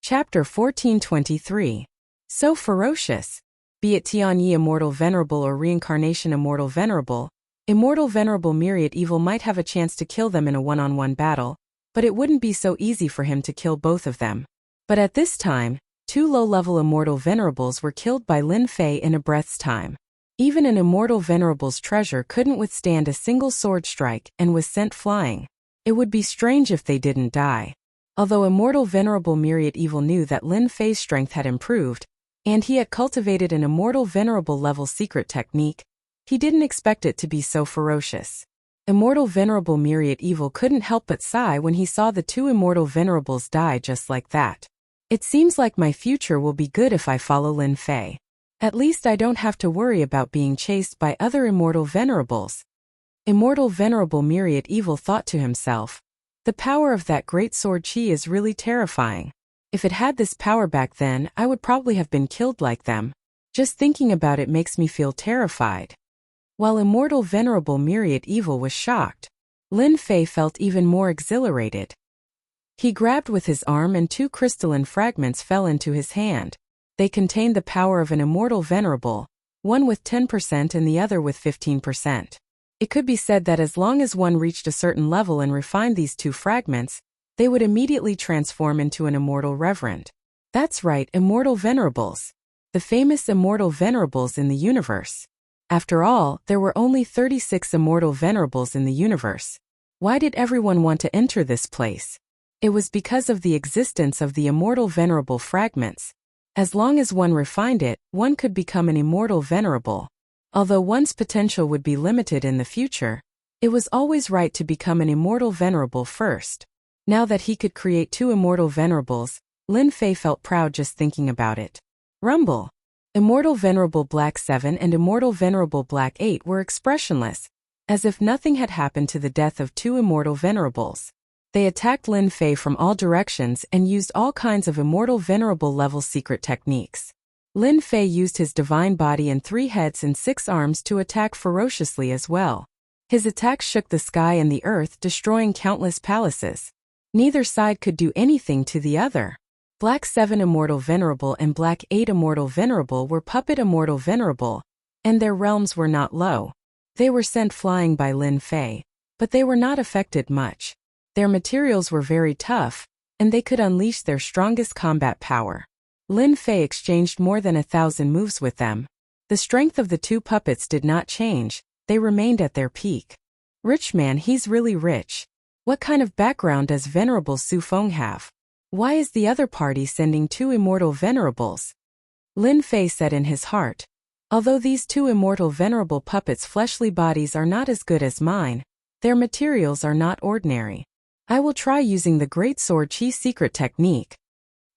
Chapter 1423. So ferocious. Be it Tianyi immortal venerable or reincarnation immortal venerable myriad evil might have a chance to kill them in a one-on-one battle, but it wouldn't be so easy for him to kill both of them. But at this time, two low-level immortal venerables were killed by Lin Fei in a breath's time. Even an immortal venerable's treasure couldn't withstand a single sword strike and was sent flying. It would be strange if they didn't die. Although immortal venerable myriad evil knew that Lin Fei's strength had improved, and he had cultivated an immortal venerable level secret technique, he didn't expect it to be so ferocious. Immortal venerable myriad evil couldn't help but sigh when he saw the two immortal venerables die just like that. It seems like my future will be good if I follow Lin Fei. At least I don't have to worry about being chased by other immortal venerables. Immortal venerable myriad evil thought to himself. The power of that great sword chi is really terrifying. If it had this power back then, I would probably have been killed like them. Just thinking about it makes me feel terrified. While immortal venerable myriad evil was shocked, Lin Fei felt even more exhilarated. He grabbed with his arm and two crystalline fragments fell into his hand. They contained the power of an immortal venerable, one with 10% and the other with 15%. It could be said that as long as one reached a certain level and refined these two fragments, they would immediately transform into an immortal reverend. That's right, immortal venerables. The famous immortal venerables in the universe. After all, there were only 36 immortal venerables in the universe. Why did everyone want to enter this place? It was because of the existence of the immortal venerable fragments. As long as one refined it, one could become an immortal venerable. Although one's potential would be limited in the future, it was always right to become an immortal venerable first. Now that he could create two immortal venerables, Lin Fei felt proud just thinking about it. Rumble. Immortal Venerable Black 7 and Immortal Venerable Black 8 were expressionless, as if nothing had happened to the death of two immortal venerables. They attacked Lin Fei from all directions and used all kinds of immortal venerable level secret techniques. Lin Fei used his divine body and 3 heads and 6 arms to attack ferociously as well. His attacks shook the sky and the earth, destroying countless palaces. Neither side could do anything to the other. Black 7 Immortal Venerable and Black 8 Immortal Venerable were Puppet Immortal Venerable, and their realms were not low. They were sent flying by Lin Fei, but they were not affected much. Their materials were very tough, and they could unleash their strongest combat power. Lin Fei exchanged more than 1,000 moves with them. The strength of the two puppets did not change, they remained at their peak. Rich man, he's really rich. What kind of background does Venerable Su Feng have? Why is the other party sending two immortal venerables? Lin Fei said in his heart. Although these two immortal venerable puppets' fleshly bodies are not as good as mine, their materials are not ordinary. I will try using the Great Sword Chi secret technique.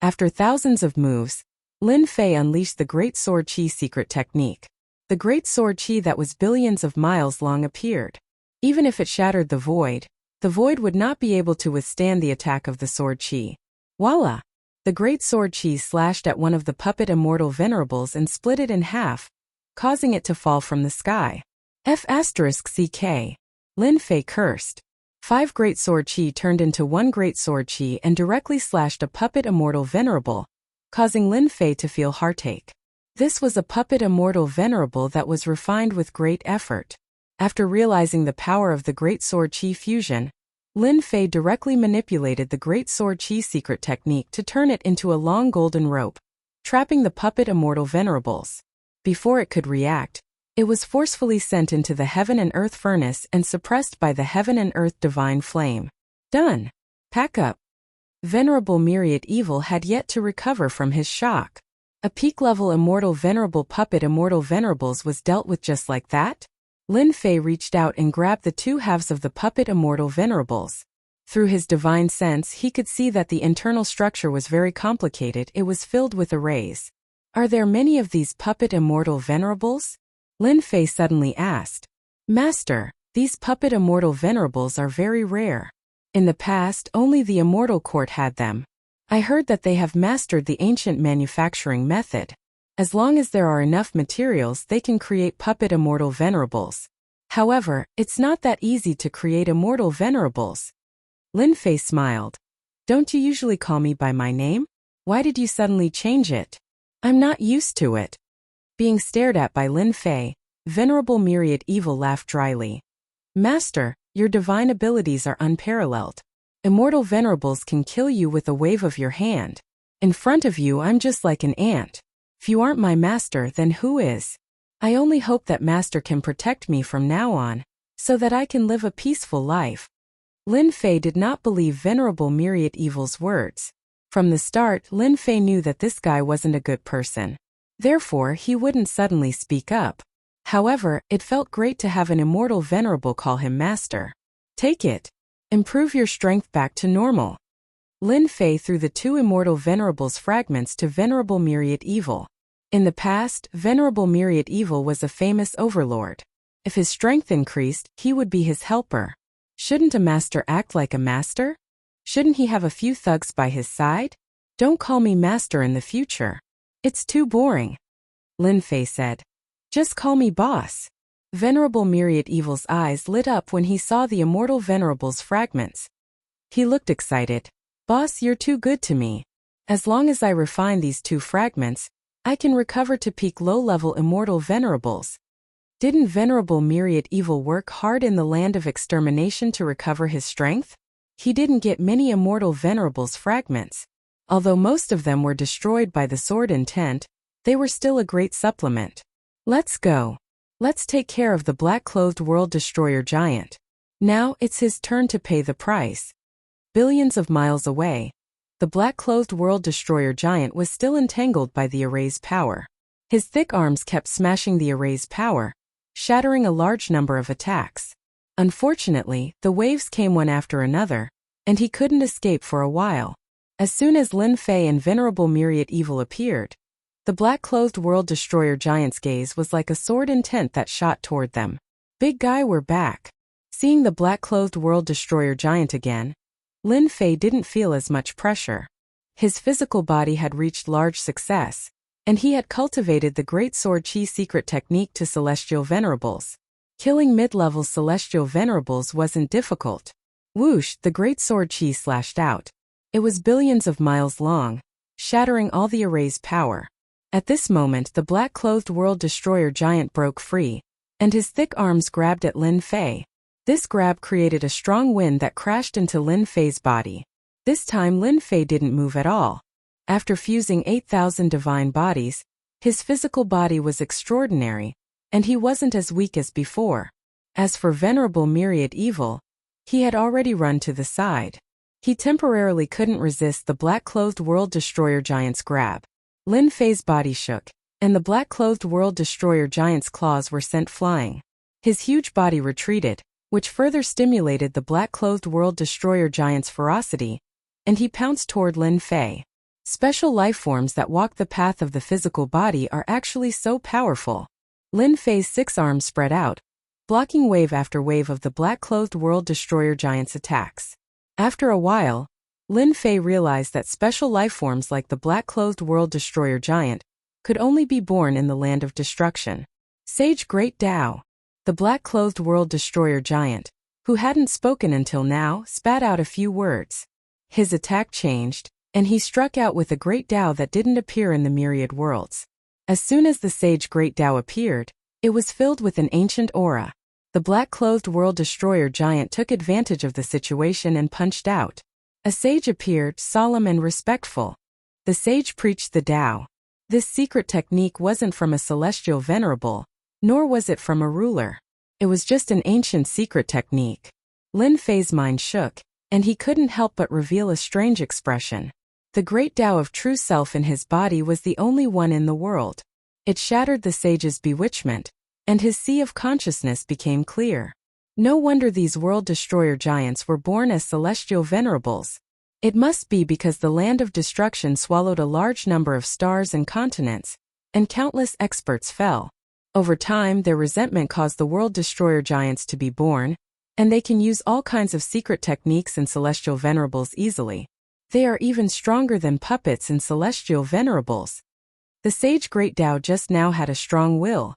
After thousands of moves, Lin Fei unleashed the Great Sword Chi secret technique. The Great Sword Chi that was billions of miles long appeared. Even if it shattered the void would not be able to withstand the attack of the Sword Chi. Voila! The Great Sword Chi slashed at one of the puppet immortal venerables and split it in half, causing it to fall from the sky. F***CK. Lin Fei cursed. 5 Great Sword Chi turned into 1 Great Sword Chi and directly slashed a puppet immortal venerable, causing Lin Fei to feel heartache. This was a puppet immortal venerable that was refined with great effort. After realizing the power of the Great Sword Chi fusion, Lin Fei directly manipulated the Great Sword Chi secret technique to turn it into a long golden rope, trapping the puppet immortal venerables. Before it could react, it was forcefully sent into the heaven and earth furnace and suppressed by the heaven and earth divine flame. Done. Pack up. Venerable Myriad Evil had yet to recover from his shock. A peak-level immortal venerable puppet immortal venerables was dealt with just like that? Lin Fei reached out and grabbed the 2 halves of the puppet immortal venerables. Through his divine sense, he could see that the internal structure was very complicated. It was filled with arrays. Are there many of these puppet immortal venerables? Lin Fei suddenly asked. Master, these puppet immortal venerables are very rare. In the past, only the immortal court had them. I heard that they have mastered the ancient manufacturing method. As long as there are enough materials, they can create puppet immortal venerables. However, it's not that easy to create immortal venerables. Lin Fei smiled. Don't you usually call me by my name? Why did you suddenly change it? I'm not used to it. Being stared at by Lin Fei, Venerable Myriad Evil laughed dryly. Master, your divine abilities are unparalleled. Immortal venerables can kill you with a wave of your hand. In front of you I'm just like an ant. If you aren't my master, then who is? I only hope that master can protect me from now on, so that I can live a peaceful life. Lin Fei did not believe Venerable Myriad Evil's words. From the start, Lin Fei knew that this guy wasn't a good person. Therefore, he wouldn't suddenly speak up. However, it felt great to have an immortal venerable call him master. Take it. Improve your strength back to normal. Lin Fei threw the two immortal venerables fragments to Venerable Myriad Evil. In the past, Venerable Myriad Evil was a famous overlord. If his strength increased, he would be his helper. Shouldn't a master act like a master? Shouldn't he have a few thugs by his side? Don't call me master in the future. It's too boring. Lin Fei said. Just call me boss. Venerable Myriad Evil's eyes lit up when he saw the immortal venerable's fragments. He looked excited. Boss, you're too good to me. As long as I refine these two fragments, I can recover to peak low-level immortal venerables. Didn't Venerable Myriad Evil work hard in the land of extermination to recover his strength? He didn't get many immortal venerables fragments. Although most of them were destroyed by the sword intent, they were still a great supplement. Let's go. Let's take care of the black-clothed world destroyer giant. Now it's his turn to pay the price. Billions of miles away, the black-clothed world destroyer giant was still entangled by the array's power. His thick arms kept smashing the array's power, shattering a large number of attacks. Unfortunately, the waves came one after another, and he couldn't escape for a while. As soon as Lin Fei and Venerable Myriad Evil appeared, the black-clothed world destroyer giant's gaze was like a sword intent that shot toward them. Big guy, we're back. Seeing the black-clothed world destroyer giant again, Lin Fei didn't feel as much pressure. His physical body had reached large success, and he had cultivated the Great Sword Chi secret technique to celestial venerables. Killing mid-level celestial venerables wasn't difficult. Whoosh, the Great Sword Chi slashed out. It was billions of miles long, shattering all the array's power. At this moment, the black-clothed world destroyer giant broke free, and his thick arms grabbed at Lin Fei. This grab created a strong wind that crashed into Lin Fei's body. This time Lin Fei didn't move at all. After fusing 8,000 divine bodies, his physical body was extraordinary, and he wasn't as weak as before. As for Venerable Myriad Evil, he had already run to the side. He temporarily couldn't resist the black-clothed world destroyer giant's grab. Lin Fei's body shook, and the black-clothed world destroyer giant's claws were sent flying. His huge body retreated, which further stimulated the black-clothed world destroyer giant's ferocity, and he pounced toward Lin Fei. Special life forms that walk the path of the physical body are actually so powerful. Lin Fei's 6 arms spread out, blocking wave after wave of the black-clothed world destroyer giant's attacks. After a while, Lin Fei realized that special life forms like the black-clothed world destroyer giant could only be born in the land of destruction. Sage Great Tao. The black-clothed world destroyer giant, who hadn't spoken until now, spat out a few words. His attack changed, and he struck out with a great Tao that didn't appear in the myriad worlds. As soon as the Sage Great Tao appeared, it was filled with an ancient aura. The black-clothed world destroyer giant took advantage of the situation and punched out. A sage appeared, solemn and respectful. The sage preached the Tao. This secret technique wasn't from a celestial venerable, nor was it from a ruler. It was just an ancient secret technique. Lin Fei's mind shook, and he couldn't help but reveal a strange expression. The great Tao of true self in his body was the only one in the world. It shattered the sage's bewitchment, and his sea of consciousness became clear. No wonder these world destroyer giants were born as celestial venerables. It must be because the land of destruction swallowed a large number of stars and continents, and countless experts fell. Over time, their resentment caused the world destroyer giants to be born, and they can use all kinds of secret techniques in celestial venerables easily. They are even stronger than puppets in celestial venerables. The Sage Great Tao just now had a strong will,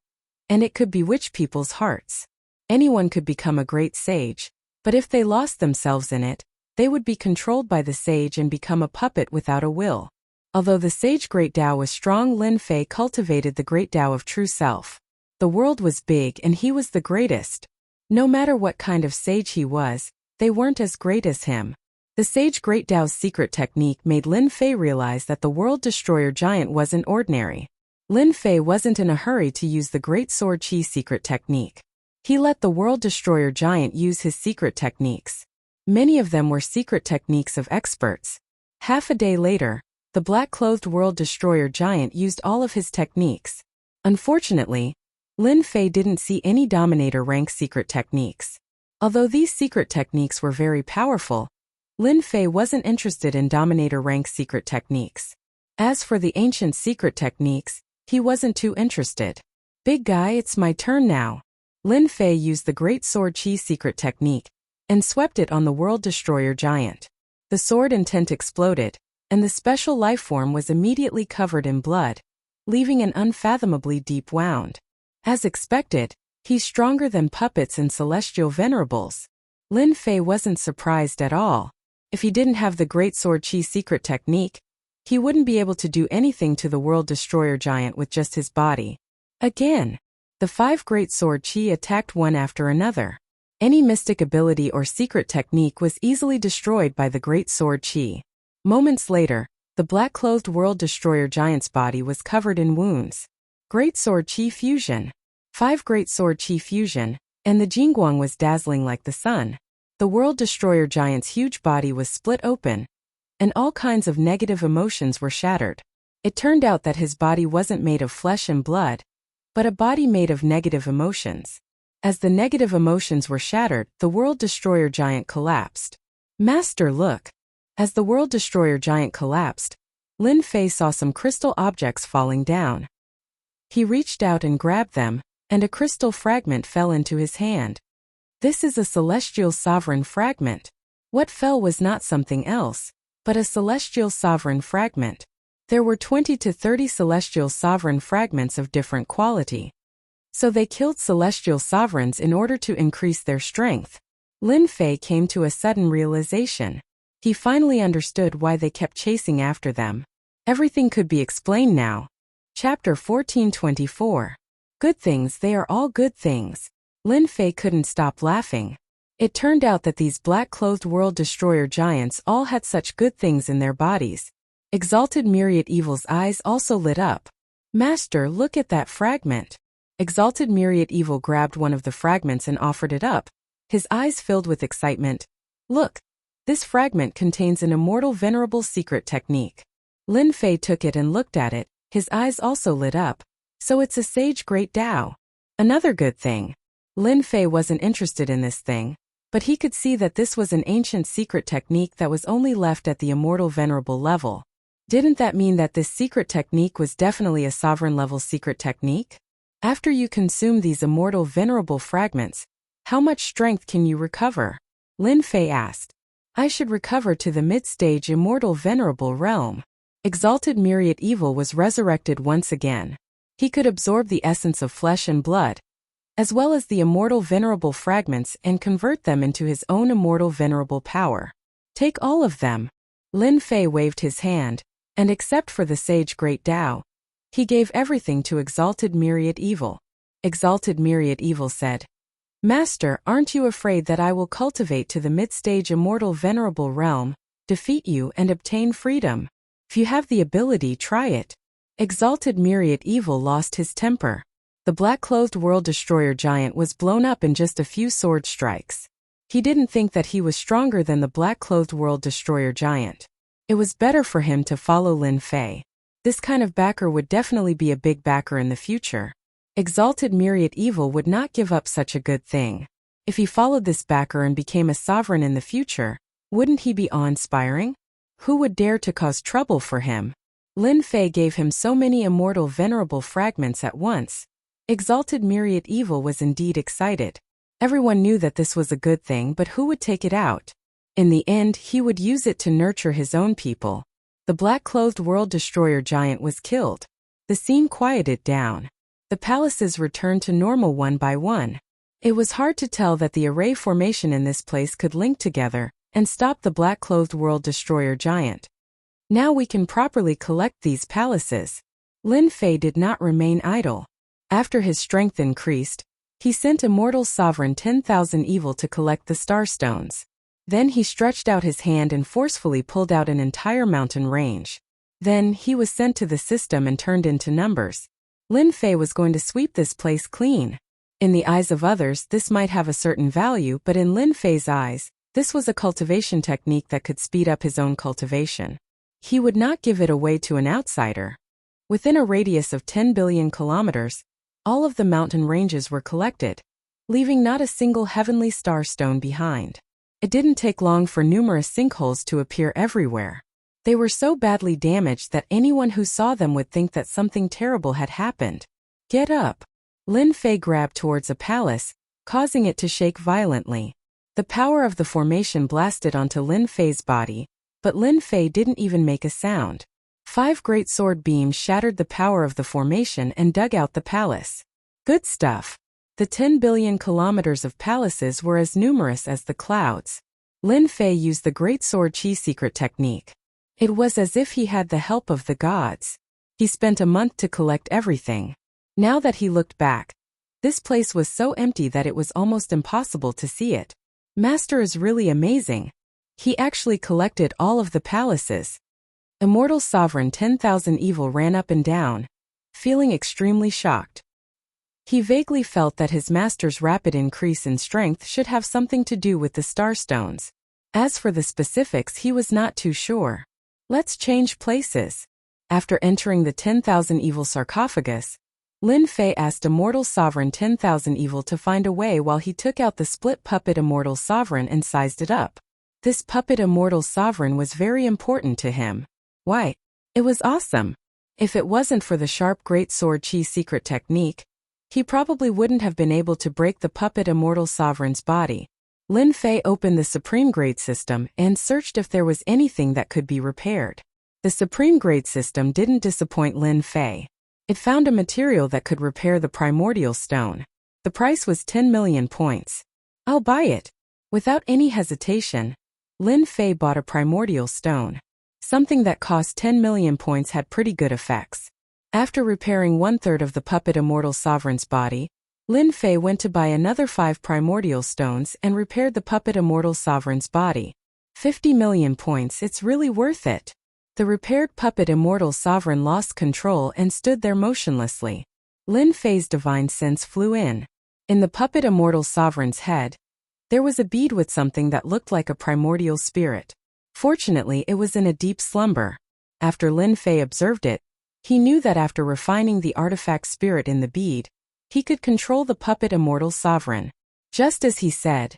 and it could bewitch people's hearts. Anyone could become a great sage, but if they lost themselves in it, they would be controlled by the sage and become a puppet without a will. Although the sage Great Tao was strong, Lin Fei cultivated the Great Tao of true self. The world was big and he was the greatest. No matter what kind of sage he was, they weren't as great as him. The sage Great Tao's secret technique made Lin Fei realize that the World Destroyer Giant wasn't ordinary. Lin Fei wasn't in a hurry to use the Great Sword Chi secret technique. He let the World Destroyer Giant use his secret techniques. Many of them were secret techniques of experts. Half a day later, the black-clothed World Destroyer Giant used all of his techniques. Unfortunately, Lin Fei didn't see any Dominator rank secret techniques. Although these secret techniques were very powerful, Lin Fei wasn't interested in Dominator rank secret techniques. As for the ancient secret techniques, he wasn't too interested. Big guy, it's my turn now. Lin Fei used the Great Sword Chi secret technique and swept it on the World Destroyer Giant. The sword intent exploded, and the special life form was immediately covered in blood, leaving an unfathomably deep wound. As expected, he's stronger than puppets and celestial venerables. Lin Fei wasn't surprised at all. If he didn't have the Great Sword Chi secret technique, he wouldn't be able to do anything to the World Destroyer Giant with just his body. Again, the 5 Great Sword Chi attacked one after another. Any mystic ability or secret technique was easily destroyed by the Great Sword Chi. Moments later, the black-clothed World Destroyer Giant's body was covered in wounds. Great Sword Chi Fusion. 5 Great Sword Chi Fusion, and the Jingguang was dazzling like the sun. The World Destroyer Giant's huge body was split open, and all kinds of negative emotions were shattered. It turned out that his body wasn't made of flesh and blood, but a body made of negative emotions. As the negative emotions were shattered, the World Destroyer Giant collapsed. Master, look! As the World Destroyer Giant collapsed, Lin Fei saw some crystal objects falling down. He reached out and grabbed them, and a crystal fragment fell into his hand. This is a celestial sovereign fragment. What fell was not something else, but a celestial sovereign fragment. There were 20 to 30 celestial sovereign fragments of different quality. So they killed celestial sovereigns in order to increase their strength. Lin Fei came to a sudden realization. He finally understood why they kept chasing after them. Everything could be explained now. Chapter 1424. Good things, they are all good things. Lin Fei couldn't stop laughing. It turned out that these black-clothed World Destroyer Giants all had such good things in their bodies. Exalted Myriad Evil's eyes also lit up. Master, look at that fragment. Exalted Myriad Evil grabbed one of the fragments and offered it up. His eyes filled with excitement. Look, this fragment contains an immortal venerable secret technique. Lin Fei took it and looked at it. His eyes also lit up. So it's a sage Great Tao. Another good thing. Lin Fei wasn't interested in this thing, but he could see that this was an ancient secret technique that was only left at the immortal venerable level. Didn't that mean that this secret technique was definitely a sovereign level secret technique? After you consume these immortal venerable fragments, how much strength can you recover? Lin Fei asked. I should recover to the mid-stage immortal venerable realm. Exalted Myriad Evil was resurrected once again. He could absorb the essence of flesh and blood, as well as the immortal venerable fragments, and convert them into his own immortal venerable power. Take all of them. Lin Fei waved his hand, and except for the sage Great Tao, he gave everything to Exalted Myriad Evil. Exalted Myriad Evil said, Master, aren't you afraid that I will cultivate to the mid-stage immortal venerable realm, defeat you and obtain freedom? If you have the ability, try it. Exalted Myriad Evil lost his temper. The black-clothed World Destroyer Giant was blown up in just a few sword strikes. He didn't think that he was stronger than the black-clothed World Destroyer Giant. It was better for him to follow Lin Fei. This kind of backer would definitely be a big backer in the future. Exalted Myriad Evil would not give up such a good thing. If he followed this backer and became a sovereign in the future, wouldn't he be awe-inspiring? Who would dare to cause trouble for him? Lin Fei gave him so many immortal venerable fragments at once. Exalted Myriad Evil was indeed excited. Everyone knew that this was a good thing, but who would take it out? In the end, he would use it to nurture his own people. The black-clothed World Destroyer Giant was killed. The scene quieted down. The palaces returned to normal one by one. It was hard to tell that the array formation in this place could link together and stop the black-clothed World Destroyer Giant. Now we can properly collect these palaces. Lin Fei did not remain idle. After his strength increased, he sent Immortal Sovereign 10,000 Evil to collect the starstones. Then he stretched out his hand and forcefully pulled out an entire mountain range. Then he was sent to the system and turned into numbers. Lin Fei was going to sweep this place clean. In the eyes of others, this might have a certain value, but in Lin Fei's eyes, this was a cultivation technique that could speed up his own cultivation. He would not give it away to an outsider. Within a radius of 10 billion kilometers, all of the mountain ranges were collected, leaving not a single heavenly starstone behind. It didn't take long for numerous sinkholes to appear everywhere. They were so badly damaged that anyone who saw them would think that something terrible had happened. Get up! Lin Fei grabbed towards a palace, causing it to shake violently. The power of the formation blasted onto Lin Fei's body, but Lin Fei didn't even make a sound. 5 great sword beams shattered the power of the formation and dug out the palace. Good stuff. The 10 billion kilometers of palaces were as numerous as the clouds. Lin Fei used the Great Sword Chi secret technique. It was as if he had the help of the gods. He spent a month to collect everything. Now that he looked back, this place was so empty that it was almost impossible to see it. Master is really amazing. He actually collected all of the palaces. Immortal Sovereign 10,000 Evil ran up and down, feeling extremely shocked. He vaguely felt that his master's rapid increase in strength should have something to do with the starstones. As for the specifics, he was not too sure. Let's change places. After entering the 10,000 Evil sarcophagus, Lin Fei asked Immortal Sovereign 10,000 Evil to find a way while he took out the split puppet Immortal Sovereign and sized it up. This puppet Immortal Sovereign was very important to him. Why? It was awesome. If it wasn't for the sharp Great Sword Chi secret technique, he probably wouldn't have been able to break the puppet Immortal Sovereign's body. Lin Fei opened the Supreme Grade system and searched if there was anything that could be repaired. The Supreme Grade system didn't disappoint Lin Fei. It found a material that could repair the primordial stone. The price was 10 million points. I'll buy it. Without any hesitation, Lin Fei bought a primordial stone. Something that cost 10 million points had pretty good effects. After repairing 1/3 of the puppet Immortal Sovereign's body, Lin Fei went to buy another 5 primordial stones and repaired the puppet Immortal Sovereign's body. 50 million points, it's really worth it. The repaired puppet Immortal Sovereign lost control and stood there motionlessly. Lin Fei's divine sense flew in. In the puppet Immortal Sovereign's head, there was a bead with something that looked like a primordial spirit. Fortunately, it was in a deep slumber. After Lin Fei observed it, he knew that after refining the artifact spirit in the bead, he could control the puppet Immortal Sovereign. Just as he said,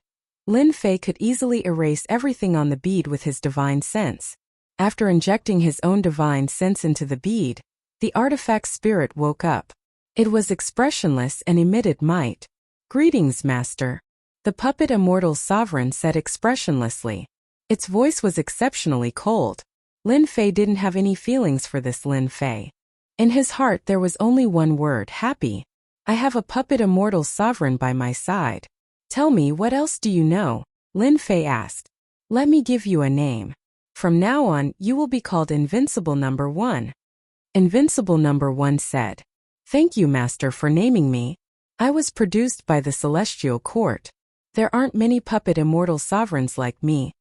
Lin Fei could easily erase everything on the bead with his divine sense. After injecting his own divine sense into the bead, the artifact spirit woke up. It was expressionless and emitted might. "Greetings, Master," the puppet Immortal Sovereign said expressionlessly. Its voice was exceptionally cold. Lin Fei didn't have any feelings for this Lin Fei. In his heart there was only one word: happy. I have a puppet Immortal Sovereign by my side. Tell me, what else do you know? Lin Fei asked. Let me give you a name. From now on, you will be called Invincible Number 1. Invincible Number 1 said. Thank you, Master, for naming me. I was produced by the Celestial Court. There aren't many puppet Immortal Sovereigns like me.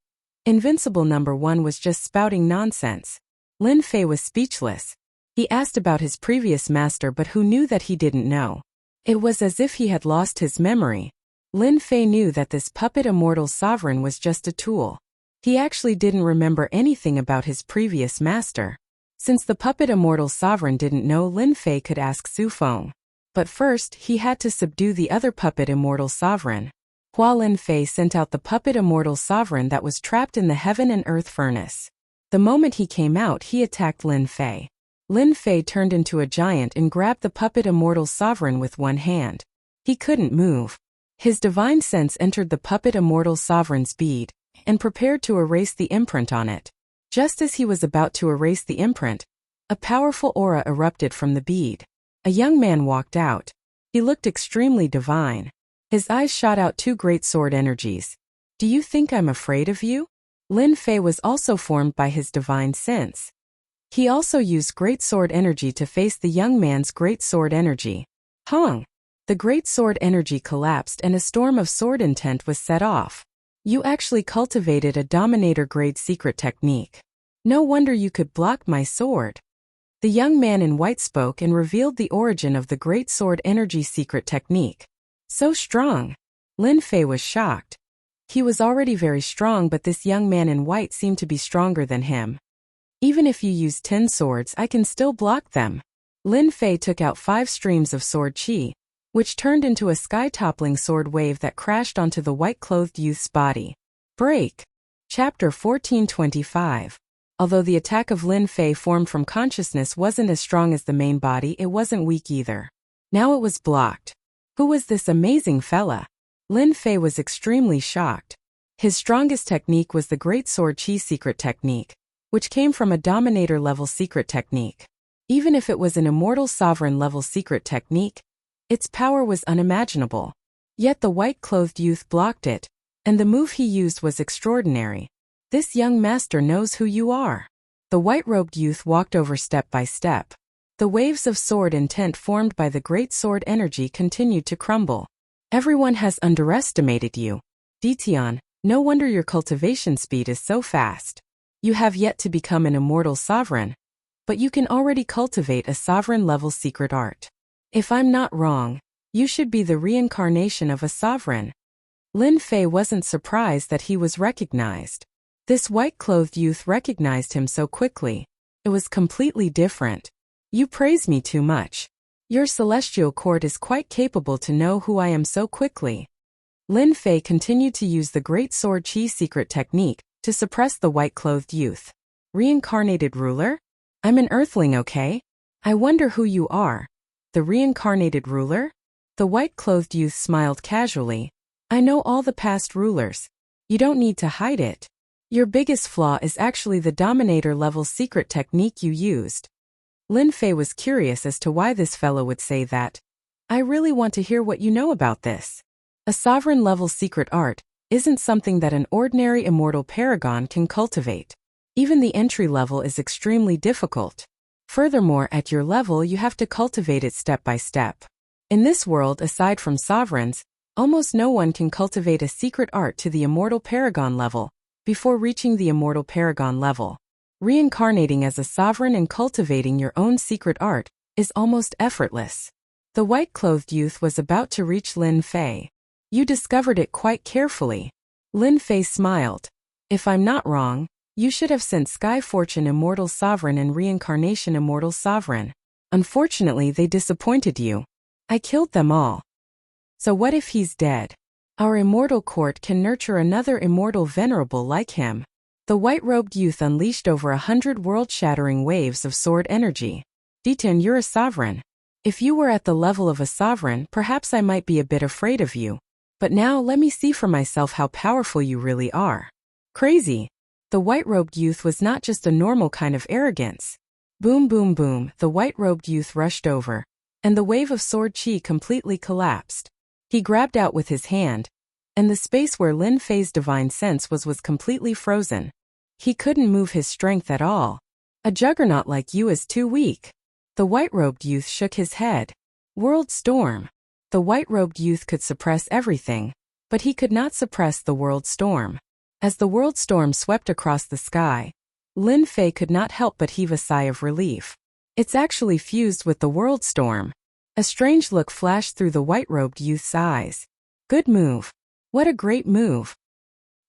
Invincible Number 1 was just spouting nonsense. Lin Fei was speechless. He asked about his previous master, but who knew that he didn't know? It was as if he had lost his memory. Lin Fei knew that this puppet Immortal Sovereign was just a tool. He actually didn't remember anything about his previous master. Since the puppet Immortal Sovereign didn't know, Lin Fei could ask Su Feng. But first, he had to subdue the other puppet Immortal Sovereign. Lin Fei sent out the puppet Immortal Sovereign that was trapped in the heaven and earth furnace. The moment he came out, he attacked Lin Fei. Lin Fei turned into a giant and grabbed the puppet Immortal Sovereign with one hand. He couldn't move. His divine sense entered the puppet Immortal Sovereign's bead and prepared to erase the imprint on it. Just as he was about to erase the imprint, a powerful aura erupted from the bead. A young man walked out. He looked extremely divine. His eyes shot out 2 great sword energies. Do you think I'm afraid of you? Lin Fei was also formed by his divine sense. He also used great sword energy to face the young man's great sword energy. Hong! The great sword energy collapsed and a storm of sword intent was set off. You actually cultivated a dominator-grade secret technique. No wonder you could block my sword. The young man in white spoke and revealed the origin of the great sword energy secret technique. So strong. Lin Fei was shocked. He was already very strong, but this young man in white seemed to be stronger than him. Even if you use 10 swords, I can still block them. Lin Fei took out 5 streams of sword qi, which turned into a sky-toppling sword wave that crashed onto the white-clothed youth's body. Break. Chapter 1425. Although the attack of Lin Fei formed from consciousness wasn't as strong as the main body, it wasn't weak either. Now it was blocked. Who was this amazing fella? Lin Fei was extremely shocked. His strongest technique was the Great Sword Qi secret technique, which came from a Dominator-level secret technique. Even if it was an Immortal Sovereign-level secret technique, its power was unimaginable. Yet the white-clothed youth blocked it, and the move he used was extraordinary. This young master knows who you are. The white-robed youth walked over step by step. The waves of sword intent formed by the great sword energy continued to crumble. Everyone has underestimated you. Ditian, no wonder your cultivation speed is so fast. You have yet to become an immortal sovereign, but you can already cultivate a sovereign-level secret art. If I'm not wrong, you should be the reincarnation of a sovereign. Lin Fei wasn't surprised that he was recognized. This white-clothed youth recognized him so quickly. It was completely different. You praise me too much. Your celestial court is quite capable to know who I am so quickly. Lin Fei continued to use the Great Sword Qi secret technique to suppress the white-clothed youth. Reincarnated ruler? I'm an earthling, okay? I wonder who you are. The reincarnated ruler? The white-clothed youth smiled casually. I know all the past rulers. You don't need to hide it. Your biggest flaw is actually the Dominator-level secret technique you used. Lin Fei was curious as to why this fellow would say that. I really want to hear what you know about this. A sovereign-level secret art isn't something that an ordinary immortal paragon can cultivate. Even the entry level is extremely difficult. Furthermore, at your level you have to cultivate it step by step. In this world, aside from sovereigns, almost no one can cultivate a secret art to the immortal paragon level before reaching the immortal paragon level. Reincarnating as a sovereign and cultivating your own secret art is almost effortless. The white-clothed youth was about to reach Lin Fei. You discovered it quite carefully. Lin Fei smiled. If I'm not wrong, you should have sent Sky Fortune Immortal Sovereign and Reincarnation Immortal Sovereign. Unfortunately, they disappointed you. I killed them all. So what if he's dead? Our immortal court can nurture another immortal venerable like him. The white-robed youth unleashed over 100 world-shattering waves of sword energy. Ditan, you're a sovereign. If you were at the level of a sovereign, perhaps I might be a bit afraid of you. But now let me see for myself how powerful you really are. Crazy. The white-robed youth was not just a normal kind of arrogance. Boom, boom, boom, the white-robed youth rushed over, and the wave of sword qi completely collapsed. He grabbed out with his hand, and the space where Lin Fei's divine sense was completely frozen. He couldn't move his strength at all. A juggernaut like you is too weak. The white-robed youth shook his head. World storm. The white-robed youth could suppress everything, but he could not suppress the world storm. As the world storm swept across the sky, Lin Fei could not help but heave a sigh of relief. It's actually fused with the world storm. A strange look flashed through the white-robed youth's eyes. Good move. What a great move.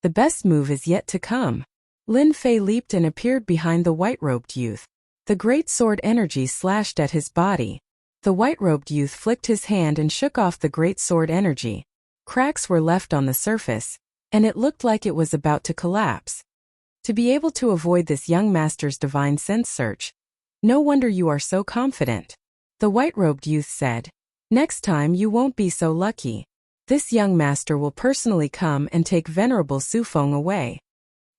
The best move is yet to come. Lin Fei leaped and appeared behind the white-robed youth. The great sword energy slashed at his body. The white-robed youth flicked his hand and shook off the great sword energy. Cracks were left on the surface, and it looked like it was about to collapse. To be able to avoid this young master's divine sense search, no wonder you are so confident. The white-robed youth said, next time you won't be so lucky. This young master will personally come and take Venerable Sufeng away.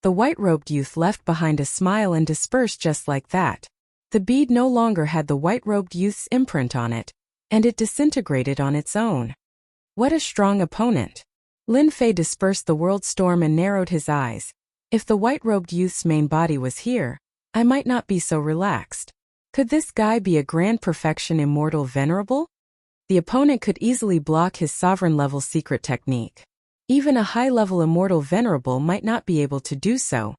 The white-robed youth left behind a smile and dispersed just like that. The bead no longer had the white-robed youth's imprint on it, and it disintegrated on its own. What a strong opponent. Lin Fei dispersed the world storm and narrowed his eyes. If the white-robed youth's main body was here, I might not be so relaxed. Could this guy be a grand perfection immortal venerable? The opponent could easily block his sovereign-level secret technique. Even a high-level immortal venerable might not be able to do so.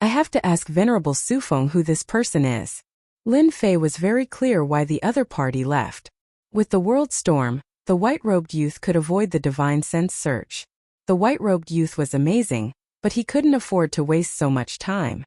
I have to ask Venerable Sufeng who this person is. Lin Fei was very clear why the other party left. With the world storm, the white-robed youth could avoid the divine sense search. The white-robed youth was amazing, but he couldn't afford to waste so much time.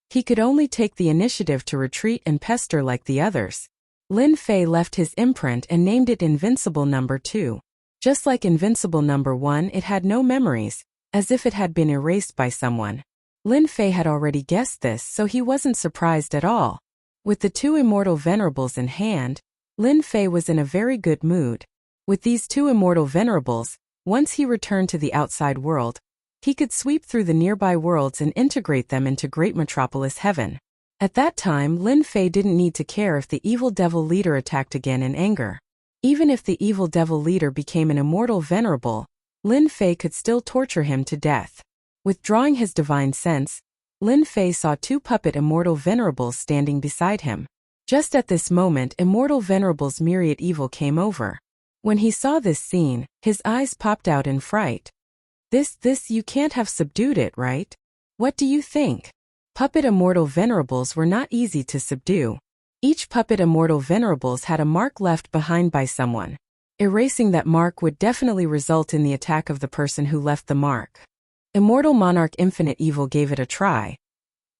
He could only take the initiative to retreat and pester like the others. Lin Fei left his imprint and named it Invincible Number 2. Just like Invincible Number 1, it had no memories, as if it had been erased by someone. Lin Fei had already guessed this, so he wasn't surprised at all. With the two immortal venerables in hand, Lin Fei was in a very good mood. With these two immortal venerables, once he returned to the outside world, he could sweep through the nearby worlds and integrate them into Great Metropolis Heaven. At that time, Lin Fei didn't need to care if the evil devil leader attacked again in anger. Even if the evil devil leader became an immortal venerable, Lin Fei could still torture him to death. Withdrawing his divine sense, Lin Fei saw two puppet immortal venerables standing beside him. Just at this moment, immortal venerable's myriad evil came over. When he saw this scene, his eyes popped out in fright. This, you can't have subdued it, right? What do you think? Puppet immortal venerables were not easy to subdue. Each puppet immortal venerables had a mark left behind by someone. Erasing that mark would definitely result in the attack of the person who left the mark. Immortal Monarch Infinite Evil gave it a try,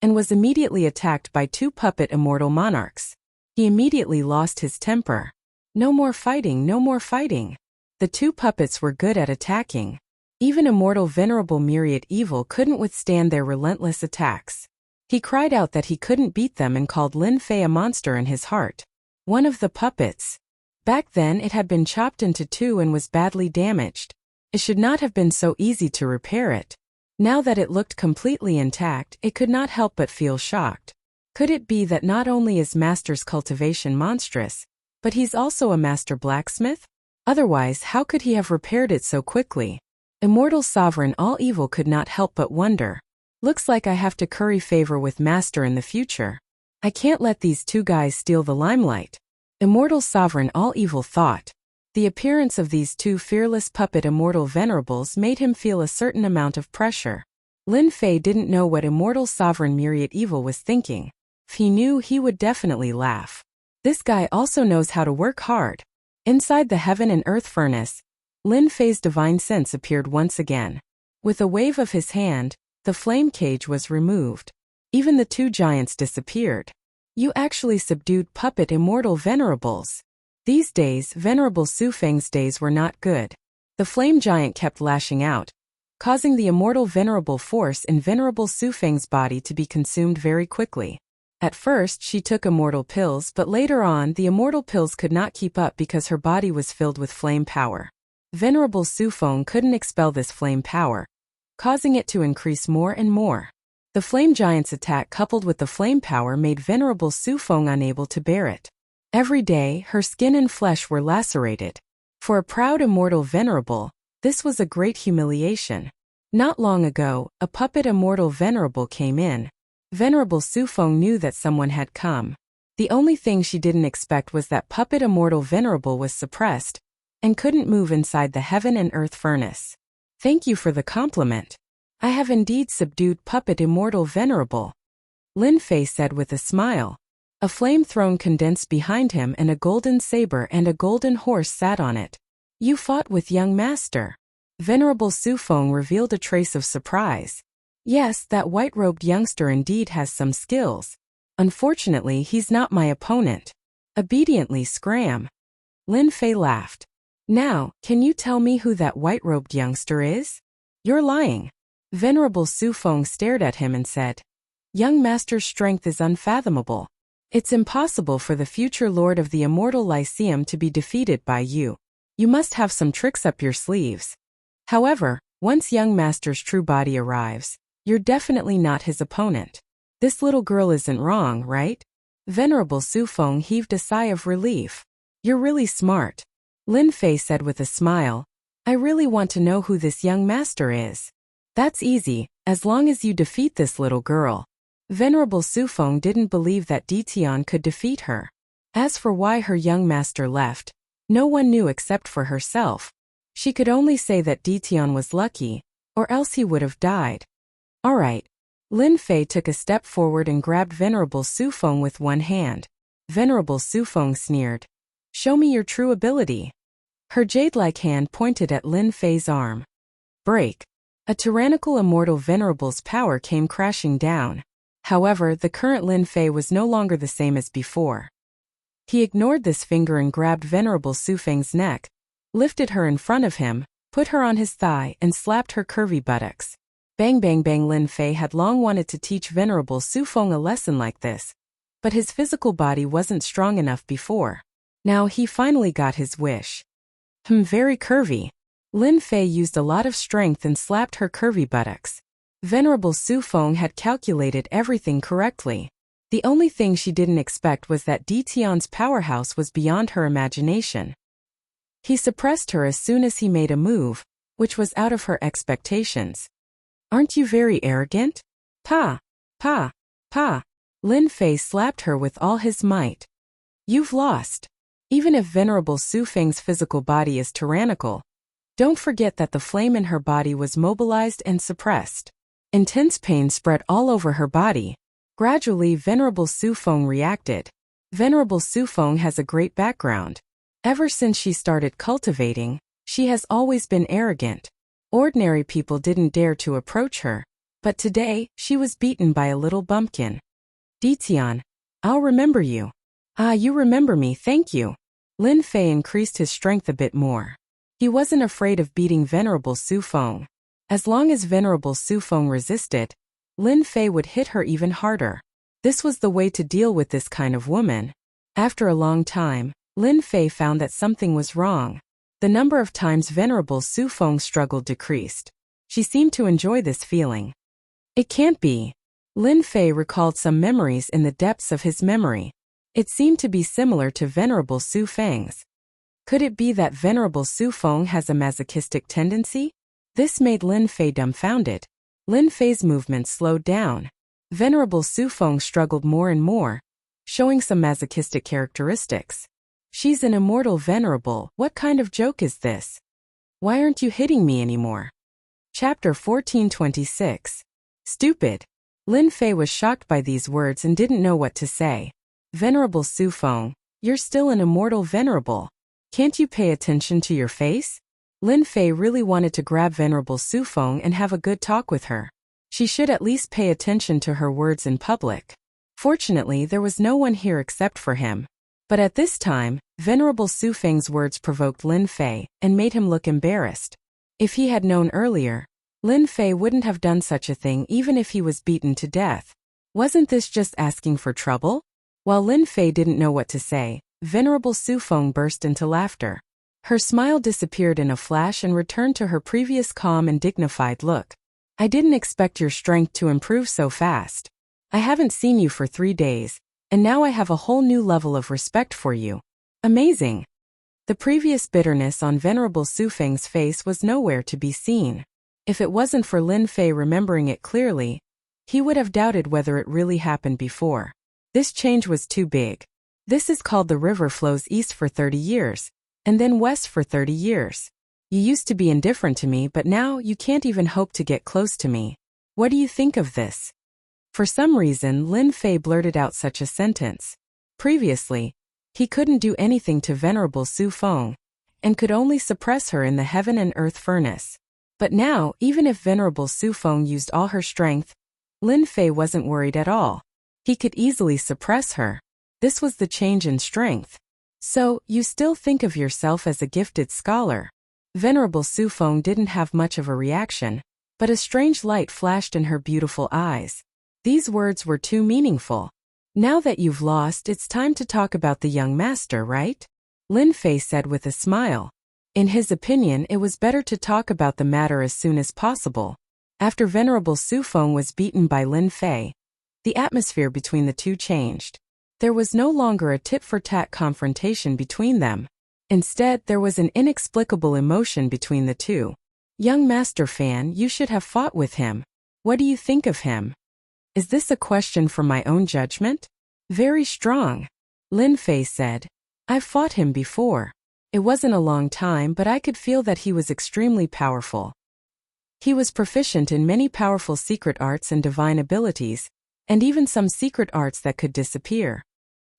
and was immediately attacked by two puppet immortal monarchs. He immediately lost his temper. No more fighting, no more fighting. The two puppets were good at attacking. Even immortal venerable myriad evil couldn't withstand their relentless attacks. He cried out that he couldn't beat them and called Lin Fei a monster in his heart. One of the puppets. Back then it had been chopped into two and was badly damaged. It should not have been so easy to repair it. Now that it looked completely intact, it could not help but feel shocked. Could it be that not only is Master's cultivation monstrous, but he's also a master blacksmith? Otherwise, how could he have repaired it so quickly? Immortal Sovereign All Evil could not help but wonder. Looks like I have to curry favor with Master in the future. I can't let these two guys steal the limelight. Immortal Sovereign All Evil thought. The appearance of these two fearless puppet immortal venerables made him feel a certain amount of pressure. Lin Fei didn't know what Immortal Sovereign Myriad Evil was thinking. If he knew, he would definitely laugh. This guy also knows how to work hard. Inside the heaven and earth furnace, Lin Fei's divine sense appeared once again. With a wave of his hand, the flame cage was removed. Even the two giants disappeared. You actually subdued puppet immortal venerables. These days, Venerable Sufeng's days were not good. The flame giant kept lashing out, causing the immortal venerable force in Venerable Sufeng's body to be consumed very quickly. At first, she took immortal pills, but later on, the immortal pills could not keep up because her body was filled with flame power. Venerable Sufeng couldn't expel this flame power, causing it to increase more and more. The flame giant's attack coupled with the flame power made Venerable Sufeng unable to bear it. Every day, her skin and flesh were lacerated. For a proud immortal venerable, this was a great humiliation. Not long ago, a puppet immortal venerable came in. Venerable Sufeng knew that someone had come. The only thing she didn't expect was that puppet immortal venerable was suppressed and couldn't move inside the heaven and earth furnace. Thank you for the compliment. I have indeed subdued puppet immortal venerable, Lin Fei said with a smile. A flame throne condensed behind him and a golden saber and a golden horse sat on it. You fought with young master. Venerable Sufeng revealed a trace of surprise. Yes, that white-robed youngster indeed has some skills. Unfortunately, he's not my opponent. Obediently scram. Lin Fei laughed. Now, can you tell me who that white-robed youngster is? You're lying. Venerable Sufeng stared at him and said, Young master's strength is unfathomable. It's impossible for the future lord of the immortal Lyceum to be defeated by you. You must have some tricks up your sleeves. However, once young master's true body arrives, you're definitely not his opponent. This little girl isn't wrong, right? Venerable Sufeng heaved a sigh of relief. You're really smart. Lin Fei said with a smile. I really want to know who this young master is. That's easy, as long as you defeat this little girl. Venerable Sufeng didn't believe that Ditian could defeat her. As for why her young master left, no one knew except for herself. She could only say that Ditian was lucky, or else he would have died. Alright. Lin Fei took a step forward and grabbed Venerable Sufeng with one hand. Venerable Sufeng sneered. Show me your true ability. Her jade-like hand pointed at Lin Fei's arm. Break. A tyrannical immortal Venerable's power came crashing down. However, the current Lin Fei was no longer the same as before. He ignored this finger and grabbed Venerable Sufeng's neck, lifted her in front of him, put her on his thigh and slapped her curvy buttocks. Bang bang bang. Lin Fei had long wanted to teach Venerable Sufeng a lesson like this, but his physical body wasn't strong enough before. Now he finally got his wish. Very curvy. Lin Fei used a lot of strength and slapped her curvy buttocks. Venerable Sufeng had calculated everything correctly. The only thing she didn't expect was that Ditian's powerhouse was beyond her imagination. He suppressed her as soon as he made a move, which was out of her expectations. Aren't you very arrogant? Pa! Pa! Pa! Lin Fei slapped her with all his might. You've lost. Even if Venerable Sufeng's physical body is tyrannical, don't forget that the flame in her body was mobilized and suppressed. Intense pain spread all over her body. Gradually, Venerable Sufeng reacted. Venerable Sufeng has a great background. Ever since she started cultivating, she has always been arrogant. Ordinary people didn't dare to approach her, but today, she was beaten by a little bumpkin. Ditian, I'll remember you. Ah, you remember me, thank you. Lin Fei increased his strength a bit more. He wasn't afraid of beating Venerable Sufeng. As long as Venerable Sufeng resisted, Lin Fei would hit her even harder. This was the way to deal with this kind of woman. After a long time, Lin Fei found that something was wrong. The number of times Venerable Sufeng struggled decreased. She seemed to enjoy this feeling. It can't be. Lin Fei recalled some memories in the depths of his memory. It seemed to be similar to Venerable Sufeng's. Could it be that Venerable Sufeng has a masochistic tendency? This made Lin Fei dumbfounded. Lin Fei's movements slowed down. Venerable Sufeng struggled more and more, showing some masochistic characteristics. She's an immortal venerable, what kind of joke is this? Why aren't you hitting me anymore? Chapter 1426. Stupid. Lin Fei was shocked by these words and didn't know what to say. Venerable Sufeng, you're still an immortal venerable. Can't you pay attention to your face? Lin Fei really wanted to grab Venerable Sufeng and have a good talk with her. She should at least pay attention to her words in public. Fortunately, there was no one here except for him. But at this time, Venerable Sufeng's words provoked Lin Fei and made him look embarrassed. If he had known earlier, Lin Fei wouldn't have done such a thing even if he was beaten to death. Wasn't this just asking for trouble? While Lin Fei didn't know what to say, Venerable Sufeng burst into laughter. Her smile disappeared in a flash and returned to her previous calm and dignified look. I didn't expect your strength to improve so fast. I haven't seen you for 3 days, and now I have a whole new level of respect for you. Amazing. The previous bitterness on Venerable Sufeng's face was nowhere to be seen. If it wasn't for Lin Fei remembering it clearly, he would have doubted whether it really happened before. This change was too big. This is called the river flows east for 30 years. And then west for 30 years. You used to be indifferent to me, but now you can't even hope to get close to me. What do you think of this? For some reason, Lin Fei blurted out such a sentence. Previously, he couldn't do anything to Venerable Sufeng, and could only suppress her in the heaven and earth furnace. But now, even if Venerable Sufeng used all her strength, Lin Fei wasn't worried at all. He could easily suppress her. This was the change in strength. So, you still think of yourself as a gifted scholar. Venerable Sufeng didn't have much of a reaction, but a strange light flashed in her beautiful eyes. These words were too meaningful. Now that you've lost, it's time to talk about the young master, right? Lin Fei said with a smile. In his opinion, it was better to talk about the matter as soon as possible. After Venerable Sufeng was beaten by Lin Fei, the atmosphere between the two changed. There was no longer a tit-for-tat confrontation between them. Instead, there was an inexplicable emotion between the two. Young Master Fan, you should have fought with him. What do you think of him? Is this a question from my own judgment? Very strong. Lin Fei said. I've fought him before. It wasn't a long time, but I could feel that he was extremely powerful. He was proficient in many powerful secret arts and divine abilities, and even some secret arts that could disappear.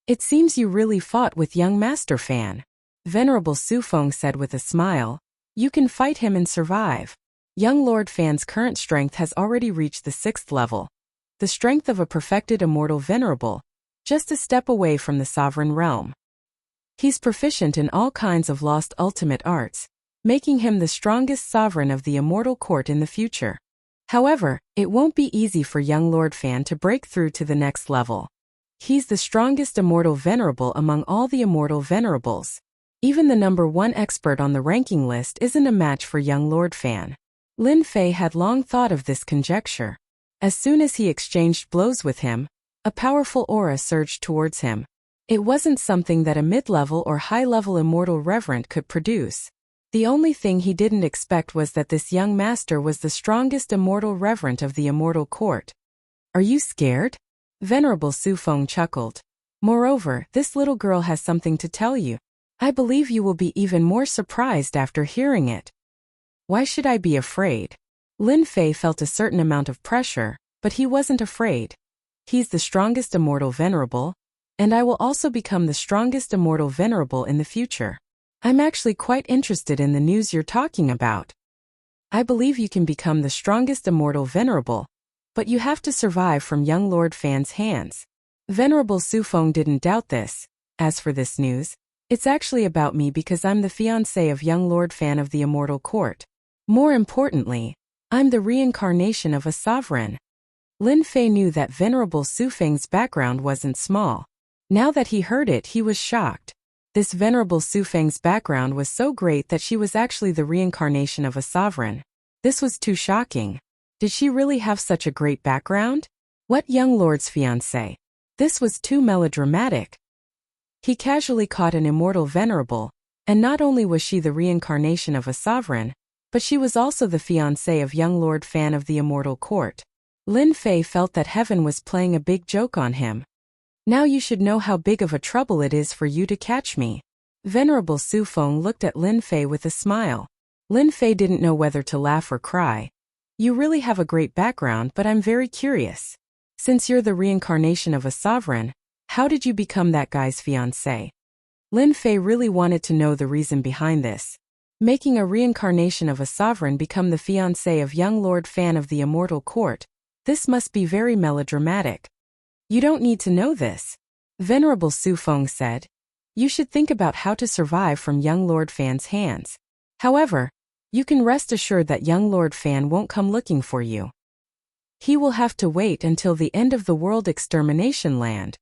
It seems you really fought with young Master Fan. Venerable Su Feng said with a smile. You can fight him and survive. Young Lord Fan's current strength has already reached the 6th level. The strength of a perfected immortal venerable, just a step away from the sovereign realm. He's proficient in all kinds of lost ultimate arts, making him the strongest sovereign of the immortal court in the future. However, it won't be easy for young Lord Fan to break through to the next level. He's the strongest immortal venerable among all the immortal venerables. Even the number 1 expert on the ranking list isn't a match for young Lord Fan. Lin Fei had long thought of this conjecture. As soon as he exchanged blows with him, a powerful aura surged towards him. It wasn't something that a mid-level or high-level immortal reverent could produce. The only thing he didn't expect was that this young master was the strongest immortal reverent of the immortal court. Are you scared? Venerable Su Feng chuckled. Moreover, this little girl has something to tell you. I believe you will be even more surprised after hearing it. Why should I be afraid? Lin Fei felt a certain amount of pressure, but he wasn't afraid. He's the strongest immortal venerable, and I will also become the strongest immortal venerable in the future. I'm actually quite interested in the news you're talking about. I believe you can become the strongest immortal venerable, but you have to survive from young Lord Fan's hands. Venerable Su Feng didn't doubt this. As for this news, it's actually about me because I'm the fiancé of young Lord Fan of the immortal court. More importantly, I'm the reincarnation of a sovereign. Lin Fei knew that Venerable Su Feng's background wasn't small. Now that he heard it, he was shocked. This Venerable Su Feng's background was so great that she was actually the reincarnation of a sovereign. This was too shocking. Did she really have such a great background? What young lord's fiancé? This was too melodramatic. He casually caught an immortal venerable, and not only was she the reincarnation of a sovereign, but she was also the fiancée of young Lord Fan of the immortal court. Lin Fei felt that heaven was playing a big joke on him. Now you should know how big of a trouble it is for you to catch me. Venerable Su Feng looked at Lin Fei with a smile. Lin Fei didn't know whether to laugh or cry. You really have a great background, but I'm very curious. Since you're the reincarnation of a sovereign, how did you become that guy's fiancé? Lin Fei really wanted to know the reason behind this. Making a reincarnation of a sovereign become the fiancé of young Lord Fan of the immortal court, this must be very melodramatic. You don't need to know this. Venerable Su Feng said. You should think about how to survive from young Lord Fan's hands. However, you can rest assured that young Lord Fan won't come looking for you. He will have to wait until the end of the world extermination land.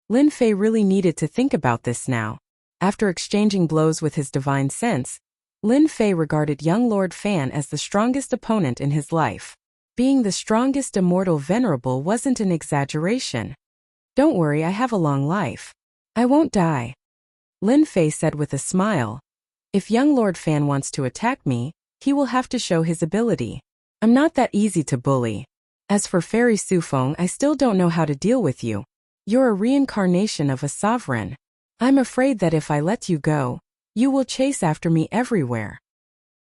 Lin Fei really needed to think about this now. After exchanging blows with his divine sense, Lin Fei regarded young Lord Fan as the strongest opponent in his life. Being the strongest immortal venerable wasn't an exaggeration. Don't worry, I have a long life. I won't die. Lin Fei said with a smile. If young Lord Fan wants to attack me, he will have to show his ability. I'm not that easy to bully. As for Fairy Su Feng, I still don't know how to deal with you. You're a reincarnation of a sovereign. I'm afraid that if I let you go, you will chase after me everywhere.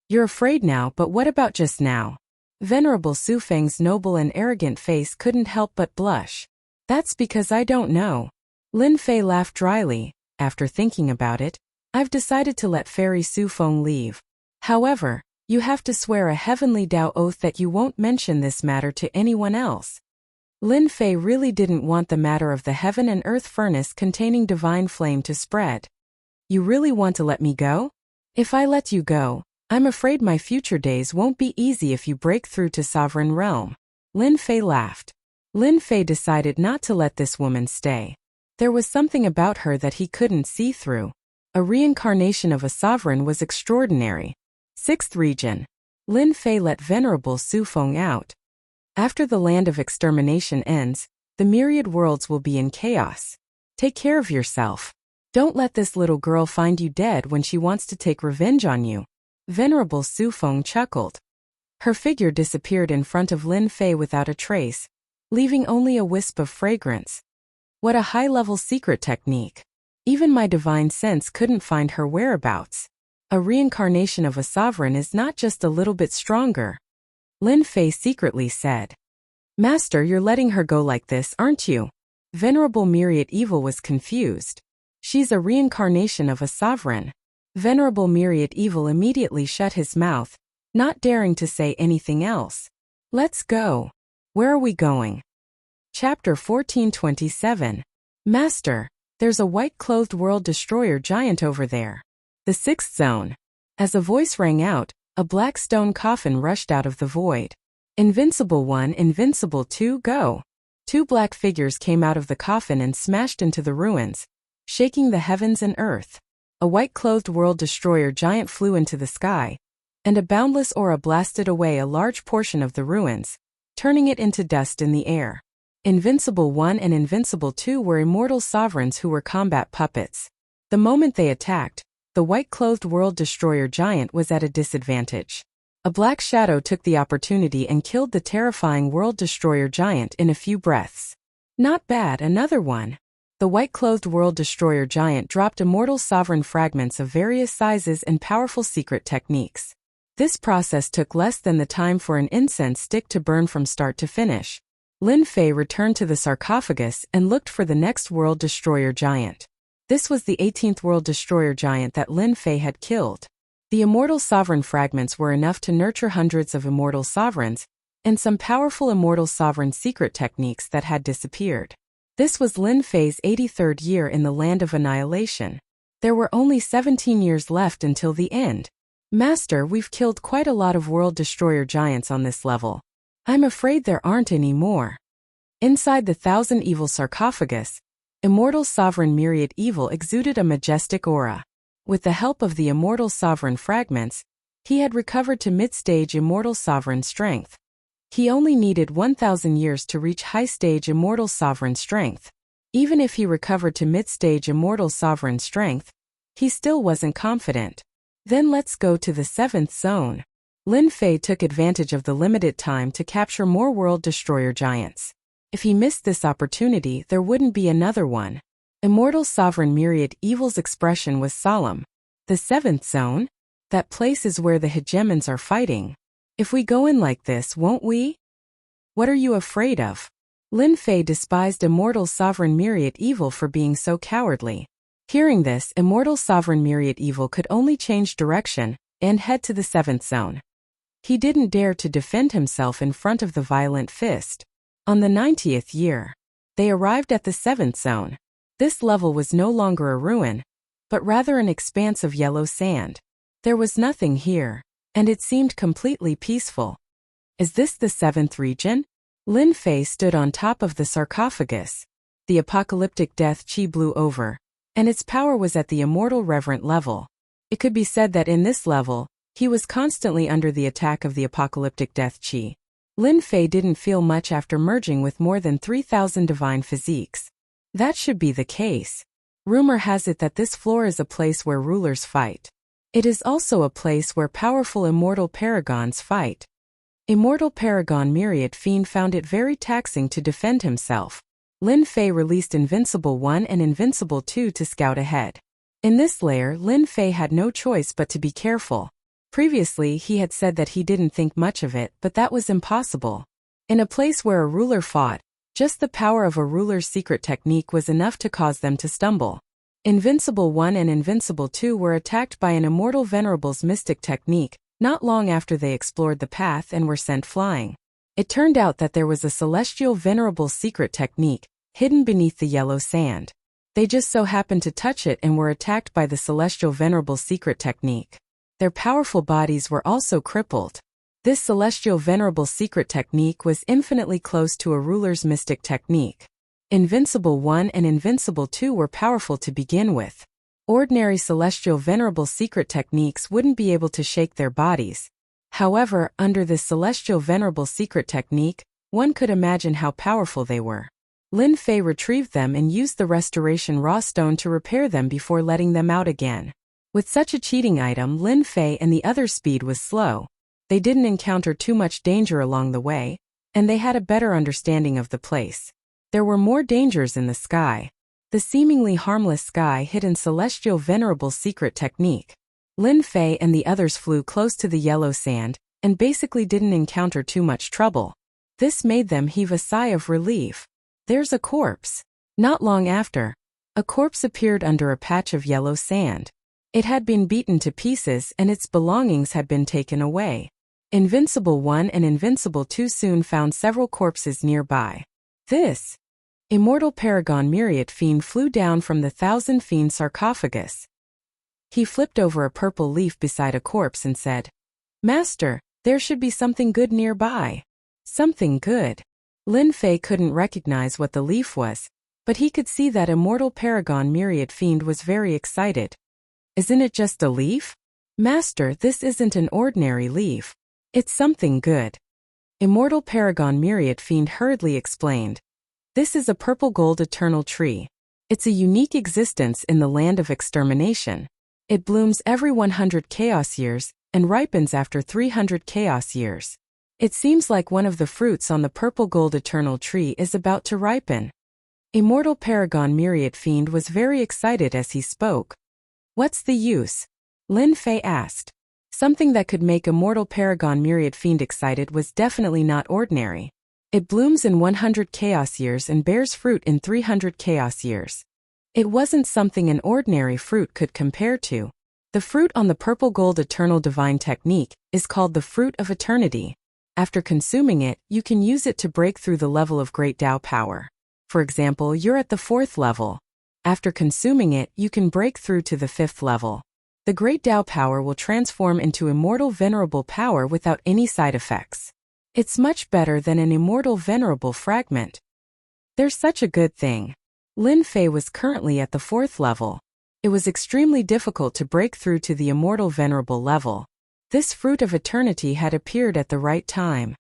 You're afraid now, but what about just now? Venerable Su Feng's noble and arrogant face couldn't help but blush. That's because I don't know. Lin Fei laughed dryly. After thinking about it, I've decided to let Fairy Su Feng leave. However, you have to swear a heavenly Tao oath that you won't mention this matter to anyone else. Lin Fei really didn't want the matter of the heaven and earth furnace containing divine flame to spread. You really want to let me go? If I let you go, I'm afraid my future days won't be easy if you break through to Sovereign Realm. Lin Fei laughed. Lin Fei decided not to let this woman stay. There was something about her that he couldn't see through. A reincarnation of a sovereign was extraordinary. 6th region. Lin Fei let Venerable Su Feng out. After the land of extermination ends, the myriad worlds will be in chaos. Take care of yourself. Don't let this little girl find you dead when she wants to take revenge on you. Venerable Su Feng chuckled. Her figure disappeared in front of Lin Fei without a trace. leaving only a wisp of fragrance. What a high-level secret technique. Even my divine sense couldn't find her whereabouts. A reincarnation of a sovereign is not just a little bit stronger, Lin Fei secretly said. Master, you're letting her go like this, aren't you? Venerable Myriad Evil was confused. She's a reincarnation of a sovereign. Venerable Myriad Evil immediately shut his mouth, not daring to say anything else. Let's go. Where are we going? Chapter 1427. Master, there's a white-clothed world destroyer giant over there. The 6th zone. As a voice rang out, a black stone coffin rushed out of the void. Invincible 1, Invincible 2, go. 2 black figures came out of the coffin and smashed into the ruins, shaking the heavens and earth. A white-clothed world destroyer giant flew into the sky, and a boundless aura blasted away a large portion of the ruins, turning it into dust in the air. Invincible 1 and Invincible 2 were immortal sovereigns who were combat puppets. The moment they attacked, the white-clothed world destroyer giant was at a disadvantage. A black shadow took the opportunity and killed the terrifying world destroyer giant in a few breaths. Not bad, another one. The white-clothed world destroyer giant dropped immortal sovereign fragments of various sizes and powerful secret techniques. This process took less than the time for an incense stick to burn from start to finish. Lin Fei returned to the sarcophagus and looked for the next world destroyer giant. This was the 18th world destroyer giant that Lin Fei had killed. The immortal sovereign fragments were enough to nurture hundreds of immortal sovereigns, and some powerful immortal sovereign secret techniques that had disappeared. This was Lin Fei's 83rd year in the land of annihilation. There were only 17 years left until the end. Master, we've killed quite a lot of world destroyer giants on this level. I'm afraid there aren't any more. Inside the Thousand Evil sarcophagus, Immortal Sovereign Myriad Evil exuded a majestic aura. With the help of the Immortal Sovereign fragments, he had recovered to mid-stage Immortal Sovereign strength. He only needed 1,000 years to reach high-stage Immortal Sovereign strength. Even if he recovered to mid-stage Immortal Sovereign strength, he still wasn't confident. Then let's go to the 7th zone. Lin Fei took advantage of the limited time to capture more world destroyer giants. If he missed this opportunity, there wouldn't be another one. Immortal Sovereign Myriad Evil's expression was solemn. The 7th zone? That place is where the hegemons are fighting. If we go in like this, won't we? What are you afraid of? Lin Fei despised Immortal Sovereign Myriad Evil for being so cowardly. Hearing this, Immortal Sovereign Myriad Evil could only change direction and head to the 7th zone. He didn't dare to defend himself in front of the violent fist. On the 90th year, they arrived at the 7th zone. This level was no longer a ruin, but rather an expanse of yellow sand. There was nothing here, and it seemed completely peaceful. Is this the 7th region? Lin Fei stood on top of the sarcophagus. The apocalyptic death chi blew over, and its power was at the immortal reverent level. It could be said that in this level, he was constantly under the attack of the apocalyptic death chi. Lin Fei didn't feel much after merging with more than 3,000 divine physiques. That should be the case. Rumor has it that this floor is a place where rulers fight. It is also a place where powerful immortal paragons fight. Immortal Paragon Myriad Fiend found it very taxing to defend himself. Lin Fei released Invincible 1 and Invincible 2 to scout ahead. In this lair, Lin Fei had no choice but to be careful. Previously, he had said that he didn't think much of it, but that was impossible. In a place where a ruler fought, just the power of a ruler's secret technique was enough to cause them to stumble. Invincible 1 and Invincible 2 were attacked by an immortal venerable's mystic technique, not long after they explored the path and were sent flying. It turned out that there was a celestial venerable's secret technique, hidden beneath the yellow sand. They just so happened to touch it and were attacked by the celestial venerable's secret technique. Their powerful bodies were also crippled. This celestial venerable secret technique was infinitely close to a ruler's mystic technique. Invincible 1 and Invincible 2 were powerful to begin with. Ordinary celestial venerable secret techniques wouldn't be able to shake their bodies. However, under this celestial venerable secret technique, one could imagine how powerful they were. Lin Fei retrieved them and used the restoration raw stone to repair them before letting them out again. With such a cheating item, Lin Fei and the other speed was slow. They didn't encounter too much danger along the way. and they had a better understanding of the place. There were more dangers in the sky. The seemingly harmless sky hidden celestial venerable secret technique. Lin Fei and the others flew close to the yellow sand, and basically didn't encounter too much trouble. This made them heave a sigh of relief. There's a corpse. Not long after, a corpse appeared under a patch of yellow sand. It had been beaten to pieces and its belongings had been taken away. Invincible 1 and Invincible 2 soon found several corpses nearby. This immortal paragon myriad fiend flew down from the 1,000 sarcophagus. He flipped over a purple leaf beside a corpse and said, "Master, there should be something good nearby." Something good. Lin Fei couldn't recognize what the leaf was, but he could see that immortal paragon myriad fiend was very excited. "Isn't it just a leaf?" "Master, this isn't an ordinary leaf. It's something good." Immortal paragon myriad fiend hurriedly explained. "This is a purple gold eternal tree. It's a unique existence in the land of extermination. It blooms every 100 chaos years and ripens after 300 chaos years. It seems like one of the fruits on the purple gold eternal tree is about to ripen." Immortal paragon myriad fiend was very excited as he spoke. "What's the use?" Lin Fei asked. Something that could make immortal paragon myriad fiend excited was definitely not ordinary. It blooms in 100 chaos years and bears fruit in 300 chaos years. It wasn't something an ordinary fruit could compare to. The fruit on the purple gold eternal divine technique is called the fruit of eternity. After consuming it, you can use it to break through the level of great Tao power. For example, you're at the 4th level. After consuming it, you can break through to the 5th level. The great Tao power will transform into immortal venerable power without any side effects. It's much better than an immortal venerable fragment. There's such a good thing. Lin Fei was currently at the 4th level. It was extremely difficult to break through to the immortal venerable level. This fruit of eternity had appeared at the right time.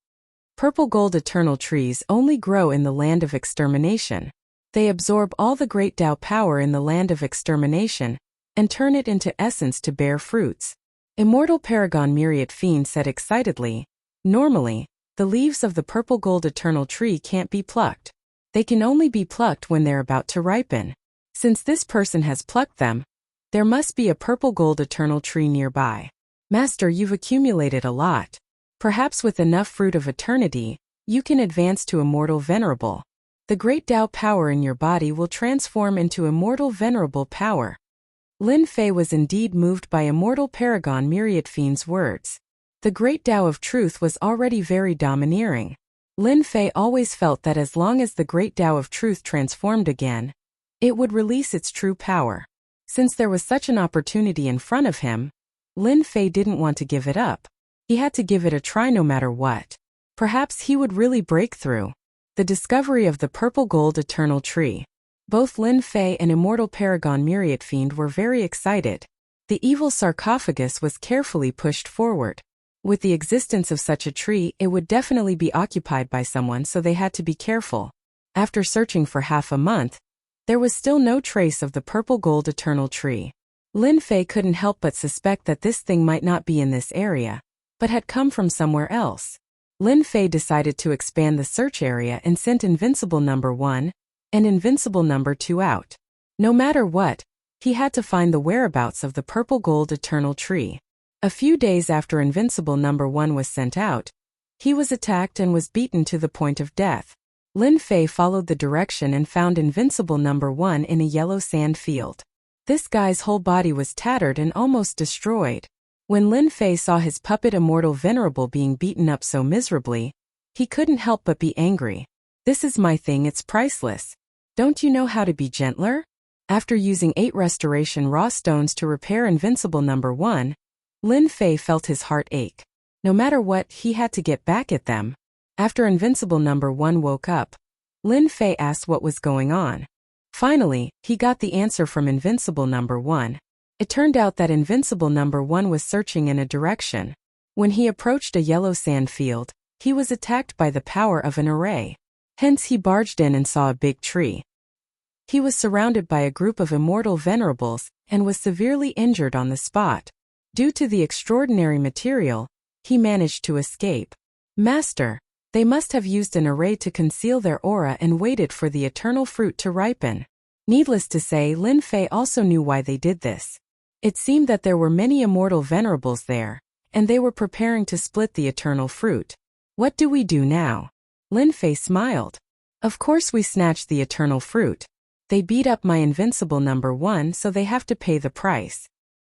Purple gold eternal trees only grow in the land of extermination. They absorb all the great Tao power in the land of extermination and turn it into essence to bear fruits. Immortal paragon myriad fiend said excitedly, "Normally, the leaves of the purple gold eternal tree can't be plucked. They can only be plucked when they're about to ripen. Since this person has plucked them, there must be a purple gold eternal tree nearby. Master, you've accumulated a lot. Perhaps with enough fruit of eternity, you can advance to immortal venerable. The great Tao power in your body will transform into immortal venerable power." Lin Fei was indeed moved by immortal paragon myriad fiend's words. The great Tao of truth was already very domineering. Lin Fei always felt that as long as the great Tao of truth transformed again, it would release its true power. Since there was such an opportunity in front of him, Lin Fei didn't want to give it up. He had to give it a try no matter what. Perhaps he would really break through. The discovery of the purple gold eternal tree. Both Lin Fei and immortal paragon myriad fiend were very excited. The evil sarcophagus was carefully pushed forward. With the existence of such a tree, it would definitely be occupied by someone, so they had to be careful. After searching for half a month, there was still no trace of the purple gold eternal tree. Lin Fei couldn't help but suspect that this thing might not be in this area, but had come from somewhere else. Lin Fei decided to expand the search area and sent Invincible number 1 and Invincible number 2 out. No matter what, he had to find the whereabouts of the purple gold eternal tree. A few days after Invincible number 1 was sent out, he was attacked and was beaten to the point of death. Lin Fei followed the direction and found Invincible number 1 in a yellow sand field. This guy's whole body was tattered and almost destroyed. When Lin Fei saw his puppet immortal venerable being beaten up so miserably, he couldn't help but be angry. "This is my thing, it's priceless. Don't you know how to be gentler?" After using 8 restoration raw stones to repair Invincible number 1, Lin Fei felt his heart ache. No matter what, he had to get back at them. After Invincible number 1 woke up, Lin Fei asked what was going on. Finally, he got the answer from Invincible number 1. It turned out that Invincible number 1 was searching in a direction. When he approached a yellow sand field, he was attacked by the power of an array. Hence he barged in and saw a big tree. He was surrounded by a group of immortal venerables and was severely injured on the spot. Due to the extraordinary material, he managed to escape. "Master, They must have used an array to conceal their aura and waited for the eternal fruit to ripen. Needless to say, Lin Fei also knew why they did this. It seemed that there were many immortal venerables there, and they were preparing to split the eternal fruit. What do we do now? Lin Fei smiled. Of course we snatch the eternal fruit. They beat up my invincible number 1, so they have to pay the price.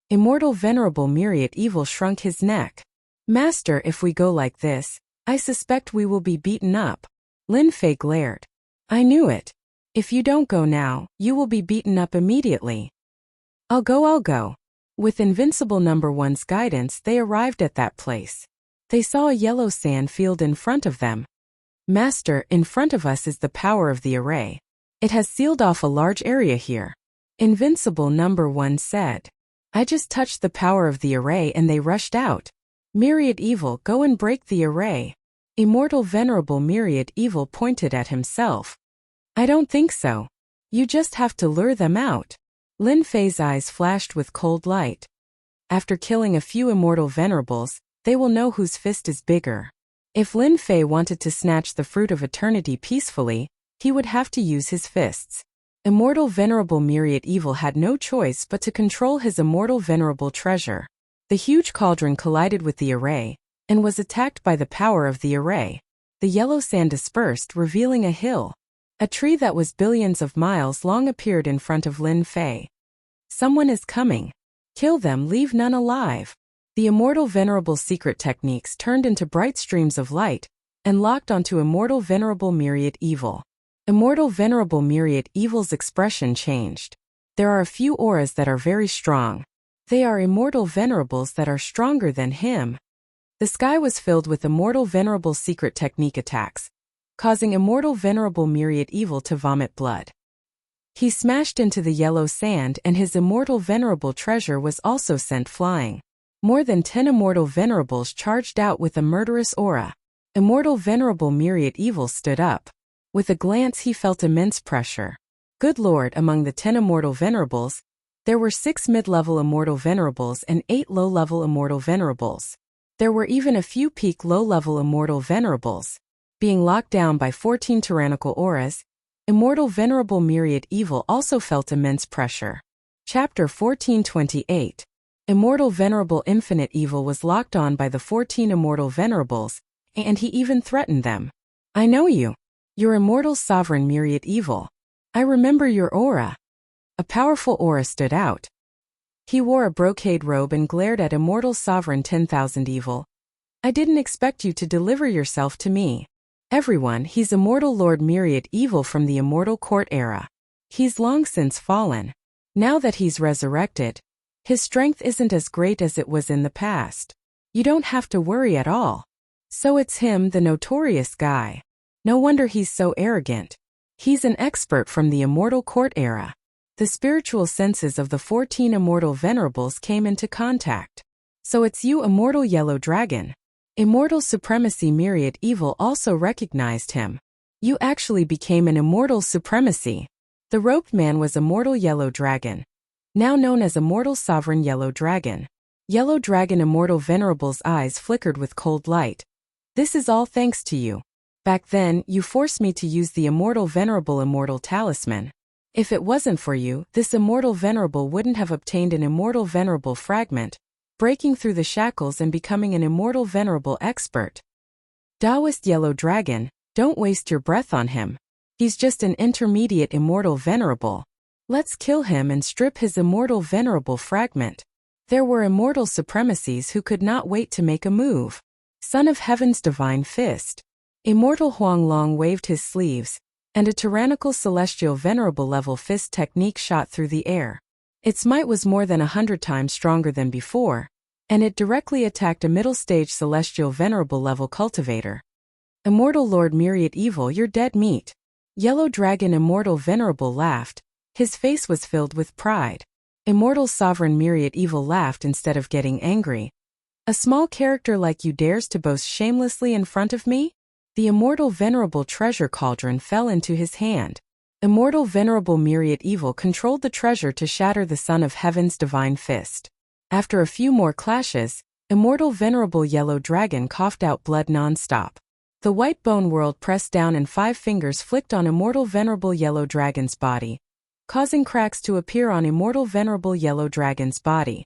Immortal Venerable Myriad Evil shrunk his neck. Master, if we go like this, I suspect we will be beaten up. Lin Fei glared. I knew it. If you don't go now, you will be beaten up immediately. I'll go. With invincible number 1's guidance, they arrived at that place. They saw a yellow sand field in front of them. Master, in front of us is the power of the array. It has sealed off a large area here. Invincible number 1 said. I just touched the power of the array and they rushed out. Myriad Evil, go and break the array. Immortal Venerable Myriad Evil pointed at himself. I don't think so. You just have to lure them out. Lin Fei's eyes flashed with cold light. After killing a few immortal venerables, they will know whose fist is bigger. If Lin Fei wanted to snatch the fruit of eternity peacefully, he would have to use his fists. Immortal Venerable Myriad Evil had no choice but to control his immortal venerable treasure. The huge cauldron collided with the array, and was attacked by the power of the array. The yellow sand dispersed, revealing a hill. A tree that was billions of miles long appeared in front of Lin Fei. Someone is coming. Kill them, leave none alive. The immortal venerable secret techniques turned into bright streams of light, and locked onto Immortal Venerable Myriad Evil. Immortal Venerable Myriad Evil's expression changed. There are a few auras that are very strong. They are immortal venerables that are stronger than him. The sky was filled with Immortal Venerable secret technique attacks, causing Immortal Venerable Myriad Evil to vomit blood. He smashed into the yellow sand and his immortal venerable treasure was also sent flying. More than 10 immortal venerables charged out with a murderous aura. Immortal Venerable Myriad Evil stood up. With a glance he felt immense pressure. Good Lord, among the 10 immortal venerables, there were 6 mid-level immortal venerables and 8 low-level immortal venerables. There were even a few peak low-level immortal venerables. Being locked down by 14 tyrannical auras, Immortal Venerable Myriad Evil also felt immense pressure. Chapter 1428. Immortal Venerable Infinite Evil was locked on by the 14 immortal venerables, and he even threatened them. I know you. You're Immortal Sovereign Myriad Evil. I remember your aura. A powerful aura stood out. He wore a brocade robe and glared at Immortal Sovereign 10,000 Evil. I didn't expect you to deliver yourself to me. Everyone, he's Immortal Lord Myriad Evil from the Immortal Court era. He's long since fallen. Now that he's resurrected, his strength isn't as great as it was in the past. You don't have to worry at all. So it's him, the notorious guy. No wonder he's so arrogant. He's an expert from the Immortal Court era. The spiritual senses of the 14 immortal venerables came into contact. So it's you, Immortal Yellow Dragon. Immortal Supremacy Myriad Evil also recognized him. You actually became an Immortal Supremacy. The roped man was Immortal Yellow Dragon, now known as Immortal Sovereign Yellow Dragon. Yellow Dragon Immortal Venerable's eyes flickered with cold light. This is all thanks to you. Back then, you forced me to use the Immortal Venerable Immortal Talisman. If it wasn't for you, this Immortal Venerable wouldn't have obtained an Immortal Venerable Fragment, breaking through the shackles and becoming an Immortal Venerable Expert. Taoist Yellow Dragon, don't waste your breath on him. He's just an intermediate Immortal Venerable. Let's kill him and strip his Immortal Venerable Fragment. There were Immortal Supremacies who could not wait to make a move. Son of Heaven's Divine Fist. Immortal Huang Long waved his sleeves, and a tyrannical celestial venerable level fist technique shot through the air. Its might was more than 100 times stronger than before, and it directly attacked a middle-stage celestial venerable level cultivator. Immortal Lord Myriad Evil, you're dead meat. Yellow Dragon Immortal Venerable laughed. His face was filled with pride. Immortal Sovereign Myriad Evil laughed instead of getting angry. A small character like you dares to boast shamelessly in front of me? The Immortal Venerable Treasure Cauldron fell into his hand. Immortal Venerable Myriad Evil controlled the treasure to shatter the Son of Heaven's Divine Fist. After a few more clashes, Immortal Venerable Yellow Dragon coughed out blood non-stop. The white bone world pressed down and 5 fingers flicked on immortal venerable yellow dragon's body, causing cracks to appear on immortal venerable yellow dragon's body.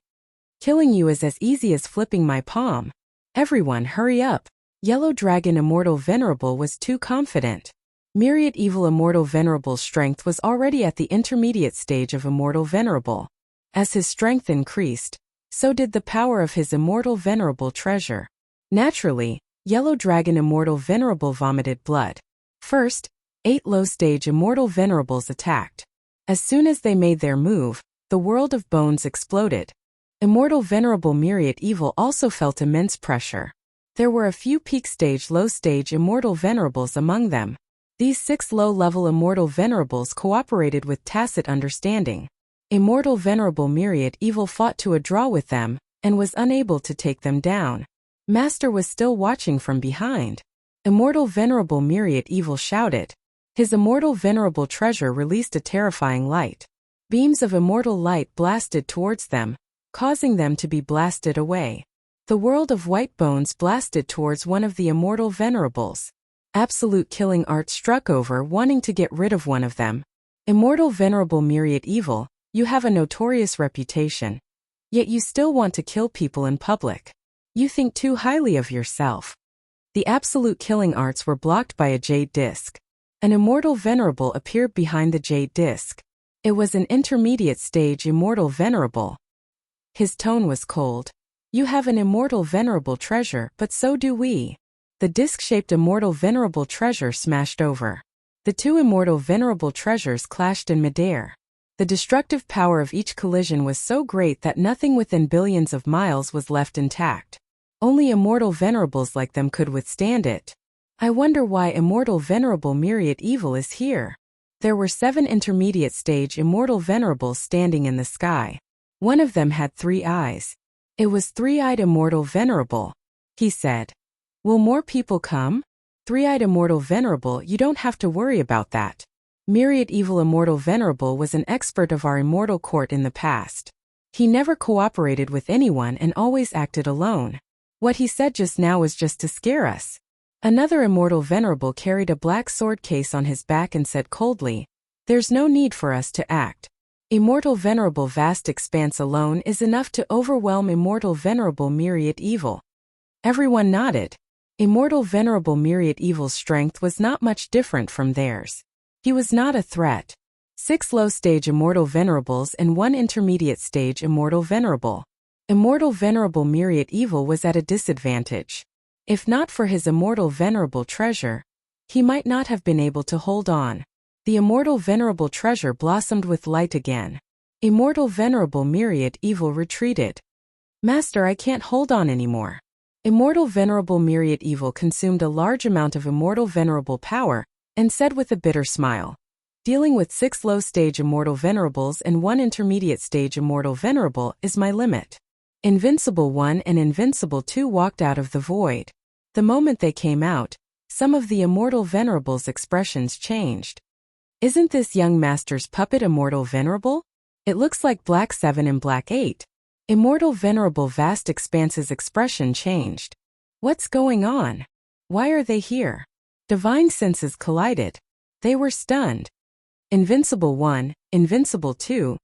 Killing you is as easy as flipping my palm. Everyone hurry up. Yellow dragon immortal venerable was too confident. Myriad evil immortal venerable's strength was already at the intermediate stage of immortal venerable. As his strength increased, so did the power of his immortal venerable treasure. Naturally, yellow dragon immortal venerable vomited blood. First, 8 low-stage immortal venerables attacked. As soon as they made their move, the world of bones exploded. Immortal venerable myriad evil also felt immense pressure. There were a few peak-stage low-stage immortal venerables among them. These 6 low-level immortal venerables cooperated with tacit understanding. Immortal venerable myriad evil fought to a draw with them, and was unable to take them down. Master was still watching from behind. Immortal venerable myriad evil shouted. His immortal venerable treasure released a terrifying light. Beams of immortal light blasted towards them, causing them to be blasted away. The world of white bones blasted towards one of the immortal venerables. Absolute killing art struck over, wanting to get rid of one of them. Immortal venerable myriad evil, you have a notorious reputation. Yet you still want to kill people in public. You think too highly of yourself. The absolute killing arts were blocked by a jade disc. An immortal venerable appeared behind the jade disc. It was an intermediate stage immortal venerable. His tone was cold. You have an immortal venerable treasure, but so do we. The disc-shaped immortal venerable treasure smashed over. The 2 immortal venerable treasures clashed in midair. The destructive power of each collision was so great that nothing within billions of miles was left intact. Only immortal venerables like them could withstand it. I wonder why immortal venerable myriad evil is here. There were 7 intermediate stage immortal venerables standing in the sky. One of them had 3 eyes. It was 3-eyed immortal venerable. He said, "Will more people come? 3-eyed immortal venerable, you don't have to worry about that." Myriad evil immortal venerable was an expert of our immortal court in the past. He never cooperated with anyone and always acted alone. What he said just now was just to scare us. Another immortal venerable carried a black sword case on his back and said coldly, "There's no need for us to act. Immortal venerable vast expanse alone is enough to overwhelm immortal venerable myriad evil." Everyone nodded. Immortal venerable myriad evil's strength was not much different from theirs. He was not a threat. 6 low-stage immortal venerables and 1 intermediate-stage immortal venerable. Immortal venerable myriad evil was at a disadvantage. If not for his immortal venerable treasure, he might not have been able to hold on. The immortal venerable treasure blossomed with light again. Immortal venerable myriad evil retreated. "Master, I can't hold on anymore." Immortal venerable myriad evil consumed a large amount of immortal venerable power, and said with a bitter smile, "Dealing with 6 low-stage immortal venerables and 1 intermediate-stage immortal venerable is my limit." Invincible 1 and Invincible 2 walked out of the void. The moment they came out, some of the immortal venerables' expressions changed. "Isn't this young master's puppet immortal venerable? It looks like Black 7 and Black 8. Immortal venerable vast expanse's expression changed. What's going on? Why are they here? Divine senses collided. They were stunned. Invincible 1, Invincible 2.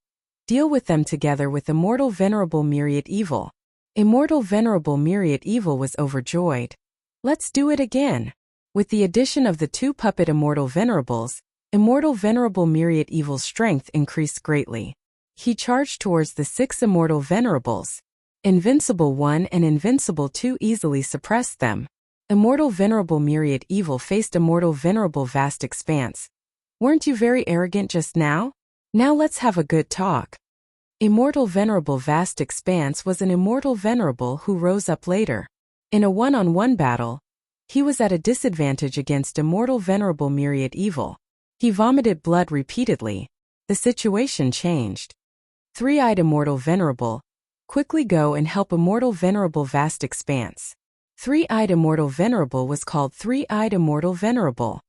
Deal with them together with immortal venerable myriad evil. Immortal venerable myriad evil was overjoyed. Let's do it again. With the addition of the 2 puppet immortal venerables, immortal venerable myriad evil's strength increased greatly. He charged towards the 6 immortal venerables. Invincible 1 and Invincible 2 easily suppressed them. Immortal venerable myriad evil faced immortal venerable vast expanse. "Weren't you very arrogant just now? Now let's have a good talk." Immortal venerable vast expanse was an immortal venerable who rose up later. In a one-on-one battle, he was at a disadvantage against immortal venerable myriad evil. He vomited blood repeatedly. The situation changed. 3-eyed immortal venerable, quickly go and help immortal venerable vast expanse. 3-eyed immortal venerable was called 3-eyed immortal venerable.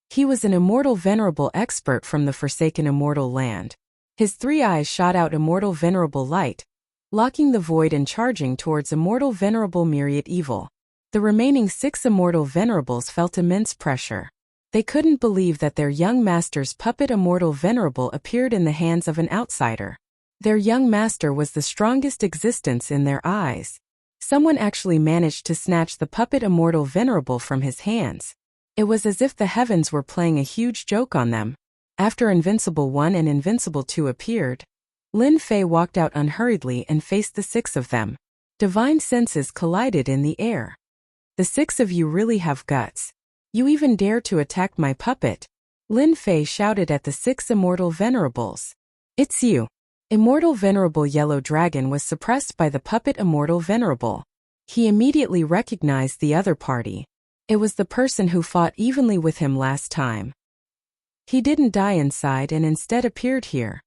He was an immortal venerable expert from the forsaken immortal land. His 3 eyes shot out immortal venerable light, locking the void and charging towards immortal venerable myriad evil. The remaining 6 immortal venerables felt immense pressure. They couldn't believe that their young master's puppet immortal venerable appeared in the hands of an outsider. Their young master was the strongest existence in their eyes. Someone actually managed to snatch the puppet immortal venerable from his hands. It was as if the heavens were playing a huge joke on them. After Invincible 1 and Invincible 2 appeared, Lin Fei walked out unhurriedly and faced the 6 of them. Divine senses collided in the air. The 6 of you really have guts. You even dare to attack my puppet. Lin Fei shouted at the 6 immortal venerables. It's you. Immortal Venerable Yellow Dragon was suppressed by the puppet Immortal Venerable. He immediately recognized the other party. It was the person who fought evenly with him last time. He didn't die inside and instead appeared here.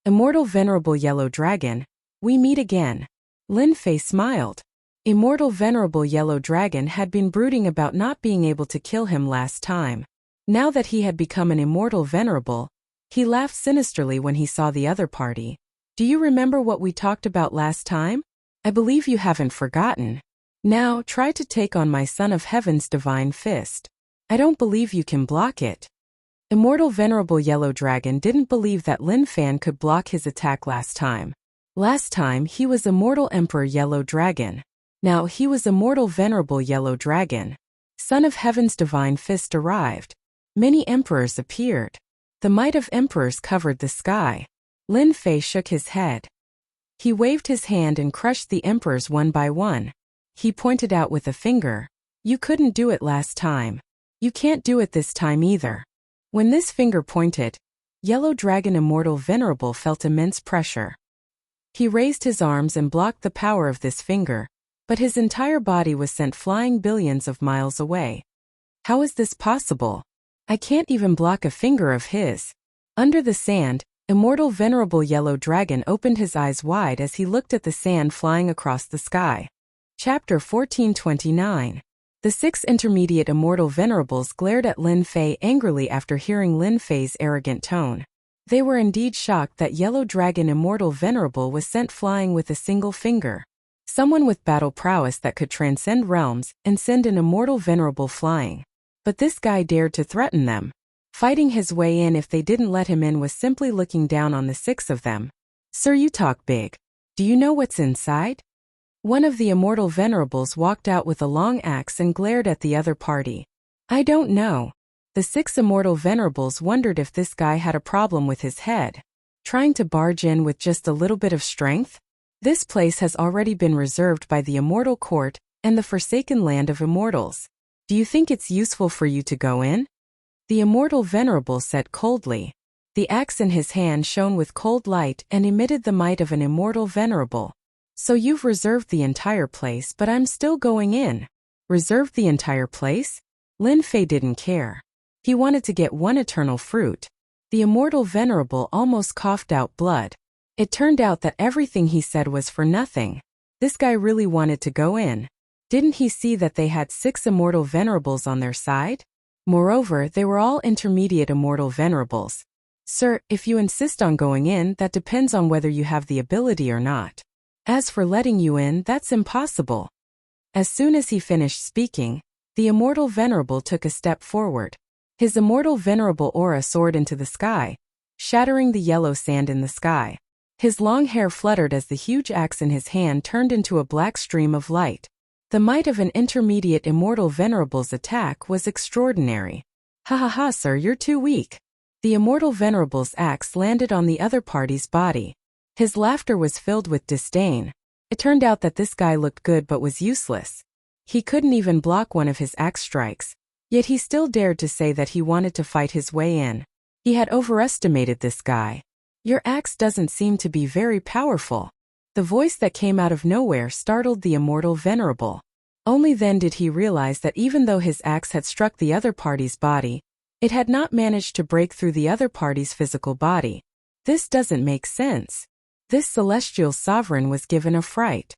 Immortal Venerable Yellow Dragon, we meet again. Lin Fei smiled. Immortal Venerable Yellow Dragon had been brooding about not being able to kill him last time. Now that he had become an Immortal Venerable, he laughed sinisterly when he saw the other party. Do you remember what we talked about last time? I believe you haven't forgotten. Now, try to take on my Son of Heaven's divine fist. I don't believe you can block it. Immortal Venerable Yellow Dragon didn't believe that Lin Fan could block his attack last time. Last time he was Immortal Emperor Yellow Dragon. Now he was Immortal Venerable Yellow Dragon. Son of Heaven's divine fist arrived. Many emperors appeared. The might of emperors covered the sky. Lin Fei shook his head. He waved his hand and crushed the emperors one by one. He pointed out with a finger. You couldn't do it last time. You can't do it this time either. When this finger pointed, Yellow Dragon Immortal Venerable felt immense pressure. He raised his arms and blocked the power of this finger, but his entire body was sent flying billions of miles away. How is this possible? I can't even block a finger of his. Under the sand, Immortal Venerable Yellow Dragon opened his eyes wide as he looked at the sand flying across the sky. Chapter 1429. The 6 intermediate Immortal Venerables glared at Lin Fei angrily after hearing Lin Fei's arrogant tone. They were indeed shocked that Yellow Dragon Immortal Venerable was sent flying with a single finger. Someone with battle prowess that could transcend realms and send an Immortal Venerable flying. But this guy dared to threaten them. Fighting his way in if they didn't let him in was simply looking down on the 6 of them. Sir, you talk big. Do you know what's inside? One of the Immortal Venerables walked out with a long axe and glared at the other party. I don't know. The 6 Immortal Venerables wondered if this guy had a problem with his head. Trying to barge in with just a little bit of strength? This place has already been reserved by the Immortal Court and the Forsaken Land of Immortals. Do you think it's useful for you to go in? The Immortal Venerable said coldly. The axe in his hand shone with cold light and emitted the might of an Immortal Venerable. So you've reserved the entire place, but I'm still going in. Reserved the entire place? Lin Fei didn't care. He wanted to get one eternal fruit. The Immortal Venerable almost coughed out blood. It turned out that everything he said was for nothing. This guy really wanted to go in. Didn't he see that they had 6 Immortal Venerables on their side? Moreover, they were all intermediate Immortal Venerables. Sir, if you insist on going in, that depends on whether you have the ability or not. As for letting you in, that's impossible. As soon as he finished speaking, the Immortal Venerable took a step forward. His Immortal Venerable aura soared into the sky, shattering the yellow sand in the sky. His long hair fluttered as the huge axe in his hand turned into a black stream of light. The might of an intermediate Immortal Venerable's attack was extraordinary. Ha ha ha, sir, you're too weak. The Immortal Venerable's axe landed on the other party's body. His laughter was filled with disdain. It turned out that this guy looked good but was useless. He couldn't even block one of his axe strikes. Yet he still dared to say that he wanted to fight his way in. He had overestimated this guy. Your axe doesn't seem to be very powerful. The voice that came out of nowhere startled the Immortal Venerable. Only then did he realize that even though his axe had struck the other party's body, it had not managed to break through the other party's physical body. This doesn't make sense. This celestial sovereign was given a fright.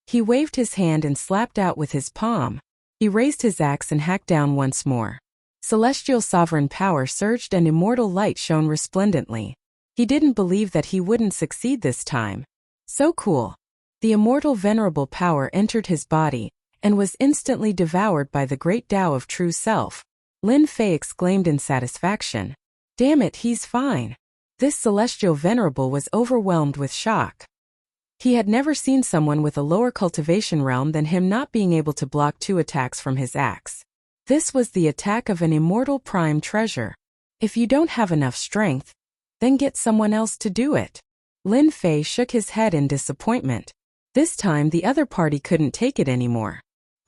He waved his hand and slapped out with his palm. He raised his axe and hacked down once more. Celestial sovereign power surged and immortal light shone resplendently. He didn't believe that he wouldn't succeed this time. So cool. The immortal venerable power entered his body, and was instantly devoured by the great Tao of true self. Lin Fei exclaimed in satisfaction. Damn it, he's fine. This celestial venerable was overwhelmed with shock. He had never seen someone with a lower cultivation realm than him not being able to block 2 attacks from his axe. This was the attack of an immortal prime treasure. If you don't have enough strength, then get someone else to do it. Lin Fei shook his head in disappointment. This time the other party couldn't take it anymore.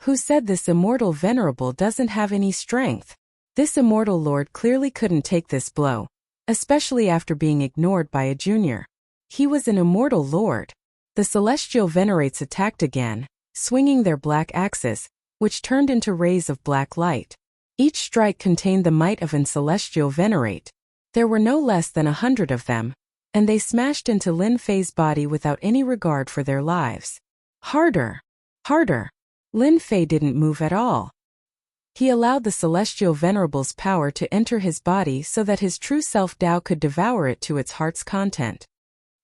Who said this immortal venerable doesn't have any strength? This immortal lord clearly couldn't take this blow, especially after being ignored by a junior. He was an immortal lord. The celestial venerates attacked again, swinging their black axes, which turned into rays of black light. Each strike contained the might of an celestial venerate. There were no less than 100 of them, and they smashed into Lin Fei's body without any regard for their lives. Harder! Harder! Lin Fei didn't move at all. He allowed the celestial venerable's power to enter his body so that his true self Tao could devour it to its heart's content.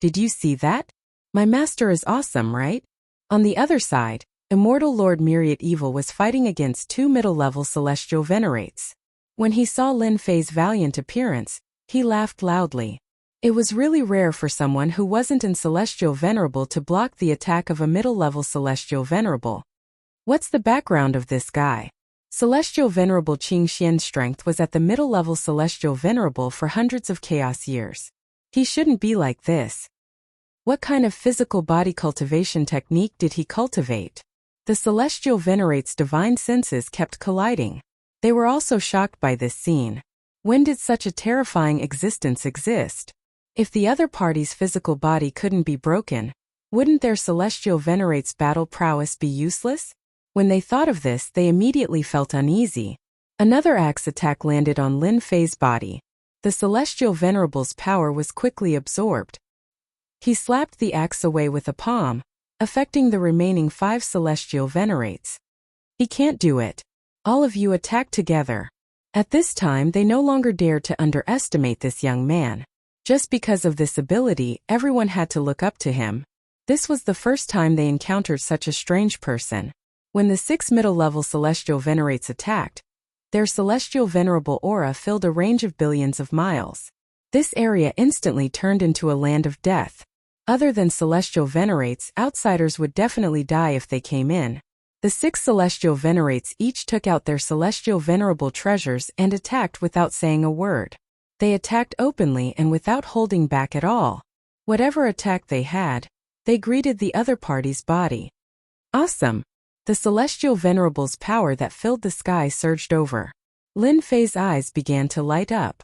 Did you see that? My master is awesome, right? On the other side, Immortal Lord Myriad Evil was fighting against 2 middle-level celestial venerates. When he saw Lin Fei's valiant appearance, he laughed loudly. It was really rare for someone who wasn't an celestial venerable to block the attack of a middle-level celestial venerable. What's the background of this guy? Celestial Venerable Qing Xian's strength was at the middle-level Celestial Venerable for hundreds of chaos years. He shouldn't be like this. What kind of physical body cultivation technique did he cultivate? The Celestial Venerate's divine senses kept colliding. They were also shocked by this scene. When did such a terrifying existence exist? If the other party's physical body couldn't be broken, wouldn't their Celestial Venerate's battle prowess be useless? When they thought of this, they immediately felt uneasy. Another axe attack landed on Lin Fei's body. The Celestial Venerable's power was quickly absorbed. He slapped the axe away with a palm, affecting the remaining 5 Celestial Venerates. He can't do it. All of you attack together. At this time, they no longer dared to underestimate this young man. Just because of this ability, everyone had to look up to him. This was the first time they encountered such a strange person. When the 6 middle-level Celestial Venerates attacked, their Celestial Venerable aura filled a range of billions of miles. This area instantly turned into a land of death. Other than Celestial Venerates, outsiders would definitely die if they came in. The 6 Celestial Venerates each took out their Celestial Venerable treasures and attacked without saying a word. They attacked openly and without holding back at all. Whatever attack they had, they greeted the other party's body. Awesome! The Celestial Venerable's power that filled the sky surged over. Lin Fei's eyes began to light up.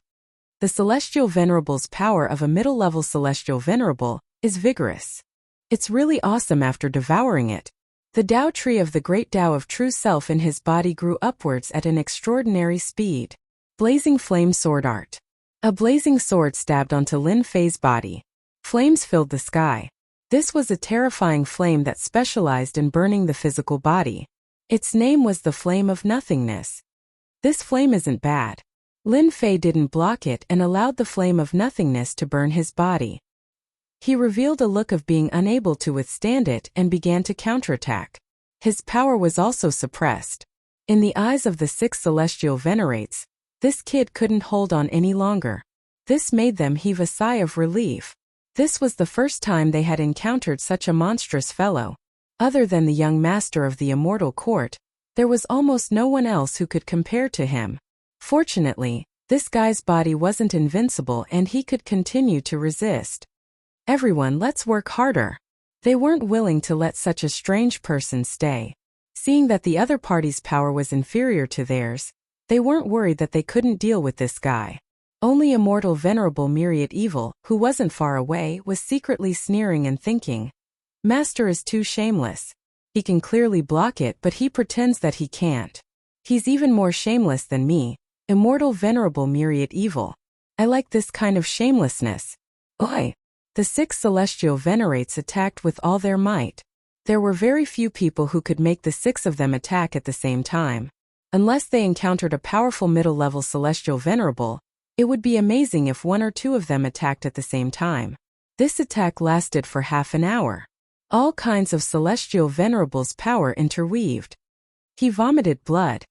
The Celestial Venerable's power of a middle-level Celestial Venerable is vigorous. It's really awesome after devouring it. The Tao tree of the great Tao of true self in his body grew upwards at an extraordinary speed. Blazing Flame Sword Art. A blazing sword stabbed onto Lin Fei's body. Flames filled the sky. This was a terrifying flame that specialized in burning the physical body. Its name was the Flame of Nothingness. This flame isn't bad. Lin Fei didn't block it and allowed the Flame of Nothingness to burn his body. He revealed a look of being unable to withstand it and began to counterattack. His power was also suppressed. In the eyes of the 6 Celestial Venerates, this kid couldn't hold on any longer. This made them heave a sigh of relief. This was the first time they had encountered such a monstrous fellow. Other than the young master of the Immortal Court, there was almost no one else who could compare to him. Fortunately, this guy's body wasn't invincible and he could continue to resist. Everyone, let's work harder. They weren't willing to let such a strange person stay. Seeing that the other party's power was inferior to theirs, they weren't worried that they couldn't deal with this guy. Only Immortal Venerable Myriad Evil, who wasn't far away, was secretly sneering and thinking, Master is too shameless. He can clearly block it, but he pretends that he can't. He's even more shameless than me, Immortal Venerable Myriad Evil. I like this kind of shamelessness. Oi! The 6 Celestial Venerates attacked with all their might. There were very few people who could make the 6 of them attack at the same time. Unless they encountered a powerful middle-level Celestial Venerable, it would be amazing if 1 or 2 of them attacked at the same time. This attack lasted for half an hour. All kinds of Celestial Venerables' power interweaved. He vomited blood.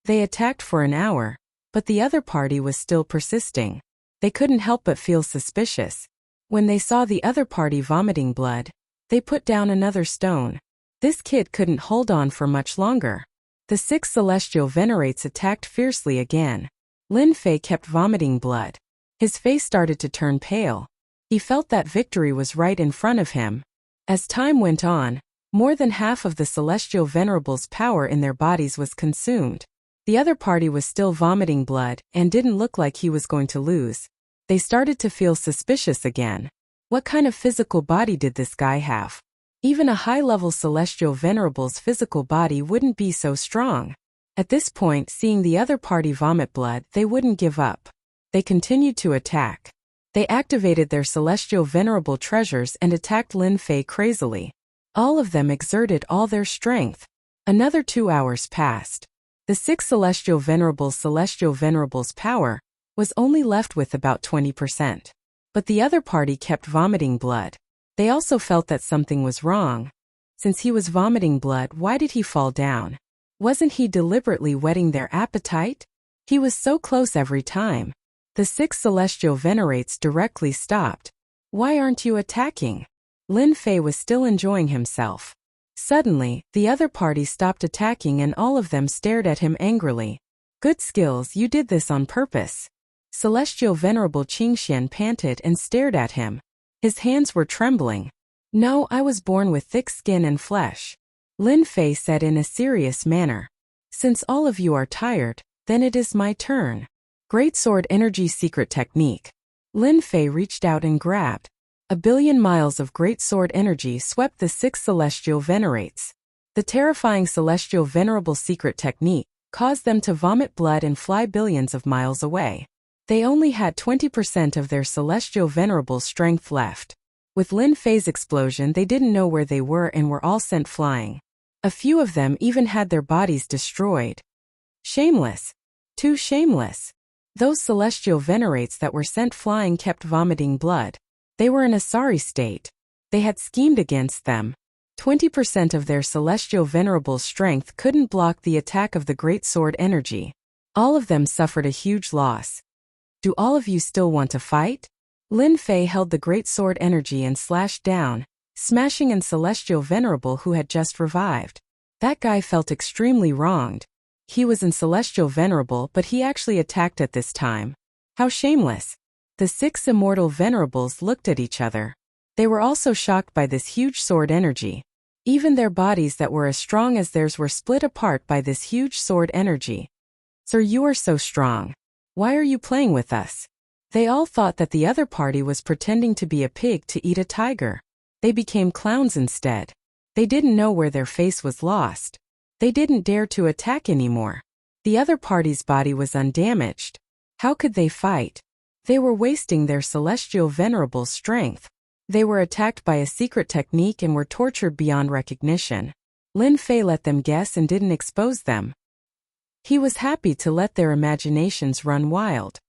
They attacked for an hour, but the other party was still persisting. They couldn't help but feel suspicious. When they saw the other party vomiting blood, they put down another stone. This kid couldn't hold on for much longer. The 6 celestial venerates attacked fiercely again. Lin Fei kept vomiting blood. His face started to turn pale. He felt that victory was right in front of him. As time went on, more than half of the celestial venerables' power in their bodies was consumed. The other party was still vomiting blood and didn't look like he was going to lose. They started to feel suspicious again. What kind of physical body did this guy have? Even a high-level celestial venerable's physical body wouldn't be so strong. At this point, seeing the other party vomit blood, they wouldn't give up. They continued to attack. They activated their celestial venerable treasures and attacked Lin Fei crazily. All of them exerted all their strength. Another 2 hours passed. The 6 celestial venerables' power was only left with about 20%. But the other party kept vomiting blood. They also felt that something was wrong. Since he was vomiting blood, why did he fall down? Wasn't he deliberately whetting their appetite? He was so close every time. The 6 celestial venerates directly stopped. Why aren't you attacking? Lin Fei was still enjoying himself. Suddenly, the other party stopped attacking and all of them stared at him angrily. Good skills, you did this on purpose. Celestial Venerable Qingxian panted and stared at him. His hands were trembling. No, I was born with thick skin and flesh. Lin Fei said in a serious manner. Since all of you are tired, then it is my turn. Great Sword Energy Secret Technique. Lin Fei reached out and grabbed. 1,000,000,000 miles of Great Sword Energy swept the 6 celestial venerates. The terrifying Celestial Venerable Secret Technique caused them to vomit blood and fly billions of miles away. They only had 20% of their celestial venerable strength left. With Lin Fei's explosion, they didn't know where they were and were all sent flying. A few of them even had their bodies destroyed. Shameless. Too shameless. Those celestial venerates that were sent flying kept vomiting blood. They were in a sorry state. They had schemed against them. 20% of their celestial venerable strength couldn't block the attack of the Great Sword Energy. All of them suffered a huge loss. Do all of you still want to fight? Lin Fei held the Great Sword Energy and slashed down, smashing an Celestial Venerable who had just revived. That guy felt extremely wronged. He was an Celestial Venerable, but he actually attacked at this time. How shameless. The 6 immortal venerables looked at each other. They were also shocked by this huge sword energy. Even their bodies that were as strong as theirs were split apart by this huge sword energy. Sir, you are so strong. Why are you playing with us? They all thought that the other party was pretending to be a pig to eat a tiger. They became clowns instead. They didn't know where their face was lost. They didn't dare to attack anymore. The other party's body was undamaged. How could they fight? They were wasting their celestial venerable strength. They were attacked by a secret technique and were tortured beyond recognition. Lin Fei let them guess and didn't expose them. He was happy to let their imaginations run wild.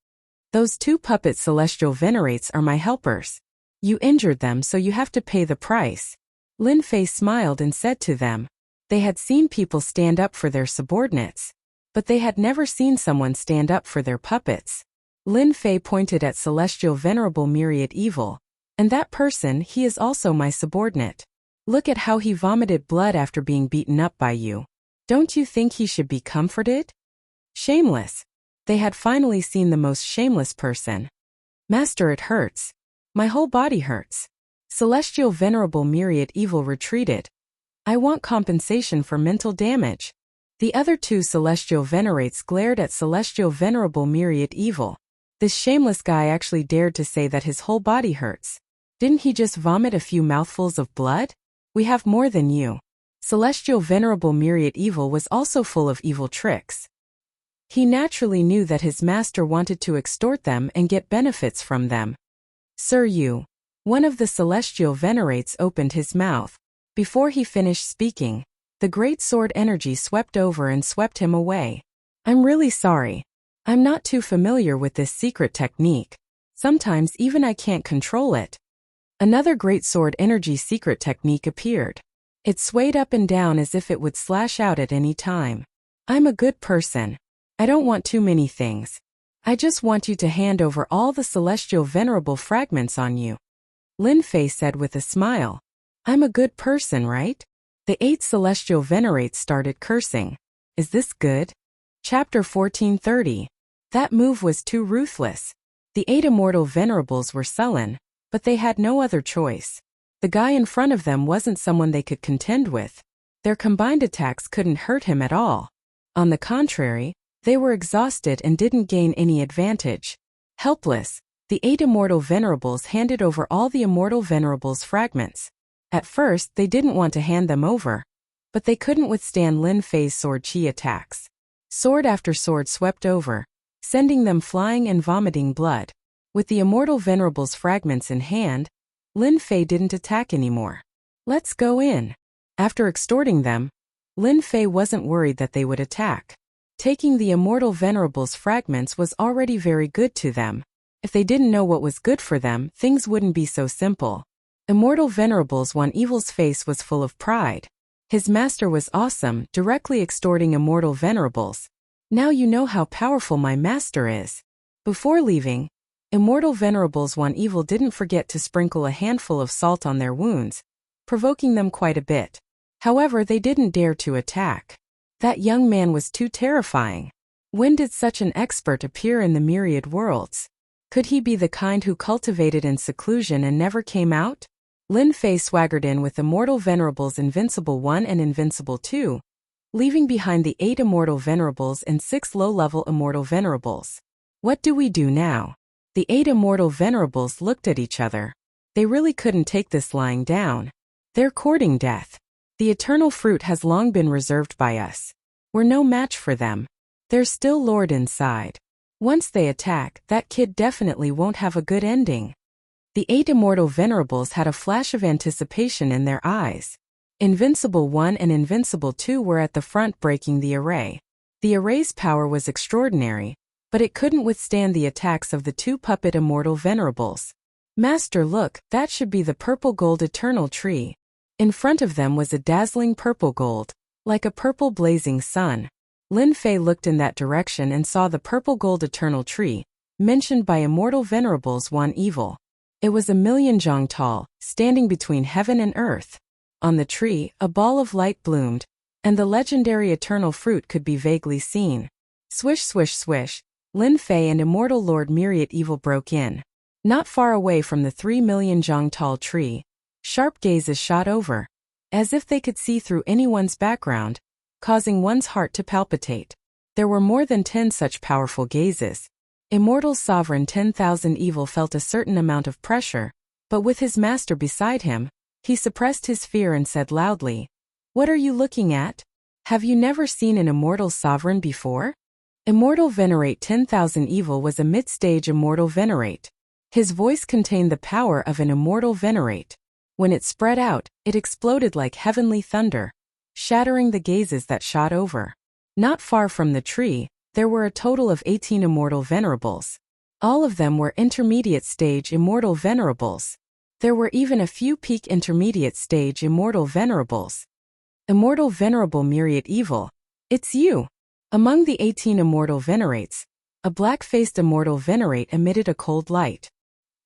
Those 2 puppet celestial venerates are my helpers. You injured them, so you have to pay the price. Lin Fei smiled and said to them. They had seen people stand up for their subordinates, but they had never seen someone stand up for their puppets. Lin Fei pointed at Celestial Venerable Myriad Evil. And that person, he is also my subordinate. Look at how he vomited blood after being beaten up by you. Don't you think he should be comforted? Shameless. They had finally seen the most shameless person. Master, it hurts. My whole body hurts. Celestial Venerable Myriad Evil retreated. I want compensation for mental damage. The other 2 celestial venerates glared at Celestial Venerable Myriad Evil. This shameless guy actually dared to say that his whole body hurts. Didn't he just vomit a few mouthfuls of blood? We have more than you. Celestial Venerable Myriad Evil was also full of evil tricks. He naturally knew that his master wanted to extort them and get benefits from them. Sir, you. One of the celestial venerates opened his mouth. Before he finished speaking, the great sword energy swept over and swept him away. I'm really sorry. I'm not too familiar with this secret technique. Sometimes even I can't control it. Another great sword energy secret technique appeared. It swayed up and down as if it would slash out at any time. I'm a good person. I don't want too many things. I just want you to hand over all the celestial venerable fragments on you. Lin Fei said with a smile. I'm a good person, right? The 8 celestial venerates started cursing. Is this good? Chapter 1430. That move was too ruthless. The 8 immortal venerables were sullen, but they had no other choice. The guy in front of them wasn't someone they could contend with. Their combined attacks couldn't hurt him at all. On the contrary, they were exhausted and didn't gain any advantage. Helpless, the 8 immortal venerables handed over all the immortal venerables' fragments. At first, they didn't want to hand them over, but they couldn't withstand Lin Fei's sword chi attacks. Sword after sword swept over, sending them flying and vomiting blood. With the immortal venerables' fragments in hand, Lin Fei didn't attack anymore. Let's go in. After extorting them, Lin Fei wasn't worried that they would attack. Taking the immortal venerables' fragments was already very good to them. If they didn't know what was good for them, things wouldn't be so simple. Immortal venerables One Evil's face was full of pride. His master was awesome, directly extorting immortal venerables. Now you know how powerful my master is. Before leaving, immortal venerables One Evil didn't forget to sprinkle a handful of salt on their wounds, provoking them quite a bit. However, they didn't dare to attack. That young man was too terrifying. When did such an expert appear in the myriad worlds? Could he be the kind who cultivated in seclusion and never came out? Lin Fei swaggered in with Immortal Venerables Invincible 1 and Invincible 2, leaving behind the 8 Immortal Venerables and 6 low-level Immortal Venerables. What do we do now? The 8 Immortal Venerables looked at each other. They really couldn't take this lying down. They're courting death. The eternal fruit has long been reserved by us. We're no match for them. There's still Lord inside. Once they attack, that kid definitely won't have a good ending. The 8 Immortal Venerables had a flash of anticipation in their eyes. Invincible 1 and Invincible 2 were at the front breaking the array. The array's power was extraordinary, but it couldn't withstand the attacks of the 2 puppet Immortal Venerables. Master, look, that should be the purple gold eternal tree. In front of them was a dazzling purple gold, like a purple blazing sun. Lin Fei looked in that direction and saw the purple gold eternal tree, mentioned by Immortal Venerables One Evil. It was 1,000,000 zhang tall, standing between heaven and earth. On the tree, a ball of light bloomed, and the legendary eternal fruit could be vaguely seen. Swish swish swish, Lin Fei and Immortal Lord Myriad Evil broke in. Not far away from the 3,000,000 zhang tall tree, sharp gazes shot over, as if they could see through anyone's background, causing one's heart to palpitate. There were more than 10 such powerful gazes. Immortal Sovereign 10,000 Evil felt a certain amount of pressure, but with his master beside him, he suppressed his fear and said loudly, "What are you looking at? Have you never seen an Immortal Sovereign before?" Immortal Venerate 10,000 Evil was a mid-stage Immortal Venerate. His voice contained the power of an Immortal Venerate. When it spread out, it exploded like heavenly thunder, shattering the gazes that shot over. Not far from the tree, there were a total of 18 Immortal Venerables. All of them were intermediate stage Immortal Venerables. There were even a few peak intermediate stage Immortal Venerables. Immortal Venerable Myriad Evil, it's you! Among the 18 Immortal Venerates, a black-faced Immortal Venerate emitted a cold light.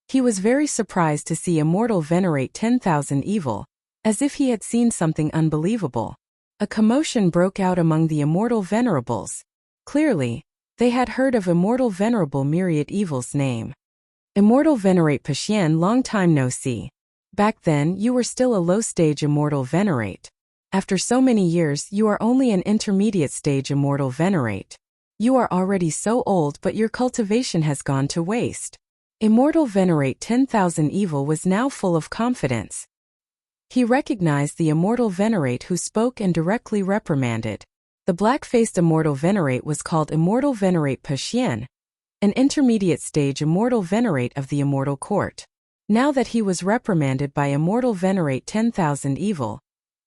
He was very surprised to see Immortal Venerate 10,000 Evil, as if he had seen something unbelievable. A commotion broke out among the Immortal Venerables. Clearly, they had heard of Immortal Venerable Myriad Evil's name. Immortal Venerate Pashian, long time no see. Back then, you were still a low-stage Immortal Venerate. After so many years, you are only an intermediate-stage Immortal Venerate. You are already so old, but your cultivation has gone to waste. Immortal Venerate 10,000 Evil was now full of confidence. He recognized the Immortal Venerate who spoke and directly reprimanded. The black-faced Immortal Venerate was called Immortal Venerate Pashian, an intermediate-stage Immortal Venerate of the Immortal Court. Now that he was reprimanded by Immortal Venerate 10,000 Evil,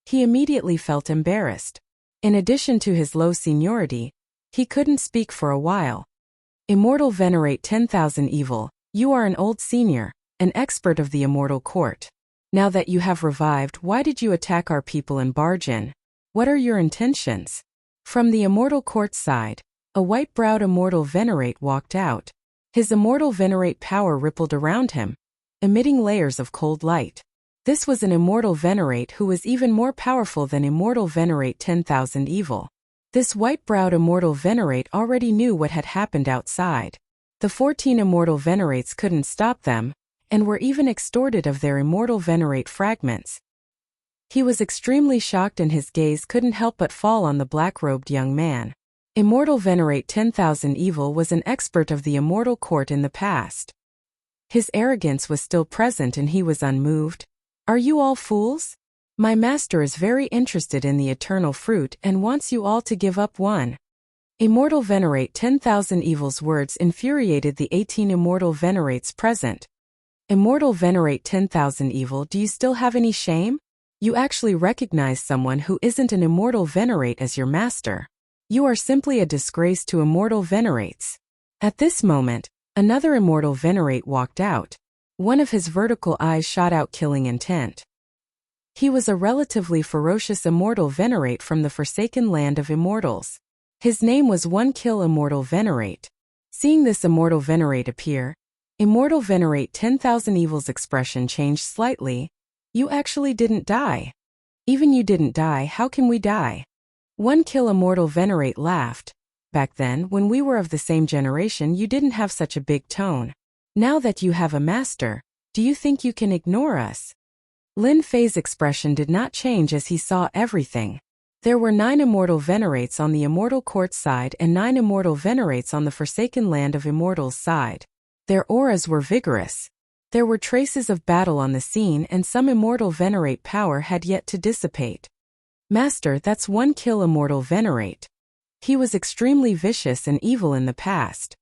he immediately felt embarrassed. In addition to his low seniority, he couldn't speak for a while. Immortal Venerate 10,000 Evil, you are an old senior, an expert of the Immortal Court. Now that you have revived, why did you attack our people and barge in? What are your intentions? From the immortal court side, a white-browed immortal venerate walked out. His immortal venerate power rippled around him, emitting layers of cold light. This was an immortal venerate who was even more powerful than immortal venerate 10,000 evil. This white-browed immortal venerate already knew what had happened outside. The 14 immortal venerates couldn't stop them, and were even extorted of their immortal venerate fragments. He was extremely shocked and his gaze couldn't help but fall on the black-robed young man. Immortal venerate 10,000 evil was an expert of the immortal court in the past. His arrogance was still present and he was unmoved. Are you all fools? My master is very interested in the eternal fruit and wants you all to give up one. Immortal venerate 10,000 evil's words infuriated the 18 immortal venerates present. Immortal venerate 10,000 evil, do you still have any shame? You actually recognize someone who isn't an immortal venerate as your master. You are simply a disgrace to immortal venerates. At this moment, another immortal venerate walked out. One of his vertical eyes shot out killing intent. He was a relatively ferocious immortal venerate from the forsaken land of immortals. His name was One Kill Immortal Venerate. Seeing this immortal venerate appear, immortal venerate 10,000 evil's expression changed slightly. You actually didn't die. Even you didn't die, how can we die? One Kill Immortal Venerate laughed. Back then, when we were of the same generation, you didn't have such a big tone. Now that you have a master, do you think you can ignore us? Lin Fei's expression did not change as he saw everything. There were 9 immortal venerates on the immortal court side and 9 immortal venerates on the forsaken land of immortals side. Their auras were vigorous. There were traces of battle on the scene and some immortal venerate power had yet to dissipate. Master, that's One Kill Immortal Venerate. He was extremely vicious and evil in the past.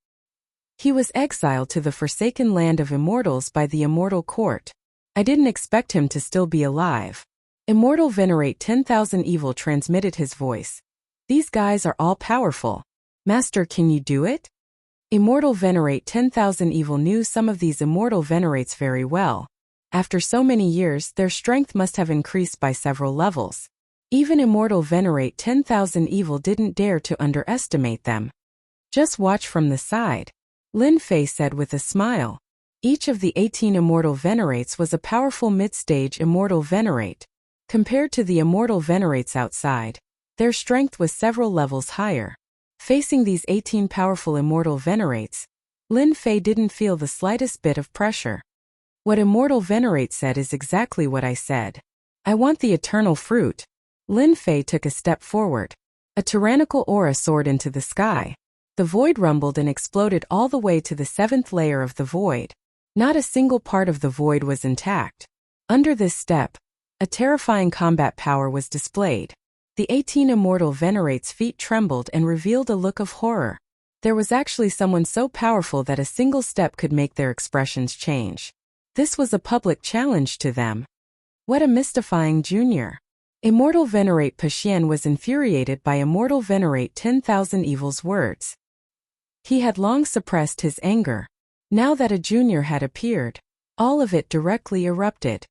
He was exiled to the forsaken land of immortals by the immortal court. I didn't expect him to still be alive. Immortal Venerate 10,000 evil transmitted his voice. These guys are all powerful. Master, can you do it? Immortal Venerate 10,000 evil knew some of these immortal venerates very well. After so many years, their strength must have increased by several levels. Even Immortal Venerate 10,000 evil didn't dare to underestimate them. Just watch from the side, Lin Fei said with a smile. Each of the 18 immortal venerates was a powerful mid-stage immortal venerate. Compared to the immortal venerates outside, their strength was several levels higher. Facing these 18 powerful immortal venerates, Lin Fei didn't feel the slightest bit of pressure. What Immortal Venerate said is exactly what I said. I want the eternal fruit. Lin Fei took a step forward. A tyrannical aura soared into the sky. The void rumbled and exploded all the way to the 7th layer of the void. Not a single part of the void was intact. Under this step, a terrifying combat power was displayed. The 18 immortal venerates' feet trembled and revealed a look of horror. There was actually someone so powerful that a single step could make their expressions change. This was a public challenge to them. What a mystifying junior. Immortal Venerate Paxian was infuriated by Immortal Venerate 10,000 evil's words. He had long suppressed his anger. Now that a junior had appeared, all of it directly erupted.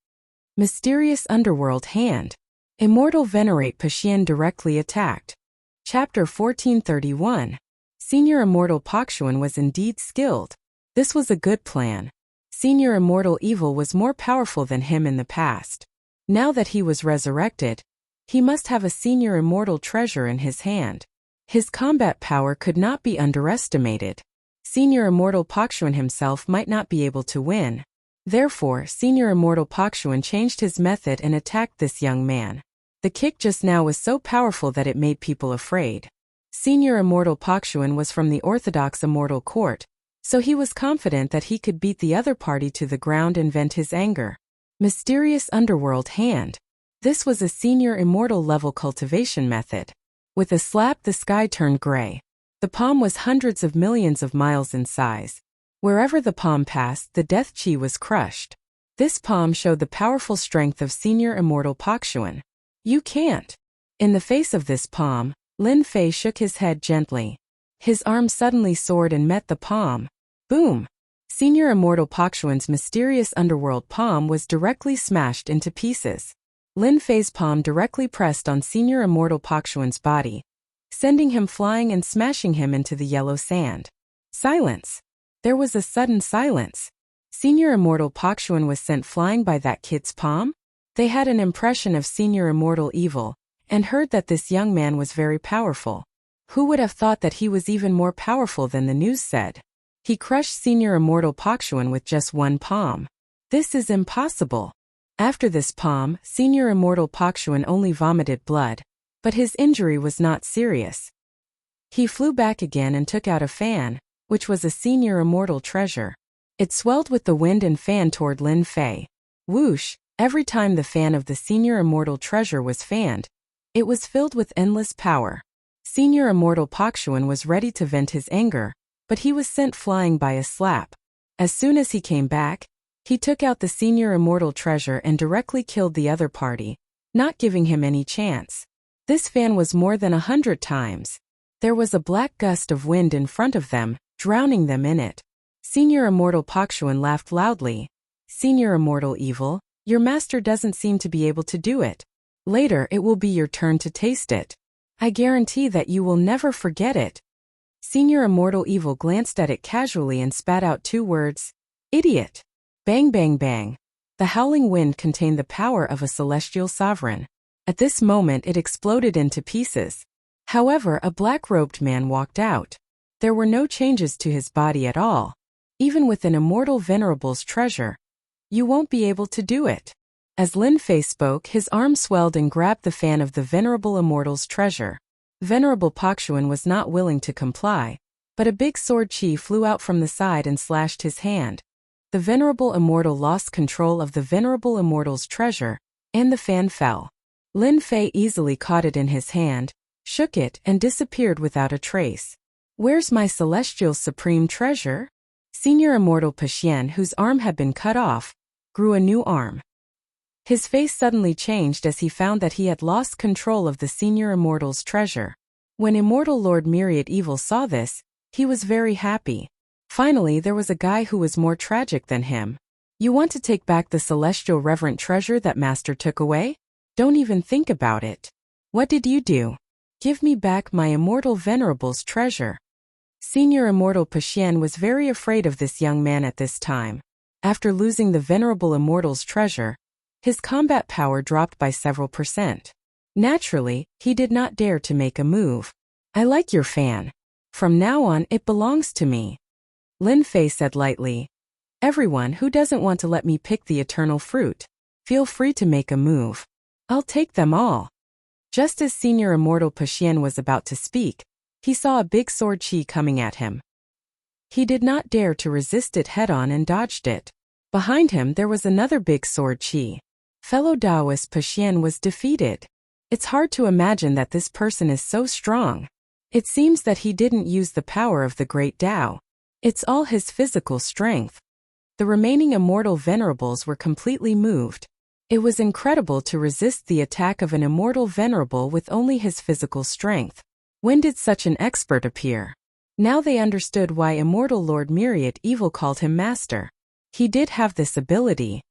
Mysterious Underworld Hand. Immortal Venerate Paxian directly attacked. Chapter 1431. Senior Immortal Pakshuan was indeed skilled. This was a good plan. Senior Immortal Evil was more powerful than him in the past. Now that he was resurrected, he must have a Senior Immortal treasure in his hand. His combat power could not be underestimated. Senior Immortal Pakshuan himself might not be able to win. Therefore, Senior Immortal Pakshuan changed his method and attacked this young man. The kick just now was so powerful that it made people afraid. Senior Immortal Pakshuan was from the Orthodox Immortal Court, so he was confident that he could beat the other party to the ground and vent his anger. Mysterious Underworld Hand. This was a Senior Immortal level cultivation method. With a slap, the sky turned gray. The palm was hundreds of millions of miles in size. Wherever the palm passed, the death chi was crushed. This palm showed the powerful strength of Senior Immortal Pakshuan. You can't. In the face of this palm, Lin Fei shook his head gently. His arm suddenly soared and met the palm. Boom! Senior Immortal Pakshuan's mysterious underworld palm was directly smashed into pieces. Lin Fei's palm directly pressed on Senior Immortal Pakshuan's body, sending him flying and smashing him into the yellow sand. Silence. There was a sudden silence. Senior Immortal Pakshuan was sent flying by that kid's palm? They had an impression of Senior Immortal Evil, and heard that this young man was very powerful. Who would have thought that he was even more powerful than the news said? He crushed Senior Immortal Pakshuan with just one palm. This is impossible. After this palm, Senior Immortal Pakshuan only vomited blood, but his injury was not serious. He flew back again and took out a fan, which was a Senior Immortal treasure. It swelled with the wind and fanned toward Lin Fei. Whoosh! Every time the fan of the Senior Immortal treasure was fanned, it was filled with endless power. Senior Immortal Pakshuan was ready to vent his anger, but he was sent flying by a slap. As soon as he came back, he took out the Senior Immortal treasure and directly killed the other party, not giving him any chance. This fan was more than 100 times. There was a black gust of wind in front of them, drowning them in it. Senior Immortal Pakshuan laughed loudly. Senior Immortal Evil, your master doesn't seem to be able to do it. Later it will be your turn to taste it. I guarantee that you will never forget it. Senior Immortal Evil glanced at it casually and spat out 2 words. Idiot. Bang bang bang. The howling wind contained the power of a celestial sovereign. At this moment it exploded into pieces. However, a black-robed man walked out. There were no changes to his body at all. Even with an immortal venerable's treasure, you won't be able to do it. As Lin Fei spoke, his arm swelled and grabbed the fan of the venerable immortal's treasure. Venerable Pakshuan was not willing to comply, but a big sword chi flew out from the side and slashed his hand. The venerable immortal lost control of the venerable immortal's treasure, and the fan fell. Lin Fei easily caught it in his hand, shook it, and disappeared without a trace. Where's my celestial supreme treasure? Senior Immortal Paxian, whose arm had been cut off, grew a new arm. His face suddenly changed as he found that he had lost control of the Senior Immortal's treasure. When Immortal Lord Myriad Evil saw this, he was very happy. Finally, there was a guy who was more tragic than him. You want to take back the celestial reverent treasure that Master took away? Don't even think about it. What did you do? Give me back my Immortal Venerable's treasure. Senior Immortal Paxian was very afraid of this young man at this time. After losing the Venerable Immortal's treasure, his combat power dropped by several %. Naturally, he did not dare to make a move. I like your fan. From now on, it belongs to me. Lin Fei said lightly. Everyone who doesn't want to let me pick the eternal fruit, feel free to make a move. I'll take them all. Just as Senior Immortal Paxian was about to speak, he saw a big sword chi coming at him. He did not dare to resist it head-on and dodged it. Behind him there was another big sword chi. Fellow Taoist Paxian was defeated. It's hard to imagine that this person is so strong. It seems that he didn't use the power of the great Tao. It's all his physical strength. The remaining immortal venerables were completely moved. It was incredible to resist the attack of an immortal venerable with only his physical strength. When did such an expert appear? Now they understood why Immortal Lord Myriad Evil called him Master. He did have this ability.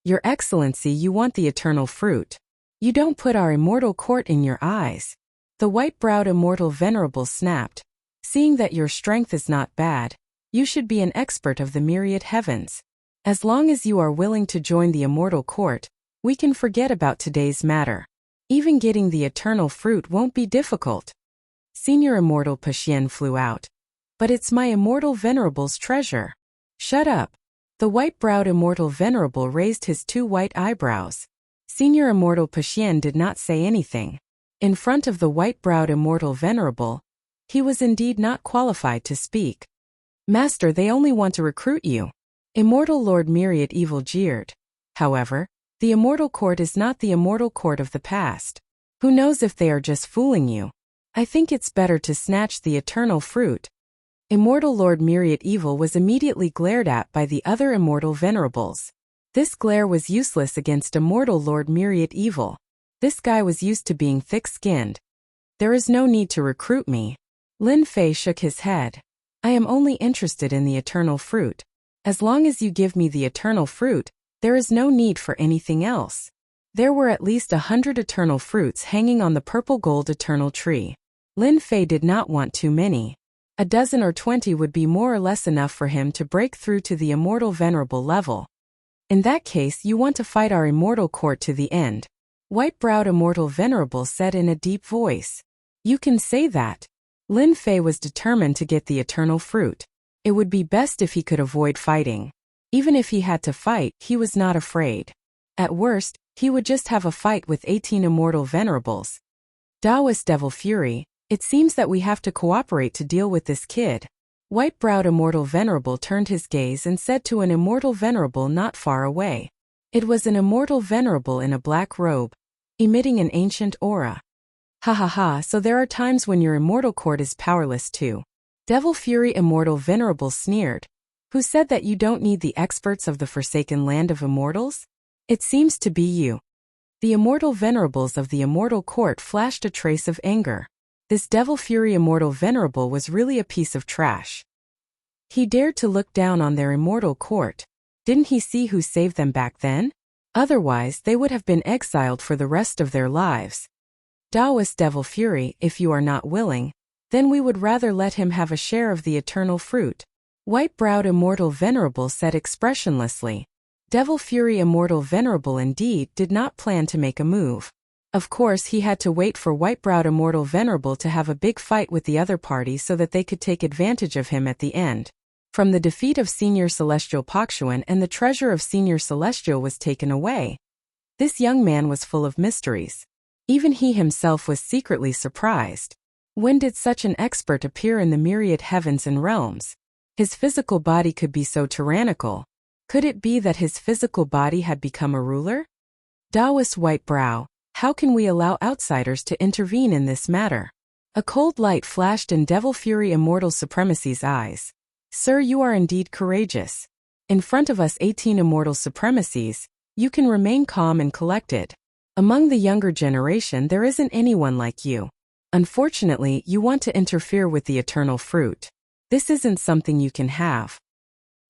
Your Excellency, you want the eternal fruit. You don't put our immortal court in your eyes. The white-browed immortal venerable snapped. Seeing that your strength is not bad, you should be an expert of the myriad heavens. As long as you are willing to join the immortal court, we can forget about today's matter. Even getting the eternal fruit won't be difficult. Senior Immortal Paxian flew out. But it's my immortal venerable's treasure. Shut up. The white-browed immortal venerable raised his 2 white eyebrows. Senior Immortal Paxian did not say anything. In front of the white-browed immortal venerable, he was indeed not qualified to speak. Master, they only want to recruit you. Immortal Lord Myriad Evil jeered. However, the immortal court is not the immortal court of the past. Who knows if they are just fooling you? I think it's better to snatch the eternal fruit. Immortal Lord Myriad Evil was immediately glared at by the other immortal venerables. This glare was useless against Immortal Lord Myriad Evil. This guy was used to being thick-skinned. There is no need to recruit me. Lin Fei shook his head. I am only interested in the eternal fruit. As long as you give me the eternal fruit, there is no need for anything else. There were at least 100 eternal fruits hanging on the purple gold eternal tree. Lin Fei did not want too many. A dozen or 20 would be more or less enough for him to break through to the immortal venerable level. In that case, you want to fight our immortal court to the end. White-browed immortal venerable said in a deep voice. You can say that. Lin Fei was determined to get the eternal fruit. It would be best if he could avoid fighting. Even if he had to fight, he was not afraid. At worst, he would just have a fight with 18 immortal venerables. Taoist Devil Fury, it seems that we have to cooperate to deal with this kid. White-browed immortal venerable turned his gaze and said to an immortal venerable not far away. It was an immortal venerable in a black robe, emitting an ancient aura. Ha ha ha, so there are times when your immortal court is powerless too. Devil Fury immortal venerable sneered. Who said that you don't need the experts of the forsaken land of immortals? It seems to be you. The immortal venerables of the immortal court flashed a trace of anger. This Devil Fury immortal venerable was really a piece of trash. He dared to look down on their immortal court. Didn't he see who saved them back then? Otherwise, they would have been exiled for the rest of their lives. Taoist Devil Fury, if you are not willing, then we would rather let him have a share of the eternal fruit. White-browed immortal venerable said expressionlessly. Devil Fury immortal venerable indeed did not plan to make a move. Of course, he had to wait for white-browed immortal venerable to have a big fight with the other party so that they could take advantage of him at the end. From the defeat of Senior Celestial Pakshuan and the treasure of Senior Celestial was taken away. This young man was full of mysteries. Even he himself was secretly surprised. When did such an expert appear in the myriad heavens and realms? His physical body could be so tyrannical. Could it be that his physical body had become a ruler? Taoist White Brow, how can we allow outsiders to intervene in this matter? A cold light flashed in Devil Fury Immortal Supremacy's eyes. Sir, you are indeed courageous. In front of us 18 Immortal Supremacies, you can remain calm and collected. Among the younger generation there isn't anyone like you. Unfortunately, you want to interfere with the eternal fruit. This isn't something you can have.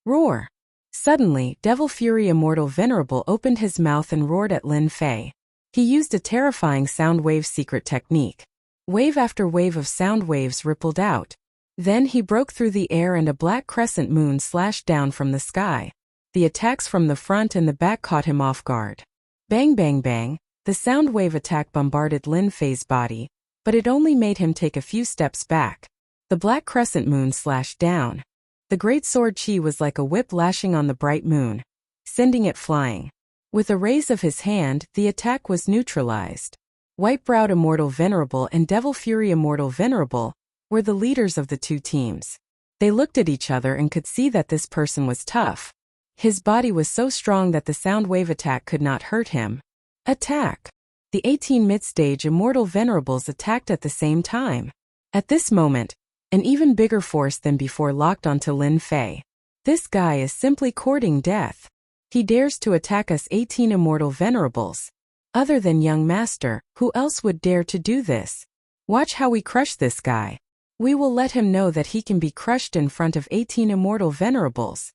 Roar! Suddenly, Devil Fury Immortal Venerable opened his mouth and roared at Lin Fei. He used a terrifying sound wave secret technique. Wave after wave of sound waves rippled out. Then he broke through the air and a black crescent moon slashed down from the sky. The attacks from the front and the back caught him off guard. Bang bang bang, the sound wave attack bombarded Lin Fei's body, but it only made him take a few steps back. The black crescent moon slashed down. The great sword Qi was like a whip lashing on the bright moon, sending it flying. With a raise of his hand, the attack was neutralized. White-browed Immortal Venerable and Devil Fury Immortal Venerable were the leaders of the two teams. They looked at each other and could see that this person was tough. His body was so strong that the sound wave attack could not hurt him. Attack! The 18 mid-stage Immortal Venerables attacked at the same time. At this moment, an even bigger force than before locked onto Lin Fei. This guy is simply courting death. He dares to attack us 18 Immortal Venerables. Other than Young Master, who else would dare to do this? Watch how we crush this guy. We will let him know that he can be crushed in front of 18 Immortal Venerables.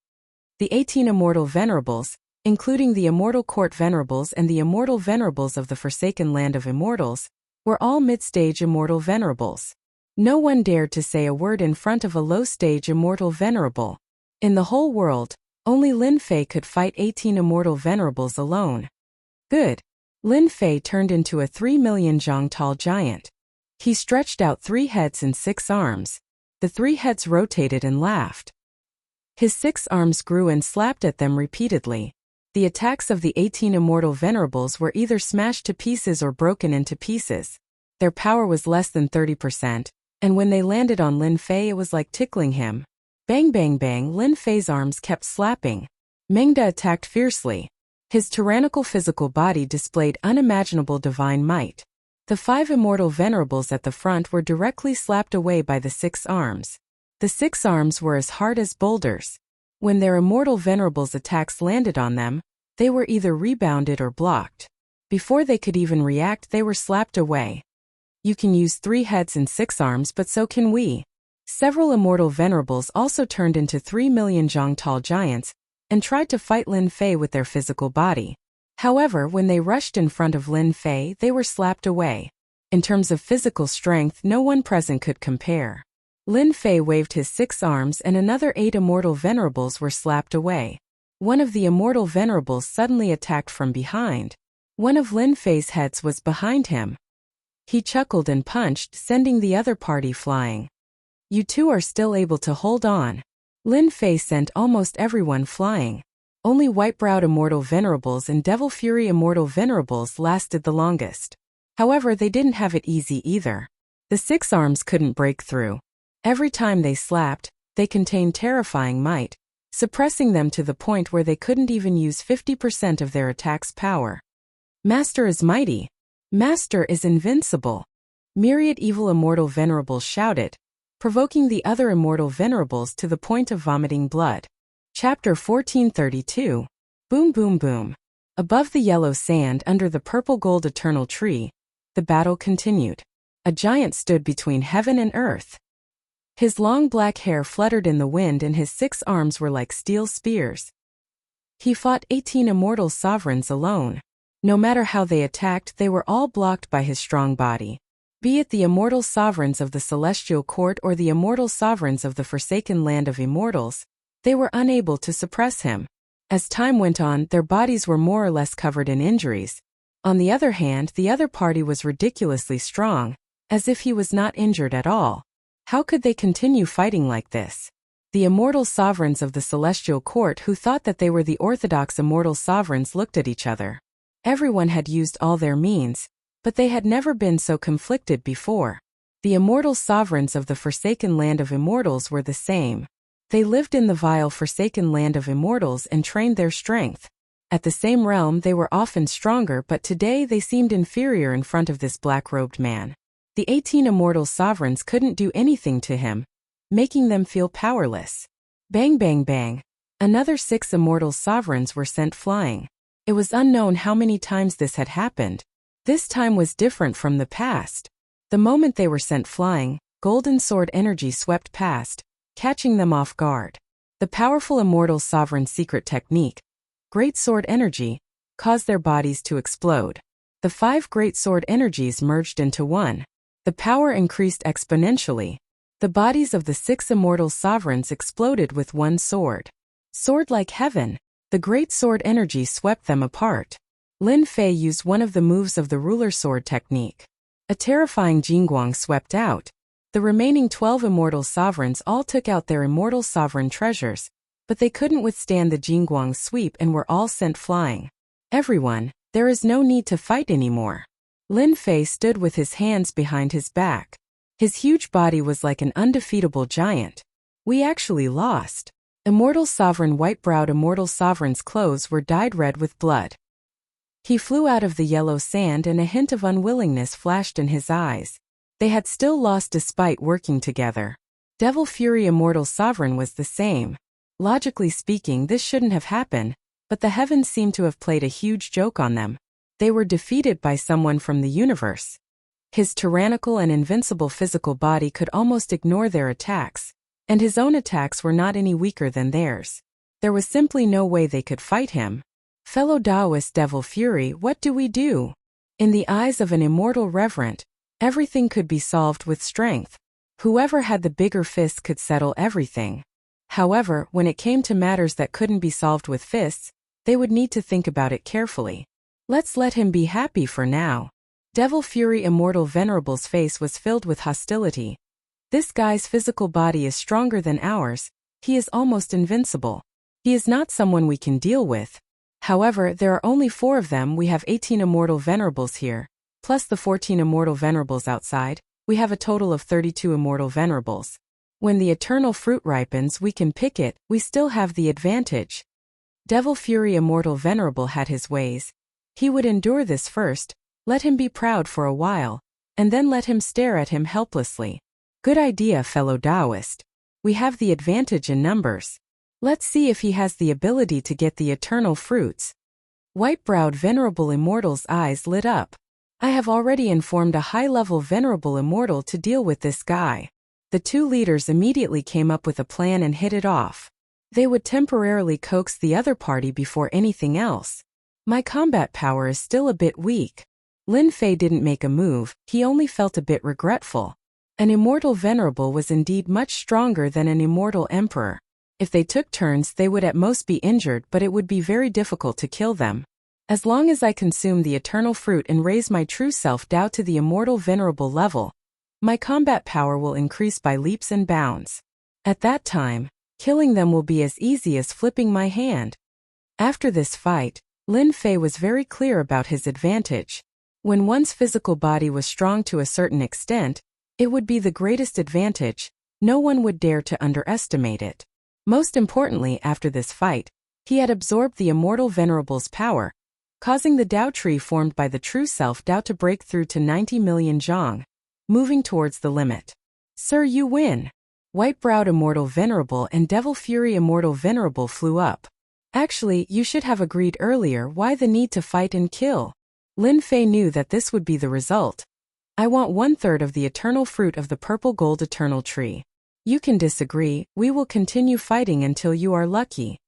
The 18 Immortal Venerables, including the Immortal Court Venerables and the Immortal Venerables of the Forsaken Land of Immortals, were all mid-stage Immortal Venerables. No one dared to say a word in front of a low-stage Immortal Venerable. In the whole world, only Lin Fei could fight 18 Immortal Venerables alone. Good. Lin Fei turned into a 3 million zhang tall giant. He stretched out 3 heads and 6 arms. The 3 heads rotated and laughed. His 6 arms grew and slapped at them repeatedly. The attacks of the 18 Immortal Venerables were either smashed to pieces or broken into pieces. Their power was less than 30%. And when they landed on Lin Fei it was like tickling him. Bang bang bang, Lin Fei's arms kept slapping. Mengda attacked fiercely. His tyrannical physical body displayed unimaginable divine might. The 5 Immortal Venerables at the front were directly slapped away by the 6 arms. The 6 arms were as hard as boulders. When their Immortal Venerables' attacks landed on them, they were either rebounded or blocked. Before they could even react, they were slapped away. You can use 3 heads and 6 arms, but so can we. Several immortal venerables also turned into 3 million Zhongtal giants and tried to fight Lin Fei with their physical body. However, when they rushed in front of Lin Fei, they were slapped away. In terms of physical strength, no one present could compare. Lin Fei waved his 6 arms and another 8 immortal venerables were slapped away. One of the immortal venerables suddenly attacked from behind. One of Lin Fei's heads was behind him. He chuckled and punched, sending the other party flying. You two are still able to hold on. Lin Fei sent almost everyone flying. Only white-browed immortal venerables and devil fury immortal venerables lasted the longest. However, they didn't have it easy either. The 6 arms couldn't break through. Every time they slapped, they contained terrifying might, suppressing them to the point where they couldn't even use 50% of their attack's power. Master is mighty. Master is invincible. Myriad evil immortal venerables shouted, provoking the other immortal venerables to the point of vomiting blood. Chapter 1432. Boom boom boom. Above the yellow sand under the purple gold eternal tree, the battle continued. A giant stood between heaven and earth. His long black hair fluttered in the wind and his 6 arms were like steel spears. He fought 18 immortal sovereigns alone. No matter how they attacked, they were all blocked by his strong body. Be it the immortal sovereigns of the celestial court or the immortal sovereigns of the forsaken land of immortals, they were unable to suppress him. As time went on, their bodies were more or less covered in injuries. On the other hand, the other party was ridiculously strong, as if he was not injured at all. How could they continue fighting like this? The immortal sovereigns of the celestial court who thought that they were the orthodox immortal sovereigns looked at each other. Everyone had used all their means, but they had never been so conflicted before. The immortal sovereigns of the forsaken land of immortals were the same. They lived in the vile forsaken land of immortals and trained their strength. At the same realm they were often stronger, but today they seemed inferior in front of this black-robed man. The 18 immortal sovereigns couldn't do anything to him, making them feel powerless. Bang bang bang. Another 6 immortal sovereigns were sent flying. It was unknown how many times this had happened. This time was different from the past. The moment they were sent flying, golden sword energy swept past, catching them off guard. The powerful immortal sovereign secret technique, great sword energy, caused their bodies to explode. The 5 great sword energies merged into one. The power increased exponentially. The bodies of the 6 immortal sovereigns exploded with one sword. Sword like heaven. The great sword energy swept them apart. Lin Fei used one of the moves of the ruler sword technique. A terrifying Jingguang swept out. The remaining 12 immortal sovereigns all took out their immortal sovereign treasures, but they couldn't withstand the Jingguang's sweep and were all sent flying. Everyone, there is no need to fight anymore. Lin Fei stood with his hands behind his back. His huge body was like an undefeatable giant. We actually lost. Immortal sovereign white-browed immortal sovereign's clothes were dyed red with blood. He flew out of the yellow sand and a hint of unwillingness flashed in his eyes. They had still lost despite working together. Devil Fury immortal sovereign was the same. Logically speaking, this shouldn't have happened, but the heavens seemed to have played a huge joke on them. They were defeated by someone from the universe. His tyrannical and invincible physical body could almost ignore their attacks, and his own attacks were not any weaker than theirs. There was simply no way they could fight him. Fellow Taoist Devil Fury, what do we do? In the eyes of an immortal reverent, everything could be solved with strength. Whoever had the bigger fist could settle everything. However, when it came to matters that couldn't be solved with fists, they would need to think about it carefully. Let's let him be happy for now. Devil Fury Immortal Venerable's face was filled with hostility. This guy's physical body is stronger than ours. He is almost invincible. He is not someone we can deal with. However, there are only 4 of them. We have 18 Immortal Venerables here, plus the 14 Immortal Venerables outside. We have a total of 32 Immortal Venerables. When the eternal fruit ripens, we can pick it. We still have the advantage. Devil Fury Immortal Venerable had his ways. He would endure this first, let him be proud for a while, and then let him stare at him helplessly. Good idea, fellow Taoist. We have the advantage in numbers. Let's see if he has the ability to get the eternal fruits. White-browed Venerable Immortal's eyes lit up. I have already informed a high-level Venerable Immortal to deal with this guy. The two leaders immediately came up with a plan and hit it off. They would temporarily coax the other party before anything else. My combat power is still a bit weak. Lin Fei didn't make a move, he only felt a bit regretful. An immortal venerable was indeed much stronger than an immortal emperor. If they took turns they would at most be injured, but it would be very difficult to kill them. As long as I consume the eternal fruit and raise my true self down to the immortal venerable level, my combat power will increase by leaps and bounds. At that time, killing them will be as easy as flipping my hand. After this fight, Lin Fei was very clear about his advantage. When one's physical body was strong to a certain extent, it would be the greatest advantage. No one would dare to underestimate it. Most importantly, after this fight, he had absorbed the immortal venerable's power, causing the Dao tree formed by the true self Dao to break through to 90 million zhang, moving towards the limit. Sir, you win. White-browed immortal venerable and devil fury immortal venerable flew up. Actually, you should have agreed earlier. Why the need to fight and kill? Lin Fei knew that this would be the result. I want 1/3 of the eternal fruit of the purple gold eternal tree. You can disagree, we will continue fighting until you are lucky.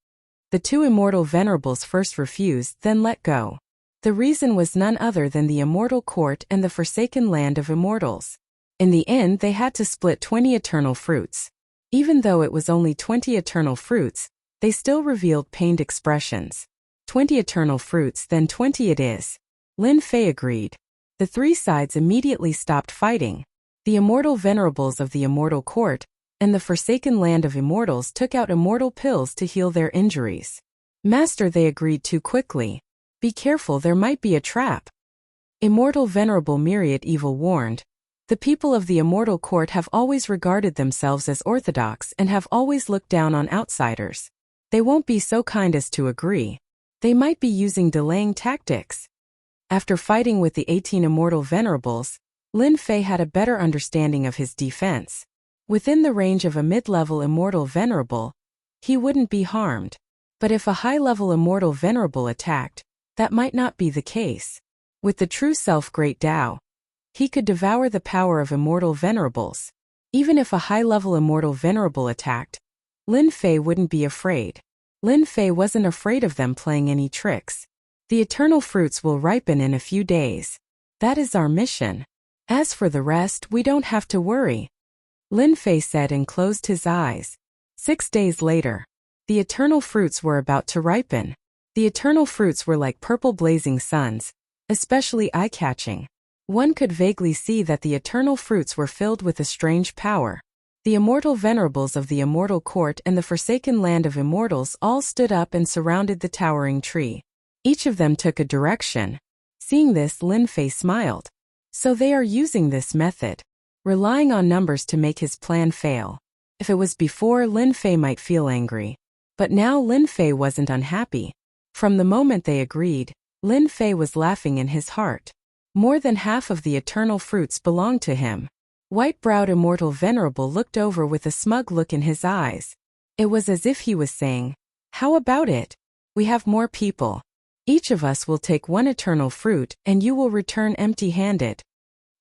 The two immortal venerables first refused, then let go. The reason was none other than the immortal court and the forsaken land of immortals. In the end they had to split 20 eternal fruits. Even though it was only 20 eternal fruits, they still revealed pained expressions. 20 eternal fruits, then 20 it is. Lin Fei agreed. The three sides immediately stopped fighting. The immortal venerables of the immortal court and the forsaken land of immortals took out immortal pills to heal their injuries. Master, they agreed too quickly. Be careful, there might be a trap. Immortal venerable myriad evil warned. The people of the immortal court have always regarded themselves as orthodox and have always looked down on outsiders. They won't be so kind as to agree. They might be using delaying tactics. After fighting with the 18 immortal venerables, Lin Fei had a better understanding of his defense. Within the range of a mid-level immortal venerable, he wouldn't be harmed. But if a high-level immortal venerable attacked, that might not be the case. With the true self Great Tao, he could devour the power of immortal venerables. Even if a high-level immortal venerable attacked, Lin Fei wouldn't be afraid. Lin Fei wasn't afraid of them playing any tricks. The eternal fruits will ripen in a few days. That is our mission. As for the rest, we don't have to worry. Lin Fei said and closed his eyes. 6 days later, the eternal fruits were about to ripen. The eternal fruits were like purple blazing suns, especially eye-catching. One could vaguely see that the eternal fruits were filled with a strange power. The immortal venerables of the immortal court and the forsaken land of immortals all stood up and surrounded the towering tree. Each of them took a direction. Seeing this, Lin Fei smiled. So they are using this method, relying on numbers to make his plan fail. If it was before, Lin Fei might feel angry. But now Lin Fei wasn't unhappy. From the moment they agreed, Lin Fei was laughing in his heart. More than half of the eternal fruits belonged to him. White-browed immortal venerable looked over with a smug look in his eyes. It was as if he was saying, "How about it? We have more people. Each of us will take one eternal fruit and you will return empty-handed."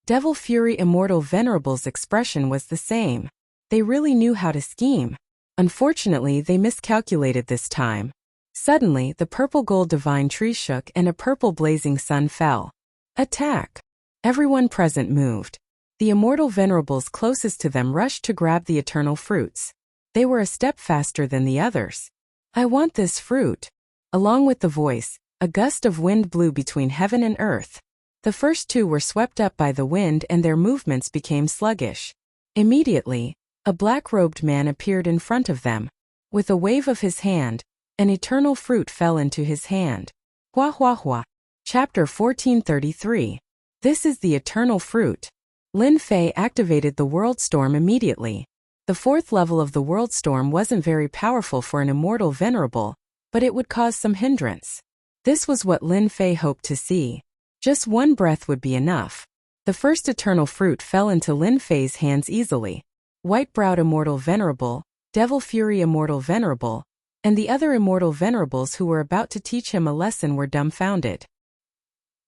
Devil Fury immortal venerable's expression was the same. They really knew how to scheme. Unfortunately, they miscalculated this time. Suddenly, the purple gold divine tree shook and a purple blazing sun fell. Attack! Everyone present moved. The immortal venerables closest to them rushed to grab the eternal fruits. They were a step faster than the others. "I want this fruit." Along with the voice, a gust of wind blew between heaven and earth. The first two were swept up by the wind and their movements became sluggish. Immediately, a black-robed man appeared in front of them. With a wave of his hand, an eternal fruit fell into his hand. Hua hua hua. Chapter 1433. This is the eternal fruit. Lin Fei activated the world storm immediately. The fourth level of the world storm wasn't very powerful for an immortal venerable, but it would cause some hindrance. This was what Lin Fei hoped to see. Just one breath would be enough. The first eternal fruit fell into Lin Fei's hands easily. White-browed immortal venerable, devil fury immortal venerable, and the other immortal venerables who were about to teach him a lesson were dumbfounded.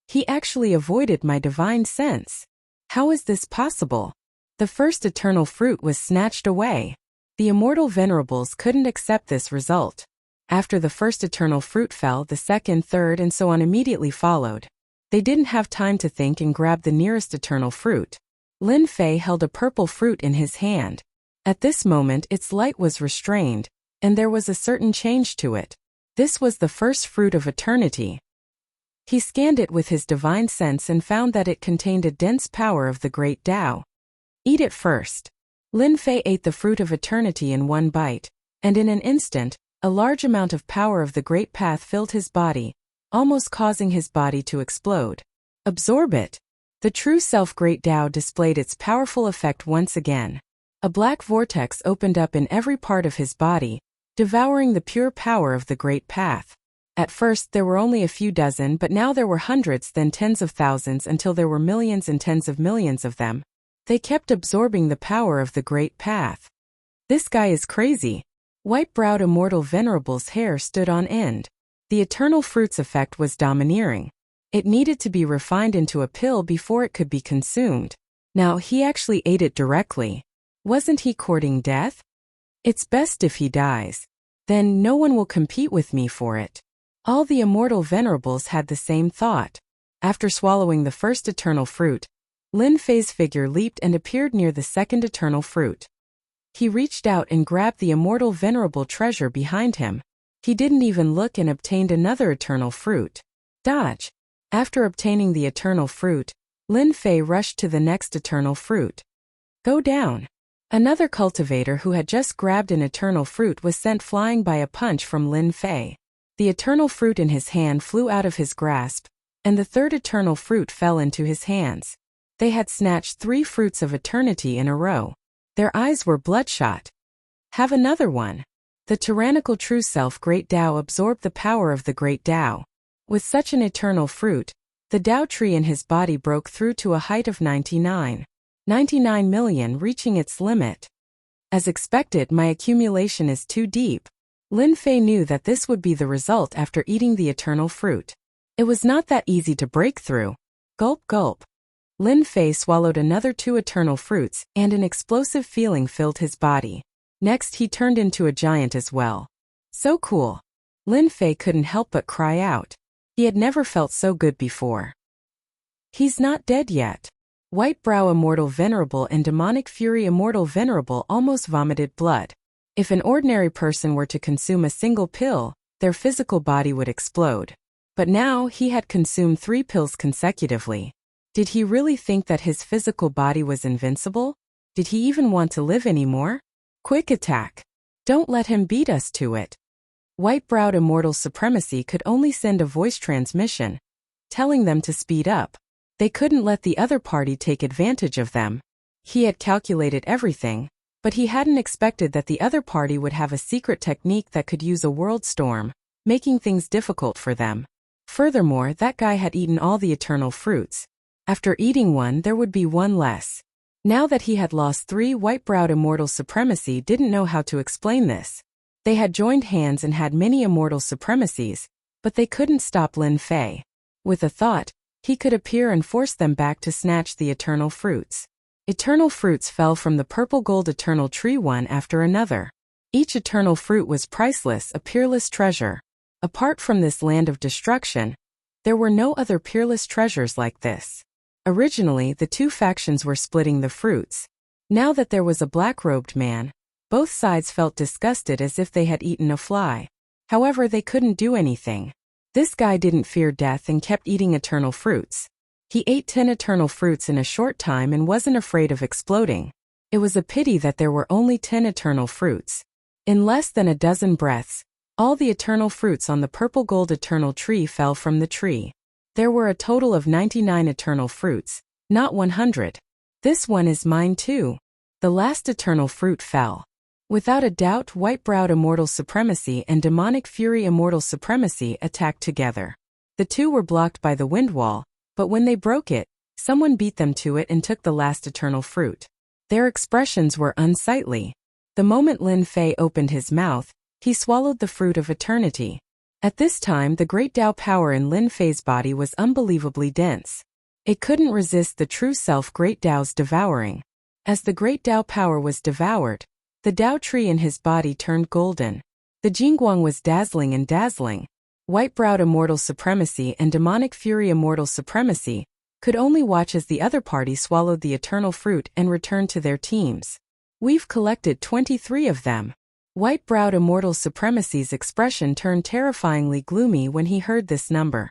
He actually avoided my divine sense. How is this possible? The first eternal fruit was snatched away. The immortal venerables couldn't accept this result. After the first eternal fruit fell, the second, third, and so on immediately followed. They didn't have time to think and grabbed the nearest eternal fruit. Lin Fei held a purple fruit in his hand. At this moment its light was restrained, and there was a certain change to it. This was the first fruit of eternity. He scanned it with his divine sense and found that it contained a dense power of the great Tao. Eat it first. Lin Fei ate the fruit of eternity in one bite, and in an instant, a large amount of power of the great path filled his body, almost causing his body to explode. Absorb it. The true self great Tao displayed its powerful effect once again. A black vortex opened up in every part of his body, devouring the pure power of the great path. At first there were only a few dozen, but now there were hundreds, then tens of thousands, until there were millions and tens of millions of them. They kept absorbing the power of the great path. This guy is crazy. White-browed immortal venerable's hair stood on end. The eternal fruit's effect was domineering. It needed to be refined into a pill before it could be consumed. Now he actually ate it directly. Wasn't he courting death? It's best if he dies. Then no one will compete with me for it. All the immortal venerables had the same thought. After swallowing the first eternal fruit, Lin Fei's figure leaped and appeared near the second eternal fruit. He reached out and grabbed the immortal venerable treasure behind him. He didn't even look and obtained another eternal fruit. Dodge. After obtaining the eternal fruit, Lin Fei rushed to the next eternal fruit. Go down. Another cultivator who had just grabbed an eternal fruit was sent flying by a punch from Lin Fei. The eternal fruit in his hand flew out of his grasp, and the third eternal fruit fell into his hands. They had snatched 3 fruits of eternity in a row. Their eyes were bloodshot. Have another one. The tyrannical true self great Tao absorbed the power of the great Tao. With such an eternal fruit, the Tao tree in his body broke through to a height of 99 million, reaching its limit. As expected, my accumulation is too deep. Lin Fei knew that this would be the result after eating the eternal fruit. It was not that easy to break through. Gulp gulp. Lin Fei swallowed another 2 eternal fruits, and an explosive feeling filled his body. Next he turned into a giant as well. So cool. Lin Fei couldn't help but cry out. He had never felt so good before. He's not dead yet. White Brow Immortal Venerable and Demonic Fury Immortal Venerable almost vomited blood. If an ordinary person were to consume a single pill, their physical body would explode. But now he had consumed 3 pills consecutively. Did he really think that his physical body was invincible? Did he even want to live anymore? Quick attack. Don't let him beat us to it. White-browed Immortal Supremacy could only send a voice transmission, telling them to speed up. They couldn't let the other party take advantage of them. He had calculated everything, but he hadn't expected that the other party would have a secret technique that could use a world storm, making things difficult for them. Furthermore, that guy had eaten all the eternal fruits. After eating one, there would be one less. Now that he had lost 3, White-browed Immortal Supremacy didn't know how to explain this. They had joined hands and had many immortal supremacies, but they couldn't stop Lin Fei. With a thought, he could appear and force them back to snatch the eternal fruits. Eternal fruits fell from the purple gold eternal tree one after another. Each eternal fruit was priceless, a peerless treasure. Apart from this land of destruction, there were no other peerless treasures like this. Originally, the 2 factions were splitting the fruits. Now that there was a black-robed man, both sides felt disgusted as if they had eaten a fly. However, they couldn't do anything. This guy didn't fear death and kept eating eternal fruits. He ate 10 eternal fruits in a short time and wasn't afraid of exploding. It was a pity that there were only 10 eternal fruits. In less than a dozen breaths, all the eternal fruits on the purple gold eternal tree fell from the tree. There were a total of 99 eternal fruits, not 100. This one is mine too. The last eternal fruit fell. Without a doubt, White-browed Immortal Supremacy and Demonic Fury Immortal Supremacy attacked together. The 2 were blocked by the wind wall, but when they broke it, someone beat them to it and took the last eternal fruit. Their expressions were unsightly. The moment Lin Fei opened his mouth, he swallowed the fruit of eternity. At this time, the great Tao power in Lin Fei's body was unbelievably dense. It couldn't resist the true self great Tao's devouring. As the great Tao power was devoured, the Tao tree in his body turned golden. The Jingguang was dazzling and dazzling. White-browed immortal supremacy and demonic fury immortal supremacy could only watch as the other party swallowed the eternal fruit and returned to their teams. We've collected 23 of them. White-browed immortal supremacy's expression turned terrifyingly gloomy when he heard this number.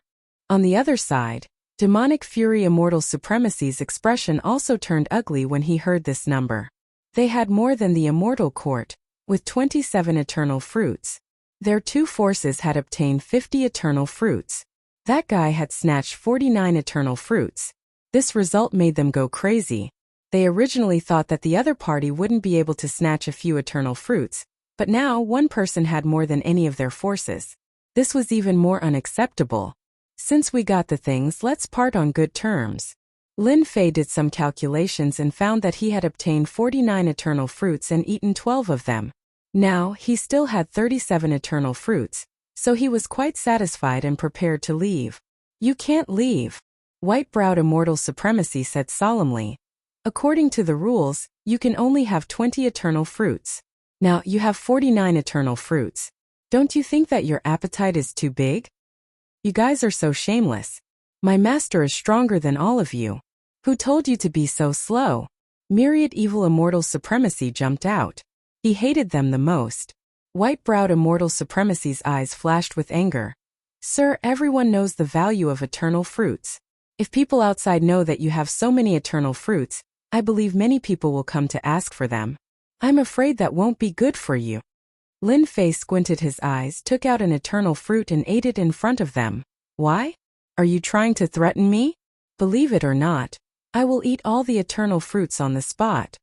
On the other side, demonic fury immortal supremacy's expression also turned ugly when he heard this number. They had more than the immortal court, with 27 eternal fruits. Their two forces had obtained 50 eternal fruits. That guy had snatched 49 eternal fruits. This result made them go crazy. They originally thought that the other party wouldn't be able to snatch a few eternal fruits, but now one person had more than any of their forces. This was even more unacceptable. Since we got the things, let's part on good terms. Lin Fei did some calculations and found that he had obtained 49 eternal fruits and eaten 12 of them. Now, he still had 37 eternal fruits, so he was quite satisfied and prepared to leave. You can't leave, White-browed immortal supremacy said solemnly. According to the rules, you can only have 20 eternal fruits. Now, you have 49 eternal fruits. Don't you think that your appetite is too big? You guys are so shameless. My master is stronger than all of you. Who told you to be so slow? Myriad evil immortal supremacy jumped out. He hated them the most. White-browed immortal supremacy's eyes flashed with anger. Sir, everyone knows the value of eternal fruits. If people outside know that you have so many eternal fruits, I believe many people will come to ask for them. I'm afraid that won't be good for you. Lin Fei squinted his eyes, took out an eternal fruit and ate it in front of them. Why? Are you trying to threaten me? Believe it or not, I will eat all the eternal fruits on the spot.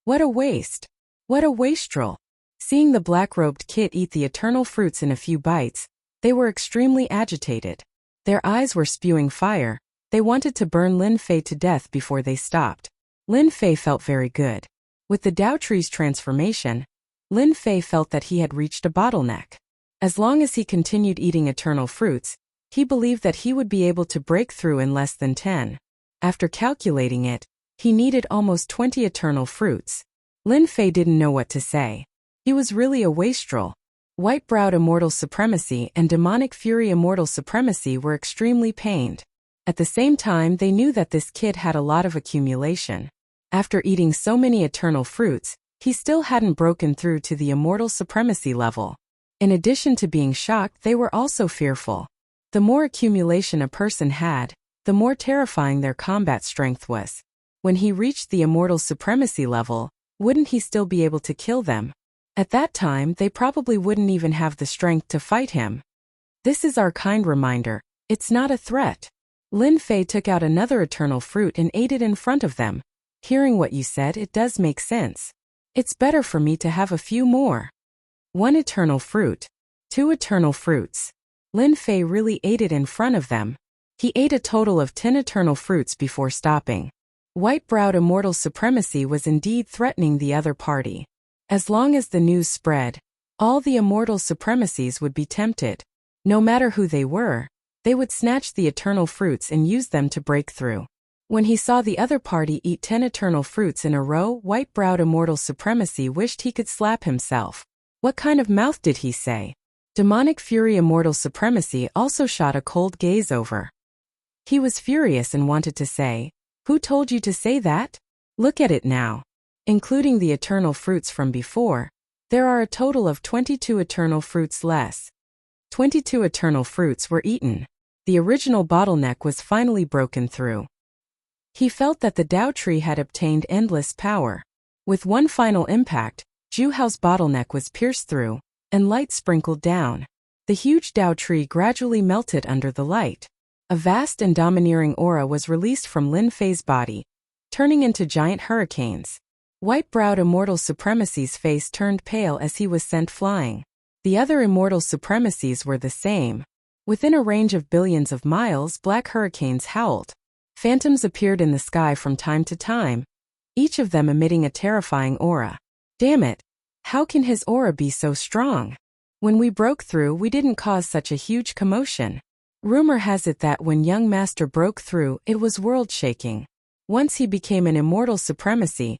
What a waste. What a wastrel. Seeing the black-robed kid eat the eternal fruits in a few bites, they were extremely agitated. Their eyes were spewing fire. They wanted to burn Lin Fei to death before they stopped. Lin Fei felt very good. With the Tao tree's transformation, Lin Fei felt that he had reached a bottleneck. As long as he continued eating eternal fruits, he believed that he would be able to break through in less than 10. After calculating it, he needed almost 20 eternal fruits. Lin Fei didn't know what to say. He was really a wastrel. White-browed immortal supremacy and demonic fury immortal supremacy were extremely pained. At the same time, they knew that this kid had a lot of accumulation. After eating so many eternal fruits, he still hadn't broken through to the immortal supremacy level. In addition to being shocked, they were also fearful. The more accumulation a person had, the more terrifying their combat strength was. When he reached the immortal supremacy level, wouldn't he still be able to kill them? At that time, they probably wouldn't even have the strength to fight him. This is our kind reminder. It's not a threat. Lin Fei took out another eternal fruit and ate it in front of them. Hearing what you said, it does make sense. It's better for me to have a few more. 1 eternal fruit. 2 eternal fruits. Lin Fei really ate it in front of them. He ate a total of 10 eternal fruits before stopping. White-browed immortal supremacy was indeed threatening the other party. As long as the news spread, all the immortal supremacies would be tempted. No matter who they were, they would snatch the eternal fruits and use them to break through. When he saw the other party eat 10 eternal fruits in a row, white-browed immortal supremacy wished he could slap himself. What kind of mouth did he say? Demonic fury immortal supremacy also shot a cold gaze over. He was furious and wanted to say, "Who told you to say that? Look at it now." Including the eternal fruits from before, there are a total of 22 eternal fruits less. 22 eternal fruits were eaten. The original bottleneck was finally broken through. He felt that the Tao tree had obtained endless power. With one final impact, Zhu Hao's bottleneck was pierced through, and light sprinkled down. The huge Tao tree gradually melted under the light. A vast and domineering aura was released from Lin Fei's body, turning into giant hurricanes. White-browed immortal supremacy's face turned pale as he was sent flying. The other immortal supremacies were the same. Within a range of billions of miles, black hurricanes howled. Phantoms appeared in the sky from time to time, each of them emitting a terrifying aura. Damn it! How can his aura be so strong? When we broke through, we didn't cause such a huge commotion. Rumor has it that when young master broke through, it was world-shaking. Once he became an immortal supremacy,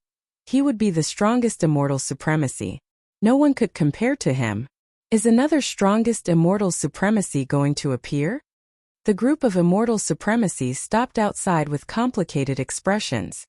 He would be the strongest immortal supremacy. No one could compare to him. Is another strongest immortal supremacy going to appear? The group of immortal supremacies stopped outside with complicated expressions.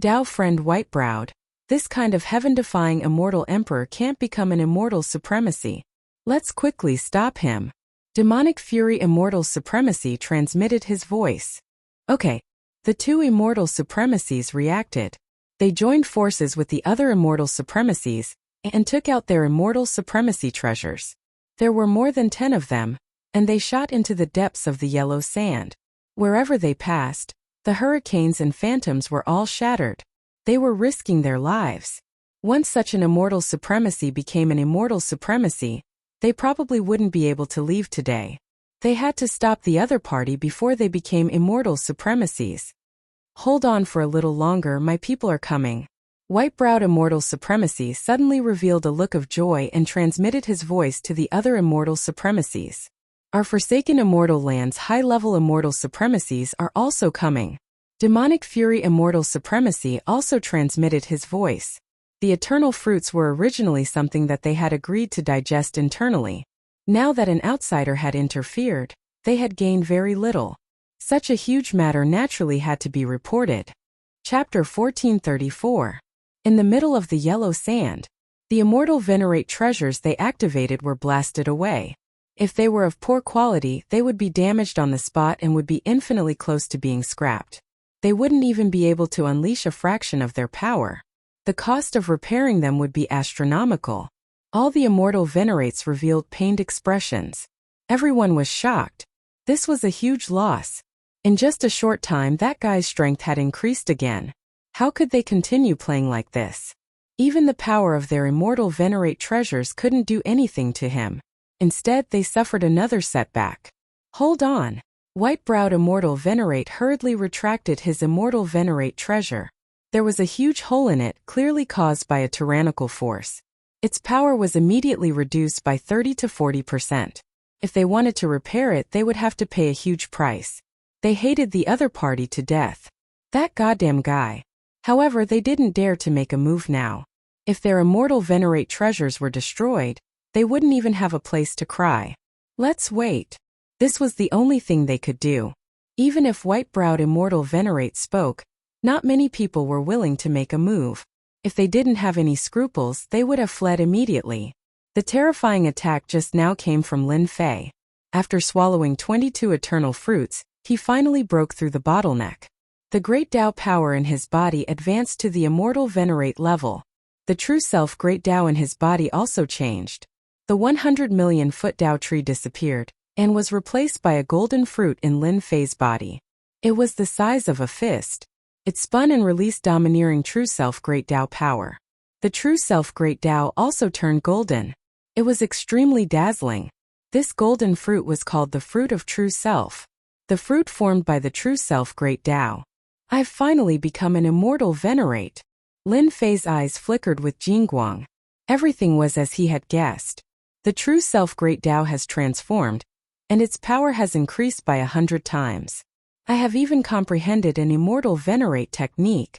Dao friend white-browed. This kind of heaven-defying immortal emperor can't become an immortal supremacy. Let's quickly stop him. Demonic fury immortal supremacy transmitted his voice. Okay. The two immortal supremacies reacted. They joined forces with the other immortal supremacies and took out their immortal supremacy treasures. There were more than 10 of them, and they shot into the depths of the yellow sand. Wherever they passed, the hurricanes and phantoms were all shattered. They were risking their lives. Once such an immortal supremacy became an immortal supremacy, they probably wouldn't be able to leave today. They had to stop the other party before they became immortal supremacies. Hold on for a little longer, my people are coming. White-browed immortal supremacy suddenly revealed a look of joy and transmitted his voice to the other immortal supremacies. Our forsaken immortal land's high-level immortal supremacies are also coming. Demonic fury immortal supremacy also transmitted his voice. The eternal fruits were originally something that they had agreed to digest internally. Now that an outsider had interfered, they had gained very little. Such a huge matter naturally had to be reported. Chapter 1434. In the middle of the yellow sand, the immortal venerate treasures they activated were blasted away. If they were of poor quality, they would be damaged on the spot and would be infinitely close to being scrapped. They wouldn't even be able to unleash a fraction of their power. The cost of repairing them would be astronomical. All the immortal venerates revealed pained expressions. Everyone was shocked. This was a huge loss. In just a short time, that guy's strength had increased again. How could they continue playing like this? Even the power of their immortal venerate treasures couldn't do anything to him. Instead, they suffered another setback. Hold on. White-browed immortal venerate hurriedly retracted his immortal venerate treasure. There was a huge hole in it, clearly caused by a tyrannical force. Its power was immediately reduced by 30 to 40%. If they wanted to repair it, they would have to pay a huge price. They hated the other party to death. That goddamn guy. However, they didn't dare to make a move now. If their immortal venerate treasures were destroyed, they wouldn't even have a place to cry. Let's wait. This was the only thing they could do. Even if white-browed immortal venerate spoke, not many people were willing to make a move. If they didn't have any scruples, they would have fled immediately. The terrifying attack just now came from Lin Fei. After swallowing 22 eternal fruits, he finally broke through the bottleneck. The great Tao power in his body advanced to the immortal venerate level. The true self great Tao in his body also changed. The 100 million foot Tao tree disappeared and was replaced by a golden fruit in Lin Fei's body. It was the size of a fist. It spun and released domineering true self great Tao power. The true self great Tao also turned golden. It was extremely dazzling. This golden fruit was called the fruit of true self. The fruit formed by the true self great Tao. I've finally become an immortal venerate. Lin Fei's eyes flickered with Jingguang. Everything was as he had guessed. The true self great Tao has transformed, and its power has increased by 100 times. I have even comprehended an immortal venerate technique.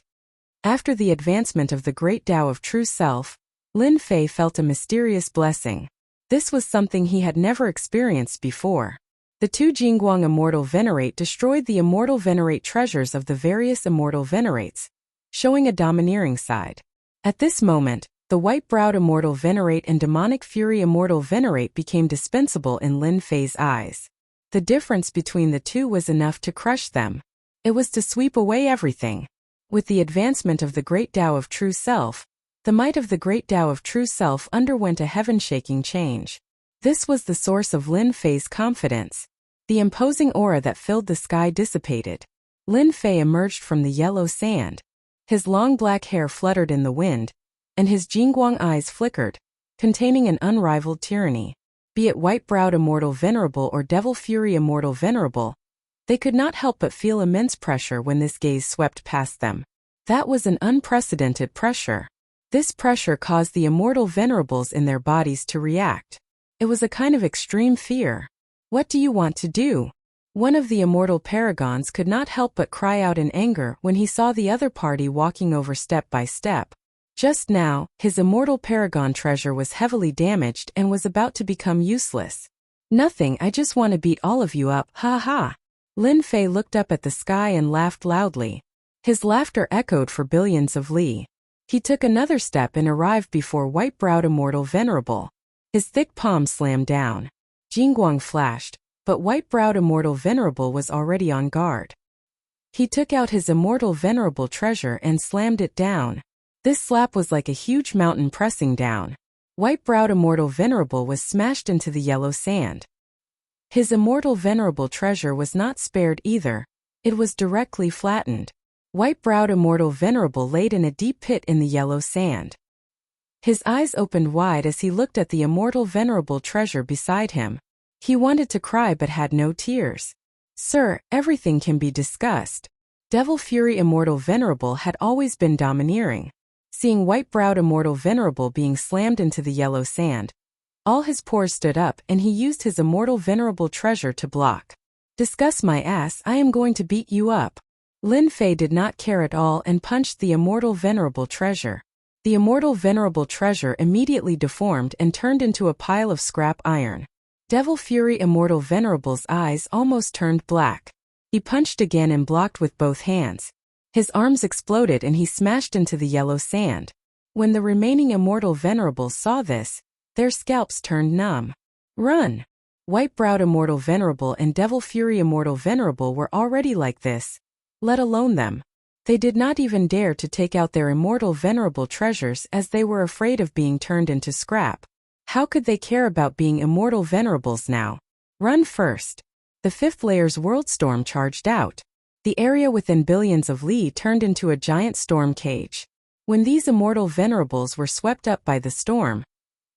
After the advancement of the great Tao of true self, Lin Fei felt a mysterious blessing. This was something he had never experienced before. The two Jingguang immortal venerate destroyed the immortal venerate treasures of the various immortal venerates, showing a domineering side. At this moment, the white-browed immortal venerate and demonic fury immortal venerate became dispensable in Lin Fei's eyes. The difference between the two was enough to crush them. It was to sweep away everything. With the advancement of the great Tao of true self, the might of the great Tao of true self underwent a heaven-shaking change. This was the source of Lin Fei's confidence. The imposing aura that filled the sky dissipated. Lin Fei emerged from the yellow sand. His long black hair fluttered in the wind, and his Jingguang eyes flickered, containing an unrivaled tyranny. Be it white-browed immortal venerable or devil fury immortal venerable, they could not help but feel immense pressure when this gaze swept past them. That was an unprecedented pressure. This pressure caused the immortal venerables in their bodies to react. It was a kind of extreme fear. What do you want to do? One of the immortal paragons could not help but cry out in anger when he saw the other party walking over step by step. Just now, his immortal paragon treasure was heavily damaged and was about to become useless. Nothing, I just want to beat all of you up, ha ha. Lin Fei looked up at the sky and laughed loudly. His laughter echoed for billions of li. He took another step and arrived before white-browed immortal venerable. His thick palm slammed down. Jingguang flashed, but white-browed immortal venerable was already on guard. He took out his immortal venerable treasure and slammed it down. This slap was like a huge mountain pressing down. White-browed immortal venerable was smashed into the yellow sand. His immortal venerable treasure was not spared either. It was directly flattened. White-browed immortal venerable laid in a deep pit in the yellow sand. His eyes opened wide as he looked at the immortal venerable treasure beside him. He wanted to cry but had no tears. Sir, everything can be discussed. Devil Fury immortal venerable had always been domineering. Seeing white-browed immortal venerable being slammed into the yellow sand, all his pores stood up and he used his immortal venerable treasure to block. Discuss my ass, I am going to beat you up. Lin Fei did not care at all and punched the immortal venerable treasure. The immortal venerable treasure immediately deformed and turned into a pile of scrap iron. Devil Fury immortal venerable's eyes almost turned black. He punched again and blocked with both hands. His arms exploded and he smashed into the yellow sand. When the remaining immortal venerables saw this, their scalps turned numb. Run! White-browed immortal venerable and Devil Fury immortal venerable were already like this, let alone them. They did not even dare to take out their immortal venerable treasures as they were afraid of being turned into scrap. How could they care about being immortal venerables now? Run first! The fifth layer's world storm charged out. The area within billions of li turned into a giant storm cage. When these immortal venerables were swept up by the storm,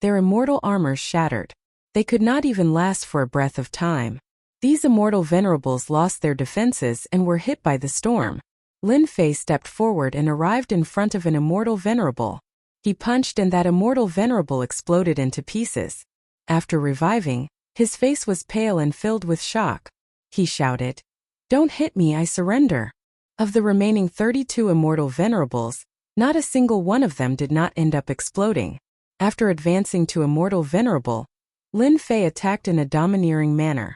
their immortal armors shattered. They could not even last for a breath of time. These immortal venerables lost their defenses and were hit by the storm. Lin Fei stepped forward and arrived in front of an immortal venerable. He punched and that immortal venerable exploded into pieces. After reviving, his face was pale and filled with shock. He shouted, "Don't hit me, I surrender." Of the remaining 32 immortal venerables, not a single one of them did not end up exploding. After advancing to immortal venerable, Lin Fei attacked in a domineering manner.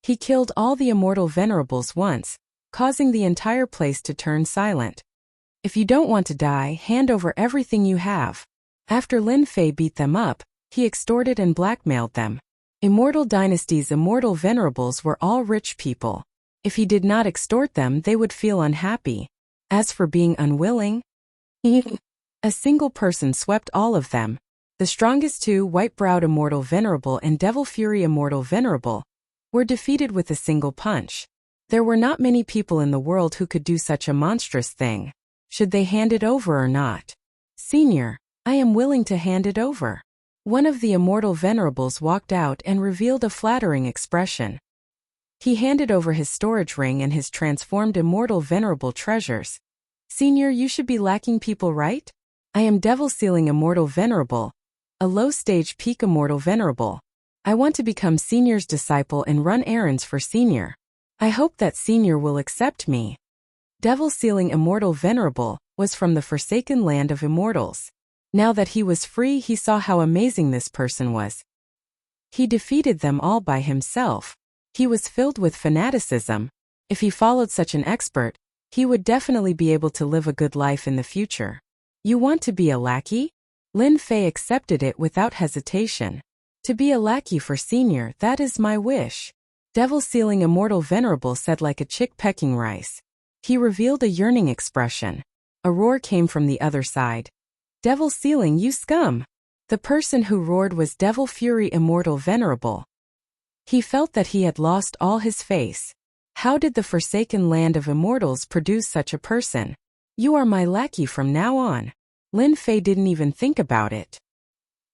He killed all the immortal venerables once, causing the entire place to turn silent. If you don't want to die, hand over everything you have. After Lin Fei beat them up, he extorted and blackmailed them. Immortal Dynasty's immortal venerables were all rich people. If he did not extort them, they would feel unhappy. As for being unwilling, a single person swept all of them. The strongest two, White-browed immortal venerable and Devil Fury immortal venerable, were defeated with a single punch. There were not many people in the world who could do such a monstrous thing. Should they hand it over or not? Senior, I am willing to hand it over. One of the immortal venerables walked out and revealed a flattering expression. He handed over his storage ring and his transformed immortal venerable treasures. Senior, you should be lacking people, right? I am Devil Sealing immortal venerable, a low-stage peak immortal venerable. I want to become Senior's disciple and run errands for Senior. I hope that Senior will accept me. Devil Sealing immortal venerable was from the forsaken land of immortals. Now that he was free, he saw how amazing this person was. He defeated them all by himself. He was filled with fanaticism. If he followed such an expert, he would definitely be able to live a good life in the future. You want to be a lackey? Lin Fei accepted it without hesitation. To be a lackey for Senior, that is my wish. Devil Sealing immortal venerable said like a chick pecking rice. He revealed a yearning expression. A roar came from the other side. Devil Sealing, you scum! The person who roared was Devil Fury immortal venerable. He felt that he had lost all his face. How did the forsaken land of immortals produce such a person? You are my lackey from now on. Lin Fei didn't even think about it.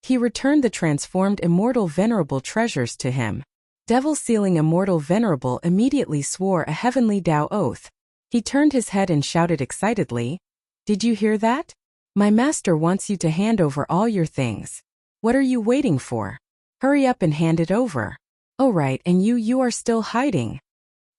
He returned the transformed immortal venerable treasures to him. Devil Sealing immortal venerable immediately swore a heavenly Tao oath. He turned his head and shouted excitedly, "Did you hear that? My master wants you to hand over all your things. What are you waiting for? Hurry up and hand it over. Oh right, and you are still hiding."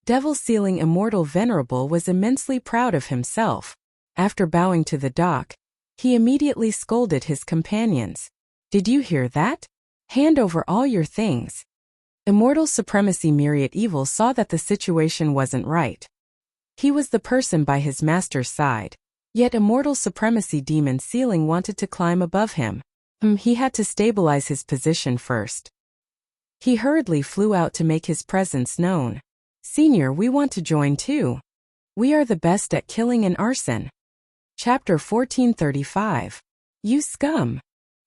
Devil Sealing immortal venerable was immensely proud of himself. After bowing to the dock, He immediately scolded his companions. Did you hear that? Hand over all your things. Immortal Supremacy Myriad Evil saw that the situation wasn't right. He was the person by his master's side. Yet Immortal Supremacy Demon Ceiling wanted to climb above him. He had to stabilize his position first. He hurriedly flew out to make his presence known. Senior, we want to join too. We are the best at killing and arson. Chapter 1435. You scum!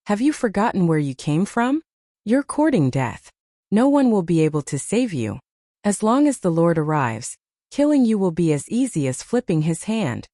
Have you forgotten where you came from? You're courting death. No one will be able to save you. As long as the Lord arrives, killing you will be as easy as flipping his hand.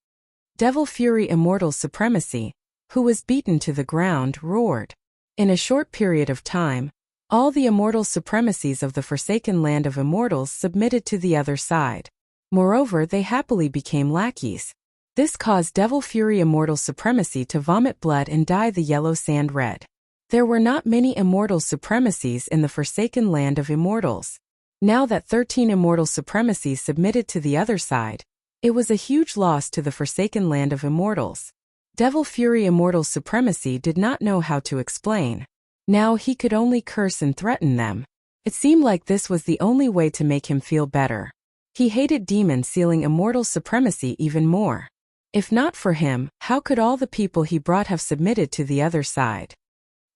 Devil Fury Immortal Supremacy, who was beaten to the ground, roared. In a short period of time, all the immortal supremacies of the Forsaken Land of Immortals submitted to the other side. Moreover, they happily became lackeys. This caused Devil Fury Immortal Supremacy to vomit blood and dye the yellow sand red. There were not many immortal supremacies in the Forsaken Land of Immortals. Now that 13 immortal supremacies submitted to the other side, it was a huge loss to the Forsaken Land of Immortals. Devil Fury Immortal Supremacy did not know how to explain. Now he could only curse and threaten them. It seemed like this was the only way to make him feel better. He hated Demon Ceiling Immortal Supremacy even more. If not for him, how could all the people he brought have submitted to the other side?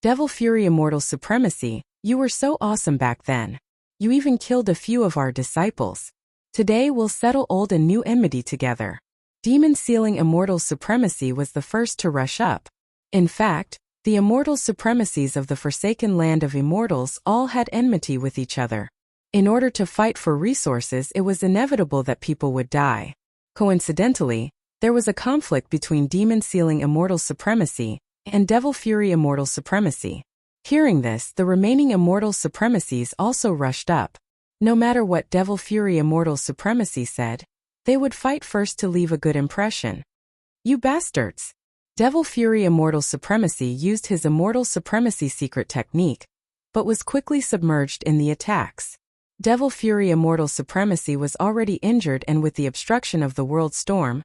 Devil Fury Immortal Supremacy, you were so awesome back then. You even killed a few of our disciples. Today we'll settle old and new enmity together. Demon Ceiling Immortal Supremacy was the first to rush up. In fact, the immortal supremacies of the Forsaken Land of Immortals all had enmity with each other. In order to fight for resources, it was inevitable that people would die. Coincidentally, there was a conflict between Demon Ceiling Immortal Supremacy and Devil Fury Immortal Supremacy. Hearing this, the remaining immortal supremacies also rushed up. No matter what Devil Fury Immortal Supremacy said, they would fight first to leave a good impression. You bastards! Devil Fury Immortal Supremacy used his Immortal Supremacy secret technique, but was quickly submerged in the attacks. Devil Fury Immortal Supremacy was already injured, and with the obstruction of the World Storm,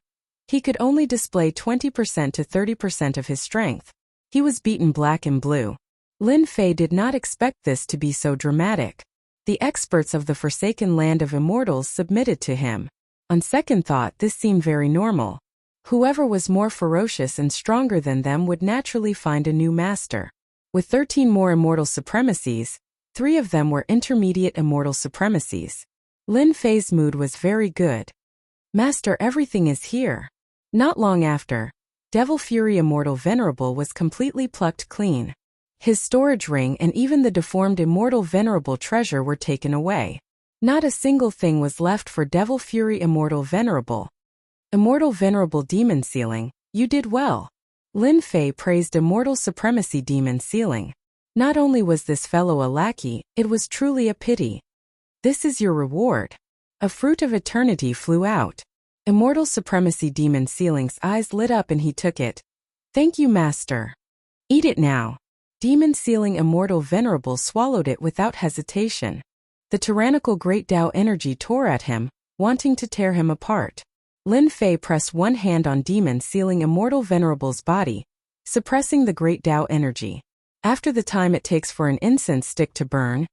he could only display 20% to 30% of his strength. He was beaten black and blue. Lin Fei did not expect this to be so dramatic. The experts of the Forsaken Land of Immortals submitted to him. On second thought, this seemed very normal. Whoever was more ferocious and stronger than them would naturally find a new master. With 13 more immortal supremacies, 3 of them were intermediate immortal supremacies. Lin Fei's mood was very good. Master, everything is here. Not long after, Devil Fury Immortal Venerable was completely plucked clean. His storage ring and even the deformed Immortal Venerable treasure were taken away. Not a single thing was left for Devil Fury Immortal Venerable. Immortal Venerable Demon Ceiling, you did well. Lin Fei praised Immortal Supremacy Demon Ceiling. Not only was this fellow a lackey, it was truly a pity. This is your reward. A fruit of eternity flew out. Immortal Supremacy Demon Ceiling's eyes lit up and he took it. Thank you, Master. Eat it now. Demon Ceiling Immortal Venerable swallowed it without hesitation. The tyrannical Great Tao energy tore at him, wanting to tear him apart. Lin Fei pressed one hand on Demon Ceiling Immortal Venerable's body, suppressing the Great Tao energy. After the time it takes for an incense stick to burn,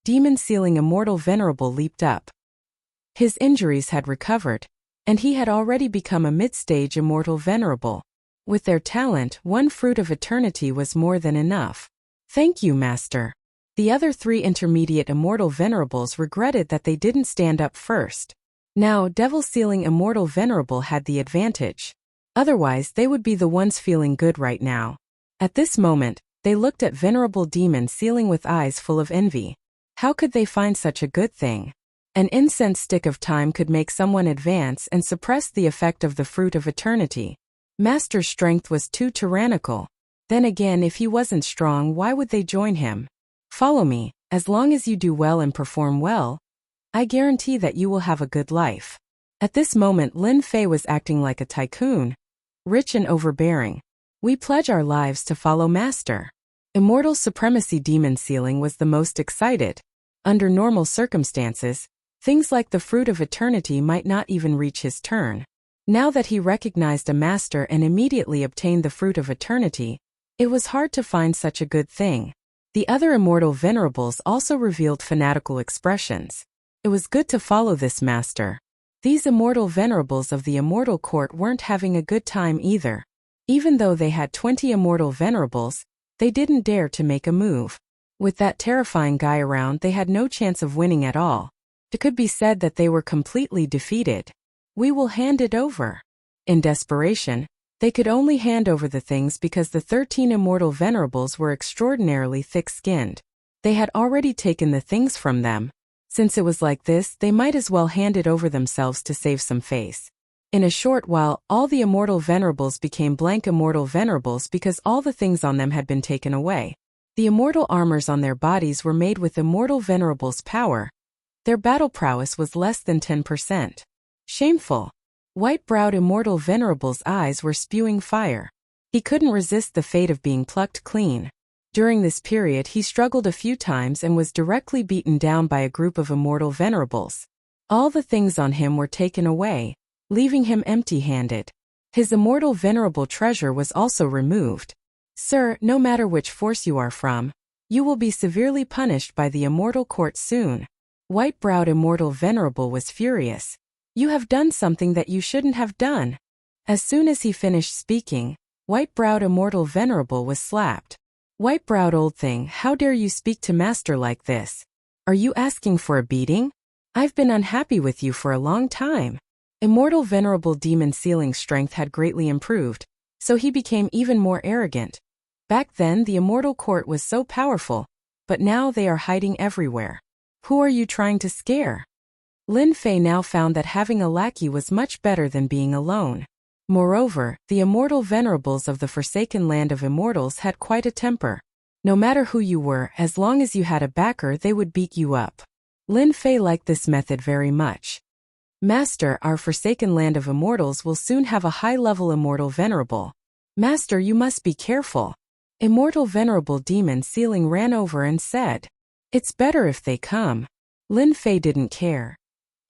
Demon Ceiling Immortal Venerable leaped up. His injuries had recovered, and he had already become a mid-stage Immortal Venerable. With their talent, one fruit of eternity was more than enough. Thank you, Master. The other 3 intermediate Immortal Venerables regretted that they didn't stand up first. Now, Devil Ceiling Immortal Venerable had the advantage. Otherwise, they would be the ones feeling good right now. At this moment, they looked at Venerable Demon Ceiling with eyes full of envy. How could they find such a good thing? An incense stick of time could make someone advance and suppress the effect of the fruit of eternity. Master's strength was too tyrannical. Then again, if he wasn't strong, why would they join him? Follow me. As long as you do well and perform well, I guarantee that you will have a good life. At this moment, Lin Fei was acting like a tycoon, rich and overbearing. We pledge our lives to follow Master. Immortal Supremacy Demon Ceiling was the most excited. Under normal circumstances, things like the fruit of eternity might not even reach his turn. Now that he recognized a master and immediately obtained the fruit of eternity, it was hard to find such a good thing. The other immortal venerables also revealed fanatical expressions. It was good to follow this master. These immortal venerables of the immortal court weren't having a good time either. Even though they had 20 immortal venerables, they didn't dare to make a move. With that terrifying guy around, they had no chance of winning at all. It could be said that they were completely defeated. We will hand it over. In desperation, they could only hand over the things because the 13 immortal venerables were extraordinarily thick-skinned. They had already taken the things from them. Since it was like this, they might as well hand it over themselves to save some face. In a short while, all the immortal venerables became blank immortal venerables because all the things on them had been taken away. The immortal armors on their bodies were made with immortal venerables' power. Their battle prowess was less than 10%. Shameful. White-browed immortal venerable's eyes were spewing fire. He couldn't resist the fate of being plucked clean. During this period he struggled a few times and was directly beaten down by a group of immortal venerables. All the things on him were taken away, leaving him empty-handed. His immortal venerable treasure was also removed. Sir, no matter which force you are from, you will be severely punished by the immortal court soon. White-browed immortal venerable was furious. You have done something that you shouldn't have done. As soon as he finished speaking, white-browed immortal venerable was slapped. White-browed old thing, how dare you speak to master like this? Are you asking for a beating? I've been unhappy with you for a long time. Immortal venerable demon sealing strength had greatly improved, so he became even more arrogant. Back then the immortal court was so powerful, but now they are hiding everywhere. Who are you trying to scare? Lin Fei now found that having a lackey was much better than being alone. Moreover, the immortal venerables of the Forsaken Land of Immortals had quite a temper. No matter who you were, as long as you had a backer, they would beat you up. Lin Fei liked this method very much. Master, our Forsaken Land of Immortals will soon have a high-level immortal venerable. Master, you must be careful. Immortal venerable demon sealing ran over and said, "It's better if they come." Lin Fei didn't care.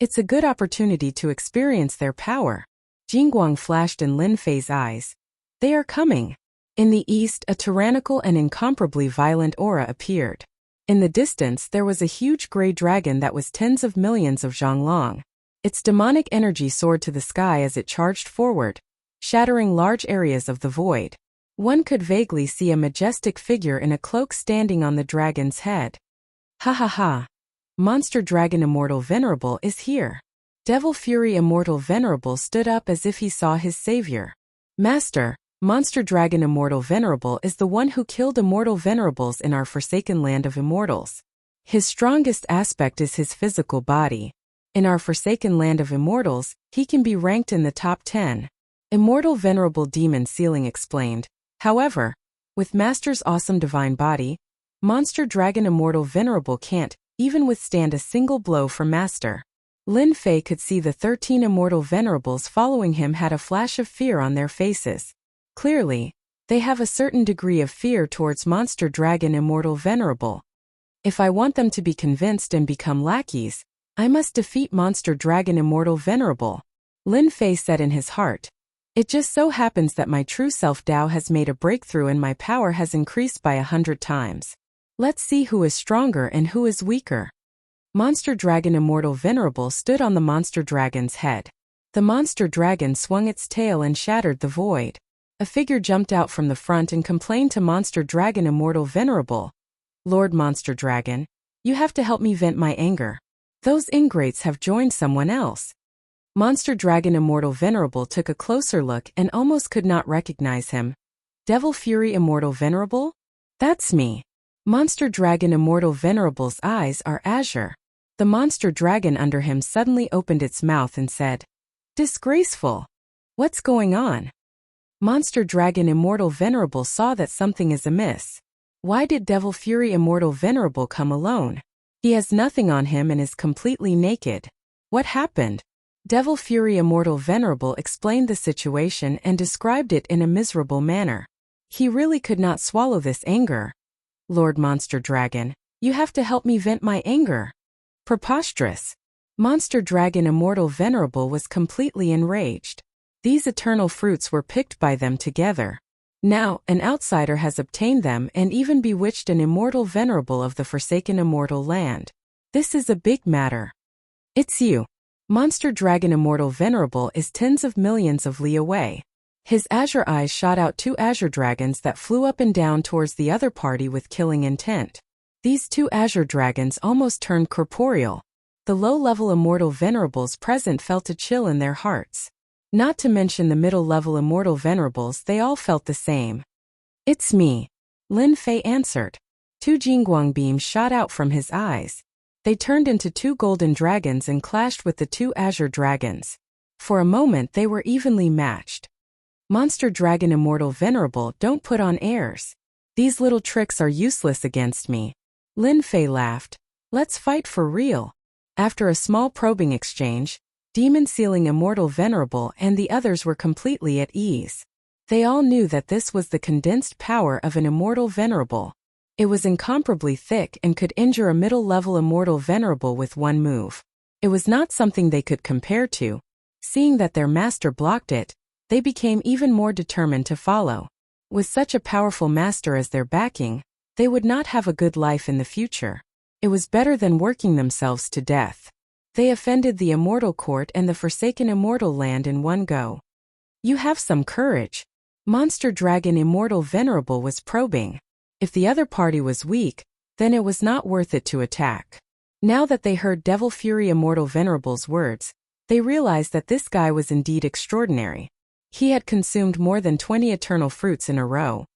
It's a good opportunity to experience their power. Jingguang flashed in Lin Fei's eyes. They are coming. In the east, a tyrannical and incomparably violent aura appeared. In the distance, there was a huge gray dragon that was tens of millions of zhonglong. Its demonic energy soared to the sky as it charged forward, shattering large areas of the void. One could vaguely see a majestic figure in a cloak standing on the dragon's head. Ha ha ha! Monster Dragon Immortal Venerable is here. Devil Fury Immortal Venerable stood up as if he saw his savior. Master, Monster Dragon Immortal Venerable is the one who killed immortal venerables in our Forsaken Land of Immortals. His strongest aspect is his physical body. In our Forsaken Land of Immortals, he can be ranked in the top 10. Immortal Venerable Demon Sealing explained. However, with Master's awesome divine body, Monster Dragon Immortal Venerable can't even withstand a single blow from Master. Lin Fei could see the 13 immortal venerables following him had a flash of fear on their faces. Clearly, they have a certain degree of fear towards Monster Dragon Immortal Venerable. If I want them to be convinced and become lackeys, I must defeat Monster Dragon Immortal Venerable. Lin Fei said in his heart. It just so happens that my true self Dao has made a breakthrough and my power has increased by 100 times. Let's see who is stronger and who is weaker. Monster Dragon Immortal Venerable stood on the monster dragon's head. The monster dragon swung its tail and shattered the void. A figure jumped out from the front and complained to Monster Dragon Immortal Venerable. Lord Monster Dragon, you have to help me vent my anger. Those ingrates have joined someone else. Monster Dragon Immortal Venerable took a closer look and almost could not recognize him. Devil Fury Immortal Venerable? That's me. Monster Dragon Immortal Venerable's eyes are azure. The monster dragon under him suddenly opened its mouth and said, "Disgraceful! What's going on?" Monster Dragon Immortal Venerable saw that something is amiss. Why did Devil Fury Immortal Venerable come alone? He has nothing on him and is completely naked. What happened? Devil Fury Immortal Venerable explained the situation and described it in a miserable manner. He really could not swallow this anger. Lord Monster Dragon, you have to help me vent my anger. Preposterous. Monster Dragon Immortal Venerable was completely enraged. These eternal fruits were picked by them together. Now, an outsider has obtained them and even bewitched an immortal venerable of the forsaken immortal land. This is a big matter. It's you. Monster Dragon Immortal Venerable is tens of millions of li away. His azure eyes shot out two azure dragons that flew up and down towards the other party with killing intent. These two azure dragons almost turned corporeal. The low-level immortal venerables present felt a chill in their hearts. Not to mention the middle-level immortal venerables, they all felt the same. It's me. Lin Fei answered. Two Jingguang beams shot out from his eyes. They turned into two golden dragons and clashed with the two azure dragons. For a moment they were evenly matched. Monster Dragon Immortal Venerable, don't put on airs. These little tricks are useless against me. Lin Fei laughed. Let's fight for real. After a small probing exchange, Demon Sealing Immortal Venerable and the others were completely at ease. They all knew that this was the condensed power of an Immortal Venerable. It was incomparably thick and could injure a middle-level Immortal Venerable with one move. It was not something they could compare to. Seeing that their master blocked it, they became even more determined to follow. With such a powerful master as their backing, they would not have a good life in the future. It was better than working themselves to death. They offended the Immortal Court and the Forsaken Immortal Land in one go. You have some courage. Monster Dragon Immortal Venerable was probing. If the other party was weak, then it was not worth it to attack. Now that they heard Devil Fury Immortal Venerable's words, they realized that this guy was indeed extraordinary. He had consumed more than 20 eternal fruits in a row,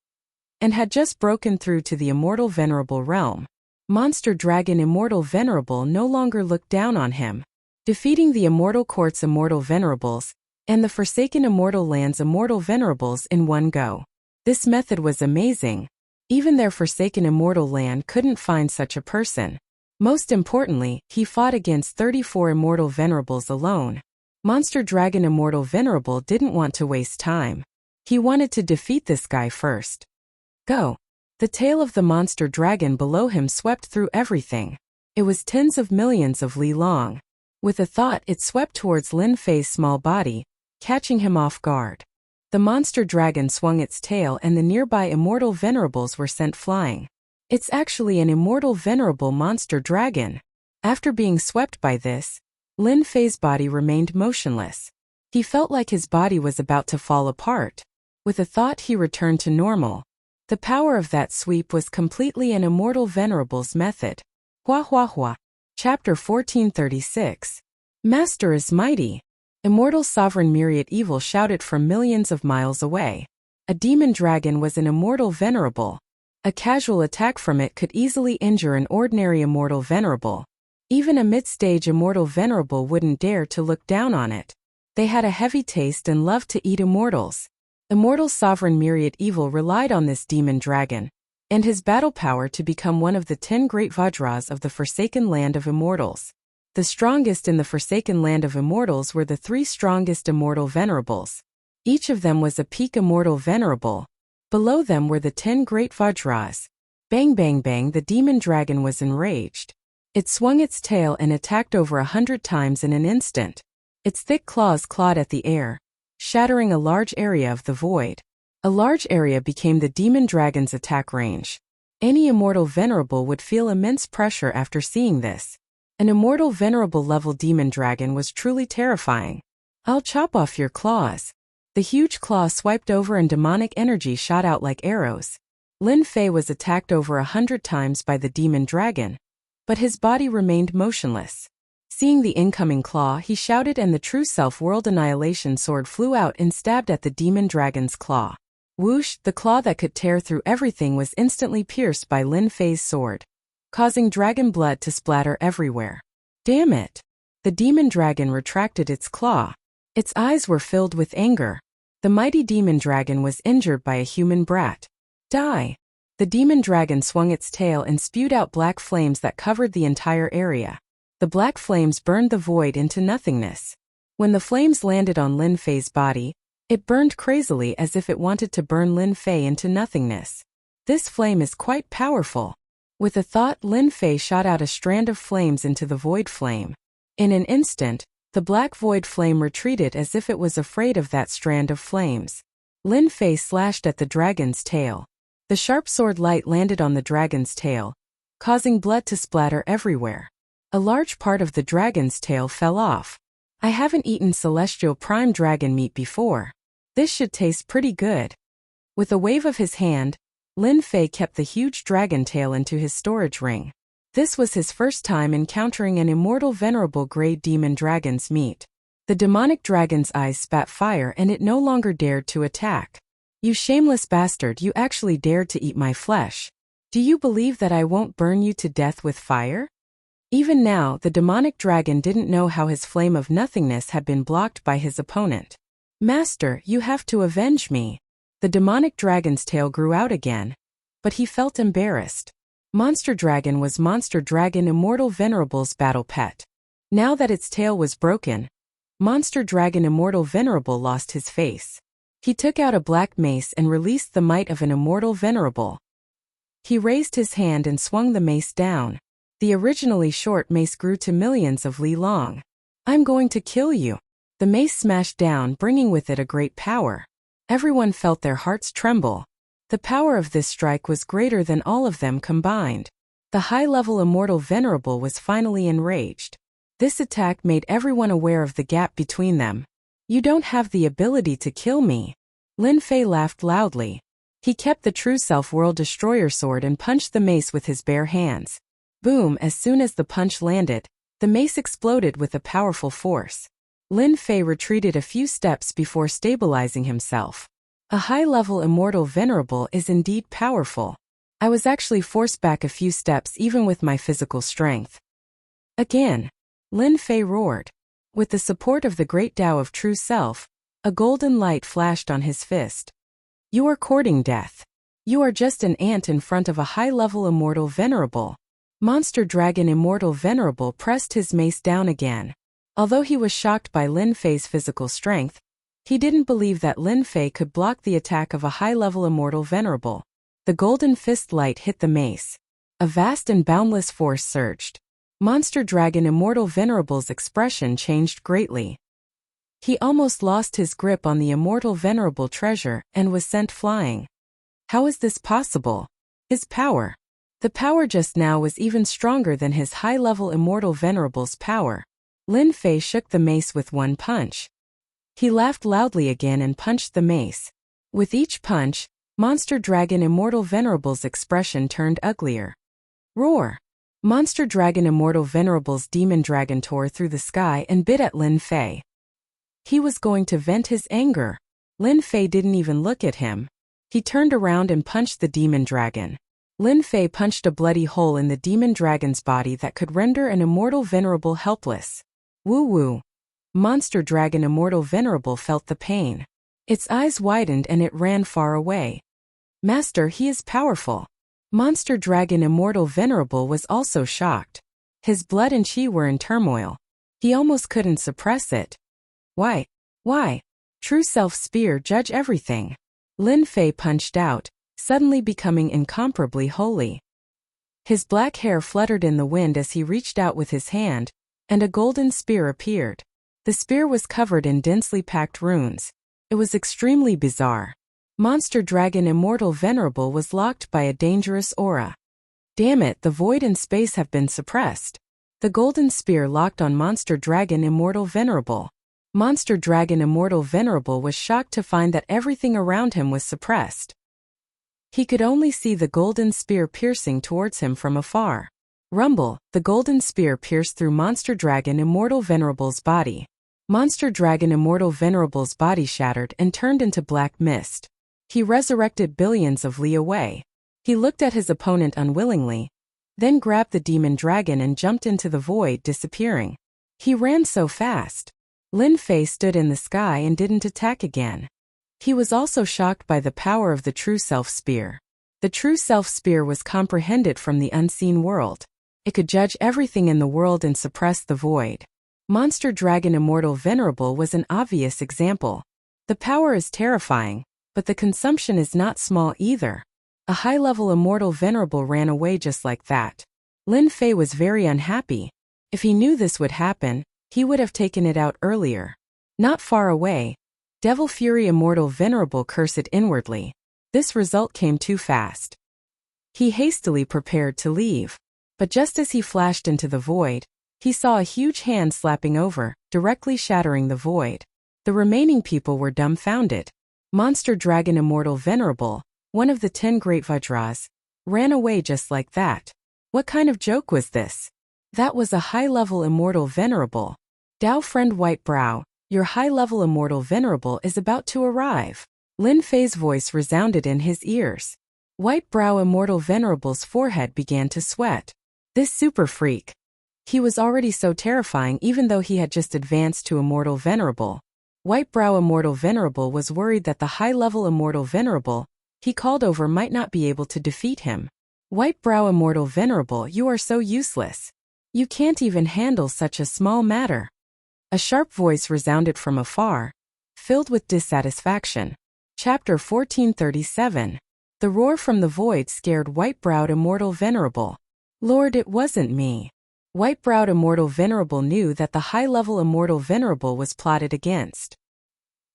and had just broken through to the Immortal Venerable realm. Monster Dragon Immortal Venerable no longer looked down on him. Defeating the Immortal Court's Immortal Venerables, and the Forsaken Immortal Land's Immortal Venerables in one go. This method was amazing. Even their Forsaken Immortal Land couldn't find such a person. Most importantly, he fought against 34 Immortal Venerables alone. Monster Dragon Immortal Venerable didn't want to waste time. He wanted to defeat this guy first. Go. The tail of the monster dragon below him swept through everything. It was tens of millions of li long. With a thought, it swept towards Lin Fei's small body, catching him off guard. The monster dragon swung its tail and the nearby immortal venerables were sent flying. It's actually an immortal venerable monster dragon. After being swept by this, Lin Fei's body remained motionless. He felt like his body was about to fall apart. With a thought, he returned to normal. The power of that sweep was completely an immortal venerable's method. Hua hua hua. Chapter 1436. Master is mighty. Immortal Sovereign Myriad Evil shouted from millions of miles away. A demon dragon was an immortal venerable. A casual attack from it could easily injure an ordinary immortal venerable. Even a mid-stage immortal venerable wouldn't dare to look down on it. They had a heavy taste and loved to eat immortals. Immortal Sovereign Myriad Evil relied on this demon dragon and his battle power to become one of the 10 great Vajras of the Forsaken Land of Immortals. The strongest in the Forsaken Land of Immortals were the 3 strongest immortal venerables. Each of them was a peak immortal venerable. Below them were the 10 great Vajras. Bang bang bang, the demon dragon was enraged. It swung its tail and attacked over 100 times in an instant. Its thick claws clawed at the air, shattering a large area of the void. A large area became the demon dragon's attack range. Any immortal venerable would feel immense pressure after seeing this. An immortal venerable level demon dragon was truly terrifying. I'll chop off your claws. The huge claw swiped over and demonic energy shot out like arrows. Lin Fei was attacked over 100 times by the demon dragon, but his body remained motionless. Seeing the incoming claw, he shouted and the true self-world annihilation sword flew out and stabbed at the demon dragon's claw. Whoosh, the claw that could tear through everything was instantly pierced by Lin Fei's sword, causing dragon blood to splatter everywhere. Damn it! The demon dragon retracted its claw. Its eyes were filled with anger. The mighty demon dragon was injured by a human brat. Die! The demon dragon swung its tail and spewed out black flames that covered the entire area. The black flames burned the void into nothingness. When the flames landed on Lin Fei's body, it burned crazily as if it wanted to burn Lin Fei into nothingness. This flame is quite powerful. With a thought, Lin Fei shot out a strand of flames into the void flame. In an instant, The black void flame retreated as if it was afraid of that strand of flames. Lin Fei slashed at the dragon's tail. The sharp sword light landed on the dragon's tail, causing blood to splatter everywhere. A large part of the dragon's tail fell off. I haven't eaten celestial prime dragon meat before. This should taste pretty good. With a wave of his hand, Lin Fei kept the huge dragon tail into his storage ring. This was his first time encountering an immortal venerable grey demon dragon's meat. The demonic dragon's eyes spat fire and it no longer dared to attack. You shameless bastard, you actually dared to eat my flesh. Do you believe that I won't burn you to death with fire? Even now, the demonic dragon didn't know how his flame of nothingness had been blocked by his opponent. Master, you have to avenge me. The demonic dragon's tail grew out again, but he felt embarrassed. Monster Dragon was Monster Dragon Immortal Venerable's battle pet. Now that its tail was broken, Monster Dragon Immortal Venerable lost his face. He took out a black mace and released the might of an Immortal Venerable. He raised his hand and swung the mace down. The originally short mace grew to millions of li long. I'm going to kill you. The mace smashed down, bringing with it a great power. Everyone felt their hearts tremble. The power of this strike was greater than all of them combined. The high-level Immortal Venerable was finally enraged. This attack made everyone aware of the gap between them. You don't have the ability to kill me. Lin Fei laughed loudly. He kept the True Self World Destroyer sword and punched the mace with his bare hands. Boom! As soon as the punch landed, the mace exploded with a powerful force. Lin Fei retreated a few steps before stabilizing himself. A high-level Immortal Venerable is indeed powerful. I was actually forced back a few steps even with my physical strength. Again, Lin Fei roared. With the support of the Great Tao of True Self, a golden light flashed on his fist. You are courting death. You are just an ant in front of a high-level Immortal Venerable. Monster Dragon Immortal Venerable pressed his mace down again. Although he was shocked by Lin Fei's physical strength, he didn't believe that Lin Fei could block the attack of a high-level Immortal Venerable. The golden fist light hit the mace. A vast and boundless force surged. Monster Dragon Immortal Venerable's expression changed greatly. He almost lost his grip on the Immortal Venerable treasure and was sent flying. How is this possible? His power. The power just now was even stronger than his high-level Immortal Venerable's power. Lin Fei shook the mace with one punch. He laughed loudly again and punched the mace. With each punch, Monster Dragon Immortal Venerable's expression turned uglier. Roar! Monster Dragon Immortal Venerable's demon dragon tore through the sky and bit at Lin Fei. He was going to vent his anger. Lin Fei didn't even look at him. He turned around and punched the demon dragon. Lin Fei punched a bloody hole in the demon dragon's body that could render an Immortal Venerable helpless. Woo-woo. Monster Dragon Immortal Venerable felt the pain. Its eyes widened and it ran far away. Master, he is powerful. Monster Dragon Immortal Venerable was also shocked. His blood and chi were in turmoil. He almost couldn't suppress it. Why? True Self Spear, judge everything. Lin Fei punched out, suddenly becoming incomparably holy. His black hair fluttered in the wind as he reached out with his hand, and a golden spear appeared. The spear was covered in densely packed runes. It was extremely bizarre. Monster Dragon Immortal Venerable was locked by a dangerous aura. Damn it, the void and space have been suppressed. The golden spear locked on Monster Dragon Immortal Venerable. Monster Dragon Immortal Venerable was shocked to find that everything around him was suppressed. He could only see the golden spear piercing towards him from afar. Rumble, the golden spear pierced through Monster Dragon Immortal Venerable's body. Monster Dragon Immortal Venerable's body shattered and turned into black mist. He resurrected billions of li away. He looked at his opponent unwillingly, then grabbed the demon dragon and jumped into the void, disappearing. He ran so fast. Lin Fei stood in the sky and didn't attack again. He was also shocked by the power of the True Self Spear. The True Self Spear was comprehended from the unseen world. It could judge everything in the world and suppress the void. Monster Dragon Immortal Venerable was an obvious example. The power is terrifying, but the consumption is not small either. A high-level Immortal Venerable ran away just like that. Lin Fei was very unhappy. If he knew this would happen, He would have taken it out earlier. Not far away, Devil Fury Immortal Venerable cursed inwardly. This result came too fast. He hastily prepared to leave. But just as he flashed into the void, he saw a huge hand slapping over, directly shattering the void. The remaining people were dumbfounded. Monster Dragon Immortal Venerable, one of the 10 Great Vajras, ran away just like that. What kind of joke was this? That was a high-level Immortal Venerable. Dao Friend White Brow, your high-level Immortal Venerable is about to arrive. Lin Fei's voice resounded in his ears. White Brow Immortal Venerable's forehead began to sweat. This super freak. He was already so terrifying even though he had just advanced to Immortal Venerable. White Brow Immortal Venerable was worried that the high-level Immortal Venerable he called over might not be able to defeat him. White Brow Immortal Venerable, you are so useless. You can't even handle such a small matter. A sharp voice resounded from afar, filled with dissatisfaction. Chapter 1437. The roar from the void scared White-Browed Immortal Venerable. Lord, it wasn't me. White-Browed Immortal Venerable knew that the high-level Immortal Venerable was plotted against.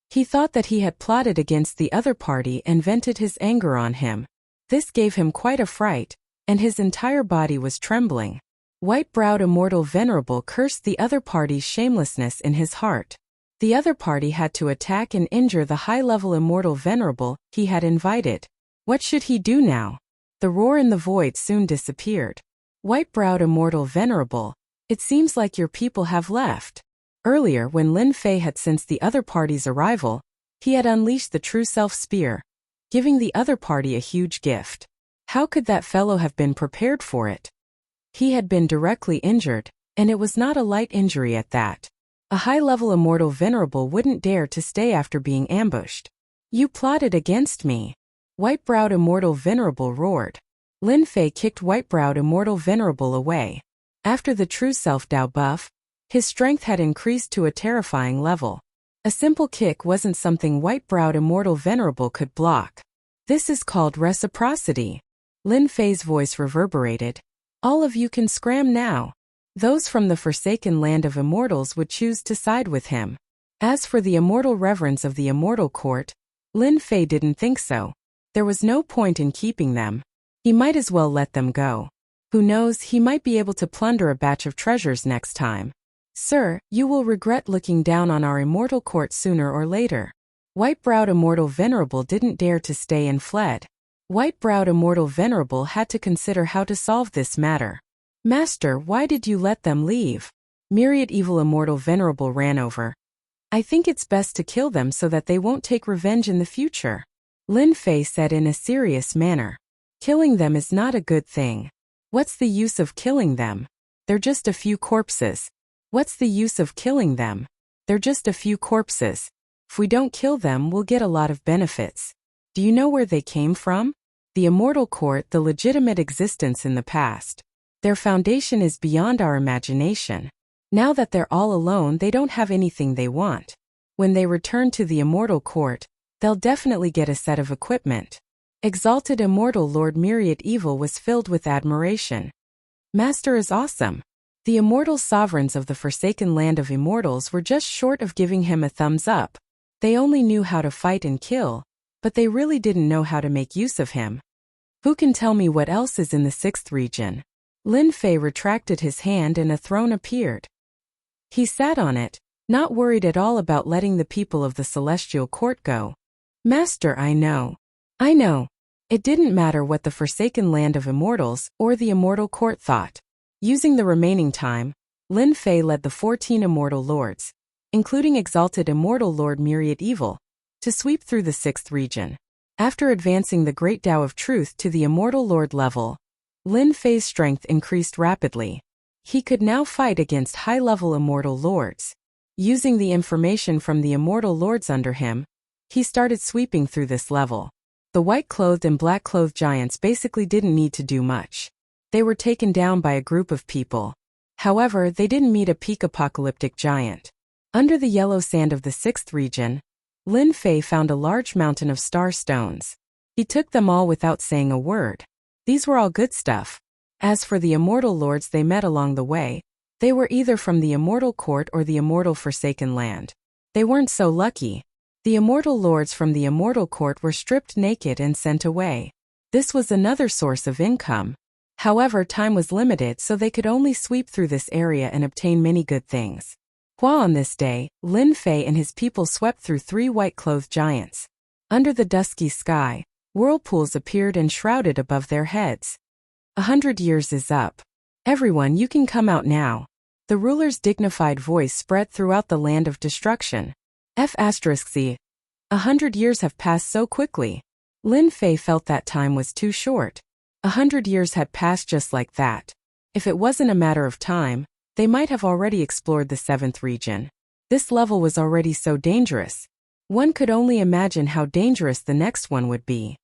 He thought that he had plotted against the other party and vented his anger on him. This gave him quite a fright, and his entire body was trembling. White-Browed Immortal Venerable cursed the other party's shamelessness in his heart. The other party had to attack and injure the high-level Immortal Venerable he had invited. What should he do now? The roar in the void soon disappeared. White-Browed Immortal Venerable, it seems like your people have left. Earlier, when Lin Fei had sensed the other party's arrival, he had unleashed the True Self Spear, giving the other party a huge gift. How could that fellow have been prepared for it? He had been directly injured, and it was not a light injury at that. A high-level Immortal Venerable wouldn't dare to stay after being ambushed. You plotted against me. White-Browed Immortal Venerable roared. Lin Fei kicked White-Browed Immortal Venerable away. After the True Self Dao buff, his strength had increased to a terrifying level. A simple kick wasn't something White-Browed Immortal Venerable could block. This is called reciprocity. Lin Fei's voice reverberated. All of you can scram now. Those from the Forsaken Land of Immortals would choose to side with him. As for the immortal reverence of the Immortal Court, Lin Fei didn't think so. There was no point in keeping them. He might as well let them go. Who knows, he might be able to plunder a batch of treasures next time. Sir, you will regret looking down on our Immortal Court sooner or later. White-Browed Immortal Venerable didn't dare to stay and fled. White-Browed Immortal Venerable had to consider how to solve this matter. Master, why did you let them leave? Myriad Evil Immortal Venerable ran over. I think it's best to kill them so that they won't take revenge in the future. Lin Fei said in a serious manner. Killing them is not a good thing. What's the use of killing them? They're just a few corpses. What's the use of killing them? They're just a few corpses. If we don't kill them, we'll get a lot of benefits. Do you know where they came from? The Immortal Court, the legitimate existence in the past. Their foundation is beyond our imagination. Now that they're all alone, they don't have anything they want. When they return to the Immortal Court, they'll definitely get a set of equipment. Exalted Immortal Lord Myriad Evil was filled with admiration. Master is awesome. The immortal sovereigns of the Forsaken Land of Immortals were just short of giving him a thumbs up. They only knew how to fight and kill, but they really didn't know how to make use of him. Who can tell me what else is in the 6th region? Lin Fei retracted his hand and a throne appeared. He sat on it, not worried at all about letting the people of the Celestial Court go. Master, I know. It didn't matter what the Forsaken Land of Immortals or the Immortal Court thought. Using the remaining time, Lin Fei led the 14 Immortal Lords, including Exalted Immortal Lord Myriad Evil, to sweep through the 6th region. After advancing the Great Tao of Truth to the Immortal Lord level, Lin Fei's strength increased rapidly. He could now fight against high-level Immortal Lords. Using the information from the Immortal Lords under him, he started sweeping through this level. The white-clothed and black-clothed giants basically didn't need to do much. They were taken down by a group of people. However, they didn't meet a peak apocalyptic giant. Under the yellow sand of the 6th region, Lin Fei found a large mountain of star stones. He took them all without saying a word. These were all good stuff. As for the Immortal Lords they met along the way, They were either from the immortal court or the immortal forsaken land. They weren't so lucky. The immortal lords from the immortal court were stripped naked and sent away. This was another source of income. However, time was limited, so they could only sweep through this area and obtain many good things. While on this day, Lin Fei and his people swept through 3 white-clothed giants. Under the dusky sky, whirlpools appeared and shrouded above their heads. 100 years is up. Everyone, you can come out now. The ruler's dignified voice spread throughout the land of destruction. F***C. 100 years have passed so quickly. Lin Fei felt that time was too short. 100 years had passed just like that. If it wasn't a matter of time, they might have already explored the 7th region. This level was already so dangerous. One could only imagine how dangerous the next one would be.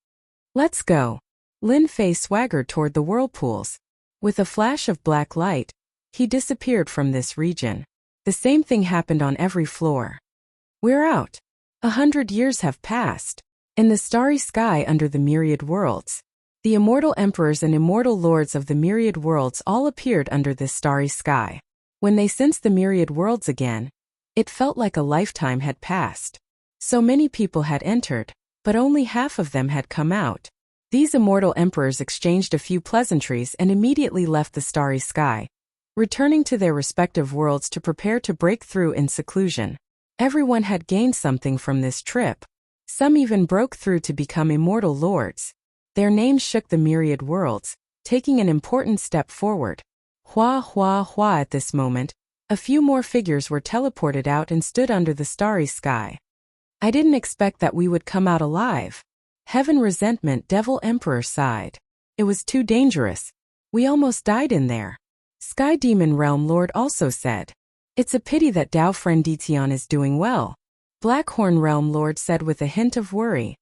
Let's go. Lin Fei swaggered toward the whirlpools. With a flash of black light, he disappeared from this region. The same thing happened on every floor. We're out. 100 years have passed. In the starry sky under the myriad worlds, the immortal emperors and immortal lords of the myriad worlds all appeared under this starry sky. When they sensed the myriad worlds again, it felt like a lifetime had passed. So many people had entered, but only half of them had come out. These immortal emperors exchanged a few pleasantries and immediately left the starry sky, returning to their respective worlds to prepare to break through in seclusion. Everyone had gained something from this trip. Some even broke through to become immortal lords. Their names shook the myriad worlds, taking an important step forward. Hua hua hua. At this moment, a few more figures were teleported out and stood under the starry sky. I didn't expect that we would come out alive. Heaven Resentment Devil Emperor sighed. It was too dangerous. We almost died in there. Sky Demon Realm Lord also said. It's a pity that Dao Friend Ditian is doing well. Blackhorn Realm Lord said with a hint of worry.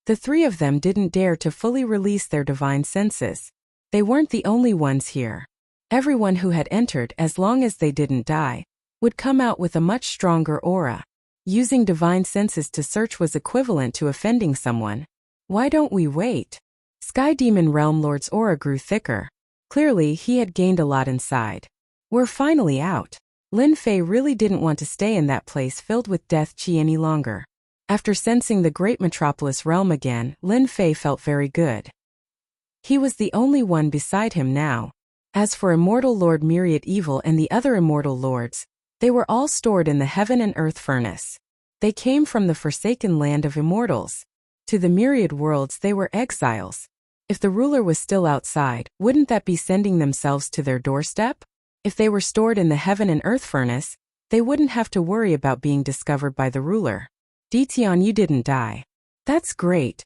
The 3 of them didn't dare to fully release their divine senses. They weren't the only ones here. Everyone who had entered, as long as they didn't die, would come out with a much stronger aura. Using divine senses to search was equivalent to offending someone. Why don't we wait? Sky Demon Realm Lord's aura grew thicker. Clearly, he had gained a lot inside. We're finally out. Lin Fei really didn't want to stay in that place filled with death chi any longer. After sensing the great metropolis realm again, Lin Fei felt very good. He was the only one beside him now. As for Immortal Lord Myriad Evil and the other immortal lords, they were all stored in the heaven and earth furnace. They came from the forsaken land of immortals. To the myriad worlds they were exiles. If the ruler was still outside, wouldn't that be sending themselves to their doorstep? If they were stored in the heaven and earth furnace, they wouldn't have to worry about being discovered by the ruler. Ditian, you didn't die. That's great.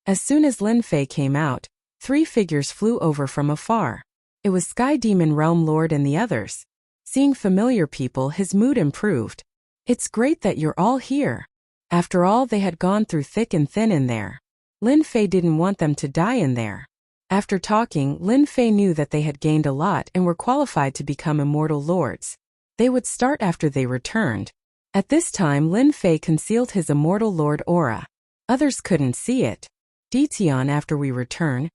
As soon as Lin Fei came out, 3 figures flew over from afar. It was Sky Demon Realm Lord and the others. Seeing familiar people, his mood improved. It's great that you're all here. After all, they had gone through thick and thin in there. Lin Fei didn't want them to die in there. After talking, Lin Fei knew that they had gained a lot and were qualified to become immortal lords. They would start after they returned. At this time, Lin Fei concealed his immortal lord aura. Others couldn't see it. Ditian, after we return,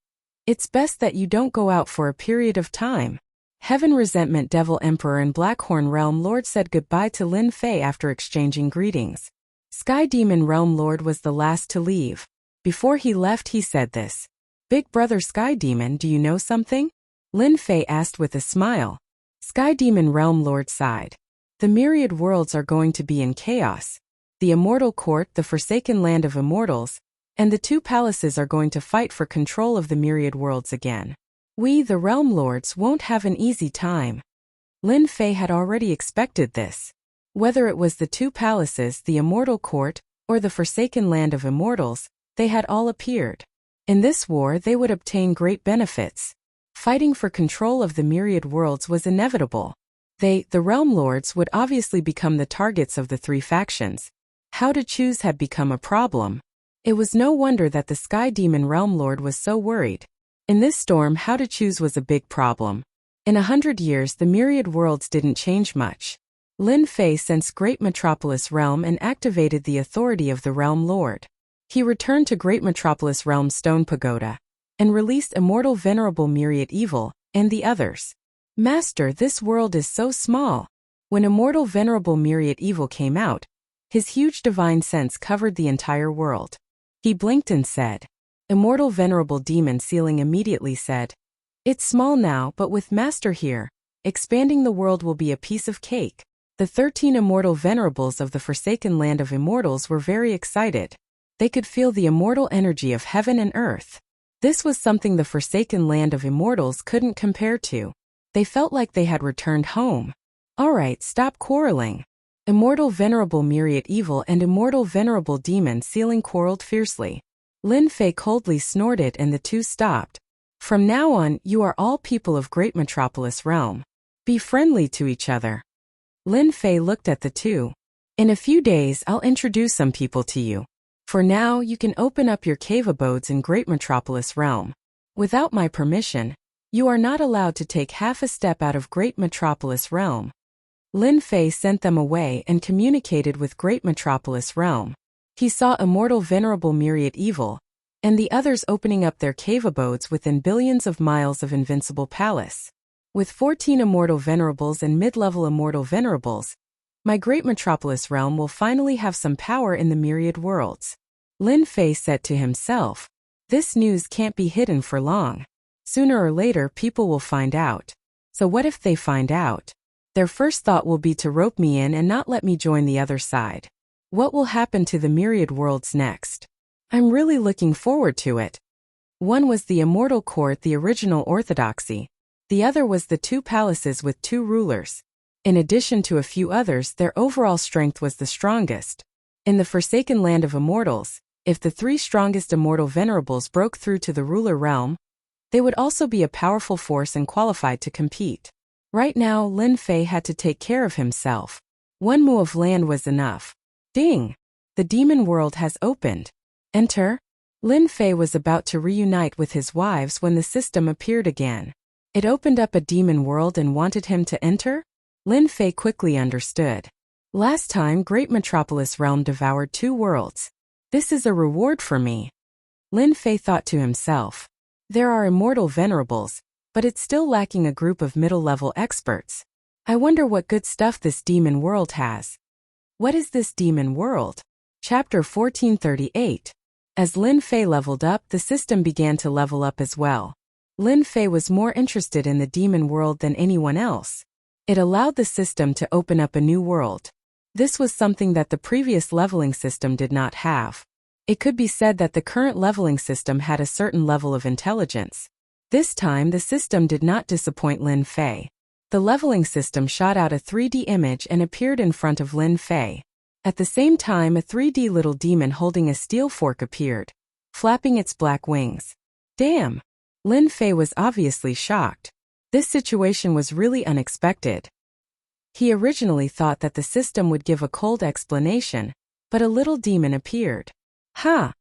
it's best that you don't go out for a period of time. Heaven Resentment Devil Emperor and Blackhorn Realm Lord said goodbye to Lin Fei after exchanging greetings. Sky Demon Realm Lord was the last to leave. Before he left, he said this. Big brother Sky Demon, do you know something? Lin Fei asked with a smile. Sky Demon Realm Lord sighed. The myriad worlds are going to be in chaos. The Immortal Court, the Forsaken Land of Immortals, and the 2 palaces are going to fight for control of the myriad worlds again. We, the Realm Lords, won't have an easy time. Lin Fei had already expected this. Whether it was the 2 palaces, the Immortal Court, or the Forsaken Land of Immortals, they had all appeared. In this war they would obtain great benefits. Fighting for control of the myriad worlds was inevitable. They, the Realm Lords, would obviously become the targets of the 3 factions. How to choose had become a problem. It was no wonder that the Sky Demon Realm Lord was so worried. In this storm, how to choose was a big problem. In 100 years the myriad worlds didn't change much. Lin Fei sensed Great Metropolis Realm and activated the authority of the Realm Lord. He returned to Great Metropolis Realm Stone Pagoda and released Immortal Venerable Myriad Evil and the others. "Master, this world is so small." When Immortal Venerable Myriad Evil came out, his huge divine sense covered the entire world. He blinked and said. Immortal Venerable Demon Ceiling immediately said, "It's small now, but with Master here, expanding the world will be a piece of cake." The 13 immortal venerables of the Forsaken Land of Immortals were very excited. They could feel the immortal energy of heaven and earth. This was something the Forsaken Land of Immortals couldn't compare to. They felt like they had returned home. "Alright, stop quarreling." Immortal Venerable Myriad Evil and Immortal Venerable Demon Ceiling quarreled fiercely. Lin Fei coldly snorted and the two stopped. "From now on, you are all people of Great Metropolis Realm. Be friendly to each other." Lin Fei looked at the two. "In a few days I'll introduce some people to you. For now, you can open up your cave abodes in Great Metropolis Realm. Without my permission, you are not allowed to take half a step out of Great Metropolis Realm." Lin Fei sent them away and communicated with Great Metropolis Realm. He saw Immortal Venerable Myriad Evil and the others opening up their cave abodes within billions of miles of Invincible Palace. With 14 Immortal Venerables and mid-level Immortal Venerables, my Great Metropolis Realm will finally have some power in the myriad worlds. Lin Fei said to himself, "This news can't be hidden for long. Sooner or later people will find out. So what if they find out? Their first thought will be to rope me in and not let me join the other side. What will happen to the myriad worlds next? I'm really looking forward to it." One was the Immortal Court, the original orthodoxy. The other was the two palaces with two rulers. In addition to a few others, their overall strength was the strongest. In the Forsaken Land of Immortals, if the 3 strongest Immortal Venerables broke through to the ruler realm, they would also be a powerful force and qualified to compete. Right now, Lin Fei had to take care of himself. 1 mu of land was enough. Ding! The demon world has opened. Enter. Lin Fei was about to reunite with his wives when the system appeared again. It opened up a demon world and wanted him to enter? Lin Fei quickly understood. Last time Great Metropolis Realm devoured 2 worlds. This is a reward for me. Lin Fei thought to himself. There are immortal venerables, but it's still lacking a group of middle-level experts. I wonder what good stuff this demon world has. What is this demon world? Chapter 1438. As Lin Fei leveled up, the system began to level up as well. Lin Fei was more interested in the demon world than anyone else. It allowed the system to open up a new world. This was something that the previous leveling system did not have. It could be said that the current leveling system had a certain level of intelligence. This time the system did not disappoint Lin Fei. The leveling system shot out a 3D image and appeared in front of Lin Fei. At the same time, a 3D little demon holding a steel fork appeared, flapping its black wings. Damn! Lin Fei was obviously shocked. This situation was really unexpected. He originally thought that the system would give a cold explanation, but a little demon appeared. Ha!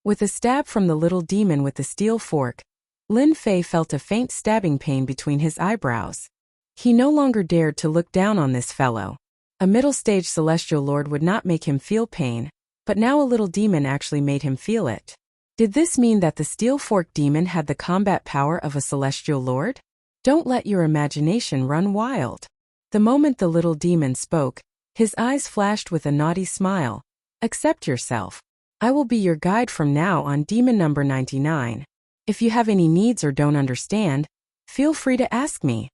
With a stab from the little demon with the steel fork, Lin Fei felt a faint stabbing pain between his eyebrows. He no longer dared to look down on this fellow. A middle-stage celestial lord would not make him feel pain, but now a little demon actually made him feel it. Did this mean that the steel fork demon had the combat power of a celestial lord? Don't let your imagination run wild. The moment the little demon spoke, his eyes flashed with a naughty smile. Accept yourself. I will be your guide from now on, demon number 99. If you have any needs or don't understand, feel free to ask me.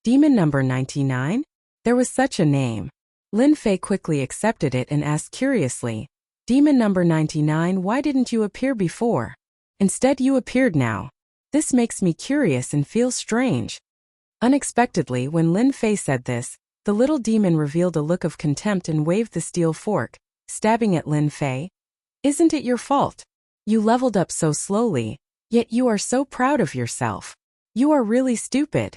Demon number 99? There was such a name. Lin Fei quickly accepted it and asked curiously, Demon number 99, why didn't you appear before? Instead you appeared now. This makes me curious and feels strange. Unexpectedly, when Lin Fei said this, the little demon revealed a look of contempt and waved the steel fork, stabbing at Lin Fei. Isn't it your fault? You leveled up so slowly, yet you are so proud of yourself. You are really stupid.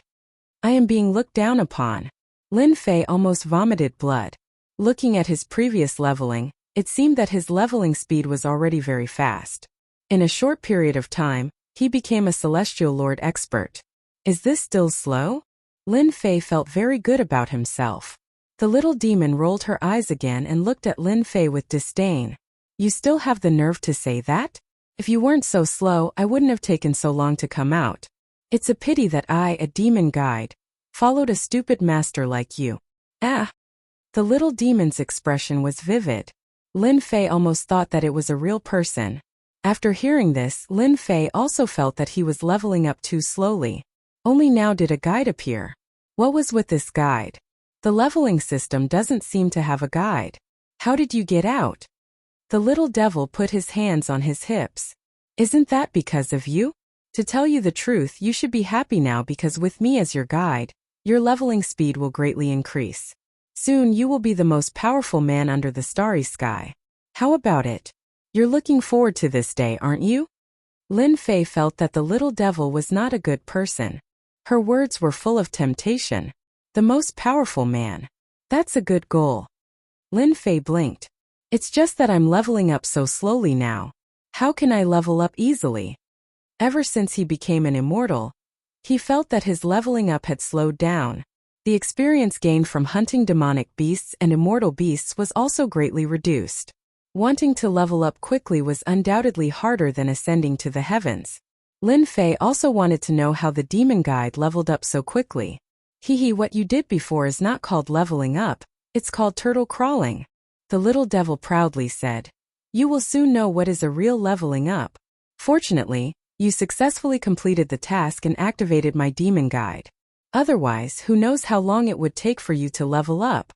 I am being looked down upon. Lin Fei almost vomited blood. Looking at his previous leveling, it seemed that his leveling speed was already very fast. In a short period of time, he became a Celestial Lord expert. Is this still slow? Lin Fei felt very good about himself. The little demon rolled her eyes again and looked at Lin Fei with disdain. You still have the nerve to say that? If you weren't so slow, I wouldn't have taken so long to come out. It's a pity that I, a demon guide, Followed a stupid master like you. Ah! The little demon's expression was vivid. Lin Fei almost thought that it was a real person. After hearing this, Lin Fei also felt that he was leveling up too slowly. Only now did a guide appear. What was with this guide? The leveling system doesn't seem to have a guide. How did you get out? The little devil put his hands on his hips. Isn't that because of you? To tell you the truth, you should be happy now because with me as your guide, your leveling speed will greatly increase. Soon you will be the most powerful man under the starry sky. How about it? You're looking forward to this day, aren't you? Lin Fei felt that the little devil was not a good person. Her words were full of temptation. The most powerful man. That's a good goal. Lin Fei blinked. It's just that I'm leveling up so slowly now. How can I level up easily? Ever since he became an immortal, he felt that his leveling up had slowed down. The experience gained from hunting demonic beasts and immortal beasts was also greatly reduced. Wanting to level up quickly was undoubtedly harder than ascending to the heavens. Lin Fei also wanted to know how the demon guide leveled up so quickly. What you did before is not called leveling up, it's called turtle crawling. The little devil proudly said. You will soon know what is a real leveling up. Fortunately, you successfully completed the task and activated my demon guide. Otherwise, who knows how long it would take for you to level up.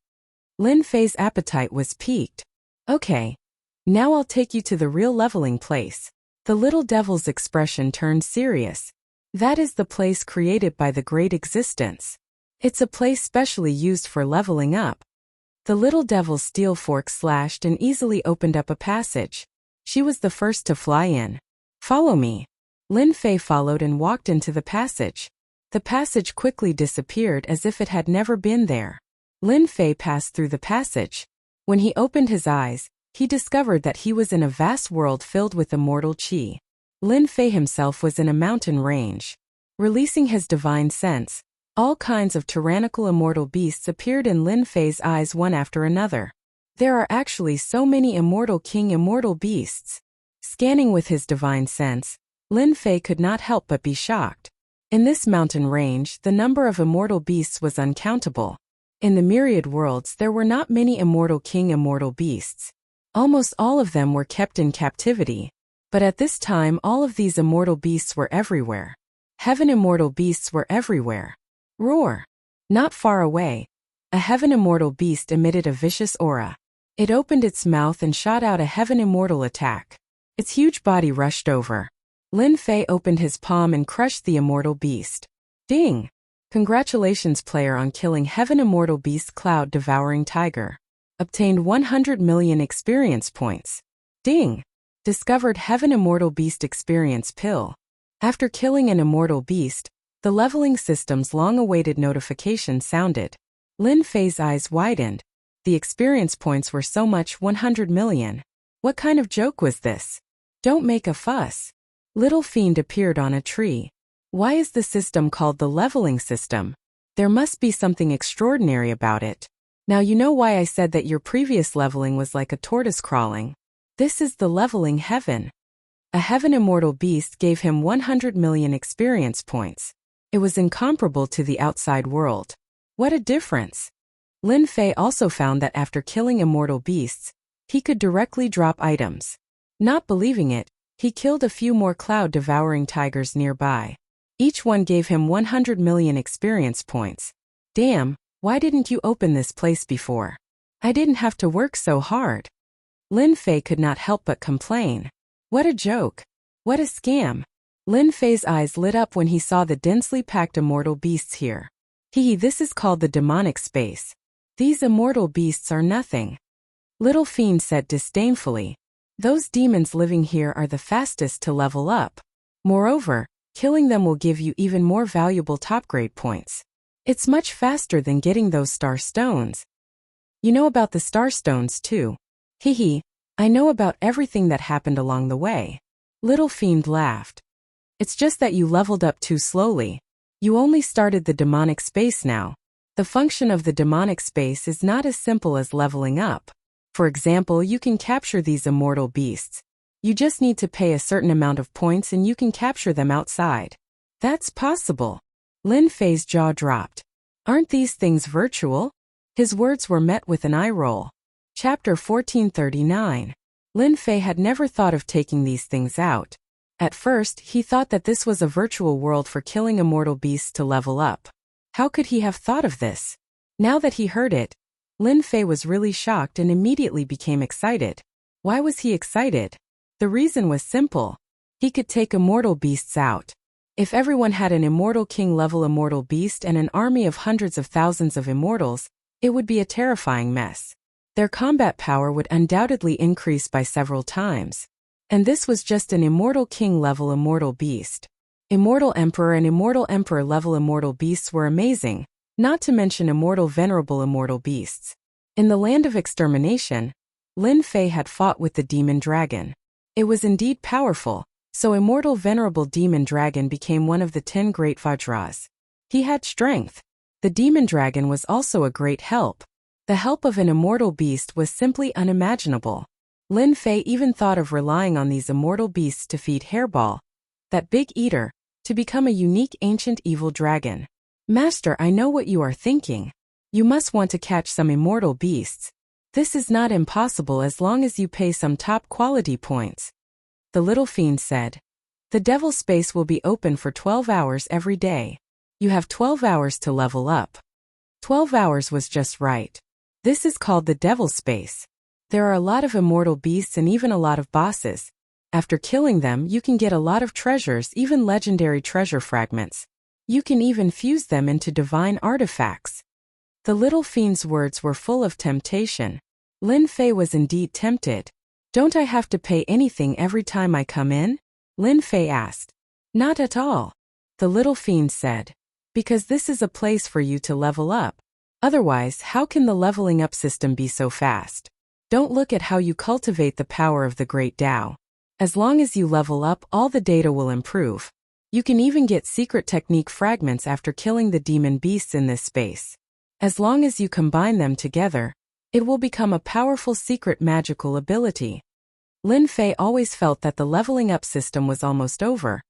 Lin Fei's appetite was piqued. Okay. Now I'll take you to the real leveling place. The little devil's expression turned serious. That is the place created by the great existence. It's a place specially used for leveling up. The little devil's steel fork slashed and easily opened up a passage. She was the first to fly in. Follow me. Lin Fei followed and walked into the passage. The passage quickly disappeared as if it had never been there. Lin Fei passed through the passage. When he opened his eyes, he discovered that he was in a vast world filled with immortal qi. Lin Fei himself was in a mountain range. Releasing his divine sense, all kinds of tyrannical immortal beasts appeared in Lin Fei's eyes one after another. There are actually so many immortal immortal beasts. Scanning with his divine sense, Lin Fei could not help but be shocked. In this mountain range, the number of immortal beasts was uncountable. In the myriad worlds, there were not many immortal immortal beasts. Almost all of them were kept in captivity. But at this time, all of these immortal beasts were everywhere. Heaven immortal beasts were everywhere. Roar! Not far away, a heaven immortal beast emitted a vicious aura. It opened its mouth and shot out a heaven immortal attack. Its huge body rushed over. Lin Fei opened his palm and crushed the immortal beast. Ding! Congratulations player on killing heaven immortal beast Cloud Devouring Tiger. Obtained 100 million experience points. Ding! Discovered heaven immortal beast experience pill. After killing an immortal beast, the leveling system's long-awaited notification sounded. Lin Fei's eyes widened. The experience points were so much 100 million. What kind of joke was this? Don't make a fuss. Little Fiend appeared on a tree. Why is the system called the leveling system? There must be something extraordinary about it. Now you know why I said that your previous leveling was like a tortoise crawling. This is the leveling heaven. A heaven immortal beast gave him 100 million experience points. It was incomparable to the outside world. What a difference! Lin Fei also found that after killing immortal beasts, he could directly drop items. Not believing it, he killed a few more cloud-devouring tigers nearby. Each one gave him 100 million experience points. Damn, why didn't you open this place before? I didn't have to work so hard. Lin Fei could not help but complain. What a joke. What a scam. Lin Fei's eyes lit up when he saw the densely packed immortal beasts here. This is called the demonic space. These immortal beasts are nothing. Little Fiend said disdainfully. Those demons living here are the fastest to level up. Moreover, killing them will give you even more valuable top-grade points. It's much faster than getting those star stones. You know about the star stones too. I know about everything that happened along the way. Little Fiend laughed. It's just that you leveled up too slowly. You only started the demonic space now. The function of the demonic space is not as simple as leveling up. For example, you can capture these immortal beasts. You just need to pay a certain amount of points and you can capture them outside. That's possible. Lin Fei's jaw dropped. Aren't these things virtual? His words were met with an eye roll. Chapter 1439. Lin Fei had never thought of taking these things out. At first, he thought that this was a virtual world for killing immortal beasts to level up. How could he have thought of this? Now that he heard it, Lin Fei was really shocked and immediately became excited. Why was he excited? The reason was simple. He could take immortal beasts out. If everyone had an immortal king-level immortal beast and an army of hundreds of thousands of immortals, it would be a terrifying mess. Their combat power would undoubtedly increase by several times. And this was just an immortal king-level immortal beast. Immortal Emperor and Immortal Emperor level immortal beasts were amazing, not to mention immortal venerable immortal beasts. In the land of extermination, Lin Fei had fought with the demon dragon. It was indeed powerful, so immortal venerable demon dragon became one of the 10 great Vajras. He had strength. The demon dragon was also a great help. The help of an immortal beast was simply unimaginable. Lin Fei even thought of relying on these immortal beasts to feed Hairball, that big eater, to become a unique ancient evil dragon. Master, I know what you are thinking. You must want to catch some immortal beasts. This is not impossible as long as you pay some top quality points. The little fiend said. The devil space will be open for 12 hours every day. You have 12 hours to level up. 12 hours was just right. This is called the devil space. There are a lot of immortal beasts and even a lot of bosses. After killing them, you can get a lot of treasures, even legendary treasure fragments. You can even fuse them into divine artifacts. The little fiend's words were full of temptation. Lin Fei was indeed tempted. Don't I have to pay anything every time I come in? Lin Fei asked. Not at all. The little fiend said. Because this is a place for you to level up. Otherwise, how can the leveling up system be so fast? Don't look at how you cultivate the power of the great Tao. As long as you level up, all the data will improve. You can even get secret technique fragments after killing the demon beasts in this space. As long as you combine them together, it will become a powerful secret magical ability. Lin Fei always felt that the leveling up system was almost over.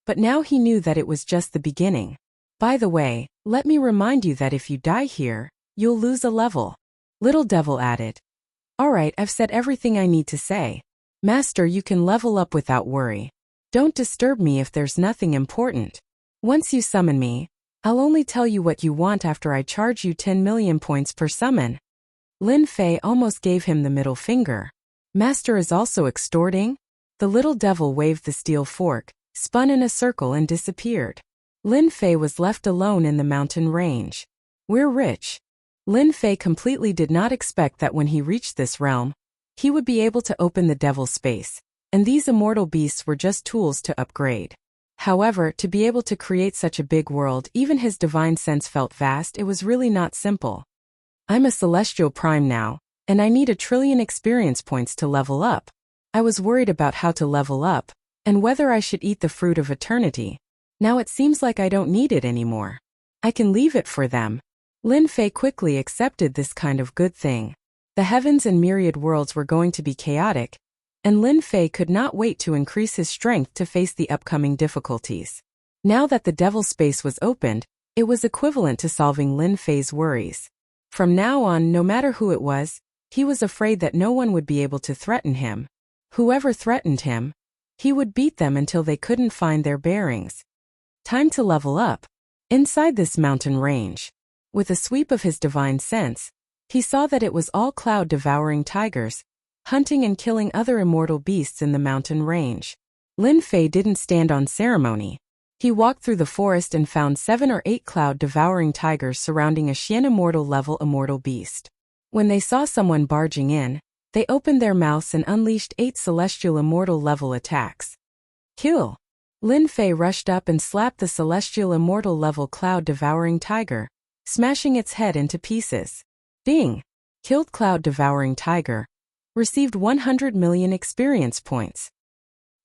But now he knew that it was just the beginning. By the way, let me remind you that if you die here, you'll lose a level. Little Devil added. Alright, I've said everything I need to say. Master, you can level up without worry. Don't disturb me if there's nothing important. Once you summon me, I'll only tell you what you want after I charge you 10 million points per summon. Lin Fei almost gave him the middle finger. Master is also extorting? The little devil waved the steel fork, spun in a circle and disappeared. Lin Fei was left alone in the mountain range. We're rich. Lin Fei completely did not expect that when he reached this realm, he would be able to open the devil space, and these immortal beasts were just tools to upgrade. However, to be able to create such a big world, even his divine sense felt vast. It was really not simple. I'm a celestial prime now, and I need 1 trillion experience points to level up. I was worried about how to level up, and whether I should eat the fruit of eternity. Now it seems like I don't need it anymore. I can leave it for them. Lin Fei quickly accepted this kind of good thing. The heavens and myriad worlds were going to be chaotic, and Lin Fei could not wait to increase his strength to face the upcoming difficulties. Now that the devil space was opened, it was equivalent to solving Lin Fei's worries. From now on, no matter who it was, he was afraid that no one would be able to threaten him. Whoever threatened him, he would beat them until they couldn't find their bearings. Time to level up. Inside this mountain range, with a sweep of his divine sense, he saw that it was all cloud-devouring tigers, hunting and killing other immortal beasts in the mountain range. Lin Fei didn't stand on ceremony. He walked through the forest and found 7 or 8 cloud-devouring tigers surrounding a Xian immortal-level immortal beast. When they saw someone barging in, they opened their mouths and unleashed 8 celestial immortal-level attacks. Kill! Lin Fei rushed up and slapped the celestial immortal-level cloud-devouring tiger, smashing its head into pieces. Ding! Killed cloud-devouring tiger. Received 100 million experience points.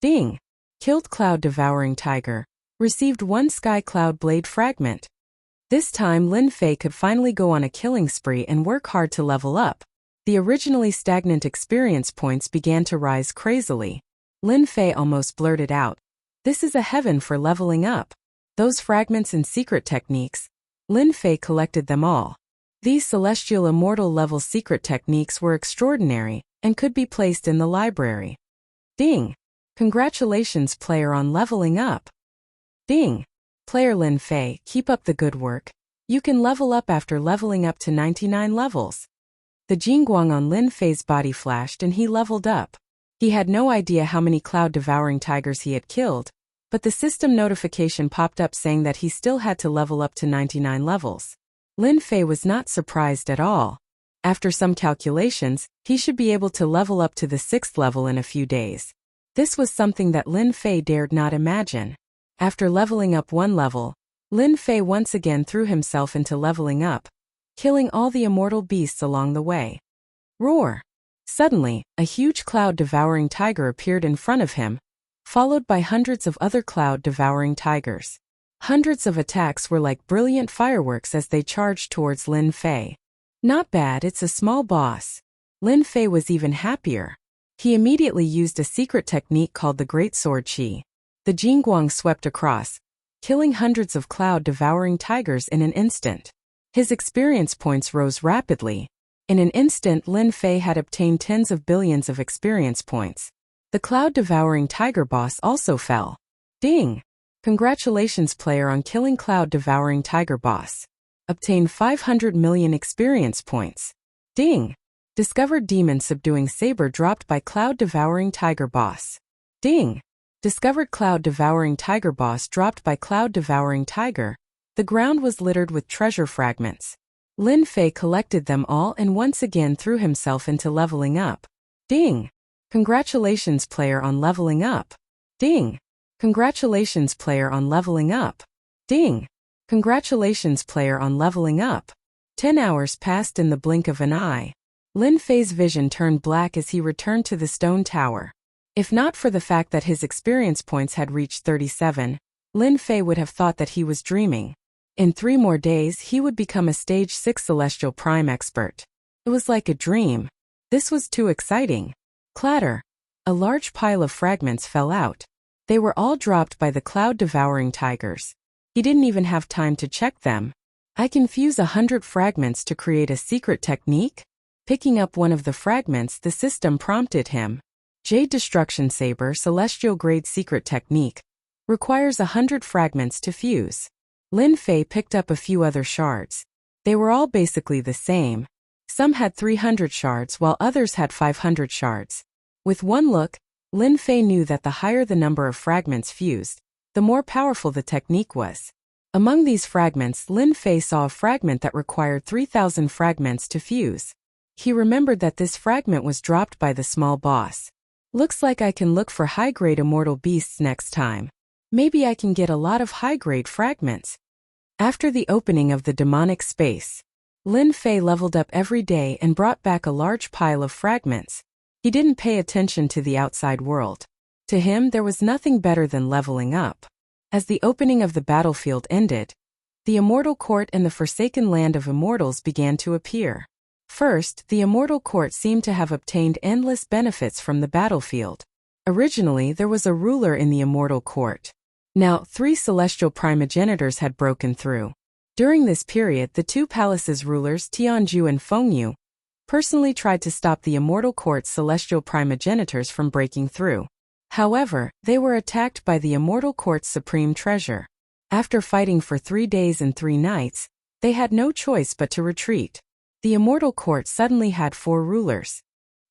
Ding! Killed cloud-devouring tiger. Received 1 sky cloud blade fragment. This time Lin Fei could finally go on a killing spree and work hard to level up. The originally stagnant experience points began to rise crazily. Lin Fei almost blurted out, "This is a heaven for leveling up. Those fragments and secret techniques, Lin Fei collected them all. These celestial immortal level secret techniques were extraordinary and could be placed in the library. Ding! Congratulations, player, on leveling up. Ding! Player Lin Fei, keep up the good work. You can level up after leveling up to 99 levels. The Jingguang on Lin Fei's body flashed and he leveled up. He had no idea how many cloud-devouring tigers he had killed, but the system notification popped up saying that he still had to level up to 99 levels. Lin Fei was not surprised at all. After some calculations, he should be able to level up to the 6th level in a few days. This was something that Lin Fei dared not imagine. After leveling up one level, Lin Fei once again threw himself into leveling up, killing all the immortal beasts along the way. Roar! Suddenly, a huge cloud-devouring tiger appeared in front of him, followed by hundreds of other cloud-devouring tigers. Hundreds of attacks were like brilliant fireworks as they charged towards Lin Fei. Not bad, it's a small boss. Lin Fei was even happier. He immediately used a secret technique called the Great Sword Qi. The Jingguang swept across, killing hundreds of cloud-devouring tigers in an instant. His experience points rose rapidly. In an instant, Lin Fei had obtained tens of billions of experience points. The cloud-devouring tiger boss also fell. Ding! Congratulations, player, on killing cloud-devouring tiger boss. Obtain 500 million experience points. Ding! Discovered demon subduing saber dropped by cloud-devouring tiger boss. Ding! Discovered cloud-devouring tiger boss dropped by cloud-devouring tiger. The ground was littered with treasure fragments. Lin Fei collected them all and once again threw himself into leveling up. Ding! Congratulations, player, on leveling up. Ding! Congratulations, player, on leveling up. Ding! Congratulations, player, on leveling up. 10 hours passed in the blink of an eye. Lin Fei's vision turned black as he returned to the stone tower. If not for the fact that his experience points had reached 37, Lin Fei would have thought that he was dreaming. In 3 more days, he would become a Stage 6 Celestial Prime expert. It was like a dream. This was too exciting. Clatter! A large pile of fragments fell out. They were all dropped by the cloud-devouring tigers. He didn't even have time to check them. I can fuse 100 fragments to create a secret technique? Picking up one of the fragments, the system prompted him. Jade Destruction Saber Celestial Grade Secret Technique. Requires 100 fragments to fuse. Lin Fei picked up a few other shards. They were all basically the same. Some had 300 shards while others had 500 shards. With one look, Lin Fei knew that the higher the number of fragments fused, the more powerful the technique was. Among these fragments, Lin Fei saw a fragment that required 3,000 fragments to fuse. He remembered that this fragment was dropped by the small boss. Looks like I can look for high-grade immortal beasts next time. Maybe I can get a lot of high-grade fragments. After the opening of the demonic space, Lin Fei leveled up every day and brought back a large pile of fragments. He didn't pay attention to the outside world. To him, there was nothing better than leveling up. As the opening of the battlefield ended, the Immortal Court and the Forsaken Land of Immortals began to appear. First, the Immortal Court seemed to have obtained endless benefits from the battlefield. Originally, there was a ruler in the Immortal Court. Now, 3 celestial primogenitors had broken through. During this period, the 2 palaces' rulers, Tianju and Fengyu, personally tried to stop the Immortal Court's celestial primogenitors from breaking through. However, they were attacked by the Immortal Court's supreme treasure. After fighting for 3 days and 3 nights, they had no choice but to retreat. The Immortal Court suddenly had 4 rulers.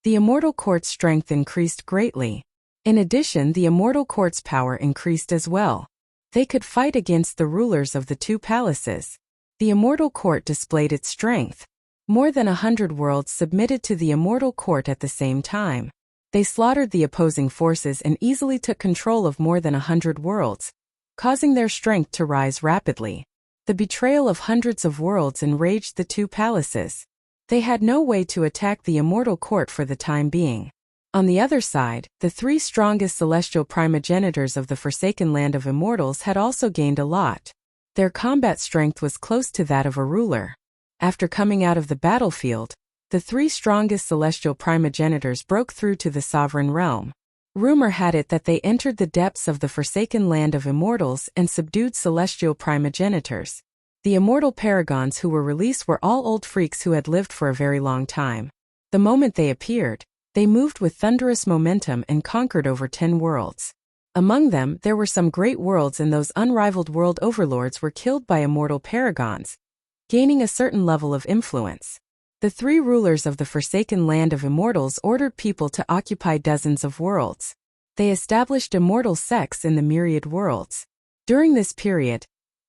The Immortal Court's strength increased greatly. In addition, the Immortal Court's power increased as well. They could fight against the rulers of the 2 palaces. The Immortal Court displayed its strength. More than 100 worlds submitted to the Immortal Court at the same time. They slaughtered the opposing forces and easily took control of more than 100 worlds, causing their strength to rise rapidly. The betrayal of hundreds of worlds enraged the 2 palaces. They had no way to attack the Immortal Court for the time being. On the other side, the 3 strongest celestial primogenitors of the Forsaken Land of Immortals had also gained a lot. Their combat strength was close to that of a ruler. After coming out of the battlefield, the 3 strongest celestial primogenitors broke through to the sovereign realm. Rumor had it that they entered the depths of the Forsaken Land of Immortals and subdued celestial primogenitors. The immortal paragons who were released were all old freaks who had lived for a very long time. The moment they appeared, they moved with thunderous momentum and conquered over 10 worlds. Among them, there were some great worlds, and those unrivaled world overlords were killed by immortal paragons, gaining a certain level of influence. The 3 rulers of the forsaken land of immortals ordered people to occupy dozens of worlds. They established immortal sects in the myriad worlds. During this period,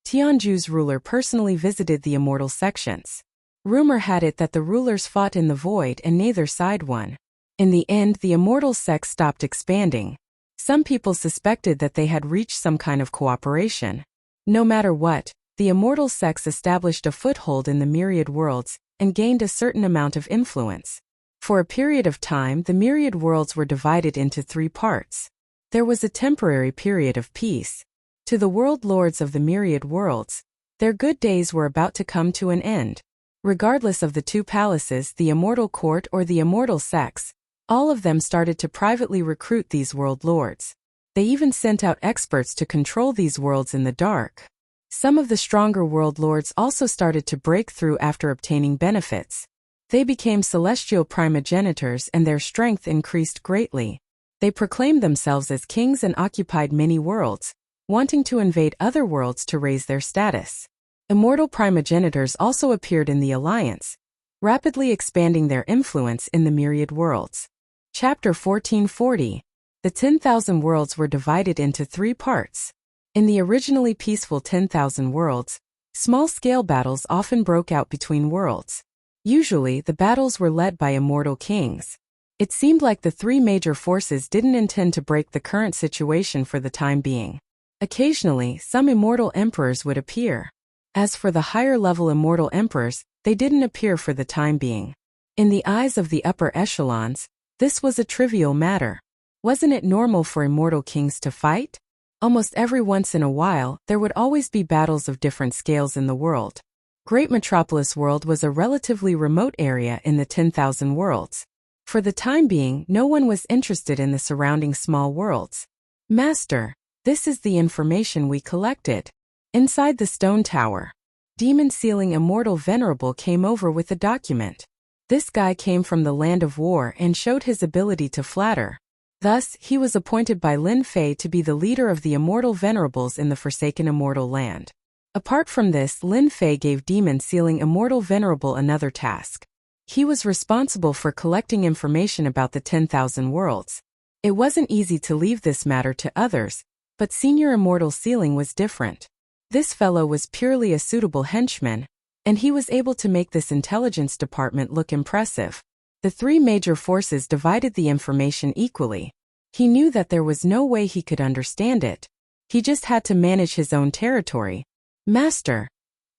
Tianju's ruler personally visited the immortal sections. Rumor had it that the rulers fought in the void and neither side won. In the end, the immortal sects stopped expanding. Some people suspected that they had reached some kind of cooperation. No matter what, the immortal sects established a foothold in the myriad worlds and gained a certain amount of influence. For a period of time, the myriad worlds were divided into 3 parts. There was a temporary period of peace. To the world lords of the myriad worlds, their good days were about to come to an end. Regardless of the 2 palaces, the immortal court or the immortal sects, all of them started to privately recruit these world lords. They even sent out experts to control these worlds in the dark. Some of the stronger world lords also started to break through after obtaining benefits. They became celestial primogenitors and their strength increased greatly. They proclaimed themselves as kings and occupied many worlds, wanting to invade other worlds to raise their status. Immortal primogenitors also appeared in the Alliance, rapidly expanding their influence in the myriad worlds. Chapter 1440. The 10,000 worlds were divided into 3 parts. In the originally peaceful 10,000 worlds, small-scale battles often broke out between worlds. Usually, the battles were led by immortal kings. It seemed like the 3 major forces didn't intend to break the current situation for the time being. Occasionally, some immortal emperors would appear. As for the higher-level immortal emperors, they didn't appear for the time being. In the eyes of the upper echelons, this was a trivial matter. Wasn't it normal for immortal kings to fight? Almost every once in a while, there would always be battles of different scales in the world. Great Metropolis World was a relatively remote area in the 10,000 worlds. For the time being, no one was interested in the surrounding small worlds. Master, this is the information we collected. Inside the stone tower, Demon Sealing Immortal Venerable came over with a document. This guy came from the land of war and showed his ability to flatter. Thus, he was appointed by Lin Fei to be the leader of the Immortal Venerables in the Forsaken Immortal Land. Apart from this, Lin Fei gave Demon Sealing Immortal Venerable another task. He was responsible for collecting information about the 10,000 worlds. It wasn't easy to leave this matter to others, but Senior Immortal Sealing was different. This fellow was purely a suitable henchman, and he was able to make this intelligence department look impressive. The 3 major forces divided the information equally. He knew that there was no way he could understand it. He just had to manage his own territory. Master,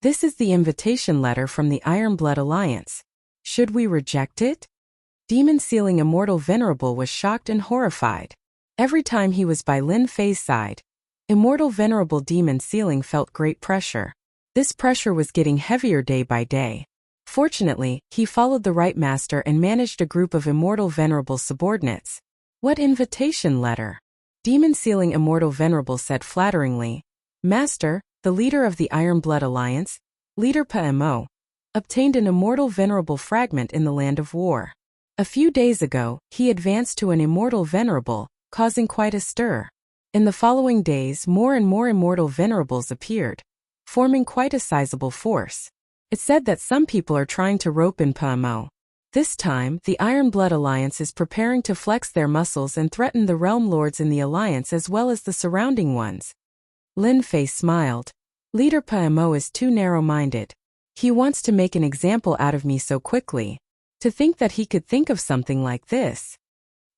this is the invitation letter from the Iron Blood Alliance. Should we reject it? Demon Sealing Immortal Venerable was shocked and horrified. Every time he was by Lin Fei's side, Immortal Venerable Demon Sealing felt great pressure. This pressure was getting heavier day by day. Fortunately, he followed the right master and managed a group of Immortal Venerable subordinates. What invitation letter? Demon Sealing Immortal Venerable said flatteringly. Master, the leader of the Iron Blood Alliance, Leader PMO, obtained an Immortal Venerable fragment in the Land of War. A few days ago, he advanced to an Immortal Venerable, causing quite a stir. In the following days, more and more Immortal Venerables appeared, forming quite a sizable force. It's said that some people are trying to rope in PMO. This time, the Iron Blood Alliance is preparing to flex their muscles and threaten the Realm Lords in the Alliance as well as the surrounding ones. Lin Fei smiled. Leader PMO is too narrow-minded. He wants to make an example out of me so quickly. To think that he could think of something like this.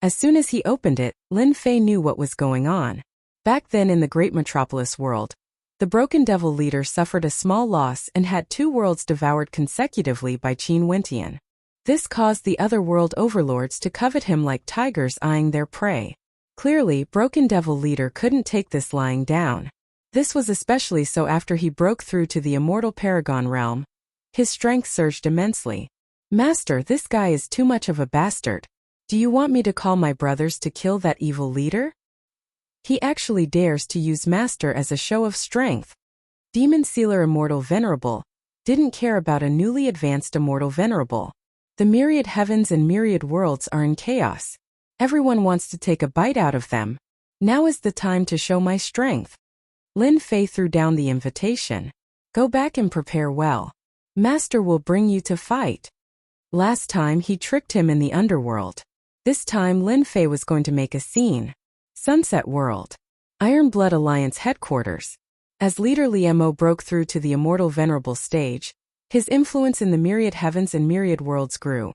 As soon as he opened it, Lin Fei knew what was going on. Back then in the Great Metropolis World, the Broken Devil leader suffered a small loss and had 2 worlds devoured consecutively by Qin Wentian. This caused the other world overlords to covet him like tigers eyeing their prey. Clearly, Broken Devil leader couldn't take this lying down. This was especially so after he broke through to the Immortal Paragon realm. His strength surged immensely. Master, this guy is too much of a bastard. Do you want me to call my brothers to kill that evil leader? He actually dares to use Master as a show of strength. Demon Sealer Immortal Venerable didn't care about a newly advanced Immortal Venerable. The myriad heavens and myriad worlds are in chaos. Everyone wants to take a bite out of them. Now is the time to show my strength. Lin Fei threw down the invitation. Go back and prepare well. Master will bring you to fight. Last time he tricked him in the underworld. This time Lin Fei was going to make a scene. Sunset World. Iron Blood Alliance headquarters. As leader Liemo broke through to the Immortal Venerable stage, his influence in the myriad heavens and myriad worlds grew.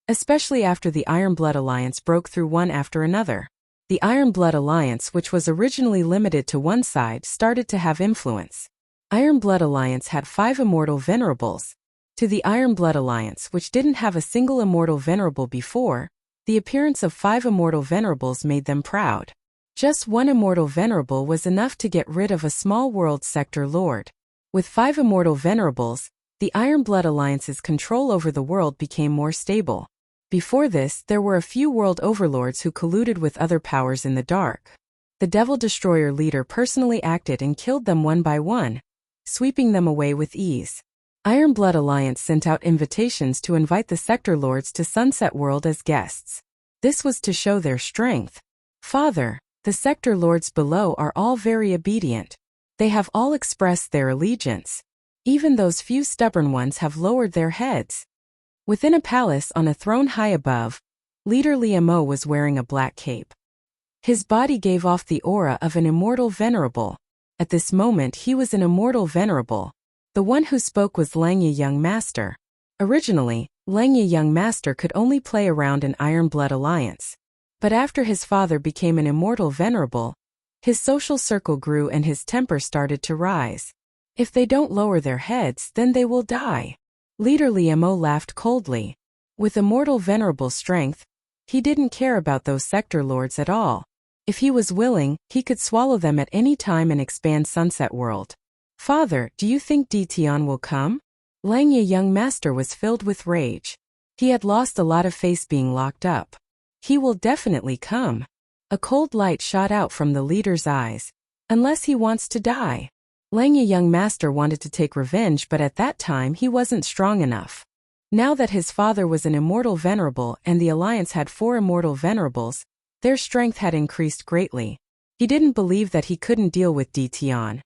Especially after the Iron Blood Alliance broke through one after another. The Iron Blood Alliance, which was originally limited to one side, started to have influence. Iron Blood Alliance had 5 Immortal Venerables. To the Iron Blood Alliance, which didn't have a single Immortal Venerable before, the appearance of 5 Immortal Venerables made them proud. Just one Immortal Venerable was enough to get rid of a small world sector lord. With 5 Immortal Venerables, the Iron Blood Alliance's control over the world became more stable. Before this, there were a few world overlords who colluded with other powers in the dark. The Devil Destroyer leader personally acted and killed them one by one, sweeping them away with ease. Iron Blood Alliance sent out invitations to invite the Sector Lords to Sunset World as guests. This was to show their strength. Father, the Sector Lords below are all very obedient. They have all expressed their allegiance. Even those few stubborn ones have lowered their heads. Within a palace on a throne high above, leader Liemo was wearing a black cape. His body gave off the aura of an Immortal Venerable. At this moment he was an Immortal Venerable. The one who spoke was Langya Young Master. Originally, Langya Young Master could only play around an Iron Blood Alliance. But after his father became an Immortal Venerable, his social circle grew and his temper started to rise. If they don't lower their heads, then they will die. Leader Liemo laughed coldly. With Immortal Venerable strength, he didn't care about those sector lords at all. If he was willing, he could swallow them at any time and expand Sunset World. Father, do you think Tian will come? Langya Young Master was filled with rage. He had lost a lot of face being locked up. He will definitely come. A cold light shot out from the leader's eyes. Unless he wants to die. Langya Young Master wanted to take revenge, but at that time he wasn't strong enough. Now that his father was an Immortal Venerable and the Alliance had 4 Immortal Venerables, their strength had increased greatly. He didn't believe that he couldn't deal with Tian.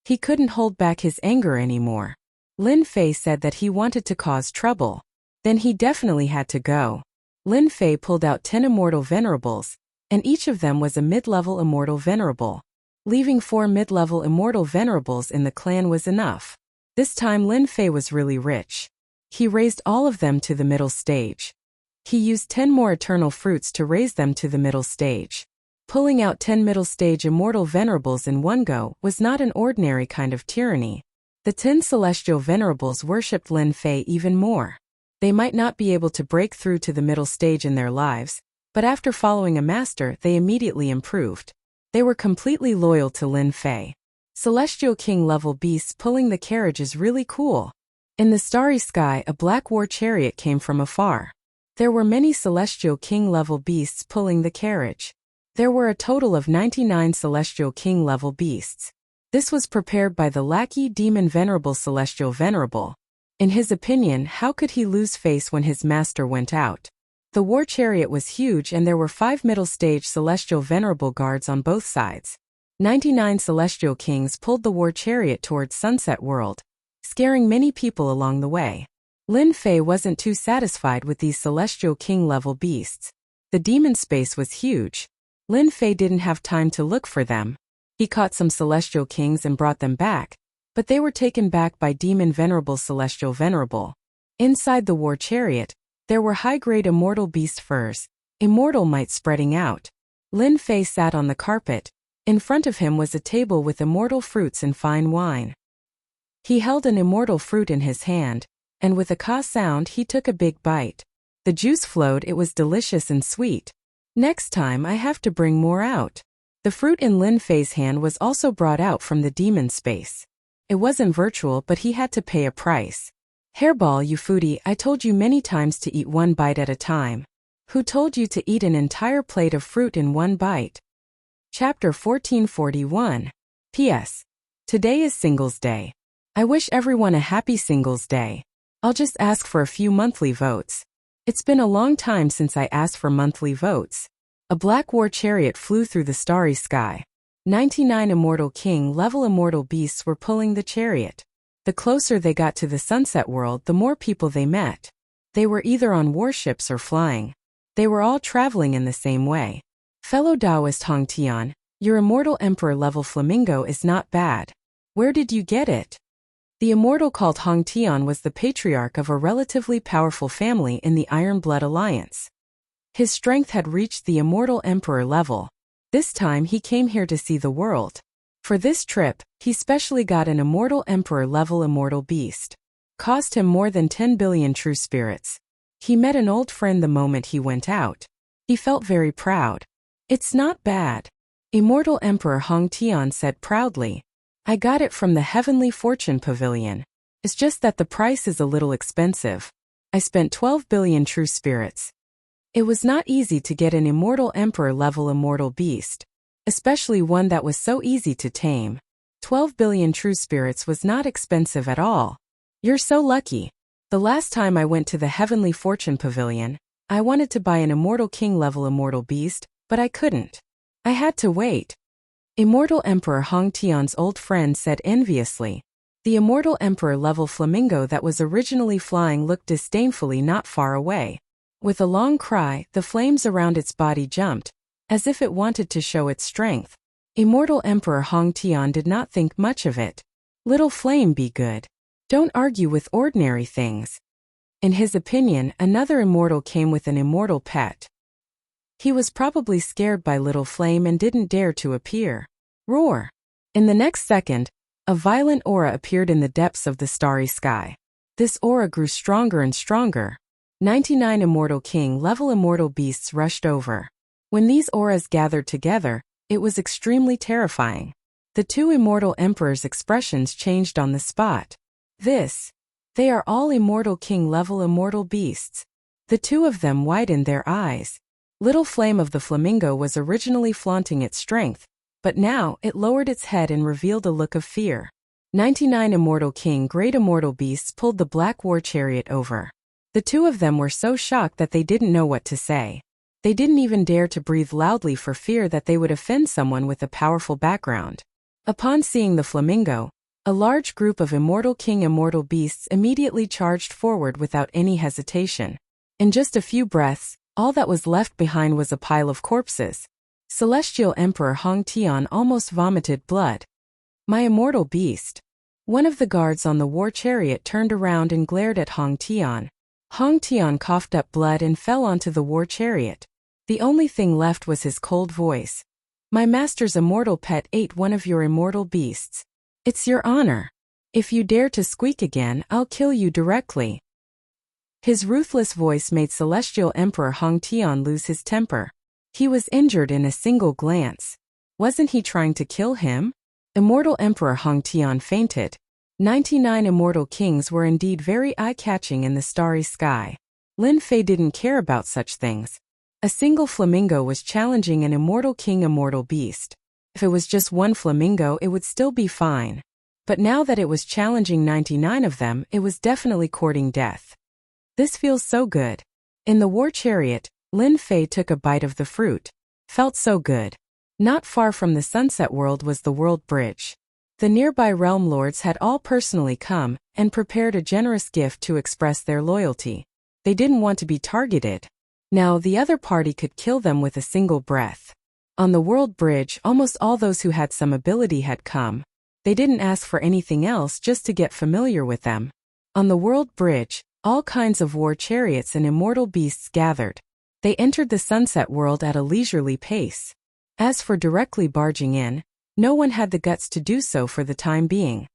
He couldn't hold back his anger anymore. Lin Fei said that he wanted to cause trouble. Then he definitely had to go. Lin Fei pulled out 10 Immortal Venerables, and each of them was a mid-level Immortal Venerable. Leaving 4 mid-level Immortal Venerables in the clan was enough. This time Lin Fei was really rich. He raised all of them to the middle stage. He used 10 more Eternal Fruits to raise them to the middle stage. Pulling out 10 middle stage Immortal Venerables in one go was not an ordinary kind of tyranny. The 10 Celestial Venerables worshipped Lin Fei even more. They might not be able to break through to the middle stage in their lives, but after following a master they immediately improved. They were completely loyal to Lin Fei. Celestial King level beasts pulling the carriage is really cool. In the starry sky a black war chariot came from afar. There were many Celestial King level beasts pulling the carriage. There were a total of 99 Celestial King level beasts. This was prepared by the lackey Demon Venerable Celestial Venerable. In his opinion, how could he lose face when his master went out? The war chariot was huge and there were 5 middle stage Celestial Venerable guards on both sides. 99 Celestial Kings pulled the war chariot towards Sunset World, scaring many people along the way. Lin Fei wasn't too satisfied with these Celestial King level beasts. The demon space was huge. Lin Fei didn't have time to look for them. He caught some Celestial Kings and brought them back, but they were taken back by Demon Venerable Celestial Venerable. Inside the war chariot, there were high-grade immortal beast furs, immortal might spreading out. Lin Fei sat on the carpet. In front of him was a table with immortal fruits and fine wine. He held an immortal fruit in his hand, and with a ka sound he took a big bite. The juice flowed, it was delicious and sweet. Next time I have to bring more out. The fruit in Lin Fei's hand was also brought out from the demon space. It wasn't virtual, but he had to pay a price. Hairball, you foodie, I told you many times to eat one bite at a time. Who told you to eat an entire plate of fruit in one bite? Chapter 1441. P.S. Today is Singles Day. I wish everyone a happy Singles Day. I'll just ask for a few monthly votes. It's been a long time since I asked for monthly votes. A black war chariot flew through the starry sky. 99 immortal king-level immortal beasts were pulling the chariot. The closer they got to the sunset world, the more people they met. They were either on warships or flying. They were all traveling in the same way. Fellow Taoist Hong Tian, your immortal emperor-level flamingo is not bad. Where did you get it? The immortal called Hong Tian was the patriarch of a relatively powerful family in the Iron Blood Alliance. His strength had reached the immortal emperor level. This time he came here to see the world. For this trip, he specially got an immortal emperor-level immortal beast. Cost him more than 10 billion true spirits. He met an old friend the moment he went out. He felt very proud. It's not bad. Immortal Emperor Hong Tian said proudly. I got it from the Heavenly Fortune Pavilion. It's just that the price is a little expensive. I spent 12 billion true spirits. It was not easy to get an immortal emperor-level immortal beast, especially one that was so easy to tame. 12 billion true spirits was not expensive at all. You're so lucky. The last time I went to the Heavenly Fortune Pavilion, I wanted to buy an immortal king-level immortal beast, but I couldn't. I had to wait. Immortal Emperor Hong Tian's old friend said enviously. The immortal emperor-level flamingo that was originally flying looked disdainfully not far away. With a long cry, the flames around its body jumped, as if it wanted to show its strength. Immortal Emperor Hong Tian did not think much of it. Little flame, be good. Don't argue with ordinary things. In his opinion, another immortal came with an immortal pet. He was probably scared by Little Flame and didn't dare to appear. Roar! In the next second, a violent aura appeared in the depths of the starry sky. This aura grew stronger and stronger. 99 immortal king-level immortal beasts rushed over. When these auras gathered together, it was extremely terrifying. The two immortal emperors' expressions changed on the spot. They are all immortal king-level immortal beasts. The two of them widened their eyes. Little Flame of the Flamingo was originally flaunting its strength, but now it lowered its head and revealed a look of fear. 99 immortal great immortal beasts pulled the black war chariot over. The two of them were so shocked that they didn't know what to say. They didn't even dare to breathe loudly for fear that they would offend someone with a powerful background. Upon seeing the flamingo, a large group of immortal immortal beasts immediately charged forward without any hesitation. In just a few breaths, all that was left behind was a pile of corpses. Celestial Emperor Hong Tian almost vomited blood. My immortal beast. One of the guards on the war chariot turned around and glared at Hong Tian. Hong Tian coughed up blood and fell onto the war chariot. The only thing left was his cold voice. My master's immortal pet ate one of your immortal beasts. It's your honor. If you dare to squeak again, I'll kill you directly. His ruthless voice made Celestial Emperor Hong Tian lose his temper. He was injured in a single glance. Wasn't he trying to kill him? Immortal Emperor Hong Tian fainted. 99 immortal kings were indeed very eye-catching in the starry sky. Lin Fei didn't care about such things. A single flamingo was challenging an immortal immortal beast. If it was just one flamingo, it would still be fine. But now that it was challenging 99 of them, it was definitely courting death. This feels so good. In the war chariot, Lin Fei took a bite of the fruit. Felt so good. Not far from the sunset world was the world bridge. The nearby realm lords had all personally come and prepared a generous gift to express their loyalty. They didn't want to be targeted. Now the other party could kill them with a single breath. On the world bridge, almost all those who had some ability had come. They didn't ask for anything else, just to get familiar with them. On the world bridge, all kinds of war chariots and immortal beasts gathered. They entered the sunset world at a leisurely pace. As for directly barging in, no one had the guts to do so for the time being.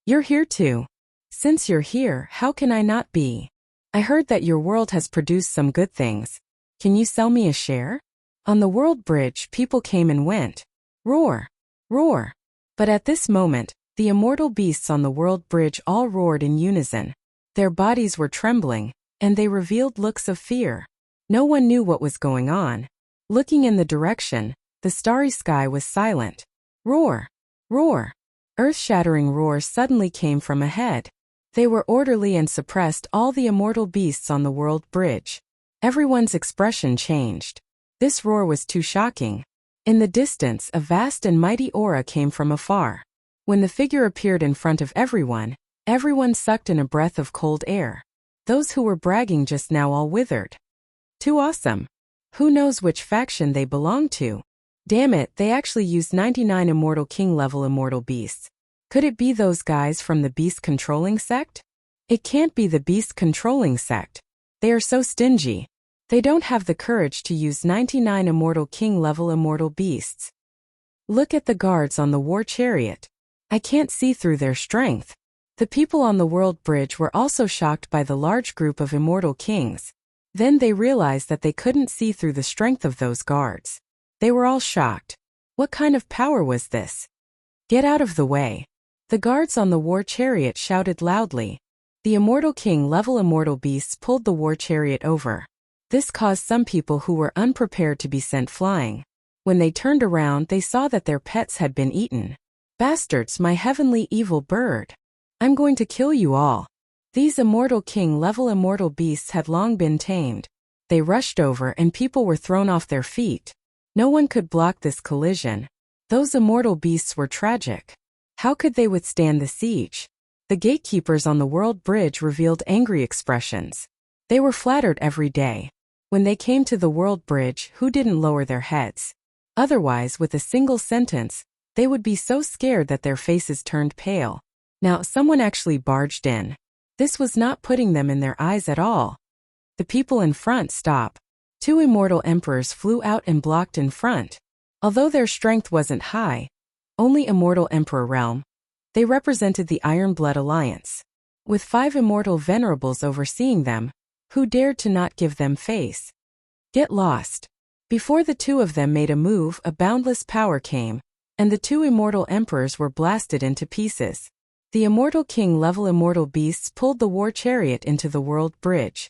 You're here too. Since you're here, how can I not be? I heard that your world has produced some good things. Can you sell me a share? On the world bridge, people came and went. Roar! Roar! But at this moment, the immortal beasts on the world bridge all roared in unison. Their bodies were trembling, and they revealed looks of fear. No one knew what was going on. Looking in the direction, the starry sky was silent. Roar! Roar! Earth-shattering roars suddenly came from ahead. They were orderly and suppressed all the immortal beasts on the world bridge. Everyone's expression changed. This roar was too shocking. In the distance, a vast and mighty aura came from afar. When the figure appeared in front of everyone sucked in a breath of cold air. Those who were bragging just now all withered. Too awesome. Who knows which faction they belong to? Damn it, they actually used 99 Immortal King level immortal beasts. Could it be those guys from the beast controlling sect? It can't be the beast controlling sect. They are so stingy. They don't have the courage to use 99 Immortal King level immortal beasts. Look at the guards on the war chariot. I can't see through their strength. The people on the world bridge were also shocked by the large group of immortal kings. Then they realized that they couldn't see through the strength of those guards. They were all shocked. What kind of power was this? Get out of the way. The guards on the war chariot shouted loudly. The Immortal King level immortal beasts pulled the war chariot over. This caused some people who were unprepared to be sent flying. When they turned around, they saw that their pets had been eaten. Bastards, my heavenly evil bird. I'm going to kill you all. These Immortal King level immortal beasts had long been tamed. They rushed over and people were thrown off their feet. No one could block this collision. Those immortal beasts were tragic. How could they withstand the siege? The gatekeepers on the world bridge revealed angry expressions. They were flattered every day. When they came to the world bridge, who didn't lower their heads? Otherwise, with a single sentence, they would be so scared that their faces turned pale. Now, someone actually barged in. This was not putting them in their eyes at all. The people in front stop. 2 immortal emperors flew out and blocked in front. Although their strength wasn't high, only immortal emperor realm, they represented the Iron Blood Alliance. With 5 immortal venerables overseeing them, who dared to not give them face? Get lost. Before the 2 of them made a move, a boundless power came, and the 2 immortal emperors were blasted into pieces. The Immortal King level immortal beasts pulled the war chariot into the world bridge.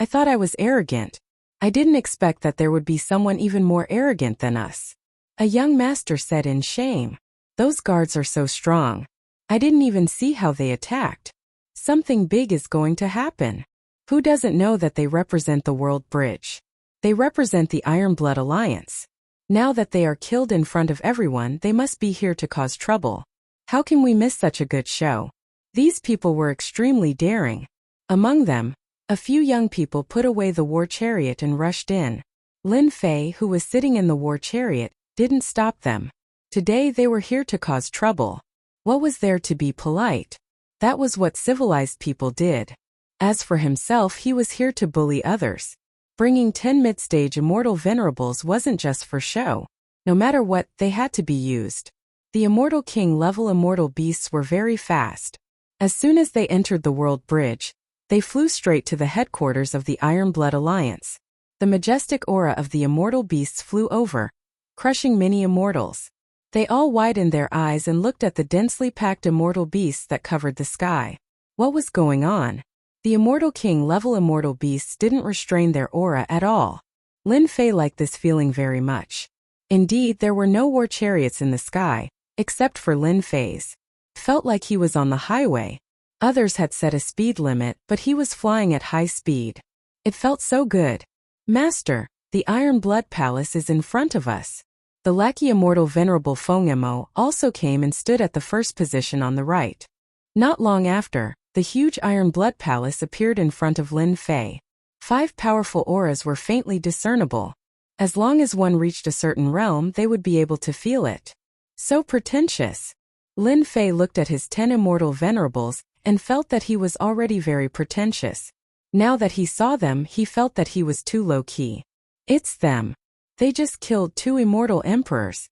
I thought I was arrogant. I didn't expect that there would be someone even more arrogant than us. A young master said in shame. Those guards are so strong. I didn't even see how they attacked. Something big is going to happen. Who doesn't know that they represent the world bridge? They represent the Iron Blood Alliance. Now that they are killed in front of everyone, they must be here to cause trouble. How can we miss such a good show? These people were extremely daring. Among them, a few young people put away the war chariot and rushed in. Lin Fei, who was sitting in the war chariot, didn't stop them. Today they were here to cause trouble. What was there to be polite? That was what civilized people did. As for himself, he was here to bully others. Bringing 10 mid-stage immortal venerables wasn't just for show. No matter what, they had to be used. The Immortal King level immortal beasts were very fast. As soon as they entered the world bridge, they flew straight to the headquarters of the Iron Blood Alliance. The majestic aura of the immortal beasts flew over, crushing many immortals. They all widened their eyes and looked at the densely packed immortal beasts that covered the sky. What was going on? The Immortal King level immortal beasts didn't restrain their aura at all. Lin Fei liked this feeling very much. Indeed, there were no war chariots in the sky, except for Lin Fei's. Felt like he was on the highway. Others had set a speed limit, but he was flying at high speed. It felt so good. Master, the Iron Blood Palace is in front of us. The lackey immortal venerable Fengemo also came and stood at the first position on the right. Not long after, the huge Iron Blood Palace appeared in front of Lin Fei. 5 powerful auras were faintly discernible. As long as one reached a certain realm, they would be able to feel it. So pretentious. Lin Fei looked at his 10 immortal venerables and felt that he was already very pretentious. Now that he saw them, he felt that he was too low-key. It's them. They just killed 2 immortal emperors.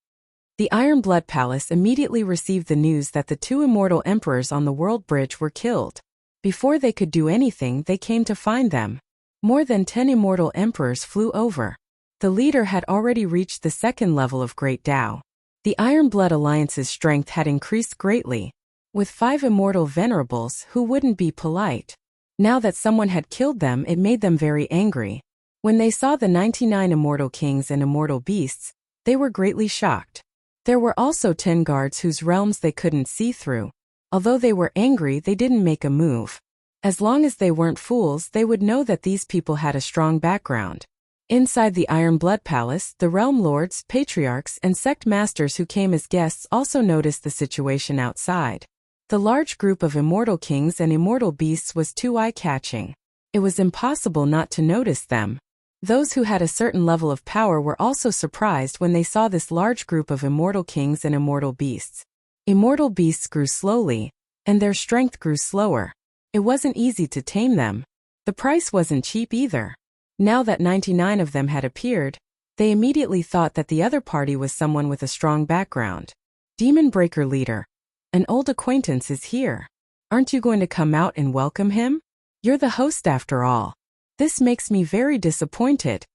The Iron Blood Palace immediately received the news that the 2 immortal emperors on the world bridge were killed. Before they could do anything, they came to find them. More than 10 immortal emperors flew over. The leader had already reached the 2nd level of Great Tao. The Iron Blood Alliance's strength had increased greatly. With 5 immortal venerables, who wouldn't be polite? Now that someone had killed them, it made them very angry. When they saw the 99 immortal kings and immortal beasts, they were greatly shocked. There were also 10 guards whose realms they couldn't see through. Although they were angry, they didn't make a move. As long as they weren't fools, they would know that these people had a strong background. Inside the Iron Blood Palace, the realm lords, patriarchs, and sect masters who came as guests also noticed the situation outside. The large group of immortal kings and immortal beasts was too eye-catching. It was impossible not to notice them. Those who had a certain level of power were also surprised when they saw this large group of immortal kings and immortal beasts. Immortal beasts grew slowly, and their strength grew slower. It wasn't easy to tame them. The price wasn't cheap either. Now that 99 of them had appeared, they immediately thought that the other party was someone with a strong background. Demon Breaker Leader. An old acquaintance is here. Aren't you going to come out and welcome him? You're the host after all. This makes me very disappointed.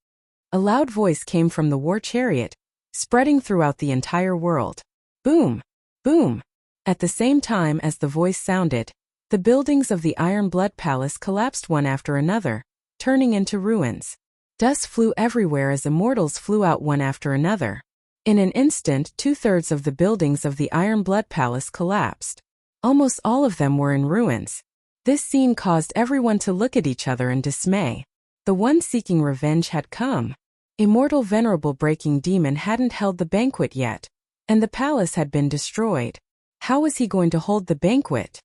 A loud voice came from the war chariot, spreading throughout the entire world. Boom! Boom! At the same time as the voice sounded, the buildings of the Iron Blood Palace collapsed one after another, turning into ruins. Dust flew everywhere as immortals flew out one after another. In an instant, 2/3 of the buildings of the Iron Blood Palace collapsed. Almost all of them were in ruins. This scene caused everyone to look at each other in dismay. The one seeking revenge had come. Immortal Venerable Breaking Demon hadn't held the banquet yet, and the palace had been destroyed. How was he going to hold the banquet?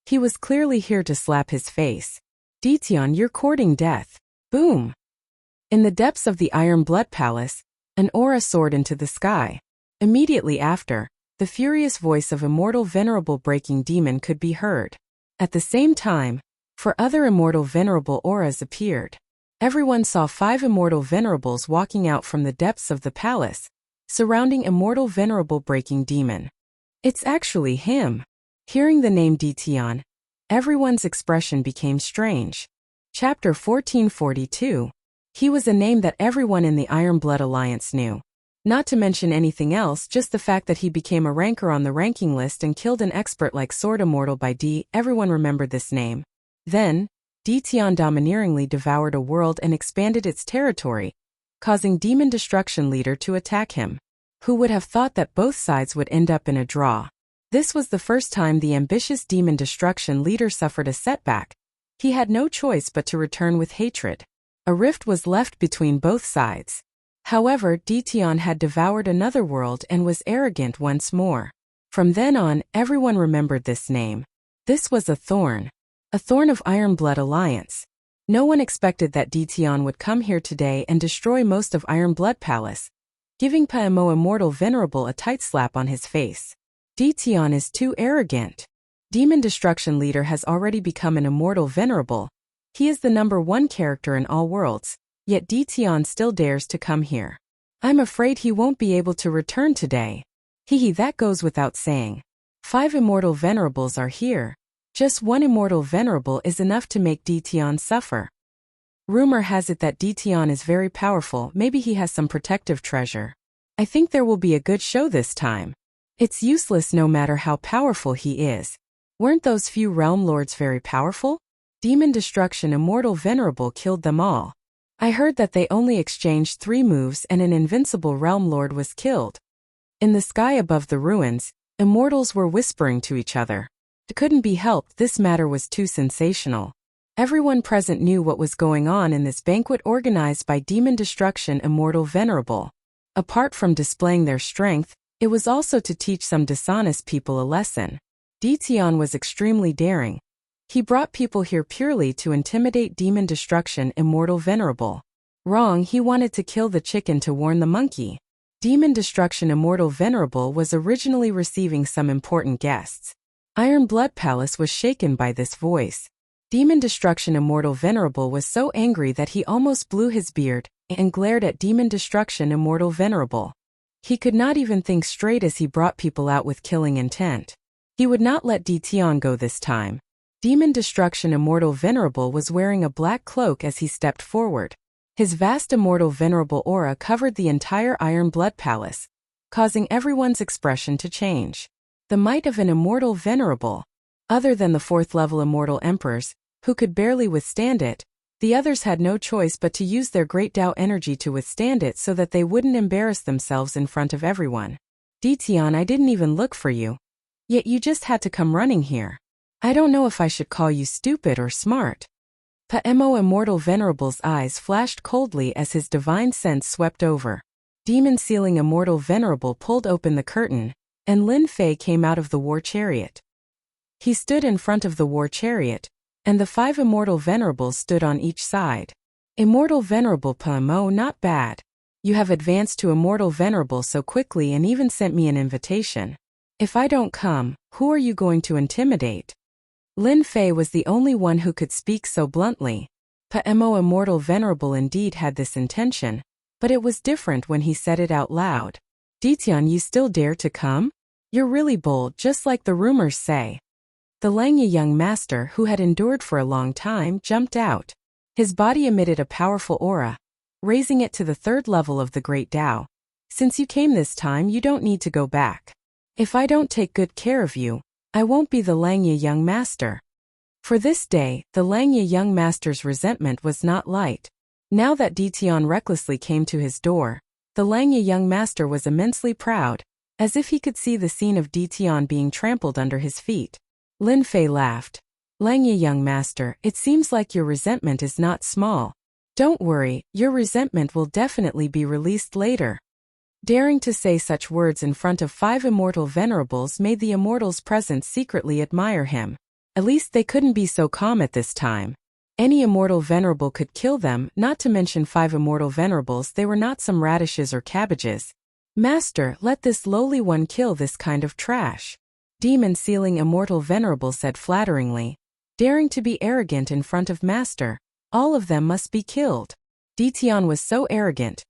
He was clearly here to slap his face. Detion, you're courting death. Boom! In the depths of the Iron Blood Palace, an aura soared into the sky. Immediately after, the furious voice of Immortal Venerable Breaking Demon could be heard. At the same time, 4 other Immortal Venerable auras appeared. Everyone saw 5 Immortal Venerables walking out from the depths of the palace, surrounding Immortal Venerable Breaking Demon. It's actually him. Hearing the name Detion, everyone's expression became strange. Chapter 1442. He was a name that everyone in the Iron Blood Alliance knew. Not to mention anything else, just the fact that he became a ranker on the ranking list and killed an expert like Sword Immortal by D, everyone remembered this name. Then, Detion domineeringly devoured a world and expanded its territory, causing Demon Destruction Leader to attack him. Who would have thought that both sides would end up in a draw? This was the first time the ambitious Demon Destruction Leader suffered a setback. He had no choice but to return with hatred. A rift was left between both sides. However, Detion had devoured another world and was arrogant once more. From then on, everyone remembered this name. This was a thorn. A thorn of Iron Blood Alliance. No one expected that Detion would come here today and destroy most of Iron Blood Palace, giving Paimo Immortal Venerable a tight slap on his face. Detion is too arrogant. Demon Destruction Leader has already become an Immortal Venerable. He is the #1 character in all worlds, yet Detion still dares to come here. I'm afraid he won't be able to return today. That goes without saying. 5 Immortal Venerables are here. Just 1 Immortal Venerable is enough to make Detion suffer. Rumor has it that Detion is very powerful, maybe he has some protective treasure. I think there will be a good show this time. It's useless no matter how powerful he is. Weren't those few realm lords very powerful? Demon Destruction Immortal Venerable killed them all. I heard that they only exchanged 3 moves and an invincible realm lord was killed. In the sky above the ruins, immortals were whispering to each other. It couldn't be helped, this matter was too sensational. Everyone present knew what was going on in this banquet organized by Demon Destruction Immortal Venerable. Apart from displaying their strength, it was also to teach some dishonest people a lesson. Detion was extremely daring. He brought people here purely to intimidate Demon Destruction Immortal Venerable. Wrong, he wanted to kill the chicken to warn the monkey. Demon Destruction Immortal Venerable was originally receiving some important guests. Iron Blood Palace was shaken by this voice. Demon Destruction Immortal Venerable was so angry that he almost blew his beard and glared at Demon Destruction Immortal Venerable. He could not even think straight as he brought people out with killing intent. He would not let Detion go this time. Demon Destruction Immortal Venerable was wearing a black cloak as he stepped forward. His vast Immortal Venerable aura covered the entire Iron Blood Palace, causing everyone's expression to change. The might of an Immortal Venerable. Other than the 4th-level Immortal Emperors, who could barely withstand it, the others had no choice but to use their great Tao energy to withstand it so that they wouldn't embarrass themselves in front of everyone. Dition, I didn't even look for you. Yet you just had to come running here. I don't know if I should call you stupid or smart. Paemo Immortal Venerable's eyes flashed coldly as his divine sense swept over. Demon Sealing Immortal Venerable pulled open the curtain, and Lin Fei came out of the war chariot. He stood in front of the war chariot, and the 5 Immortal Venerables stood on each side. Immortal Venerable Paemo, not bad. You have advanced to Immortal Venerable so quickly and even sent me an invitation. If I don't come, who are you going to intimidate? Lin Fei was the only one who could speak so bluntly. Paemo Immortal Venerable indeed had this intention, but it was different when he said it out loud. Dition, you still dare to come? You're really bold, just like the rumors say. The Langya young master, who had endured for a long time, jumped out. His body emitted a powerful aura, raising it to the 3rd level of the Great Tao. Since you came this time, you don't need to go back. If I don't take good care of you, I won't be the Langya young master. For this day, the Langya young master's resentment was not light. Now that Dition recklessly came to his door, the Langya young master was immensely proud, as if he could see the scene of Dition being trampled under his feet. Lin Fei laughed. Langya young master, it seems like your resentment is not small. Don't worry, your resentment will definitely be released later. Daring to say such words in front of 5 Immortal Venerables made the Immortals present secretly admire him. At least they couldn't be so calm at this time. Any Immortal Venerable could kill them, not to mention 5 Immortal Venerables. They were not some radishes or cabbages. Master, let this lowly one kill this kind of trash. Demon Sealing Immortal Venerable said flatteringly. Daring to be arrogant in front of Master, all of them must be killed. Dition was so arrogant.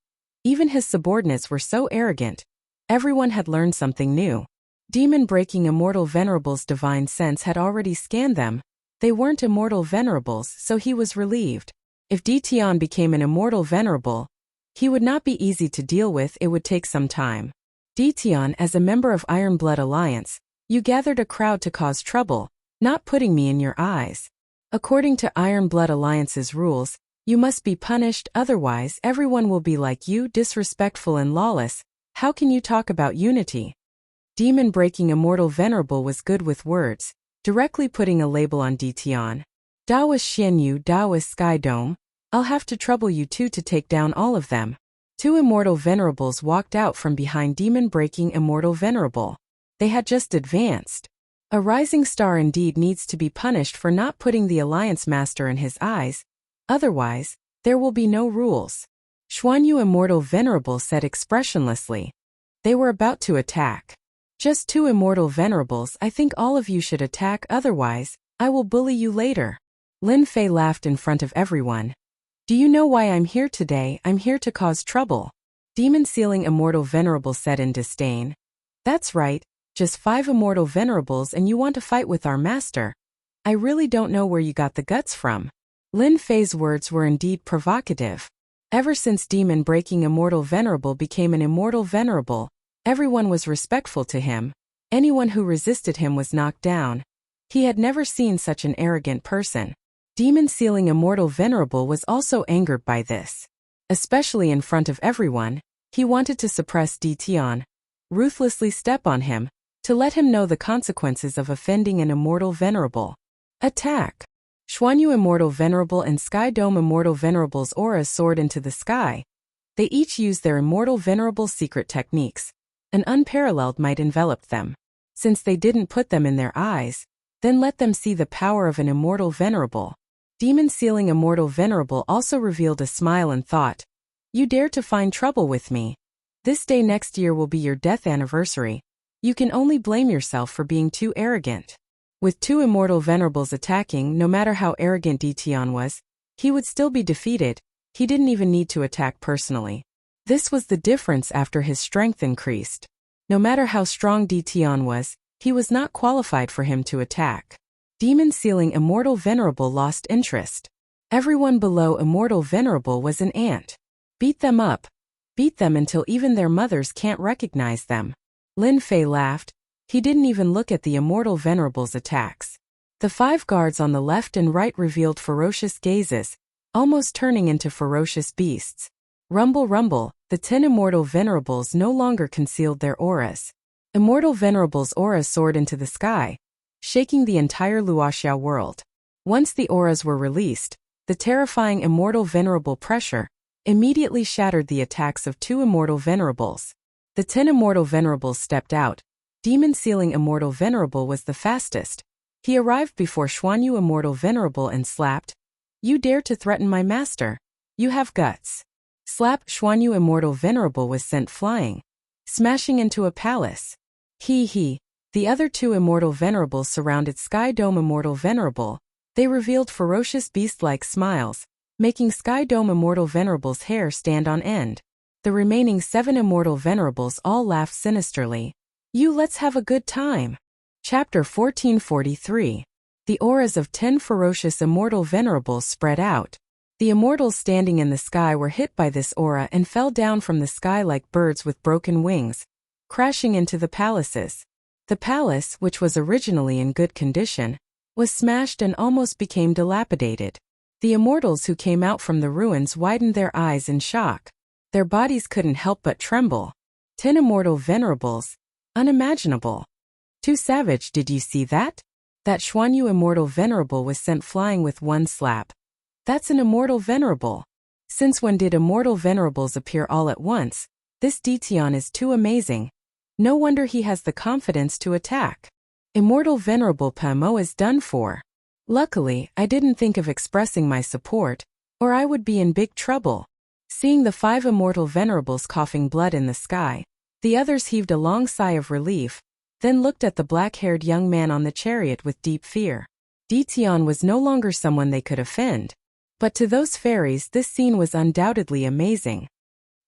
Even his subordinates were so arrogant. Everyone had learned something new. Demon-breaking Immortal Venerable's divine sense had already scanned them. They weren't Immortal Venerables, so he was relieved. If Dition became an Immortal Venerable, he would not be easy to deal with. It would take some time. Dition, as a member of Iron Blood Alliance, you gathered a crowd to cause trouble, not putting me in your eyes. According to Iron Blood Alliance's rules, you must be punished, otherwise everyone will be like you, disrespectful and lawless. How can you talk about unity? Demon-breaking Immortal Venerable was good with words, directly putting a label on Dition. Daoist Xianyu, Daoist Sky Dome, I'll have to trouble you two to take down all of them. 2 Immortal Venerables walked out from behind Demon-breaking Immortal Venerable. They had just advanced. A rising star indeed needs to be punished for not putting the Alliance Master in his eyes. Otherwise, there will be no rules. Xuanyu Immortal Venerable said expressionlessly. They were about to attack. Just 2 Immortal Venerables, I think all of you should attack, otherwise, I will bully you later. Lin Fei laughed in front of everyone. Do you know why I'm here today? I'm here to cause trouble. Demon Sealing Immortal Venerable said in disdain. That's right, just 5 Immortal Venerables and you want to fight with our master. I really don't know where you got the guts from. Lin Fei's words were indeed provocative. Ever since Demon-breaking Immortal Venerable became an Immortal Venerable, everyone was respectful to him. Anyone who resisted him was knocked down. He had never seen such an arrogant person. Demon Sealing Immortal Venerable was also angered by this. Especially in front of everyone, he wanted to suppress Dition, ruthlessly step on him, to let him know the consequences of offending an Immortal Venerable. Attack! Xuanyu Immortal Venerable and Sky Dome Immortal Venerable's auras soared into the sky. They each used their Immortal Venerable secret techniques. An unparalleled might enveloped them. Since they didn't put them in their eyes, then let them see the power of an Immortal Venerable. Demon Sealing Immortal Venerable also revealed a smile and thought, You dare to find trouble with me. This day next year will be your death anniversary. You can only blame yourself for being too arrogant. With 2 Immortal Venerables attacking, no matter how arrogant Dition was, he would still be defeated. He didn't even need to attack personally. This was the difference after his strength increased. No matter how strong Dition was, he was not qualified for him to attack. Demon Sealing Immortal Venerable lost interest. Everyone below Immortal Venerable was an ant. Beat them up. Beat them until even their mothers can't recognize them. Lin Fei laughed. He didn't even look at the Immortal Venerable's attacks. The 5 guards on the left and right revealed ferocious gazes, almost turning into ferocious beasts. Rumble rumble, the 10 Immortal Venerables no longer concealed their auras. Immortal Venerable's aura soared into the sky, shaking the entire Luoxiao world. Once the auras were released, the terrifying Immortal Venerable pressure immediately shattered the attacks of 2 Immortal Venerables. The 10 Immortal Venerables stepped out. Demon Sealing Immortal Venerable was the fastest. He arrived before Xuanyu Immortal Venerable and slapped. "You dare to threaten my master? You have guts." Slap. Xuanyu Immortal Venerable was sent flying, smashing into a palace. He. The other 2 Immortal Venerables surrounded Sky Dome Immortal Venerable. They revealed ferocious beast-like smiles, making Sky Dome Immortal Venerable's hair stand on end. The remaining 7 Immortal Venerables all laughed sinisterly. Let's have a good time." Chapter 1443. The auras of 10 ferocious Immortal Venerables spread out. The immortals standing in the sky were hit by this aura and fell down from the sky like birds with broken wings, crashing into the palaces. The palace, which was originally in good condition, was smashed and almost became dilapidated. The immortals who came out from the ruins widened their eyes in shock. Their bodies couldn't help but tremble. 10 Immortal Venerables. Unimaginable. Too savage. Did you see that? That Xuanyu Immortal Venerable was sent flying with one slap. That's an Immortal Venerable. Since when did Immortal Venerables appear all at once? This Ditian is too amazing. No wonder he has the confidence to attack. Immortal Venerable Pamo is done for. Luckily, I didn't think of expressing my support, or I would be in big trouble. Seeing the 5 Immortal Venerables coughing blood in the sky, the others heaved a long sigh of relief, then looked at the black-haired young man on the chariot with deep fear. Ditian was no longer someone they could offend. But to those fairies this scene was undoubtedly amazing.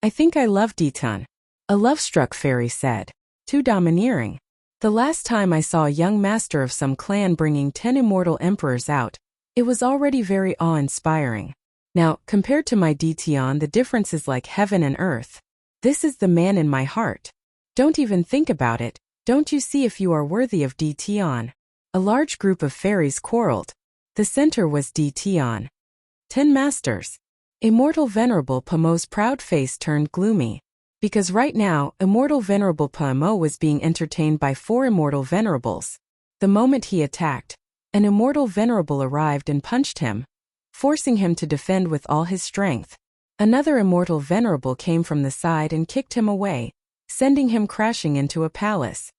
"I think I love Ditian," a love-struck fairy said. "Too domineering. The last time I saw a young master of some clan bringing 10 immortal emperors out, it was already very awe-inspiring. Now, compared to my Ditian, the difference is like heaven and earth. This is the man in my heart. Don't even think about it. Don't you see if you are worthy of Ditian?" A large group of fairies quarreled. The center was Ditian. 10 masters. Immortal Venerable Pamo's proud face turned gloomy. Because right now, Immortal Venerable Pamo was being entertained by 4 Immortal Venerables. The moment he attacked, an Immortal Venerable arrived and punched him, forcing him to defend with all his strength. Another Immortal Venerable came from the side and kicked him away, sending him crashing into a palace.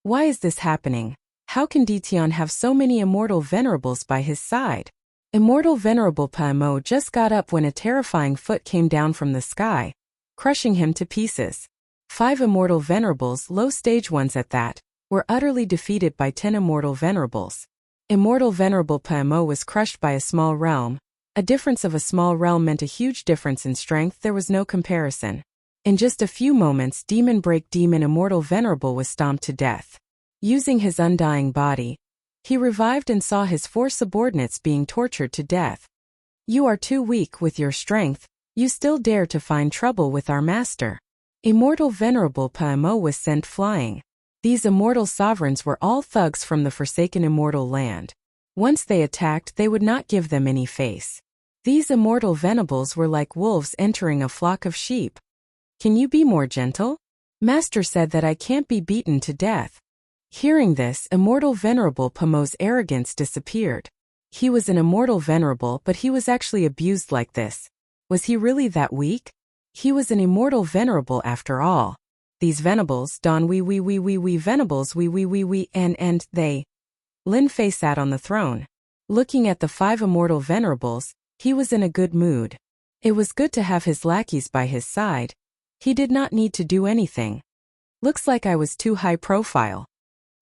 Why is this happening? How can Ditian have so many Immortal Venerables by his side? Immortal Venerable Pamo just got up when a terrifying foot came down from the sky, crushing him to pieces. 5 Immortal Venerables, low stage ones at that, were utterly defeated by 10 Immortal Venerables. Immortal Venerable Pamo was crushed by a small realm. A difference of a small realm meant a huge difference in strength. There was no comparison. In just a few moments, Demon Immortal Venerable was stomped to death. Using his undying body, he revived and saw his 4 subordinates being tortured to death. "You are too weak with your strength. You still dare to find trouble with our master." Immortal Venerable Pamo was sent flying. These immortal sovereigns were all thugs from the forsaken immortal land. Once they attacked, they would not give them any face. These Immortal Venables were like wolves entering a flock of sheep. "Can you be more gentle? Master said that I can't be beaten to death." Hearing this, Immortal Venerable Pamo's arrogance disappeared. He was an Immortal Venerable, but he was actually abused like this. Was he really that weak? He was an Immortal Venerable after all. These Venables, Don we Venables we and they. Lin Fei sat on the throne. Looking at the 5 Immortal Venerables, he was in a good mood. It was good to have his lackeys by his side. He did not need to do anything. Looks like I was too high profile,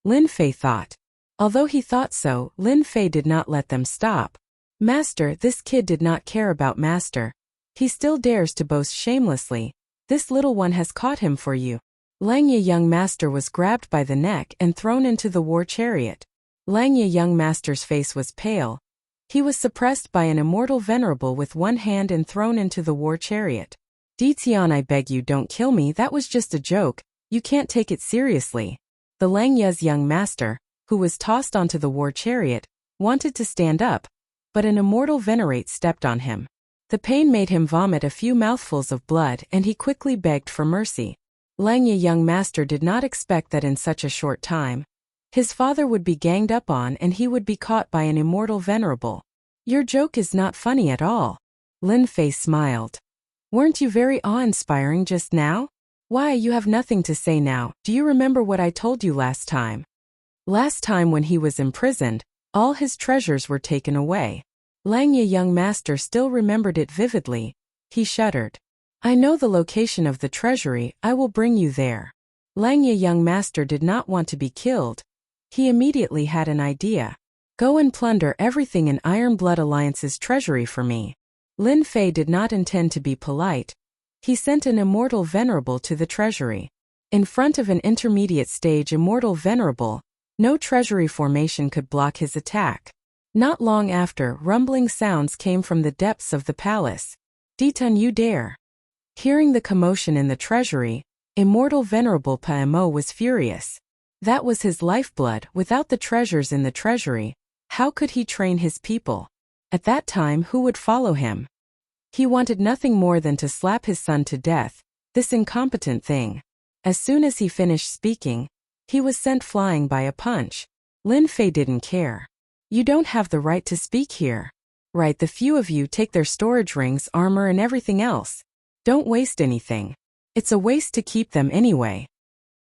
Lin Fei thought. Although he thought so, Lin Fei did not let them stop. "Master, this kid did not care about Master. He still dares to boast shamelessly. This little one has caught him for you." Langya Young Master was grabbed by the neck and thrown into the war chariot. Langya Young Master's face was pale. He was suppressed by an Immortal Venerable with one hand and thrown into the war chariot. "Ditian, I beg you, don't kill me. That was just a joke. You can't take it seriously." The Langya's Young Master, who was tossed onto the war chariot, wanted to stand up, but an Immortal Venerate stepped on him. The pain made him vomit a few mouthfuls of blood and he quickly begged for mercy. Langya young master did not expect that in such a short time, his father would be ganged up on and he would be caught by an immortal venerable. Your joke is not funny at all. Lin Fei smiled. Weren't you very awe-inspiring just now? Why, you have nothing to say now. Do you remember what I told you last time? Last time when he was imprisoned, all his treasures were taken away. Langya young master still remembered it vividly. He shuddered. I know the location of the treasury, I will bring you there. Langya young master did not want to be killed. He immediately had an idea. Go and plunder everything in Iron Blood Alliance's treasury for me. Lin Fei did not intend to be polite. He sent an immortal venerable to the treasury. In front of an intermediate stage immortal venerable, no treasury formation could block his attack. Not long after, rumbling sounds came from the depths of the palace. Ditun you dare. Hearing the commotion in the treasury, immortal venerable Paimo was furious. That was his lifeblood. Without the treasures in the treasury, how could he train his people? At that time, who would follow him? He wanted nothing more than to slap his son to death, this incompetent thing. As soon as he finished speaking, he was sent flying by a punch. Lin Fei didn't care. You don't have the right to speak here. Right, the few of you take their storage rings, armor and everything else. Don't waste anything. It's a waste to keep them anyway.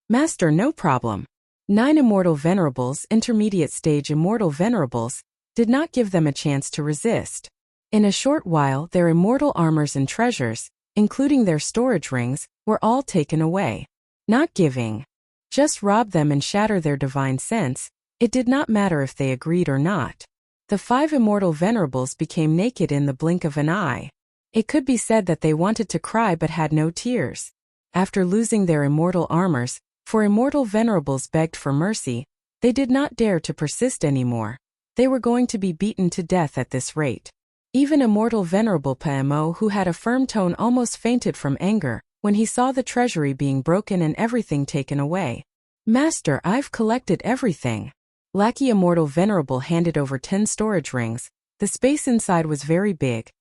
Master, no problem. 9 immortal venerables, intermediate stage immortal venerables, did not give them a chance to resist. In a short while their immortal armors and treasures, including their storage rings, were all taken away. Not giving. Just rob them and shatter their divine sense, it did not matter if they agreed or not. The 5 immortal venerables became naked in the blink of an eye. It could be said that they wanted to cry but had no tears. After losing their immortal armors, for immortal venerables begged for mercy, they did not dare to persist anymore. They were going to be beaten to death at this rate. Even immortal venerable Paimo, who had a firm tone, almost fainted from anger when he saw the treasury being broken and everything taken away. Master, I've collected everything. Lackey immortal venerable handed over 10 storage rings. The space inside was very big.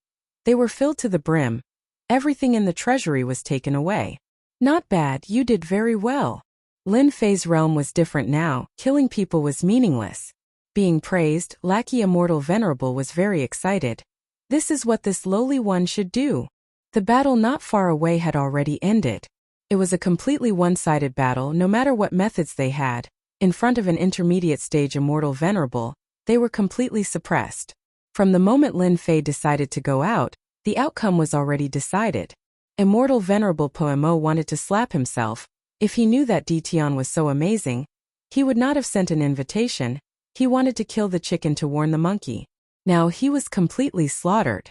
They were filled to the brim. Everything in the treasury was taken away. Not bad, you did very well. Lin Fei's realm was different now. Killing people was meaningless. Being praised, Lackey immortal venerable was very excited. This is what this lowly one should do. The battle not far away had already ended. It was a completely one-sided battle. No matter what methods they had, in front of an intermediate stage immortal venerable, they were completely suppressed. From the moment Lin Fei decided to go out, the outcome was already decided. Immortal venerable Poemo wanted to slap himself. If he knew that Ditian was so amazing, he would not have sent an invitation. He wanted to kill the chicken to warn the monkey. Now he was completely slaughtered.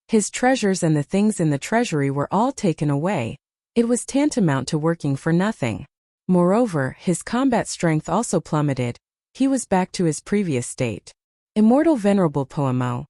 His treasures and the things in the treasury were all taken away. It was tantamount to working for nothing. Moreover, his combat strength also plummeted. He was back to his previous state. Immortal venerable Poemo,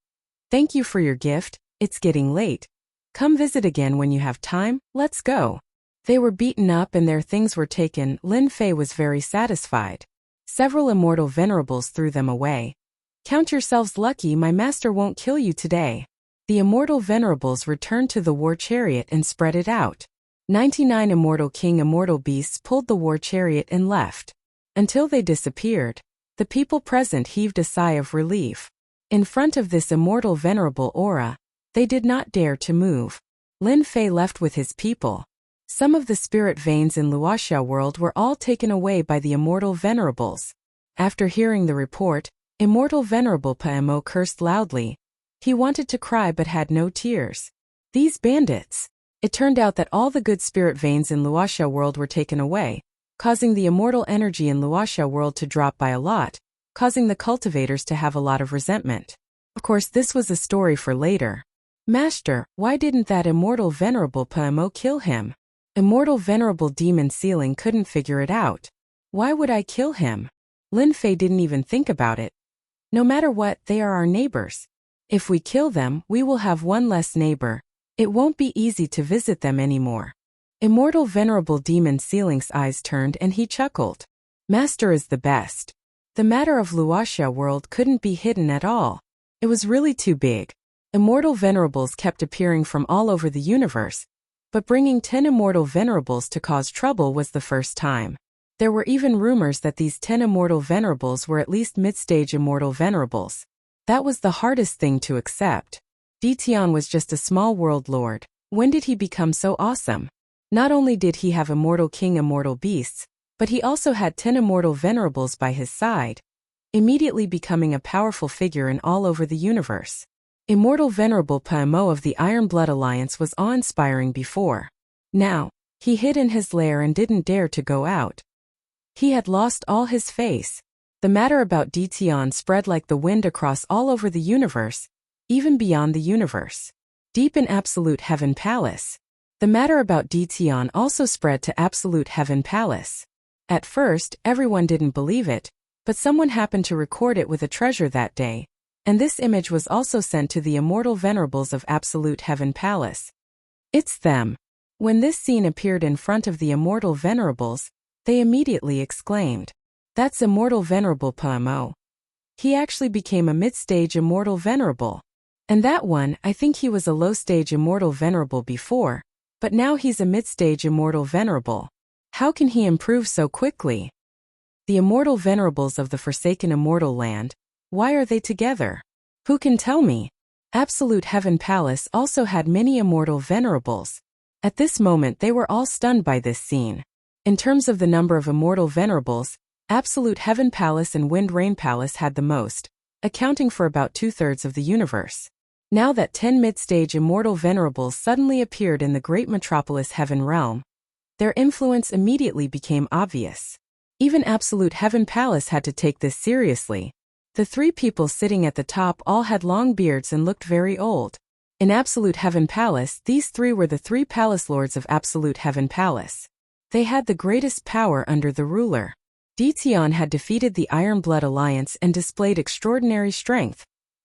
thank you for your gift. It's getting late. Come visit again when you have time. Let's go. They were beaten up and their things were taken. Lin Fei was very satisfied. Several immortal venerables threw them away. Count yourselves lucky, my master won't kill you today. The immortal venerables returned to the war chariot and spread it out. 99 immortal king immortal beasts pulled the war chariot and left. Until they disappeared, the people present heaved a sigh of relief. In front of this immortal venerable aura, they did not dare to move. Lin Fei left with his people. Some of the spirit veins in Luoxia world were all taken away by the immortal venerables. After hearing the report, immortal venerable Paemo cursed loudly. He wanted to cry but had no tears. These bandits! It turned out that all the good spirit veins in Luoxia world were taken away, causing the immortal energy in Luoxia world to drop by a lot, causing the cultivators to have a lot of resentment. Of course, this was a story for later. Master, why didn't that immortal venerable Paemo kill him? Immortal venerable demon ceiling couldn't figure it out. Why would I kill him? Lin Fei didn't even think about it. No matter what, they are our neighbors. If we kill them, we will have one less neighbor. It won't be easy to visit them anymore. Immortal venerable demon ceiling's eyes turned and he chuckled. Master is the best. The matter of Luoxia world couldn't be hidden at all. It was really too big. Immortal venerables kept appearing from all over the universe, but bringing 10 immortal venerables to cause trouble was the first time. There were even rumors that these 10 immortal venerables were at least mid-stage immortal venerables. That was the hardest thing to accept. Dition was just a small world lord. When did he become so awesome? Not only did he have immortal king immortal beasts, but he also had 10 immortal venerables by his side, immediately becoming a powerful figure in all over the universe. Immortal Venerable Pamo of the Iron Blood Alliance was awe-inspiring before. Now, he hid in his lair and didn't dare to go out. He had lost all his face. The matter about Dition spread like the wind across all over the universe, even beyond the universe. Deep in Absolute Heaven Palace. The matter about Dition also spread to Absolute Heaven Palace. At first, everyone didn't believe it, but someone happened to record it with a treasure that day, and this image was also sent to the immortal venerables of Absolute Heaven Palace. It's them. When this scene appeared in front of the immortal venerables, they immediately exclaimed, "That's Immortal Venerable Pamo. He actually became a mid-stage immortal venerable. And that one, I think he was a low-stage immortal venerable before, but now he's a mid-stage immortal venerable. How can he improve so quickly?" The immortal venerables of the Forsaken Immortal Land, why are they together? Who can tell me? Absolute Heaven Palace also had many immortal venerables. At this moment they were all stunned by this scene. In terms of the number of immortal venerables, Absolute Heaven Palace and Wind Rain Palace had the most, accounting for about 2/3 of the universe. Now that 10 mid-stage immortal venerables suddenly appeared in the great metropolis Heaven Realm, their influence immediately became obvious. Even Absolute Heaven Palace had to take this seriously. The three people sitting at the top all had long beards and looked very old. In Absolute Heaven Palace, these three were the three palace lords of Absolute Heaven Palace. They had the greatest power under the ruler. Dition had defeated the Iron Blood Alliance and displayed extraordinary strength,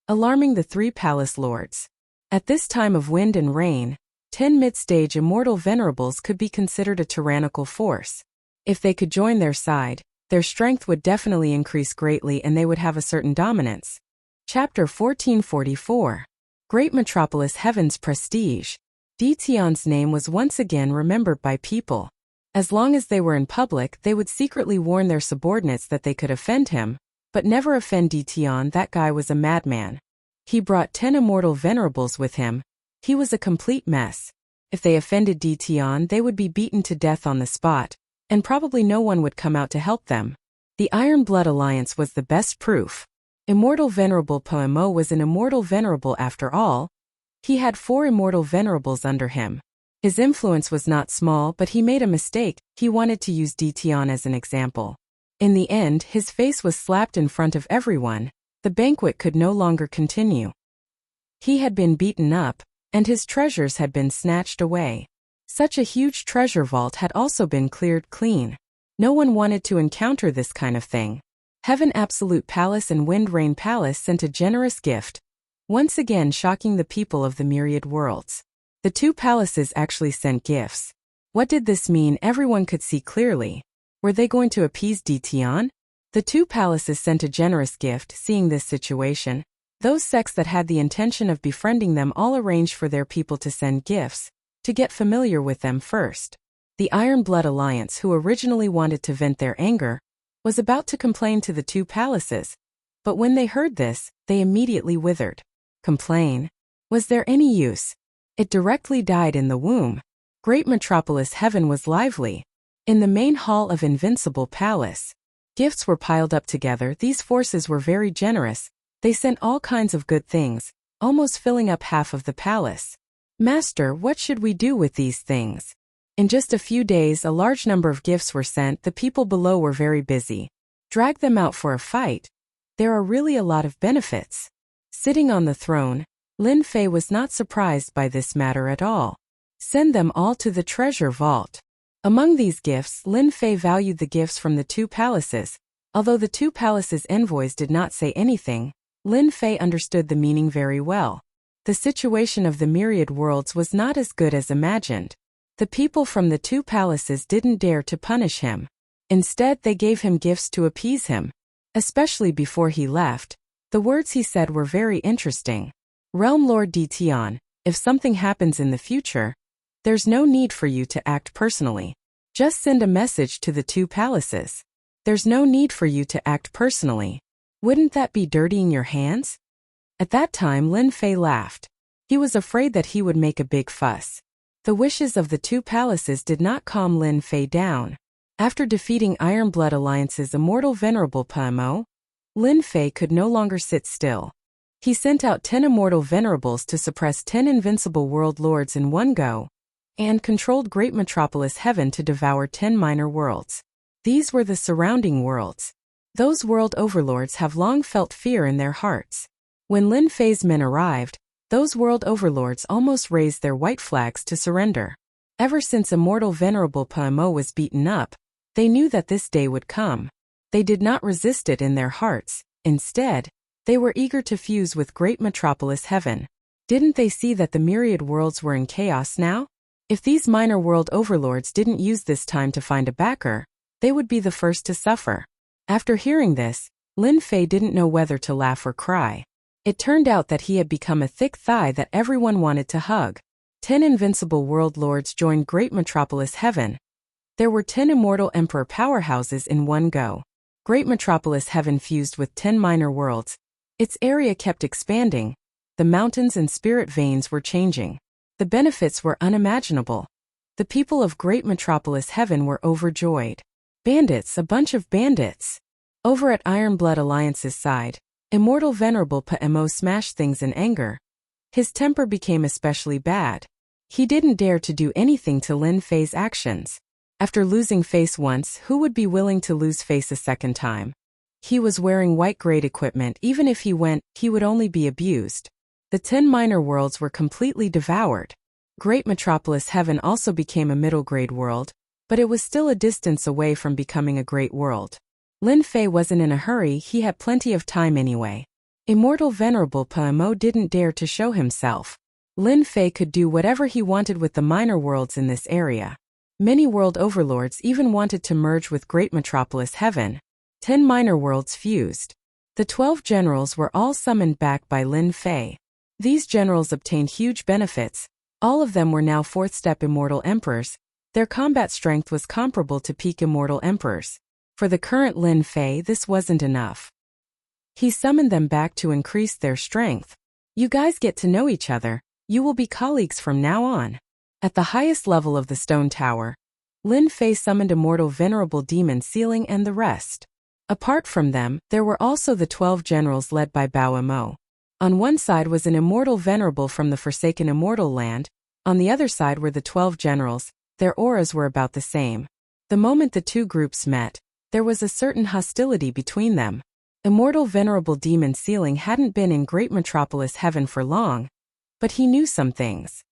alarming the three palace lords. At this time of wind and rain, 10 mid-stage immortal venerables could be considered a tyrannical force. If they could join their side, their strength would definitely increase greatly and they would have a certain dominance. Chapter 1444. Great Metropolis Heaven's Prestige. Dition's name was once again remembered by people. As long as they were in public, they would secretly warn their subordinates that they could offend him, but never offend Dition. That guy was a madman. He brought 10 immortal venerables with him. He was a complete mess. If they offended Dition, they would be beaten to death on the spot, and probably no one would come out to help them. The Iron Blood Alliance was the best proof. Immortal Venerable Poemo was an immortal venerable after all. He had 4 immortal venerables under him. His influence was not small, but he made a mistake. He wanted to use Dition as an example. In the end, his face was slapped in front of everyone. The banquet could no longer continue. He had been beaten up, and his treasures had been snatched away. Such a huge treasure vault had also been cleared clean. No one wanted to encounter this kind of thing. Heaven Absolute Palace and Wind Rain Palace sent a generous gift, once again shocking the people of the myriad worlds. The two palaces actually sent gifts. What did this mean? Everyone could see clearly. Were they going to appease Dition? The two palaces sent a generous gift. Seeing this situation, those sects that had the intention of befriending them all arranged for their people to send gifts, to get familiar with them first. The Iron Blood Alliance, who originally wanted to vent their anger, was about to complain to the two palaces, but when they heard this, they immediately withered. Complain? Was there any use? It directly died in the womb. Great Metropolis Heaven was lively. In the main hall of Invincible Palace, gifts were piled up together. These forces were very generous. They sent all kinds of good things, almost filling up half of the palace. Master, what should we do with these things? In just a few days, a large number of gifts were sent. The people below were very busy. Drag them out for a fight. There are really a lot of benefits. Sitting on the throne, Lin Fei was not surprised by this matter at all. Send them all to the treasure vault. Among these gifts, Lin Fei valued the gifts from the two palaces. Although the two palaces' envoys did not say anything, Lin Fei understood the meaning very well. The situation of the myriad worlds was not as good as imagined. The people from the two palaces didn't dare to punish him. Instead, they gave him gifts to appease him. Especially before he left, the words he said were very interesting. Realm Lord Dition, if something happens in the future, There's no need for you to act personally. Just send a message to the two palaces. There's no need for you to act personally. Wouldn't that be dirtying your hands? At that time Lin Fei laughed. He was afraid that he would make a big fuss. The wishes of the two palaces did not calm Lin Fei down. After defeating Iron Blood Alliance's immortal venerable PMO, Lin Fei could no longer sit still. He sent out 10 immortal venerables to suppress 10 invincible world lords in one go, and controlled Great Metropolis Heaven to devour 10 minor worlds. These were the surrounding worlds. Those world overlords have long felt fear in their hearts. When Lin Fei's men arrived, those world overlords almost raised their white flags to surrender. Ever since immortal venerable PMO was beaten up, they knew that this day would come. They did not resist it in their hearts. Instead, they were eager to fuse with Great Metropolis Heaven. Didn't they see that the myriad worlds were in chaos now? If these minor world overlords didn't use this time to find a backer, they would be the first to suffer. After hearing this, Lin Fei didn't know whether to laugh or cry. It turned out that he had become a thick thigh that everyone wanted to hug. 10 invincible world lords joined Great Metropolis Heaven. There were 10 immortal emperor powerhouses in one go. Great Metropolis Heaven fused with 10 minor worlds. Its area kept expanding. The mountains and spirit veins were changing. The benefits were unimaginable. The people of Great Metropolis Heaven were overjoyed. Bandits, a bunch of bandits. Over at Iron Blood Alliance's side, immortal venerable PMO smashed things in anger. His temper became especially bad. He didn't dare to do anything to Lin Fei's actions. After losing face once, who would be willing to lose face a second time? He was wearing white-grade equipment. Even if he went, he would only be abused. The 10 minor worlds were completely devoured. Great Metropolis Heaven also became a middle-grade world, but it was still a distance away from becoming a great world. Lin Fei wasn't in a hurry. He had plenty of time anyway. Immortal venerable PMO didn't dare to show himself. Lin Fei could do whatever he wanted with the minor worlds in this area. Many world overlords even wanted to merge with Great Metropolis Heaven. 10 minor worlds fused. The 12 generals were all summoned back by Lin Fei. These generals obtained huge benefits. All of them were now 4th step immortal emperors. Their combat strength was comparable to peak immortal emperors. For the current Lin Fei, this wasn't enough. He summoned them back to increase their strength. You guys get to know each other. You will be colleagues from now on. At the highest level of the stone tower, Lin Fei summoned immortal venerable demon Ceiling and the rest. Apart from them, there were also the 12 generals led by Bao Mo. On one side was an immortal venerable from the forsaken immortal land. On the other side were the 12 generals. Their auras were about the same. The moment the two groups met, there was a certain hostility between them. Immortal venerable demon Ceiling hadn't been in Great Metropolis Heaven for long, but he knew some things.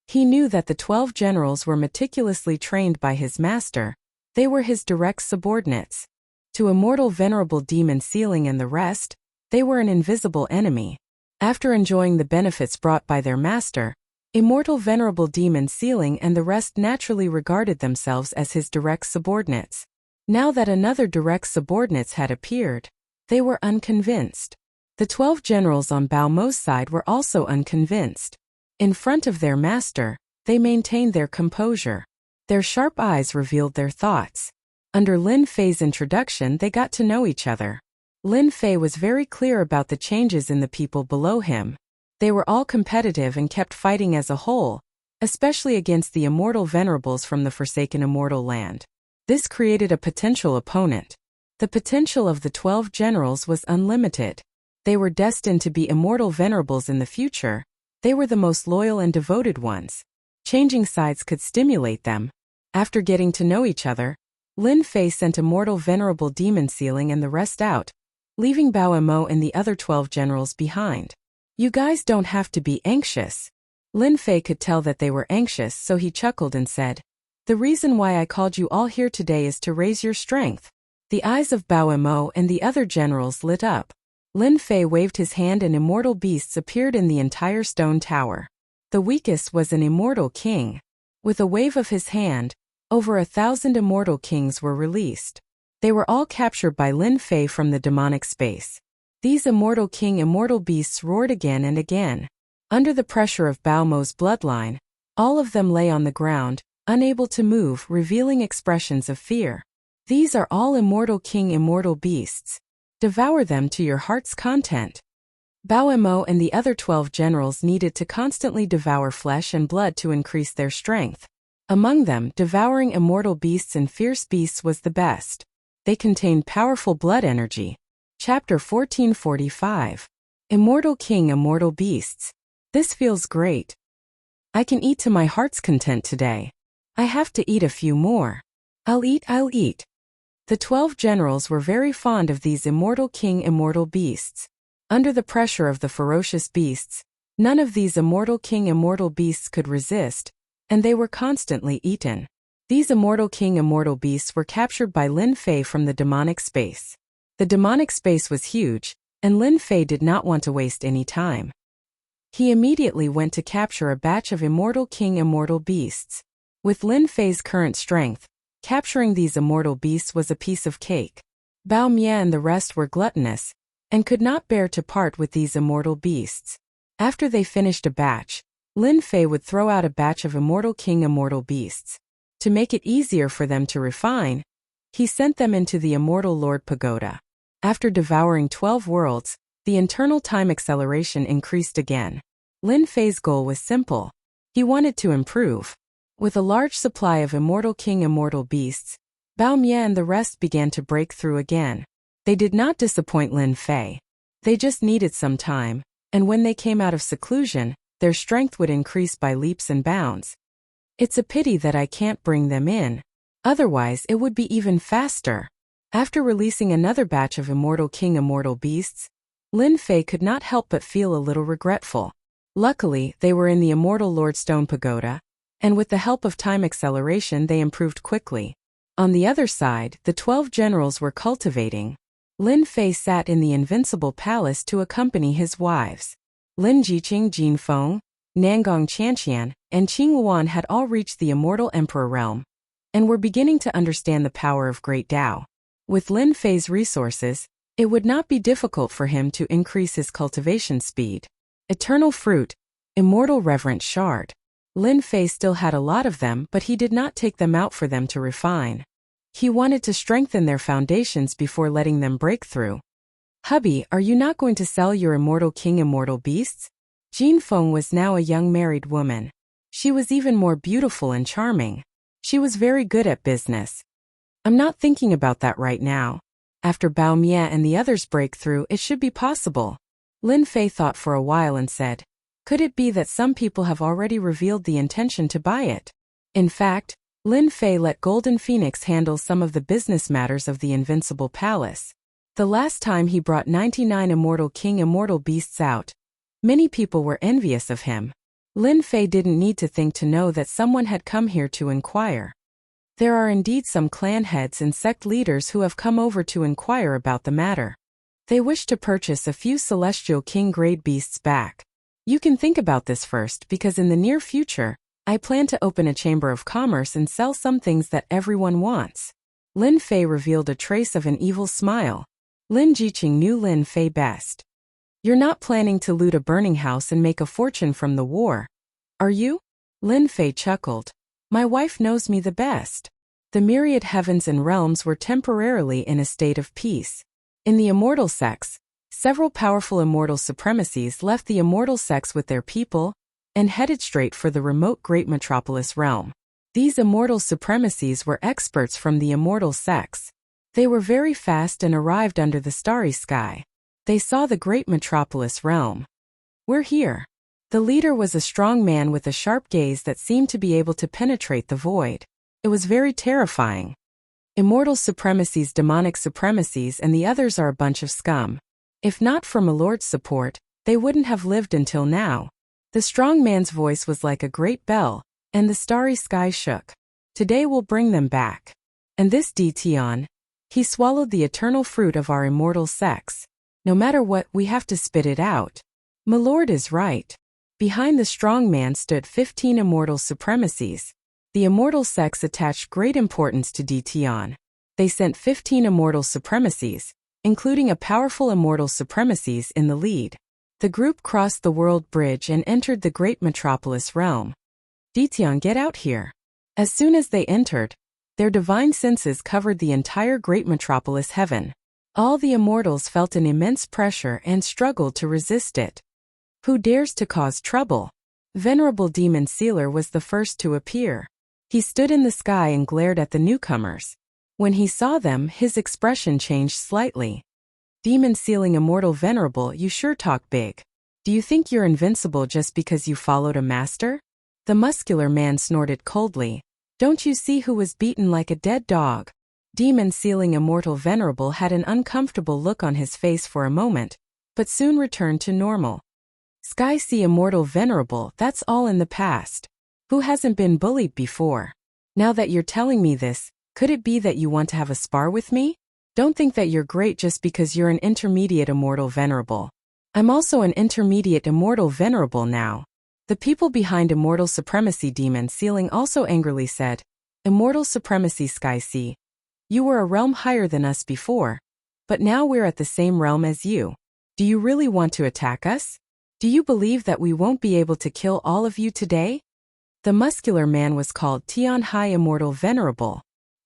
He knew that the 12 generals were meticulously trained by his master. They were his direct subordinates. To immortal venerable demon Ceiling and the rest, they were an invisible enemy. After enjoying the benefits brought by their master, immortal venerable demon Ceiling and the rest naturally regarded themselves as his direct subordinates. Now that another direct subordinates had appeared, they were unconvinced. The 12 generals on Bao Mo's side were also unconvinced. In front of their master, they maintained their composure. Their sharp eyes revealed their thoughts. Under Lin Fei's introduction, they got to know each other. Lin Fei was very clear about the changes in the people below him. They were all competitive and kept fighting as a whole, especially against the immortal venerables from the forsaken immortal land. This created a potential opponent. The potential of the 12 generals was unlimited. They were destined to be immortal venerables in the future. They were the most loyal and devoted ones. Changing sides could stimulate them. After getting to know each other, Lin Fei sent immortal venerable demon Ceiling and the rest out, leaving Bao Mo and the other 12 generals behind. You guys don't have to be anxious. Lin Fei could tell that they were anxious, so he chuckled and said, "The reason why I called you all here today is to raise your strength." The eyes of Bao Mo and the other generals lit up. Lin Fei waved his hand and immortal beasts appeared in the entire stone tower. The weakest was an immortal king. With a wave of his hand, over 1,000 immortal kings were released. They were all captured by Lin Fei from the demonic space. These immortal king immortal beasts roared again and again. Under the pressure of Bao Mo's bloodline, All of them lay on the ground, unable to move, revealing expressions of fear. These are all immortal king immortal beasts. Devour them to your heart's content. Bao Mo and the other 12 generals needed to constantly devour flesh and blood to increase their strength. Among them, devouring immortal beasts and fierce beasts was the best. They contained powerful blood energy. Chapter 1445. Immortal King Immortal Beasts. This feels great. I can eat to my heart's content today. I have to eat a few more. I'll eat. The 12 generals were very fond of these immortal king immortal beasts. Under the pressure of the ferocious beasts, none of these immortal king immortal beasts could resist, and they were constantly eaten. These immortal king immortal beasts were captured by Lin Fei from the demonic space. The demonic space was huge, and Lin Fei did not want to waste any time. He immediately went to capture a batch of immortal king immortal beasts. With Lin Fei's current strength, capturing these immortal beasts was a piece of cake. Bao Mia and the rest were gluttonous, and could not bear to part with these immortal beasts. After they finished a batch, Lin Fei would throw out a batch of immortal king immortal beasts. To make it easier for them to refine, he sent them into the Immortal Lord Pagoda. After devouring 12 worlds, the internal time acceleration increased again. Lin Fei's goal was simple. He wanted to improve. With a large supply of immortal king immortal beasts, Bao Mia and the rest began to break through again. They did not disappoint Lin Fei. They just needed some time, and when they came out of seclusion, their strength would increase by leaps and bounds. It's a pity that I can't bring them in. Otherwise, it would be even faster. After releasing another batch of immortal king immortal beasts, Lin Fei could not help but feel a little regretful. Luckily, they were in the Immortal Lord Stone Pagoda, and with the help of time acceleration they improved quickly. On the other side, the 12 generals were cultivating. Lin Fei sat in the Invincible Palace to accompany his wives. Lin Jiqing, Jin Feng, Nangong Qianqian, and Qing Wuan had all reached the Immortal Emperor realm, and were beginning to understand the power of Great Tao. With Lin Fei's resources, it would not be difficult for him to increase his cultivation speed. Eternal Fruit, Immortal Reverent Shard. Lin Fei still had a lot of them, but he did not take them out for them to refine. He wanted to strengthen their foundations before letting them break through. Hubby, are you not going to sell your immortal king immortal beasts? Jin Feng was now a young married woman. She was even more beautiful and charming. She was very good at business. I'm not thinking about that right now. After Bao Mia and the others break through, it should be possible. Lin Fei thought for a while and said, could it be that some people have already revealed the intention to buy it? In fact, Lin Fei let Golden Phoenix handle some of the business matters of the Invincible Palace. The last time he brought 99 immortal king immortal beasts out, many people were envious of him. Lin Fei didn't need to think to know that someone had come here to inquire. There are indeed some clan heads and sect leaders who have come over to inquire about the matter. They wish to purchase a few celestial king-grade beasts back. You can think about this first because in the near future, I plan to open a chamber of commerce and sell some things that everyone wants. Lin Fei revealed a trace of an evil smile. Lin Jiqing knew Lin Fei best. You're not planning to loot a burning house and make a fortune from the war, are you? Lin Fei chuckled. My wife knows me the best. The myriad heavens and realms were temporarily in a state of peace. In the immortal sects, several powerful immortal supremacies left the immortal sects with their people and headed straight for the remote great metropolis realm. These immortal supremacies were experts from the immortal sects. They were very fast and arrived under the starry sky. They saw the great metropolis realm. We're here. The leader was a strong man with a sharp gaze that seemed to be able to penetrate the void. It was very terrifying. Immortal supremacies, demonic supremacies, and the others are a bunch of scum. If not for Milord's support, they wouldn't have lived until now. The strong man's voice was like a great bell, and the starry sky shook. Today we'll bring them back. And this Tion, he swallowed the eternal fruit of our immortal sex. No matter what, we have to spit it out. Milord is right. Behind the strong man stood 15 immortal supremacies. The immortal sects attached great importance to Tion. They sent 15 immortal supremacies, including a powerful immortal supremacies in the lead. The group crossed the world bridge and entered the great metropolis realm. Ditian, get out here. As soon as they entered, their divine senses covered the entire great metropolis heaven. All the immortals felt an immense pressure and struggled to resist it. Who dares to cause trouble? Venerable Demon Sealer was the first to appear. He stood in the sky and glared at the newcomers. When he saw them, his expression changed slightly. Demon Sealing Immortal Venerable, you sure talk big. Do you think you're invincible just because you followed a master? The muscular man snorted coldly. Don't you see who was beaten like a dead dog? Demon Sealing Immortal Venerable had an uncomfortable look on his face for a moment, but soon returned to normal. Sky Sea Immortal Venerable, that's all in the past. Who hasn't been bullied before? Now that you're telling me this, could it be that you want to have a spar with me? Don't think that you're great just because you're an intermediate Immortal Venerable. I'm also an intermediate Immortal Venerable now. The people behind Immortal Supremacy Demon Sealing also angrily said, Immortal Supremacy Sky Sea. You were a realm higher than us before, but now we're at the same realm as you. Do you really want to attack us? Do you believe that we won't be able to kill all of you today? The muscular man was called Tian Hai Immortal Venerable.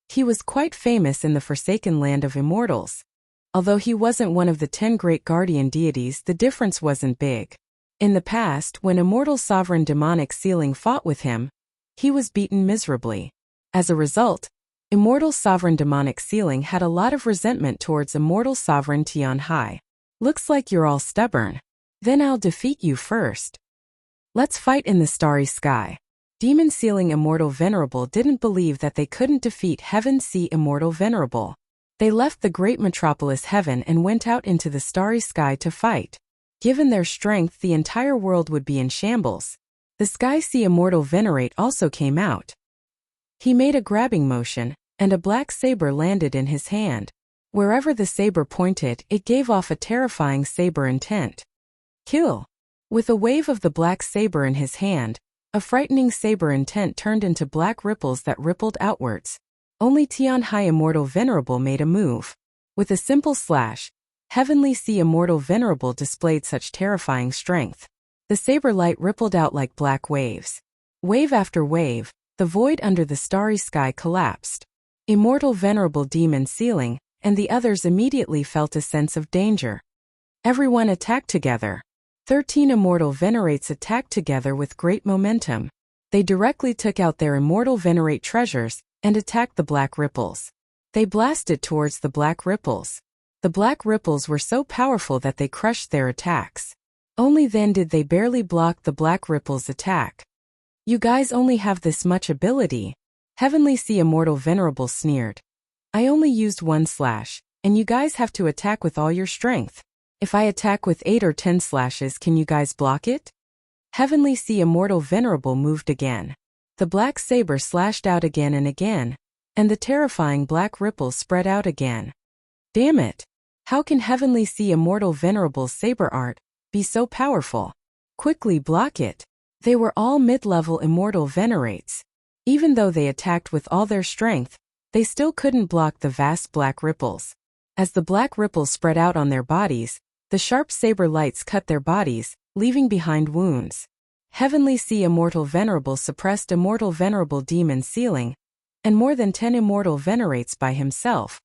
He was quite famous in the Forsaken Land of Immortals. Although he wasn't one of the 10 great guardian deities, the difference wasn't big. In the past, when Immortal Sovereign Demonic Sealing fought with him, he was beaten miserably. As a result, Immortal Sovereign Demonic Sealing had a lot of resentment towards Immortal Sovereign Tian Hai. Looks like you're all stubborn. Then I'll defeat you first. Let's fight in the starry sky. Demon Sealing Immortal Venerable didn't believe that they couldn't defeat Heaven Sea Immortal Venerable. They left the great metropolis heaven and went out into the starry sky to fight. Given their strength, the entire world would be in shambles. The Sky Sea Immortal Venerate also came out. He made a grabbing motion, and a black saber landed in his hand. Wherever the saber pointed, it gave off a terrifying saber intent. Kill! With a wave of the black saber in his hand, a frightening saber intent turned into black ripples that rippled outwards. Only Tian Hai Immortal Venerable made a move. With a simple slash, Heavenly Sea Immortal Venerable displayed such terrifying strength. The saber light rippled out like black waves. Wave after wave, the void under the starry sky collapsed. Immortal Venerable Demon Sealing and the others immediately felt a sense of danger. Everyone attacked together. 13 Immortal Venerates attacked together with great momentum. They directly took out their Immortal Venerate treasures and attacked the black ripples. They blasted towards the black ripples. The black ripples were so powerful that they crushed their attacks. Only then did they barely block the black ripples' attack. You guys only have this much ability. Heavenly Sea Immortal Venerable sneered. I only used one slash, and you guys have to attack with all your strength. If I attack with 8 or 10 slashes, can you guys block it? Heavenly Sea Immortal Venerable moved again. The black saber slashed out again and again, and the terrifying black ripples spread out again. Damn it! How can Heavenly Sea Immortal Venerable's saber art be so powerful? Quickly block it! They were all mid-level Immortal Venerates. Even though they attacked with all their strength, they still couldn't block the vast black ripples. As the black ripples spread out on their bodies, the sharp saber lights cut their bodies, leaving behind wounds. Heavenly Sea Immortal Venerable suppressed Immortal Venerable Demon Sealing, and more than 10 Immortal Venerates by himself.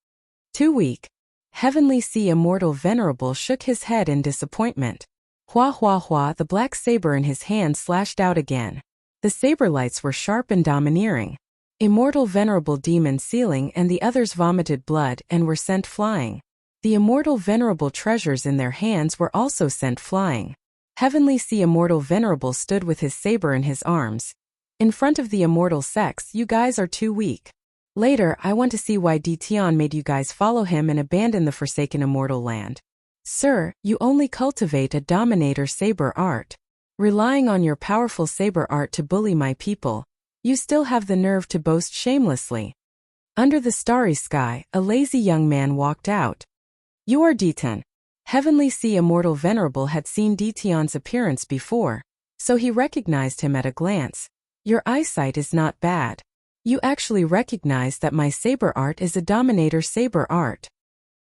Too weak. Heavenly Sea Immortal Venerable shook his head in disappointment. Hua hua hua, the black saber in his hand slashed out again. The saber lights were sharp and domineering. Immortal Venerable Demon Sealing and the others vomited blood and were sent flying. The Immortal Venerable treasures in their hands were also sent flying. Heavenly Sea Immortal Venerable stood with his saber in his arms. In front of the immortal sex, you guys are too weak. Later, I want to see why Ditian made you guys follow him and abandon the Forsaken Immortal Land. Sir, you only cultivate a Dominator saber art. Relying on your powerful saber art to bully my people, you still have the nerve to boast shamelessly. Under the starry sky, a lazy young man walked out. You are Ditian. Heavenly Sea Immortal Venerable had seen Ditian's appearance before, so he recognized him at a glance. Your eyesight is not bad. You actually recognize that my saber art is a Dominator saber art.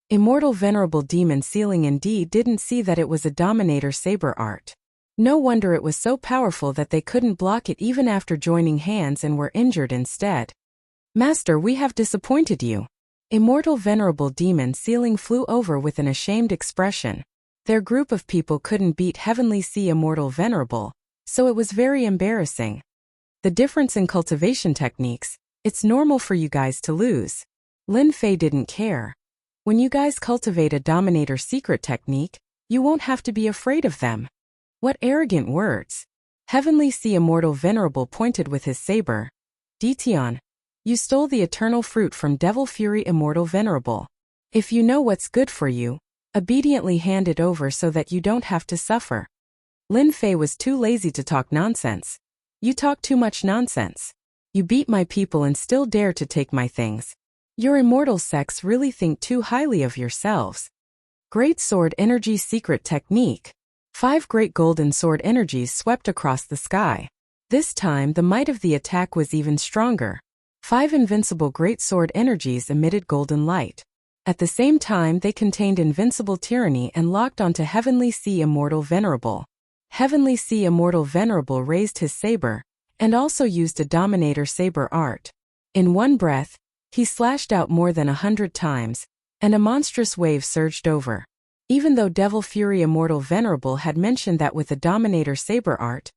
Immortal Venerable Demon Sealing indeed didn't see that it was a Dominator saber art. No wonder it was so powerful that they couldn't block it even after joining hands and were injured instead. Master, we have disappointed you. Immortal Venerable Demon Ceiling flew over with an ashamed expression. Their group of people couldn't beat Heavenly Sea Immortal Venerable, so it was very embarrassing. The difference in cultivation techniques, it's normal for you guys to lose. Lin Fei didn't care. When you guys cultivate a Dominator secret technique, you won't have to be afraid of them. What arrogant words. Heavenly Sea Immortal Venerable pointed with his saber. Ditian, you stole the eternal fruit from Devil Fury Immortal Venerable. If you know what's good for you, obediently hand it over so that you don't have to suffer. Lin Fei was too lazy to talk nonsense. You talk too much nonsense. You beat my people and still dare to take my things. Your immortal sects really think too highly of yourselves. Great Sword Energy Secret Technique. 5 great golden sword energies swept across the sky. This time the might of the attack was even stronger. 5 invincible great sword energies emitted golden light. At the same time they contained invincible tyranny and locked onto Heavenly Sea Immortal Venerable. Heavenly Sea Immortal Venerable raised his saber, and also used a Dominator saber art. In one breath, he slashed out more than 100 times, and a monstrous wave surged over. Even though Devil Fury Immortal Venerable had mentioned that with the Dominator saber art,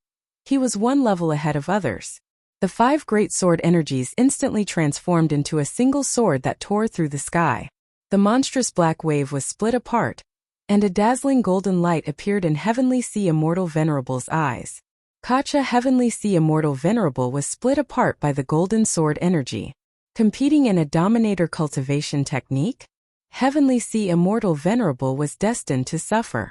he was one level ahead of others. The 5 great sword energies instantly transformed into a single sword that tore through the sky. The monstrous black wave was split apart, and a dazzling golden light appeared in Heavenly Sea Immortal Venerable's eyes. Kacha Heavenly Sea Immortal Venerable was split apart by the golden sword energy. Competing in a Dominator cultivation technique? Heavenly Sea Immortal Venerable was destined to suffer.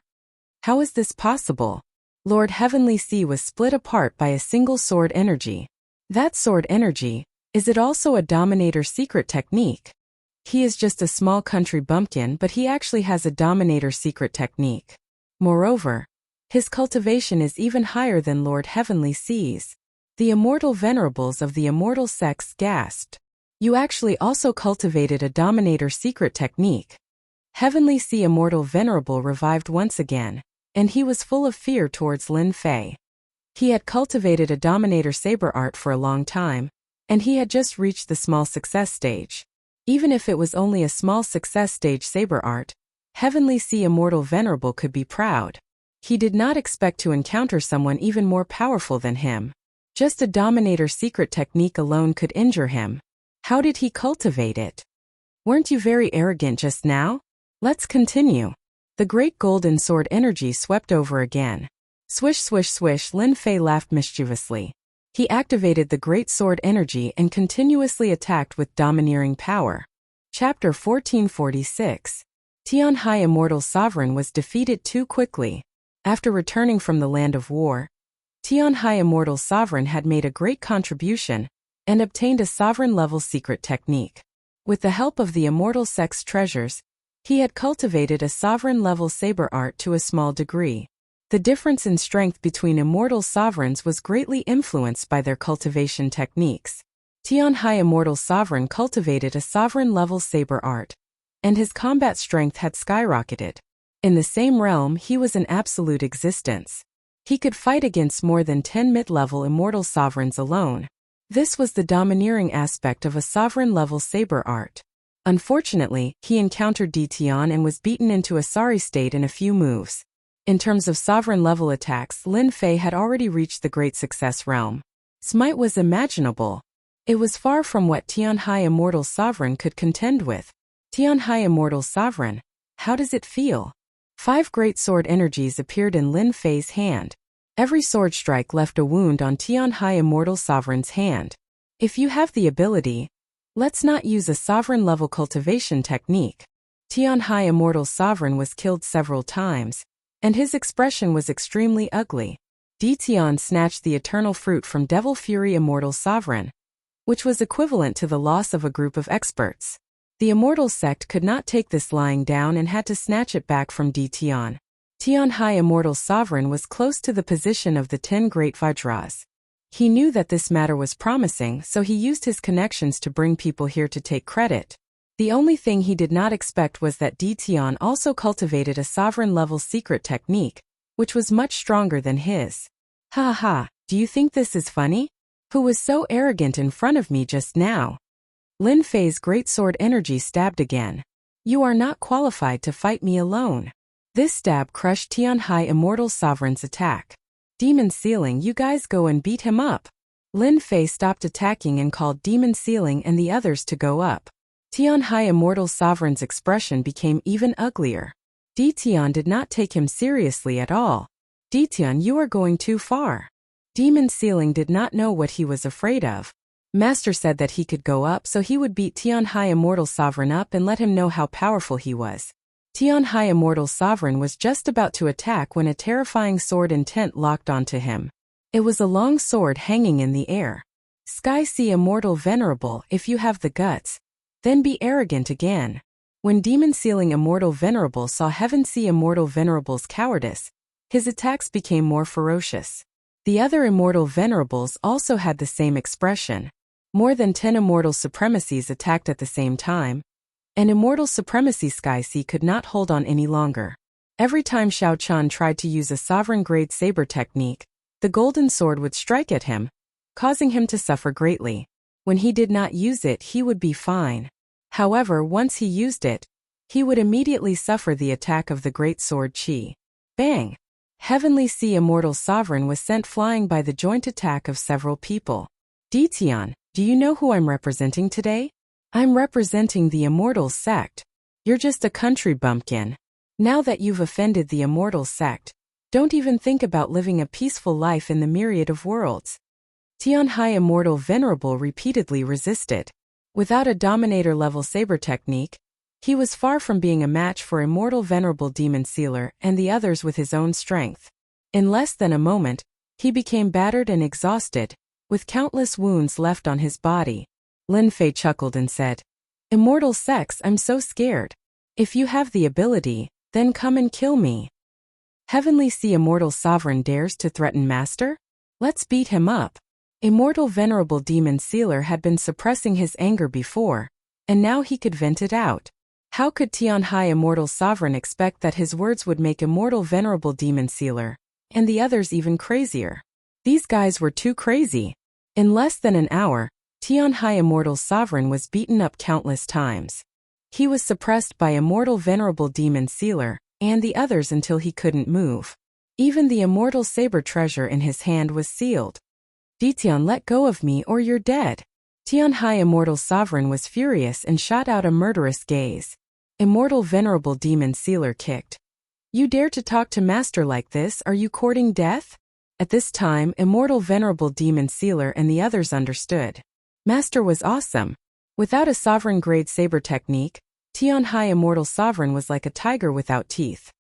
How is this possible? Lord Heavenly Sea was split apart by a single sword energy. That sword energy, is it also a Dominator secret technique? He is just a small country bumpkin, but he actually has a Dominator secret technique. Moreover, his cultivation is even higher than Lord Heavenly Sea's. The Immortal Venerables of the Immortal sects gasped. You actually also cultivated a Dominator secret technique. Heavenly Sea Immortal Venerable revived once again, and he was full of fear towards Lin Fei. He had cultivated a Dominator saber art for a long time, and he had just reached the small success stage. Even if it was only a small success stage saber art, Heavenly Sea Immortal Venerable could be proud. He did not expect to encounter someone even more powerful than him. Just a Dominator secret technique alone could injure him. How did he cultivate it? Weren't you very arrogant just now? Let's continue. The great golden sword energy swept over again. Swish swish swish, Lin Fei laughed mischievously. He activated the great sword energy and continuously attacked with domineering power. Chapter 1446. Tianhai Immortal Sovereign was defeated too quickly. After returning from the land of war, Tianhai Immortal Sovereign had made a great contribution, and obtained a sovereign-level secret technique. With the help of the Immortal Sect's treasures, he had cultivated a sovereign-level saber art to a small degree. The difference in strength between immortal sovereigns was greatly influenced by their cultivation techniques. Tianhai Immortal Sovereign cultivated a sovereign-level saber art, and his combat strength had skyrocketed. In the same realm, he was an absolute existence. He could fight against more than 10 mid-level immortal sovereigns alone. This was the domineering aspect of a sovereign-level saber art. Unfortunately, he encountered Ditian and was beaten into a sorry state in a few moves. In terms of sovereign-level attacks, Lin Fei had already reached the great success realm. Smite was imaginable. It was far from what Tianhai Immortal Sovereign could contend with. Tianhai Immortal Sovereign, how does it feel? 5 great sword energies appeared in Lin Fei's hand. Every sword strike left a wound on Tianhai Immortal Sovereign's hand. If you have the ability, let's not use a sovereign-level cultivation technique. Tianhai Immortal Sovereign was killed several times, and his expression was extremely ugly. Ditian snatched the eternal fruit from Devil Fury Immortal Sovereign, which was equivalent to the loss of a group of experts. The Immortal Sect could not take this lying down and had to snatch it back from Ditian. Tianhai Immortal Sovereign was close to the position of the 10 Great Vajras. He knew that this matter was promising, so he used his connections to bring people here to take credit. The only thing he did not expect was that Ditian also cultivated a sovereign-level secret technique, which was much stronger than his. Ha ha, do you think this is funny? Who was so arrogant in front of me just now? Lin Fei's greatsword energy stabbed again. You are not qualified to fight me alone. This stab crushed Tianhai Immortal Sovereign's attack. Demon Sealing, you guys go and beat him up. Lin Fei stopped attacking and called Demon Sealing and the others to go up. Tianhai Immortal Sovereign's expression became even uglier. Tian did not take him seriously at all. Tian, you are going too far. Demon Sealing did not know what he was afraid of. Master said that he could go up so he would beat Tianhai Immortal Sovereign up and let him know how powerful he was. Tianhai Immortal Sovereign was just about to attack when a terrifying sword intent locked onto him. It was a long sword hanging in the air. Sky Sea Immortal Venerable, if you have the guts, then be arrogant again. When Demon Sealing Immortal Venerable saw Heaven Sea Immortal Venerable's cowardice, his attacks became more ferocious. The other Immortal Venerables also had the same expression. More than 10 Immortal Supremacies attacked at the same time. An Immortal Supremacy Sky Sea could not hold on any longer. Every time Xiao Chan tried to use a sovereign-grade saber technique, the golden sword would strike at him, causing him to suffer greatly. When he did not use it, he would be fine. However, once he used it, he would immediately suffer the attack of the great sword Qi. Bang! Heavenly Sea Immortal Sovereign was sent flying by the joint attack of several people. Tian, do you know who I'm representing today? I'm representing the Immortal Sect. You're just a country bumpkin. Now that you've offended the Immortal Sect, don't even think about living a peaceful life in the myriad of worlds. Tianhai Immortal Venerable repeatedly resisted. Without a Dominator-level saber technique, he was far from being a match for Immortal Venerable Demon Sealer and the others with his own strength. In less than a moment, he became battered and exhausted, with countless wounds left on his body. Lin Fei chuckled and said, Immortal Sex, I'm so scared. If you have the ability, then come and kill me. Heavenly Sea Immortal Sovereign dares to threaten Master? Let's beat him up. Immortal Venerable Demon Sealer had been suppressing his anger before, and now he could vent it out. How could Tianhai Immortal Sovereign expect that his words would make Immortal Venerable Demon Sealer, and the others even crazier? These guys were too crazy. In less than an hour, Tianhai Immortal Sovereign was beaten up countless times. He was suppressed by Immortal Venerable Demon Sealer, and the others until he couldn't move. Even the Immortal Saber treasure in his hand was sealed. Tian, let go of me or you're dead. Tianhai Immortal Sovereign was furious and shot out a murderous gaze. Immortal Venerable Demon Sealer kicked. You dare to talk to Master like this? Are you courting death? At this time, Immortal Venerable Demon Sealer and the others understood. Master was awesome. Without a sovereign-grade saber technique, Tianhai Immortal Sovereign was like a tiger without teeth.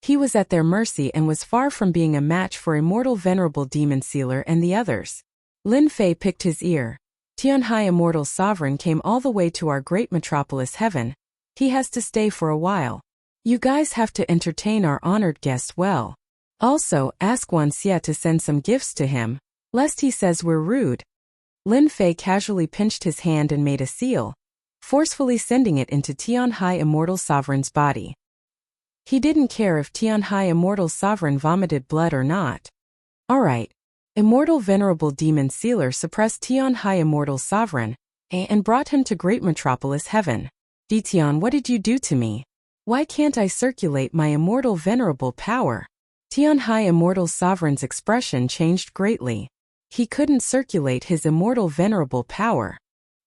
He was at their mercy and was far from being a match for Immortal Venerable Demon Sealer and the others. Lin Fei picked his ear. Tianhai Immortal Sovereign came all the way to our great metropolis heaven. He has to stay for a while. You guys have to entertain our honored guest well. Also, ask Wan Xie to send some gifts to him, lest he says we're rude. Lin Fei casually pinched his hand and made a seal, forcefully sending it into Tianhai Immortal Sovereign's body. He didn't care if Tianhai Immortal Sovereign vomited blood or not. Alright. Immortal Venerable Demon Sealer suppressed Tianhai Immortal Sovereign and brought him to Great Metropolis Heaven. Tian, what did you do to me? Why can't I circulate my Immortal Venerable power? Tianhai Immortal Sovereign's expression changed greatly. He couldn't circulate his Immortal Venerable power.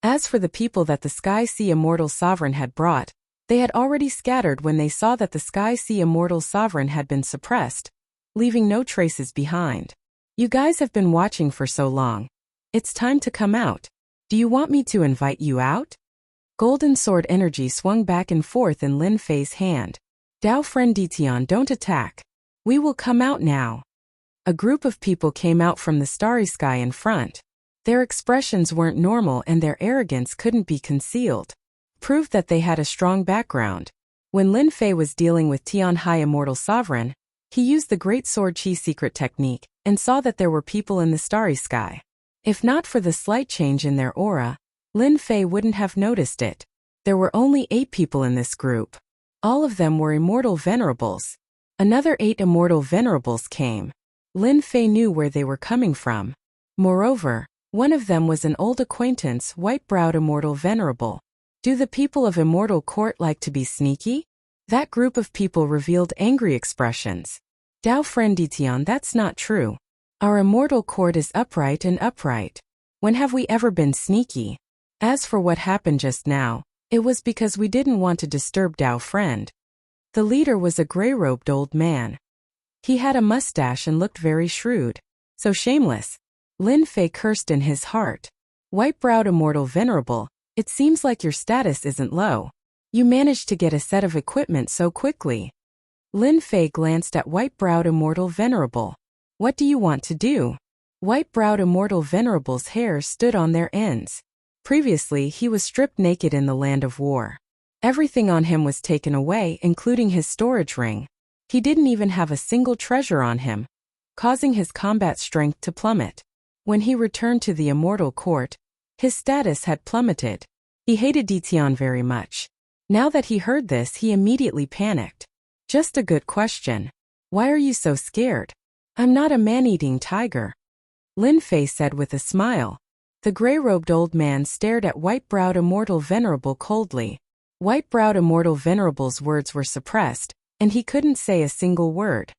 As for the people that the Sky Sea Immortal Sovereign had brought, they had already scattered when they saw that the Sky Sea Immortal Sovereign had been suppressed, leaving no traces behind. You guys have been watching for so long. It's time to come out. Do you want me to invite you out? Golden sword energy swung back and forth in Lin Fei's hand. Dao friend Tian, don't attack. We will come out now. A group of people came out from the starry sky in front. Their expressions weren't normal and their arrogance couldn't be concealed. Proved that they had a strong background. When Lin Fei was dealing with Tianhai Immortal Sovereign, he used the Great Sword Qi secret technique and saw that there were people in the starry sky. If not for the slight change in their aura, Lin Fei wouldn't have noticed it. There were only 8 people in this group. All of them were Immortal Venerables. Another 8 immortal venerables came. Lin Fei knew where they were coming from. Moreover, one of them was an old acquaintance, white-browed immortal venerable. Do the people of Immortal Court like to be sneaky? That group of people revealed angry expressions. Dao friend Ditian, that's not true. Our Immortal Court is upright and upright. When have we ever been sneaky? As for what happened just now, it was because we didn't want to disturb Dao friend. The leader was a gray-robed old man. He had a mustache and looked very shrewd. So shameless. Lin Fei cursed in his heart. White-browed immortal venerable, it seems like your status isn't low. You managed to get a set of equipment so quickly. Lin Fei glanced at white-browed immortal venerable. What do you want to do? White-browed immortal venerable's hair stood on their ends. Previously, he was stripped naked in the land of war. Everything on him was taken away, including his storage ring. He didn't even have a single treasure on him, causing his combat strength to plummet. When he returned to the Immortal Court, his status had plummeted. He hated Ditian very much. Now that he heard this, he immediately panicked. Just a good question. Why are you so scared? I'm not a man-eating tiger. Lin Fei said with a smile. The gray-robed old man stared at white-browed immortal venerable coldly. White-browed immortal venerable's words were suppressed, and he couldn't say a single word.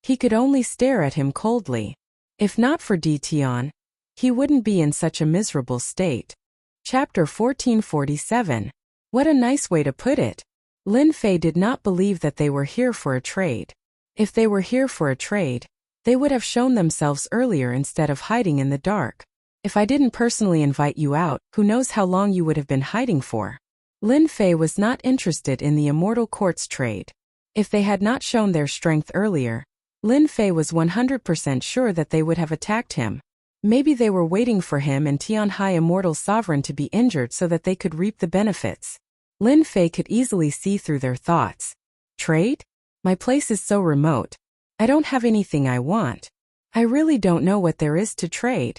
He could only stare at him coldly. If not for Ditian, he wouldn't be in such a miserable state. Chapter 1447. What a nice way to put it. Lin Fei did not believe that they were here for a trade. If they were here for a trade, they would have shown themselves earlier instead of hiding in the dark. If I didn't personally invite you out, who knows how long you would have been hiding for? Lin Fei was not interested in the Immortal Court's trade. If they had not shown their strength earlier, Lin Fei was 100% sure that they would have attacked him. Maybe they were waiting for him and Tianhai Immortal Sovereign to be injured so that they could reap the benefits. Lin Fei could easily see through their thoughts. Trade? My place is so remote. I don't have anything I want. I really don't know what there is to trade.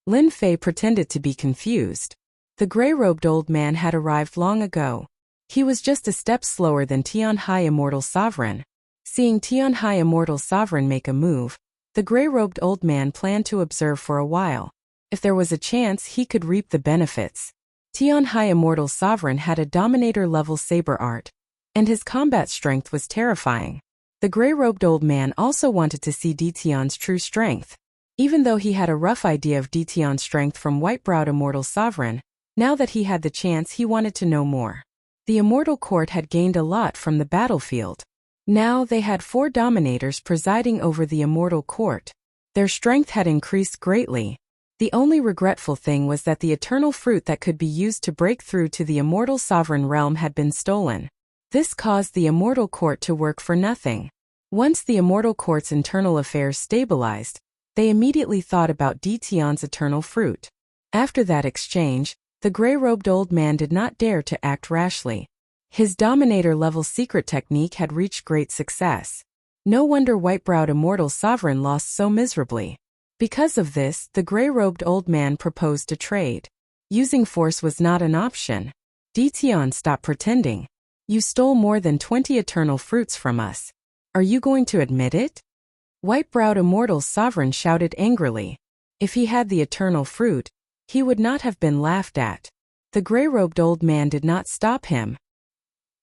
Lin Fei pretended to be confused. The gray-robed old man had arrived long ago. He was just a step slower than Tianhai Immortal Sovereign. Seeing Tianhai Immortal Sovereign make a move, the gray-robed old man planned to observe for a while. If there was a chance, he could reap the benefits. Tianhai Immortal Sovereign had a Dominator-level saber art, and his combat strength was terrifying. The gray-robed old man also wanted to see Ditian's true strength. Even though he had a rough idea of Ditian's strength from white-browed Immortal Sovereign, now that he had the chance, he wanted to know more. The Immortal Court had gained a lot from the battlefield. Now they had 4 dominators presiding over the Immortal Court. Their strength had increased greatly. The only regretful thing was that the eternal fruit that could be used to break through to the Immortal Sovereign realm had been stolen. This caused the Immortal Court to work for nothing. Once the Immortal Court's internal affairs stabilized, they immediately thought about Ditian's eternal fruit. After that exchange, the gray-robed old man did not dare to act rashly. His Dominator-level secret technique had reached great success. No wonder white-browed Immortal Sovereign lost so miserably. Because of this, the gray-robed old man proposed to trade. Using force was not an option. Ditian, stop pretending. You stole more than 20 eternal fruits from us. Are you going to admit it? White-browed Immortal Sovereign shouted angrily. If he had the eternal fruit, he would not have been laughed at. The gray-robed old man did not stop him.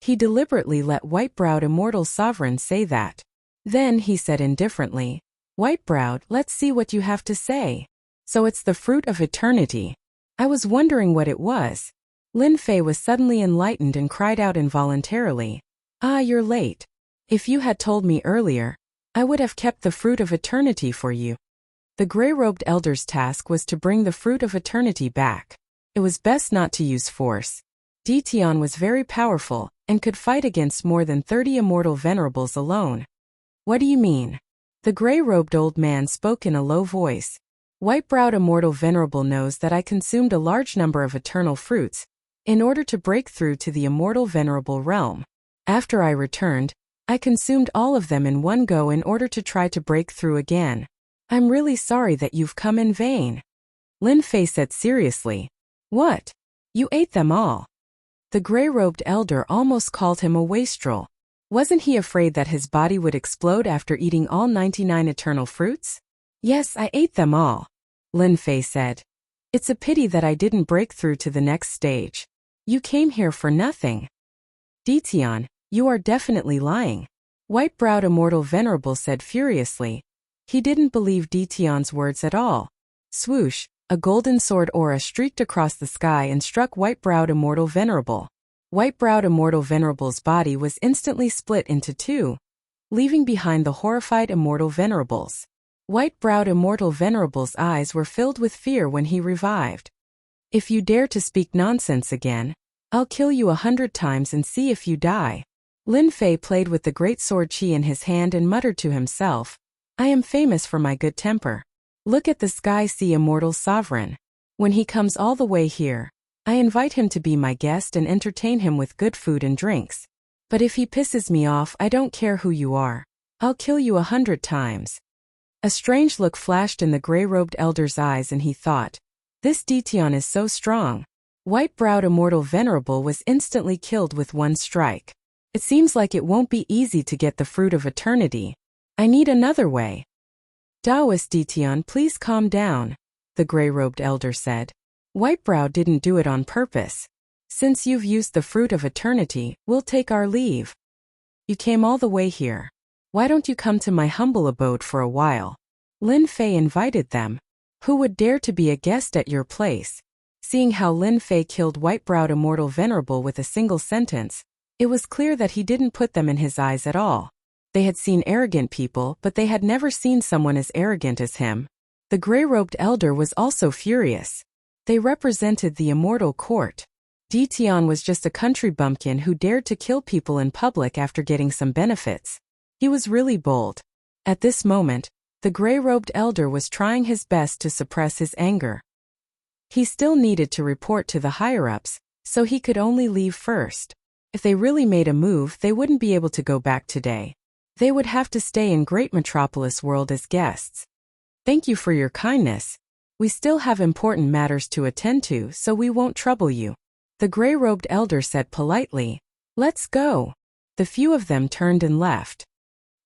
He deliberately let white-browed Immortal Sovereign say that. Then he said indifferently, White-browed, let's see what you have to say. So it's the fruit of eternity. I was wondering what it was. Lin Fei was suddenly enlightened and cried out involuntarily. Ah, you're late. If you had told me earlier, I would have kept the fruit of eternity for you. The gray-robed elder's task was to bring the fruit of eternity back. It was best not to use force. Ditian was very powerful, and could fight against more than 30 immortal venerables alone. What do you mean? The gray-robed old man spoke in a low voice. White-browed immortal venerable knows that I consumed a large number of eternal fruits, in order to break through to the immortal venerable realm. After I returned, I consumed all of them in one go in order to try to break through again. I'm really sorry that you've come in vain. Lin Fei said seriously. What? You ate them all? The gray-robed elder almost called him a wastrel. Wasn't he afraid that his body would explode after eating all 99 eternal fruits? Yes, I ate them all, Lin Fei said. It's a pity that I didn't break through to the next stage. You came here for nothing. Ditian, you are definitely lying, White-browed Immortal Venerable said furiously. He didn't believe Ditian's words at all. Swoosh, a golden sword aura streaked across the sky and struck White-browed Immortal Venerable. White-browed Immortal Venerable's body was instantly split into two, leaving behind the horrified Immortal Venerables. White-browed Immortal Venerable's eyes were filled with fear when he revived. If you dare to speak nonsense again, I'll kill you 100 times and see if you die. Lin Fei played with the great sword chi in his hand and muttered to himself, I am famous for my good temper. Look at the Sky Sea Immortal Sovereign. When he comes all the way here, I invite him to be my guest and entertain him with good food and drinks. But if he pisses me off, I don't care who you are. I'll kill you 100 times. A strange look flashed in the gray-robed elder's eyes and he thought, this Ditian is so strong. White-browed Immortal Venerable was instantly killed with one strike. It seems like it won't be easy to get the fruit of eternity. I need another way. Taoist Ditian, please calm down, the gray-robed elder said. Whitebrow didn't do it on purpose. Since you've used the fruit of eternity, we'll take our leave. You came all the way here. Why don't you come to my humble abode for a while? Lin Fei invited them. Who would dare to be a guest at your place? Seeing how Lin Fei killed White-browed Immortal Venerable with a single sentence, it was clear that he didn't put them in his eyes at all. They had seen arrogant people, but they had never seen someone as arrogant as him. The gray-robed elder was also furious. They represented the immortal court. Ditian was just a country bumpkin who dared to kill people in public after getting some benefits. He was really bold. At this moment, the gray-robed elder was trying his best to suppress his anger. He still needed to report to the higher-ups, so he could only leave first. If they really made a move, they wouldn't be able to go back today. They would have to stay in Great Metropolis World as guests. Thank you for your kindness. We still have important matters to attend to, so we won't trouble you. The gray-robed elder said politely. Let's go. The few of them turned and left.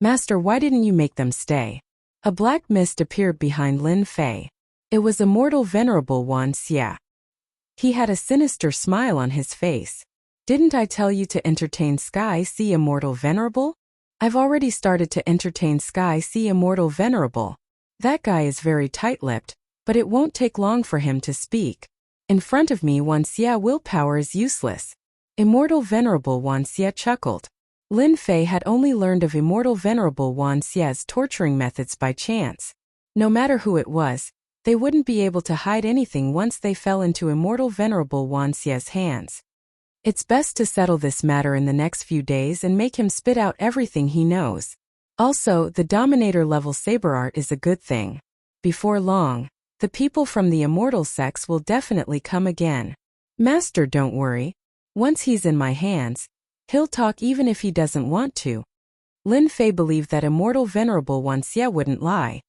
Master, why didn't you make them stay? A black mist appeared behind Lin Fei. It was Immortal Venerable Wan Xia. He had a sinister smile on his face. Didn't I tell you to entertain Sky Sea Immortal Venerable? I've already started to entertain Sky Sea Immortal Venerable. That guy is very tight-lipped, but it won't take long for him to speak. In front of me, Wan Xia willpower is useless. Immortal Venerable Wan Xia chuckled. Lin Fei had only learned of Immortal Venerable Wan Xia's torturing methods by chance. No matter who it was, they wouldn't be able to hide anything once they fell into Immortal Venerable Wan Xia's hands. It's best to settle this matter in the next few days and make him spit out everything he knows. Also, the Dominator-level saber art is a good thing. Before long, the people from the Immortal Sex will definitely come again. Master, don't worry. Once he's in my hands, he'll talk even if he doesn't want to. Lin Fei believed that Immortal Venerable Wan Xia wouldn't lie.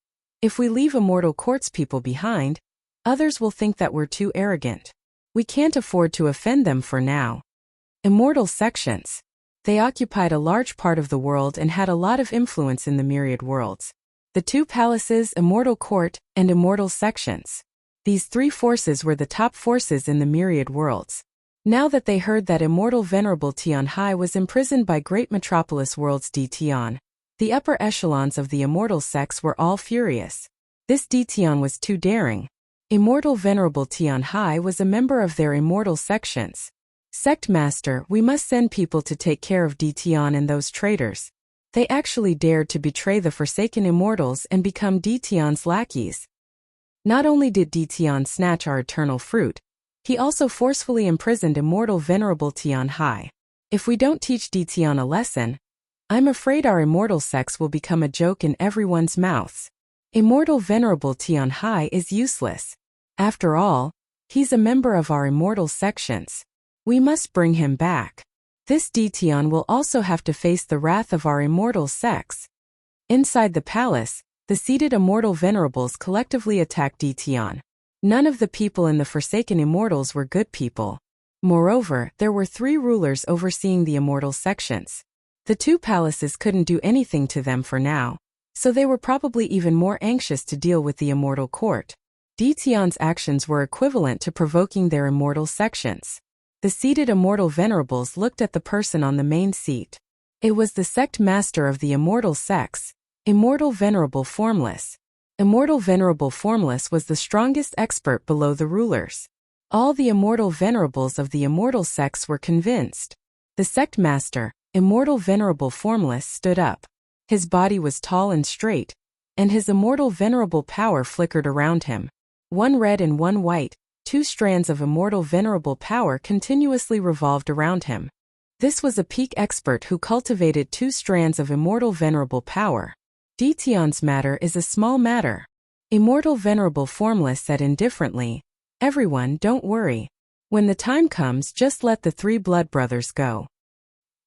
If we leave Immortal Court's people behind, others will think that we're too arrogant. We can't afford to offend them for now. Immortal sections. They occupied a large part of the world and had a lot of influence in the myriad worlds. The two palaces, Immortal Court, and Immortal sections. These three forces were the top forces in the myriad worlds. Now that they heard that Immortal Venerable Tian Hai was imprisoned by Great Metropolis World's Ditian, the upper echelons of the Immortal Sex were all furious. This Ditian was too daring. Immortal Venerable Tian Hai was a member of their Immortal sections. Sect Master, we must send people to take care of Ditian and those traitors. They actually dared to betray the Forsaken Immortals and become Ditian's lackeys. Not only did Ditian snatch our eternal fruit, he also forcefully imprisoned Immortal Venerable Tian Hai. If we don't teach Ditian a lesson, I'm afraid our Immortal Sex will become a joke in everyone's mouths. Immortal Venerable Tian Hai is useless. After all, he's a member of our Immortal sections. We must bring him back. This Ditian will also have to face the wrath of our Immortal Sex. Inside the palace, the seated Immortal Venerables collectively attacked Ditian. None of the people in the Forsaken Immortals were good people. Moreover, there were 3 rulers overseeing the Immortal sections. The two palaces couldn't do anything to them for now, so they were probably even more anxious to deal with the immortal court. Dtion's actions were equivalent to provoking their immortal sections. The seated immortal venerables looked at the person on the main seat. It was the sect master of the immortal sects, Immortal Venerable Formless. Immortal Venerable Formless was the strongest expert below the rulers. All the immortal venerables of the immortal sects were convinced. The sect master, Immortal Venerable Formless, stood up. His body was tall and straight, and his immortal venerable power flickered around him. One red and one white, two strands of immortal venerable power continuously revolved around him. This was a peak expert who cultivated two strands of immortal venerable power. Dtion's matter is a small matter. Immortal Venerable Formless said indifferently, "Everyone, don't worry. When the time comes, just let the three blood brothers go."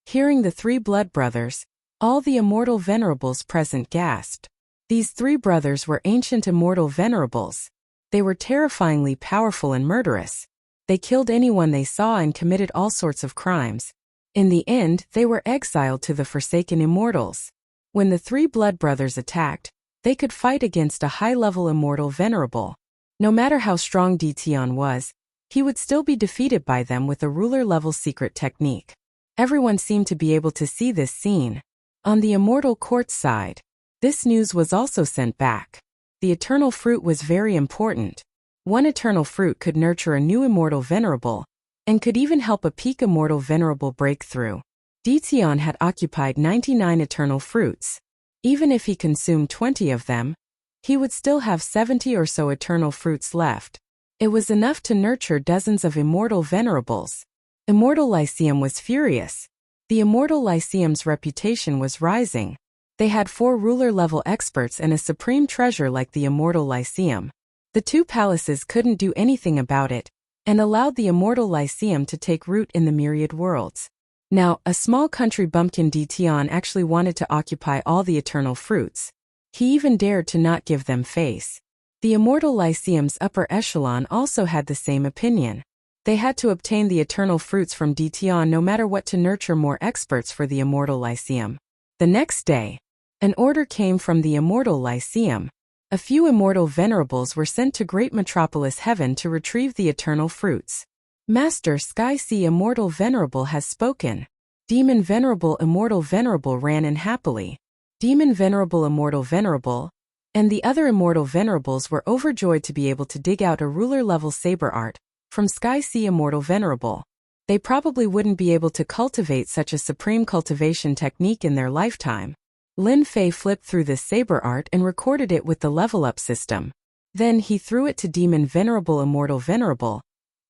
Hearing the three blood brothers, all the immortal venerables present gasped. These three brothers were ancient immortal venerables. They were terrifyingly powerful and murderous. They killed anyone they saw and committed all sorts of crimes. In the end, they were exiled to the Forsaken Immortals. When the three blood brothers attacked, they could fight against a high-level immortal venerable. No matter how strong Dtion was, he would still be defeated by them with a ruler-level secret technique. Everyone seemed to be able to see this scene. On the immortal court side, this news was also sent back. The eternal fruit was very important. One eternal fruit could nurture a new immortal venerable, and could even help a peak immortal venerable break through. Dtion had occupied 99 eternal fruits. Even if he consumed 20 of them, he would still have 70 or so eternal fruits left. It was enough to nurture dozens of immortal venerables. Immortal Lyceum was furious. The Immortal Lyceum's reputation was rising. They had 4 ruler-level experts and a supreme treasure like the Immortal Lyceum. The two palaces couldn't do anything about it, and allowed the Immortal Lyceum to take root in the myriad worlds. Now, a small country bumpkin Dtion actually wanted to occupy all the eternal fruits. He even dared to not give them face. The Immortal Lyceum's upper echelon also had the same opinion. They had to obtain the eternal fruits from Dtion no matter what to nurture more experts for the Immortal Lyceum. The next day, an order came from the Immortal Lyceum. A few immortal venerables were sent to Great Metropolis Heaven to retrieve the eternal fruits. Master Sky Sea Immortal Venerable has spoken. Demon Venerable Immortal Venerable ran in happily. Demon Venerable Immortal Venerable and the other immortal venerables were overjoyed to be able to dig out a ruler-level saber art from Sky Sea Immortal Venerable. They probably wouldn't be able to cultivate such a supreme cultivation technique in their lifetime. Lin Fei flipped through this saber art and recorded it with the level-up system. Then he threw it to Demon Venerable Immortal Venerable.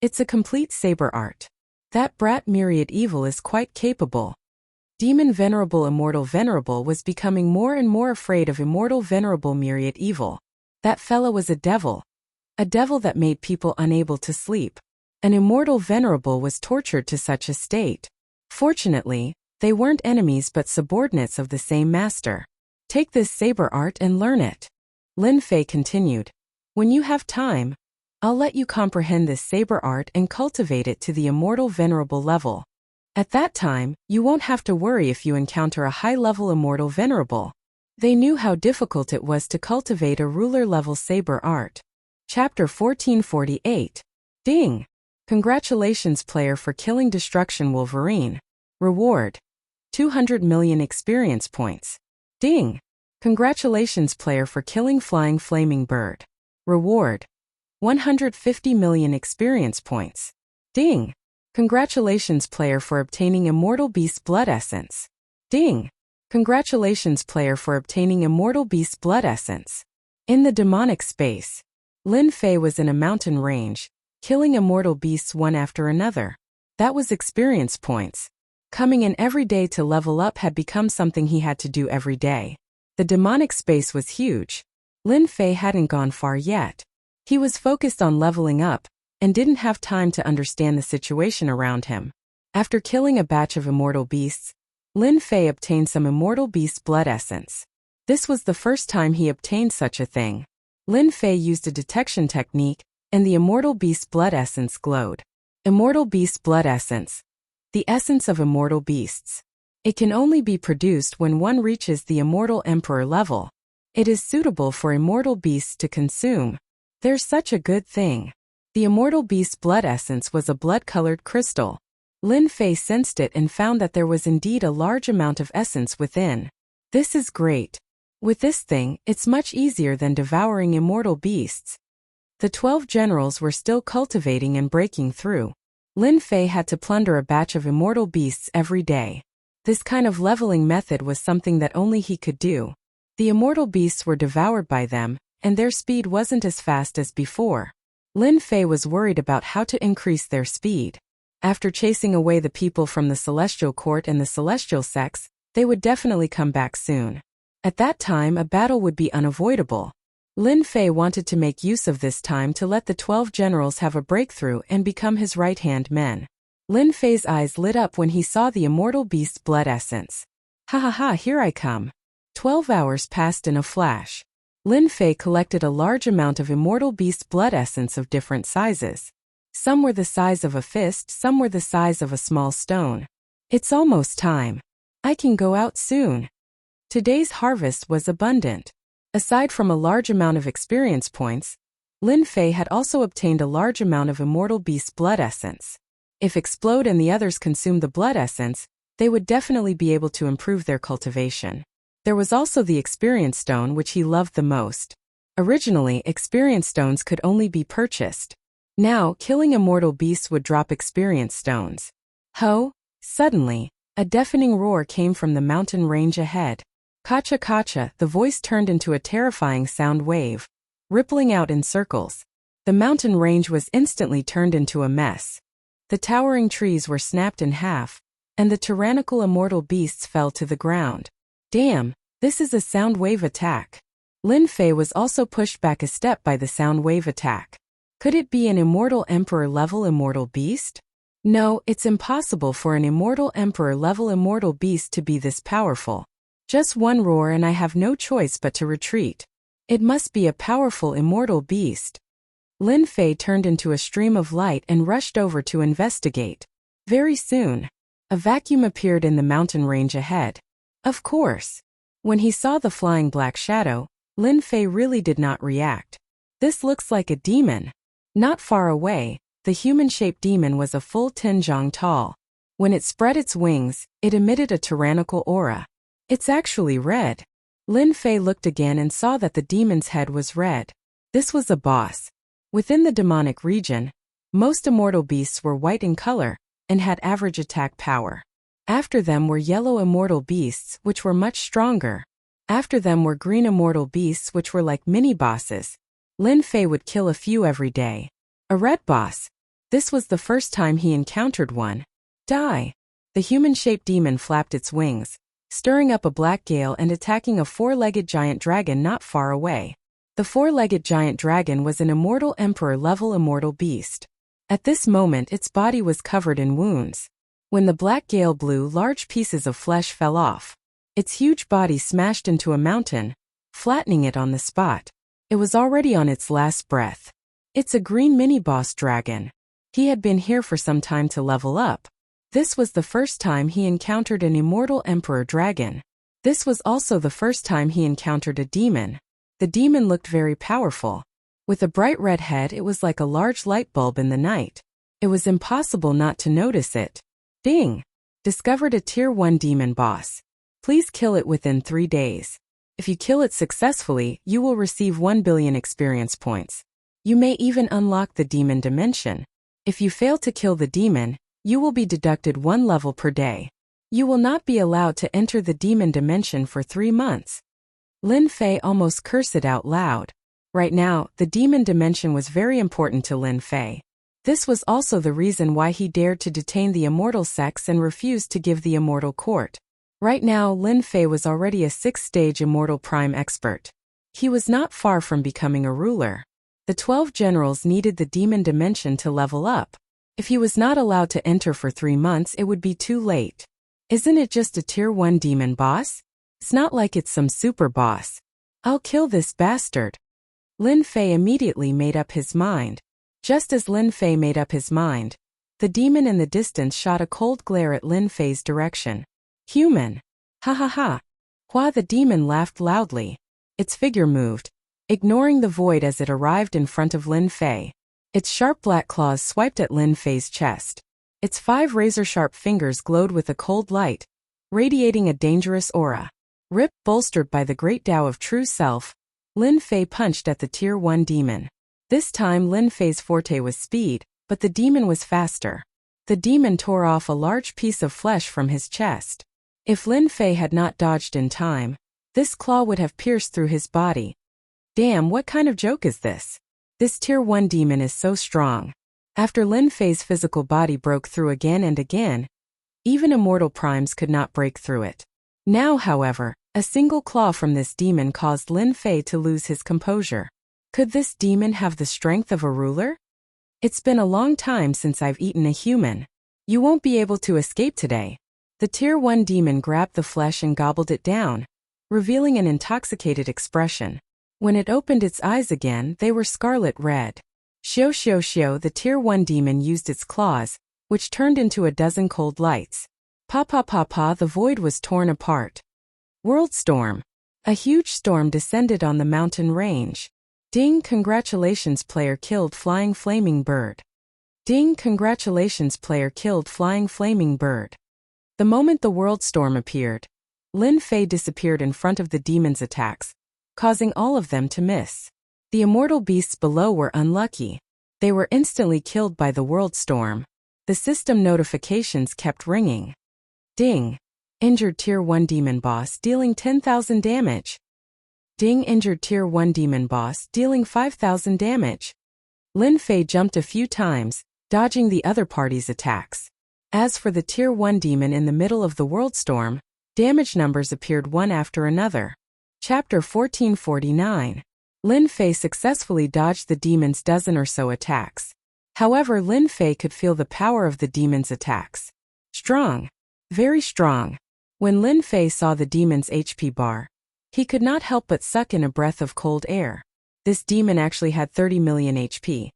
It's a complete saber art. That brat Myriad Evil is quite capable. Demon Venerable Immortal Venerable was becoming more and more afraid of Immortal Venerable Myriad Evil. That fella was a devil. A devil that made people unable to sleep. An Immortal Venerable was tortured to such a state. Fortunately, they weren't enemies but subordinates of the same master. Take this saber art and learn it. Lin Fei continued. When you have time, I'll let you comprehend this saber art and cultivate it to the Immortal Venerable level. At that time, you won't have to worry if you encounter a high-level Immortal Venerable. They knew how difficult it was to cultivate a ruler-level saber art. Chapter 1448. Ding! Congratulations player for killing Destruction Wolverine. Reward: 200 million experience points. Ding! Congratulations player for killing Flying Flaming Bird. Reward: 150 million experience points. Ding! Congratulations player for obtaining Immortal Beast Blood Essence. Ding! Congratulations player for obtaining Immortal Beast Blood Essence. In the demonic space, Lin Fei was in a mountain range, killing immortal beasts one after another. That was experience points. Coming in every day to level up had become something he had to do every day. The demonic space was huge. Lin Fei hadn't gone far yet. He was focused on leveling up, and didn't have time to understand the situation around him. After killing a batch of immortal beasts, Lin Fei obtained some Immortal Beast Blood Essence. This was the first time he obtained such a thing. Lin Fei used a detection technique, and the Immortal Beast Blood Essence glowed. Immortal Beast Blood Essence. The essence of immortal beasts. It can only be produced when one reaches the immortal emperor level. It is suitable for immortal beasts to consume. There's such a good thing. The immortal beast's blood essence was a blood-colored crystal. Lin Fei sensed it and found that there was indeed a large amount of essence within. This is great. With this thing, it's much easier than devouring immortal beasts. The 12 generals were still cultivating and breaking through. Lin Fei had to plunder a batch of immortal beasts every day. This kind of leveling method was something that only he could do. The immortal beasts were devoured by them, and their speed wasn't as fast as before. Lin Fei was worried about how to increase their speed. After chasing away the people from the Celestial Court and the Celestial Sects, they would definitely come back soon. At that time, a battle would be unavoidable. Lin Fei wanted to make use of this time to let the 12 generals have a breakthrough and become his right-hand men. Lin Fei's eyes lit up when he saw the immortal beast's blood essence. Ha ha ha, here I come. 12 hours passed in a flash. Lin Fei collected a large amount of immortal beast's blood essence of different sizes. Some were the size of a fist, some were the size of a small stone. It's almost time. I can go out soon. Today's harvest was abundant. Aside from a large amount of experience points, Lin Fei had also obtained a large amount of immortal beast's blood essence. If Explode and the others consumed the blood essence, they would definitely be able to improve their cultivation. There was also the experience stone, which he loved the most. Originally, experience stones could only be purchased. Now, killing immortal beasts would drop experience stones. Ho! Suddenly, a deafening roar came from the mountain range ahead. Kacha kacha, the voice turned into a terrifying sound wave, rippling out in circles. The mountain range was instantly turned into a mess. The towering trees were snapped in half, and the tyrannical immortal beasts fell to the ground. Damn, this is a sound wave attack. Lin Fei was also pushed back a step by the sound wave attack. Could it be an immortal emperor level immortal beast? No, it's impossible for an immortal emperor level immortal beast to be this powerful. Just one roar and I have no choice but to retreat. It must be a powerful immortal beast. Lin Fei turned into a stream of light and rushed over to investigate. Very soon, a vacuum appeared in the mountain range ahead. Of course. When he saw the flying black shadow, Lin Fei really did not react. This looks like a demon. Not far away, the human-shaped demon was a full 10 zhang tall. When it spread its wings, it emitted a tyrannical aura. It's actually red. Lin Fei looked again and saw that the demon's head was red. This was a boss. Within the demonic region, most immortal beasts were white in color and had average attack power. After them were yellow immortal beasts, which were much stronger. After them were green immortal beasts, which were like mini-bosses. Lin Fei would kill a few every day. A red boss. This was the first time he encountered one. Die. The human-shaped demon flapped its wings, stirring up a black gale and attacking a 4-legged giant dragon not far away. The 4-legged giant dragon was an immortal emperor-level immortal beast. At this moment its body was covered in wounds. When the black gale blew, large pieces of flesh fell off. Its huge body smashed into a mountain, flattening it on the spot. It was already on its last breath. It's a green mini-boss dragon. He had been here for some time to level up. This was the first time he encountered an immortal emperor dragon. This was also the first time he encountered a demon. The demon looked very powerful. With a bright red head, it was like a large light bulb in the night. It was impossible not to notice it. Ding! Discovered a Tier 1 demon boss. Please kill it within 3 days. If you kill it successfully, you will receive 1 billion experience points. You may even unlock the demon dimension. If you fail to kill the demon, you will be deducted 1 level per day. You will not be allowed to enter the demon dimension for 3 months. Lin Fei almost cursed it out loud. Right now, the demon dimension was very important to Lin Fei. This was also the reason why he dared to detain the immortal sects and refused to give the immortal court. Right now, Lin Fei was already a 6th-stage immortal prime expert. He was not far from becoming a ruler. The 12 generals needed the demon dimension to level up. If he was not allowed to enter for 3 months, it would be too late. Isn't it just a Tier 1 demon boss? It's not like it's some super boss. I'll kill this bastard. Lin Fei immediately made up his mind. Just as Lin Fei made up his mind, the demon in the distance shot a cold glare at Lin Fei's direction. Human. Ha ha ha. Hua the demon laughed loudly. Its figure moved, ignoring the void as it arrived in front of Lin Fei. Its sharp black claws swiped at Lin Fei's chest. Its 5 razor-sharp fingers glowed with a cold light, radiating a dangerous aura. Rip, bolstered by the great Tao of true self, Lin Fei punched at the Tier 1 demon. This time Lin Fei's forte was speed, but the demon was faster. The demon tore off a large piece of flesh from his chest. If Lin Fei had not dodged in time, this claw would have pierced through his body. Damn, what kind of joke is this? This Tier 1 demon is so strong. After Lin Fei's physical body broke through again and again, even immortal primes could not break through it. Now, however, a single claw from this demon caused Lin Fei to lose his composure. Could this demon have the strength of a ruler? It's been a long time since I've eaten a human. You won't be able to escape today. The Tier 1 demon grabbed the flesh and gobbled it down, revealing an intoxicated expression. When it opened its eyes again, they were scarlet red. Xiao xiao xiao, the Tier 1 demon used its claws, which turned into a dozen cold lights. Pa pa pa pa, the void was torn apart. World storm. A huge storm descended on the mountain range. Ding, congratulations, player killed flying flaming bird. Ding, congratulations, player killed flying flaming bird. The moment the world storm appeared, Lin Fei disappeared in front of the demon's attacks, causing all of them to miss. The immortal beasts below were unlucky. They were instantly killed by the world storm. The system notifications kept ringing. Ding. Injured Tier 1 demon boss dealing 10,000 damage. Ding, injured Tier 1 demon boss dealing 5,000 damage. Lin Fei jumped a few times, dodging the other party's attacks. As for the Tier 1 demon in the middle of the world storm, damage numbers appeared one after another. Chapter 1449. Lin Fei successfully dodged the demon's dozen or so attacks. However, Lin Fei could feel the power of the demon's attacks. Strong. Very strong. When Lin Fei saw the demon's HP bar, he could not help but suck in a breath of cold air. This demon actually had 30 million HP.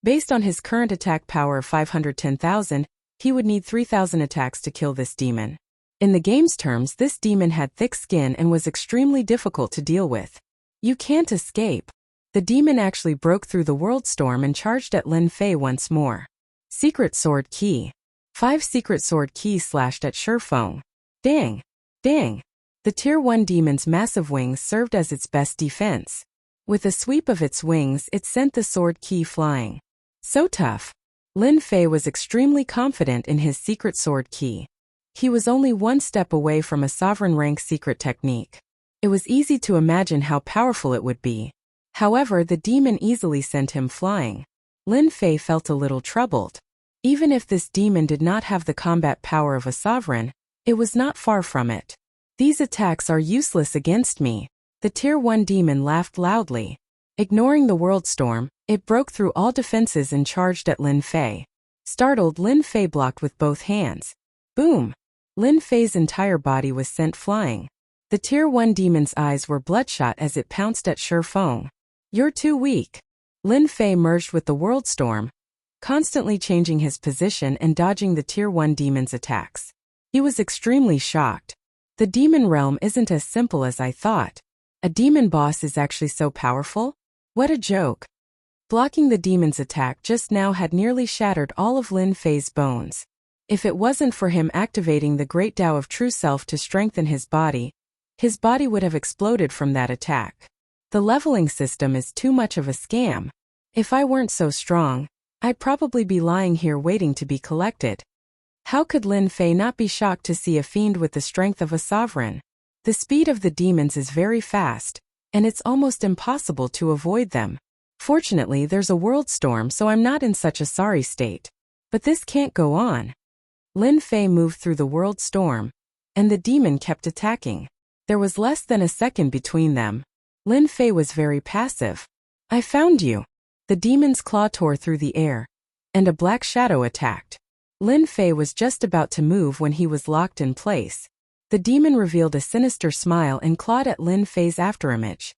Based on his current attack power of 510,000, he would need 3,000 attacks to kill this demon. In the game's terms, this demon had thick skin and was extremely difficult to deal with. You can't escape. The demon actually broke through the world storm and charged at Lin Fei once more. Secret sword key. 5 secret sword keys slashed at Shifeng. Dang. Dang. The Tier 1 demon's massive wings served as its best defense. With a sweep of its wings, it sent the sword key flying. So tough. Lin Fei was extremely confident in his secret sword key. He was only one step away from a sovereign rank secret technique. It was easy to imagine how powerful it would be. However, the demon easily sent him flying. Lin Fei felt a little troubled. Even if this demon did not have the combat power of a sovereign, it was not far from it. These attacks are useless against me. The Tier 1 demon laughed loudly. Ignoring the world storm, it broke through all defenses and charged at Lin Fei. Startled, Lin Fei blocked with both hands. Boom! Lin Fei's entire body was sent flying. The Tier 1 demon's eyes were bloodshot as it pounced at Shifeng. You're too weak. Lin Fei merged with the world storm, constantly changing his position and dodging the Tier 1 demon's attacks. He was extremely shocked. The demon realm isn't as simple as I thought. A demon boss is actually so powerful? What a joke. Blocking the demon's attack just now had nearly shattered all of Lin Fei's bones. If it wasn't for him activating the great Tao of true self to strengthen his body would have exploded from that attack. The leveling system is too much of a scam. If I weren't so strong, I'd probably be lying here waiting to be collected. How could Lin Fei not be shocked to see a fiend with the strength of a sovereign? The speed of the demons is very fast, and it's almost impossible to avoid them. Fortunately, there's a world storm, so I'm not in such a sorry state. But this can't go on. Lin Fei moved through the world storm, and the demon kept attacking. There was less than a second between them. Lin Fei was very passive. I found you. The demon's claw tore through the air, and a black shadow attacked. Lin Fei was just about to move when he was locked in place. The demon revealed a sinister smile and clawed at Lin Fei's afterimage.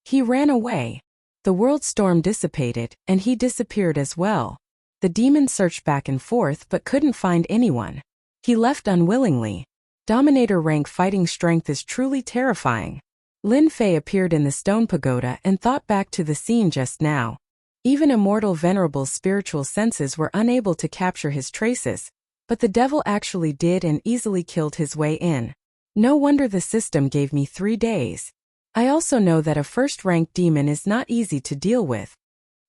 He ran away. The world storm dissipated, and he disappeared as well. The demon searched back and forth but couldn't find anyone. He left unwillingly. Dominator rank fighting strength is truly terrifying. Lin Fei appeared in the stone pagoda and thought back to the scene just now. Even Immortal Venerable's spiritual senses were unable to capture his traces, but the devil actually did and easily killed his way in. No wonder the system gave me 3 days. I also know that a first-rank demon is not easy to deal with.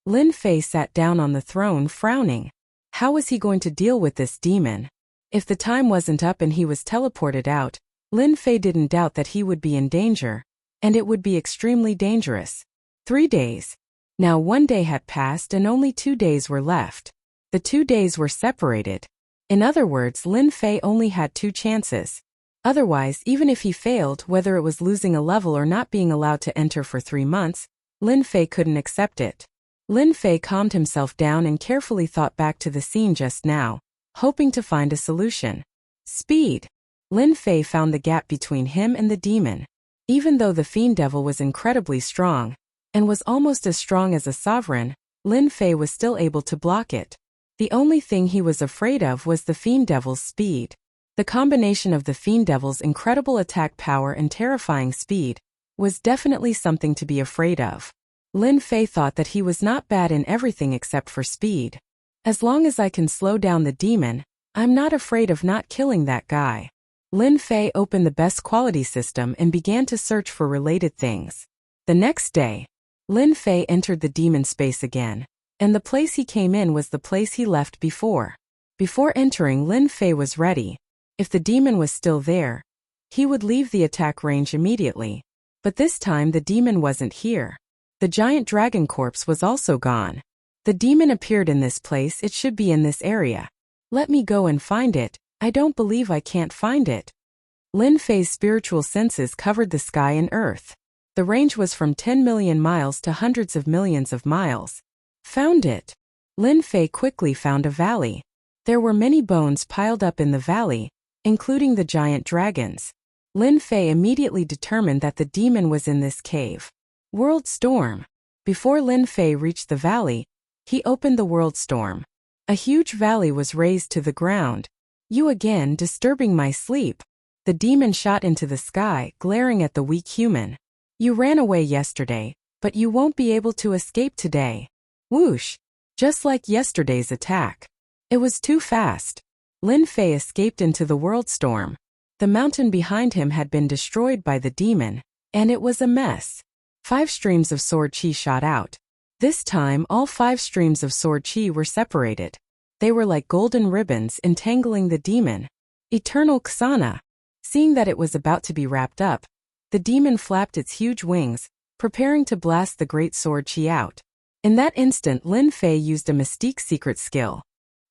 Lin Fei sat down on the throne frowning. How was he going to deal with this demon? If the time wasn't up and he was teleported out, Lin Fei didn't doubt that he would be in danger, and it would be extremely dangerous. 3 days. Now 1 day had passed and only 2 days were left. The 2 days were separated. In other words, Lin Fei only had 2 chances. Otherwise, even if he failed, whether it was losing a level or not being allowed to enter for 3 months, Lin Fei couldn't accept it. Lin Fei calmed himself down and carefully thought back to the scene just now, hoping to find a solution. Speed. Lin Fei found the gap between him and the demon. Even though the fiend devil was incredibly strong, and was almost as strong as a sovereign, Lin Fei was still able to block it. The only thing he was afraid of was the fiend devil's speed. The combination of the fiend devil's incredible attack power and terrifying speed was definitely something to be afraid of. Lin Fei thought that he was not bad in everything except for speed. As long as I can slow down the demon, I'm not afraid of not killing that guy. Lin Fei opened the best quality system and began to search for related things. The next day, Lin Fei entered the demon space again, and the place he came in was the place he left before. Before entering, Lin Fei was ready. If the demon was still there, he would leave the attack range immediately. But this time the demon wasn't here. The giant dragon corpse was also gone. The demon appeared in this place. It should be in this area. Let me go and find it. I don't believe I can't find it. Lin Fei's spiritual senses covered the sky and earth. The range was from 10 million miles to hundreds of millions of miles. Found it. Lin Fei quickly found a valley. There were many bones piled up in the valley, including the giant dragons. Lin Fei immediately determined that the demon was in this cave. World Storm. Before Lin Fei reached the valley, he opened the World Storm. A huge valley was raised to the ground. You again, disturbing my sleep. The demon shot into the sky, glaring at the weak human. You ran away yesterday, but you won't be able to escape today. Whoosh! Just like yesterday's attack. It was too fast. Lin Fei escaped into the World Storm. The mountain behind him had been destroyed by the demon, and it was a mess. 5 streams of sword chi shot out. This time, all 5 streams of sword chi were separated. They were like golden ribbons entangling the demon. Eternal Ksana. Seeing that it was about to be wrapped up, the demon flapped its huge wings, preparing to blast the great sword chi out. In that instant, Lin Fei used a mystique secret skill.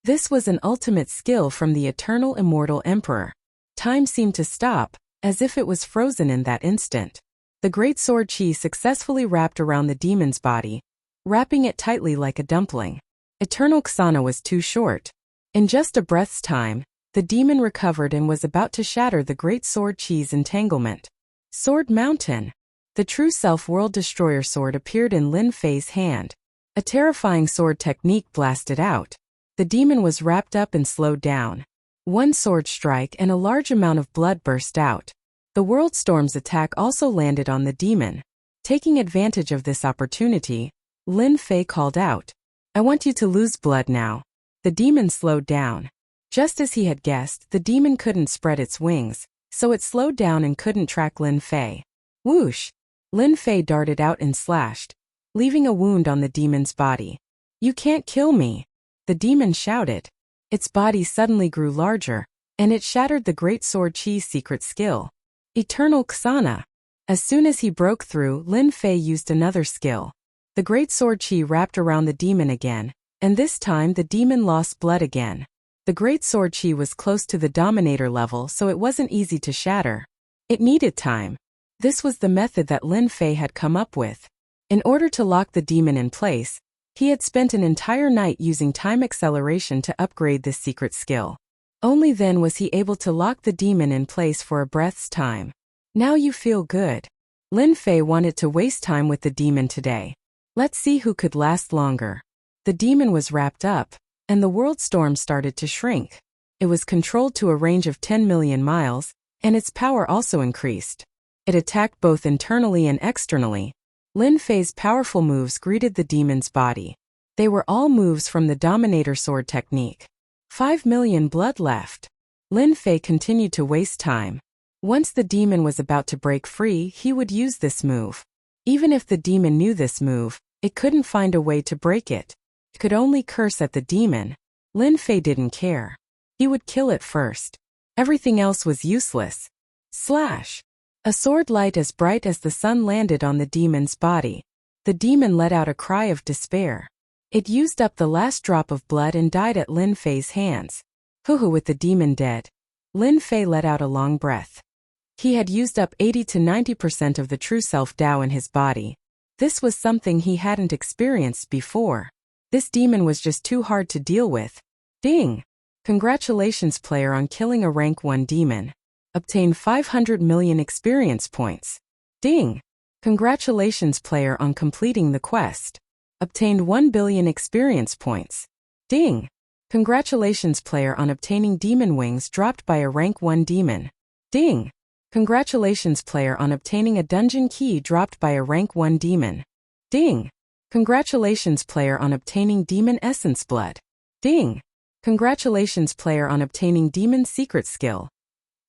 This was an ultimate skill from the eternal immortal emperor. Time seemed to stop, as if it was frozen in that instant. The great sword chi successfully wrapped around the demon's body, wrapping it tightly like a dumpling. Eternal Ksana was too short. In just a breath's time, the demon recovered and was about to shatter the great sword chi's entanglement. Sword Mountain. The true self-world destroyer sword appeared in Lin Fei's hand. A terrifying sword technique blasted out. The demon was wrapped up and slowed down. One sword strike and a large amount of blood burst out. The World Storm's attack also landed on the demon. Taking advantage of this opportunity, Lin Fei called out, I want you to lose blood now. The demon slowed down. Just as he had guessed, the demon couldn't spread its wings, so it slowed down and couldn't track Lin Fei. Whoosh! Lin Fei darted out and slashed, leaving a wound on the demon's body. You can't kill me! The demon shouted. Its body suddenly grew larger, and it shattered the great sword chi's secret skill. Eternal Ksana. As soon as he broke through, Lin Fei used another skill. The great sword chi wrapped around the demon again, and this time the demon lost blood again. The great sword chi was close to the dominator level, so it wasn't easy to shatter. It needed time. This was the method that Lin Fei had come up with. In order to lock the demon in place, he had spent an entire night using time acceleration to upgrade this secret skill. Only then was he able to lock the demon in place for a breath's time. Now you feel good. Lin Fei wanted to waste time with the demon today. Let's see who could last longer. The demon was wrapped up, and the world storm started to shrink. It was controlled to a range of 10 million miles, and its power also increased. It attacked both internally and externally. Lin Fei's powerful moves greeted the demon's body. They were all moves from the Dominator Sword technique. 5 million blood left. Lin Fei continued to waste time. Once the demon was about to break free, he would use this move. Even if the demon knew this move, it couldn't find a way to break it. It could only curse at the demon. Lin Fei didn't care. He would kill it first. Everything else was useless. Slash! A sword light as bright as the sun landed on the demon's body. The demon let out a cry of despair. It used up the last drop of blood and died at Lin Fei's hands. With the demon dead, Lin Fei let out a long breath. He had used up 80 to 90% of the true self Tao in his body. This was something he hadn't experienced before. This demon was just too hard to deal with. Ding! Congratulations player on killing a rank 1 demon. Obtain 500 million experience points. Ding! Congratulations player on completing the quest. Obtained 1 billion experience points. Ding! Congratulations player on obtaining demon wings dropped by a rank 1 demon. Ding! Congratulations player on obtaining a dungeon key dropped by a rank 1 demon. Ding! Congratulations player on obtaining demon essence blood. Ding! Congratulations player on obtaining demon secret skill.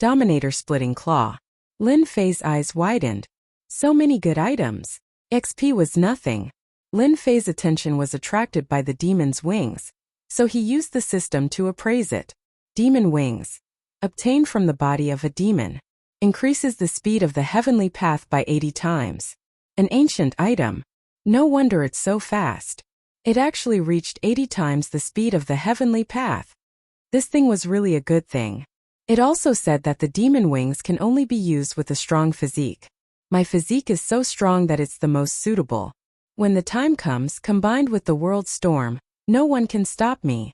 Dominator splitting claw. Lin Fei's eyes widened. So many good items. XP was nothing. Lin Fei's attention was attracted by the demon's wings, so he used the system to appraise it. Demon wings. Obtained from the body of a demon. Increases the speed of the heavenly path by 80 times. An ancient item. No wonder it's so fast. It actually reached 80 times the speed of the heavenly path. This thing was really a good thing. It also said that the demon wings can only be used with a strong physique. My physique is so strong that it's the most suitable. When the time comes, combined with the world storm, no one can stop me.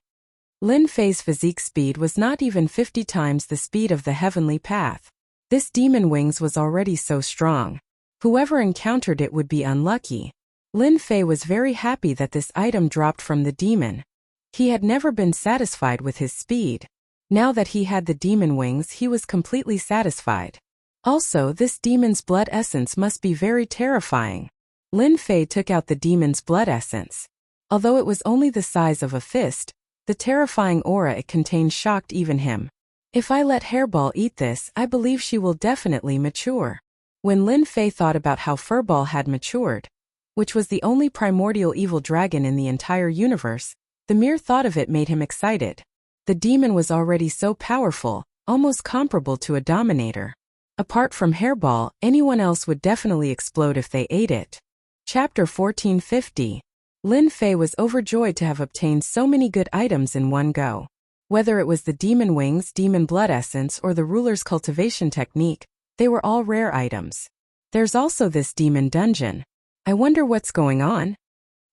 Lin Fei's physique speed was not even 50 times the speed of the heavenly path. This demon wings was already so strong. Whoever encountered it would be unlucky. Lin Fei was very happy that this item dropped from the demon. He had never been satisfied with his speed. Now that he had the demon wings, he was completely satisfied. Also, this demon's blood essence must be very terrifying. Lin Fei took out the demon's blood essence. Although it was only the size of a fist, the terrifying aura it contained shocked even him. If I let Hairball eat this, I believe she will definitely mature. When Lin Fei thought about how Furball had matured, which was the only primordial evil dragon in the entire universe, the mere thought of it made him excited. The demon was already so powerful, almost comparable to a dominator. Apart from Hairball, anyone else would definitely explode if they ate it. Chapter 1450. Lin Fei was overjoyed to have obtained so many good items in one go. Whether it was the demon wings, demon blood essence, or the ruler's cultivation technique, they were all rare items. There's also this demon dungeon. I wonder what's going on?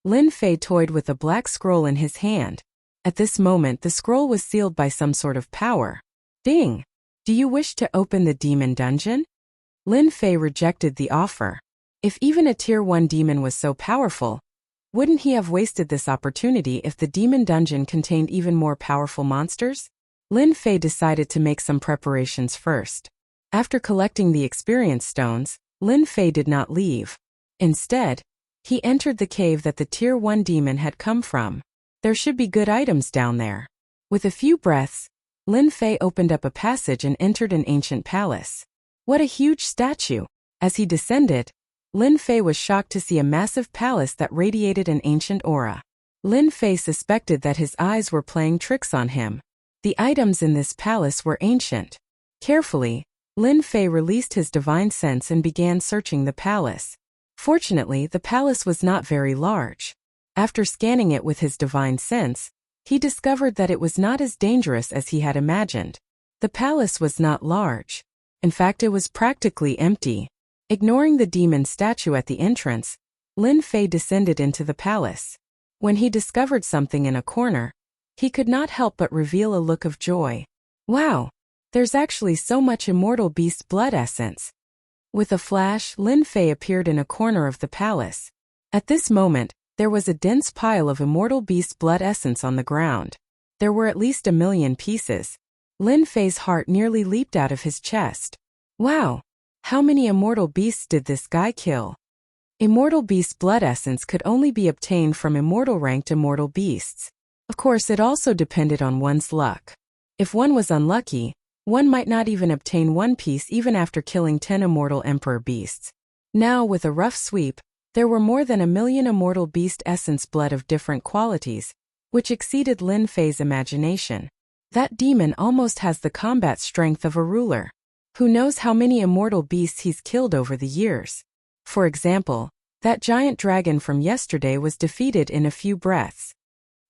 Lin Fei toyed with a black scroll in his hand. At this moment, the scroll was sealed by some sort of power. Ding! Do you wish to open the demon dungeon? Lin Fei rejected the offer. If even a tier 1 demon was so powerful, wouldn't he have wasted this opportunity if the demon dungeon contained even more powerful monsters? Lin Fei decided to make some preparations first. After collecting the experience stones, Lin Fei did not leave. Instead, he entered the cave that the tier 1 demon had come from. There should be good items down there. With a few breaths, Lin Fei opened up a passage and entered an ancient palace. What a huge statue! As he descended, Lin Fei was shocked to see a massive palace that radiated an ancient aura. Lin Fei suspected that his eyes were playing tricks on him. The items in this palace were ancient. Carefully, Lin Fei released his divine sense and began searching the palace. Fortunately, the palace was not very large. After scanning it with his divine sense, he discovered that it was not as dangerous as he had imagined. The palace was not large. In fact, it was practically empty. Ignoring the demon statue at the entrance, Lin Fei descended into the palace. When he discovered something in a corner, he could not help but reveal a look of joy. Wow! There's actually so much immortal beast blood essence. With a flash, Lin Fei appeared in a corner of the palace. At this moment, there was a dense pile of immortal beast blood essence on the ground. There were at least 1 million pieces. Lin Fei's heart nearly leaped out of his chest. Wow! How many immortal beasts did this guy kill? Immortal beast blood essence could only be obtained from immortal ranked immortal beasts. Of course, it also depended on one's luck. If one was unlucky, one might not even obtain one piece even after killing 10 immortal emperor beasts. Now, with a rough sweep, there were more than 1 million immortal beast essence blood of different qualities, which exceeded Lin Fei's imagination. That demon almost has the combat strength of a ruler. Who knows how many immortal beasts he's killed over the years? For example, that giant dragon from yesterday was defeated in a few breaths.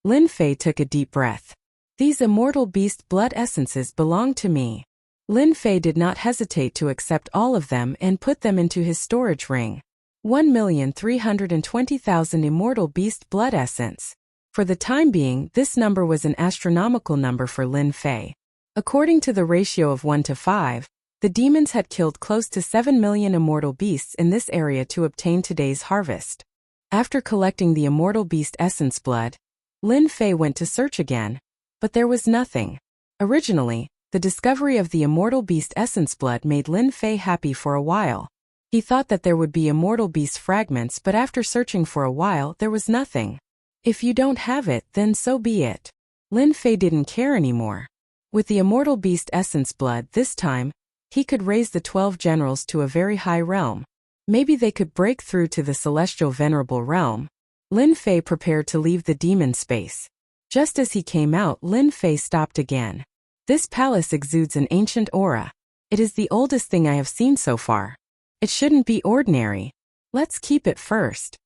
Lin Fei took a deep breath. These immortal beast blood essences belong to me. Lin Fei did not hesitate to accept all of them and put them into his storage ring. 1,320,000 immortal beast blood essence. For the time being, this number was an astronomical number for Lin Fei. According to the ratio of 1 to 5, the demons had killed close to 7 million immortal beasts in this area to obtain today's harvest. After collecting the immortal beast essence blood, Lin Fei went to search again, but there was nothing. Originally, the discovery of the immortal beast essence blood made Lin Fei happy for a while. He thought that there would be immortal beast fragments, but after searching for a while, there was nothing. If you don't have it, then so be it. Lin Fei didn't care anymore. With the immortal beast essence blood this time, he could raise the 12 generals to a very high realm. Maybe they could break through to the celestial venerable realm. Lin Fei prepared to leave the demon space. Just as he came out, Lin Fei stopped again. This palace exudes an ancient aura. It is the oldest thing I have seen so far. It shouldn't be ordinary. Let's keep it first.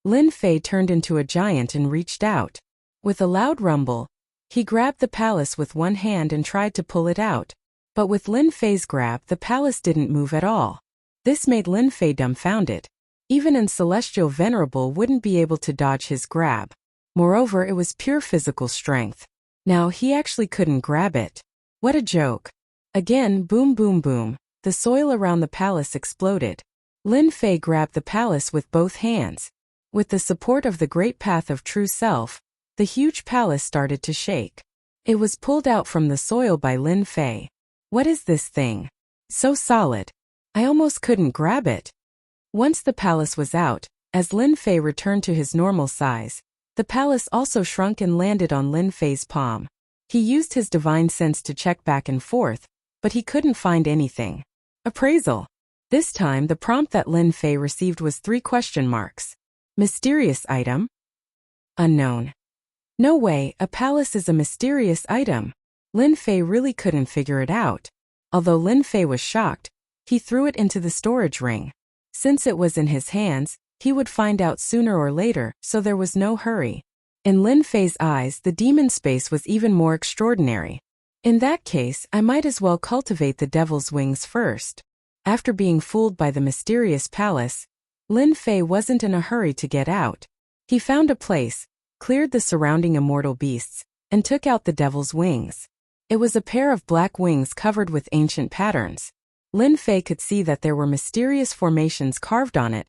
Lin Fei turned into a giant and reached out. With a loud rumble, he grabbed the palace with one hand and tried to pull it out. But with Lin Fei's grab, the palace didn't move at all. This made Lin Fei dumbfounded. Even an celestial venerable wouldn't be able to dodge his grab. Moreover, it was pure physical strength. Now he actually couldn't grab it. What a joke. Again, boom boom boom, the soil around the palace exploded. Lin Fei grabbed the palace with both hands. With the support of the great path of true self, the huge palace started to shake. It was pulled out from the soil by Lin Fei. What is this thing? So solid. I almost couldn't grab it. Once the palace was out, as Lin Fei returned to his normal size, the palace also shrunk and landed on Lin Fei's palm. He used his divine sense to check back and forth, but he couldn't find anything. Appraisal. This time the prompt that Lin Fei received was 3 question marks. Mysterious item? Unknown. No way, a palace is a mysterious item. Lin Fei really couldn't figure it out. Although Lin Fei was shocked, he threw it into the storage ring. Since it was in his hands, he would find out sooner or later, so there was no hurry. In Lin Fei's eyes, the demon space was even more extraordinary. In that case, I might as well cultivate the devil's wings first. After being fooled by the mysterious palace, Lin Fei wasn't in a hurry to get out. He found a place, cleared the surrounding immortal beasts, and took out the devil's wings. It was a pair of black wings covered with ancient patterns. Lin Fei could see that there were mysterious formations carved on it,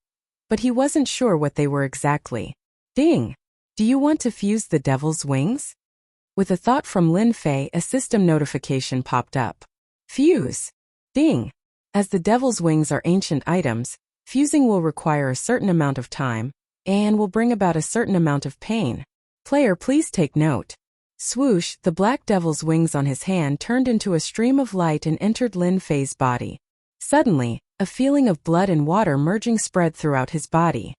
but he wasn't sure what they were exactly. Ding! Do you want to fuse the devil's wings? With a thought from Lin Fei, a system notification popped up. Fuse! Ding! As the devil's wings are ancient items, fusing will require a certain amount of time, and will bring about a certain amount of pain. Player, please take note. Swoosh, the black devil's wings on his hand turned into a stream of light and entered Lin Fei's body. Suddenly, a feeling of blood and water merging spread throughout his body.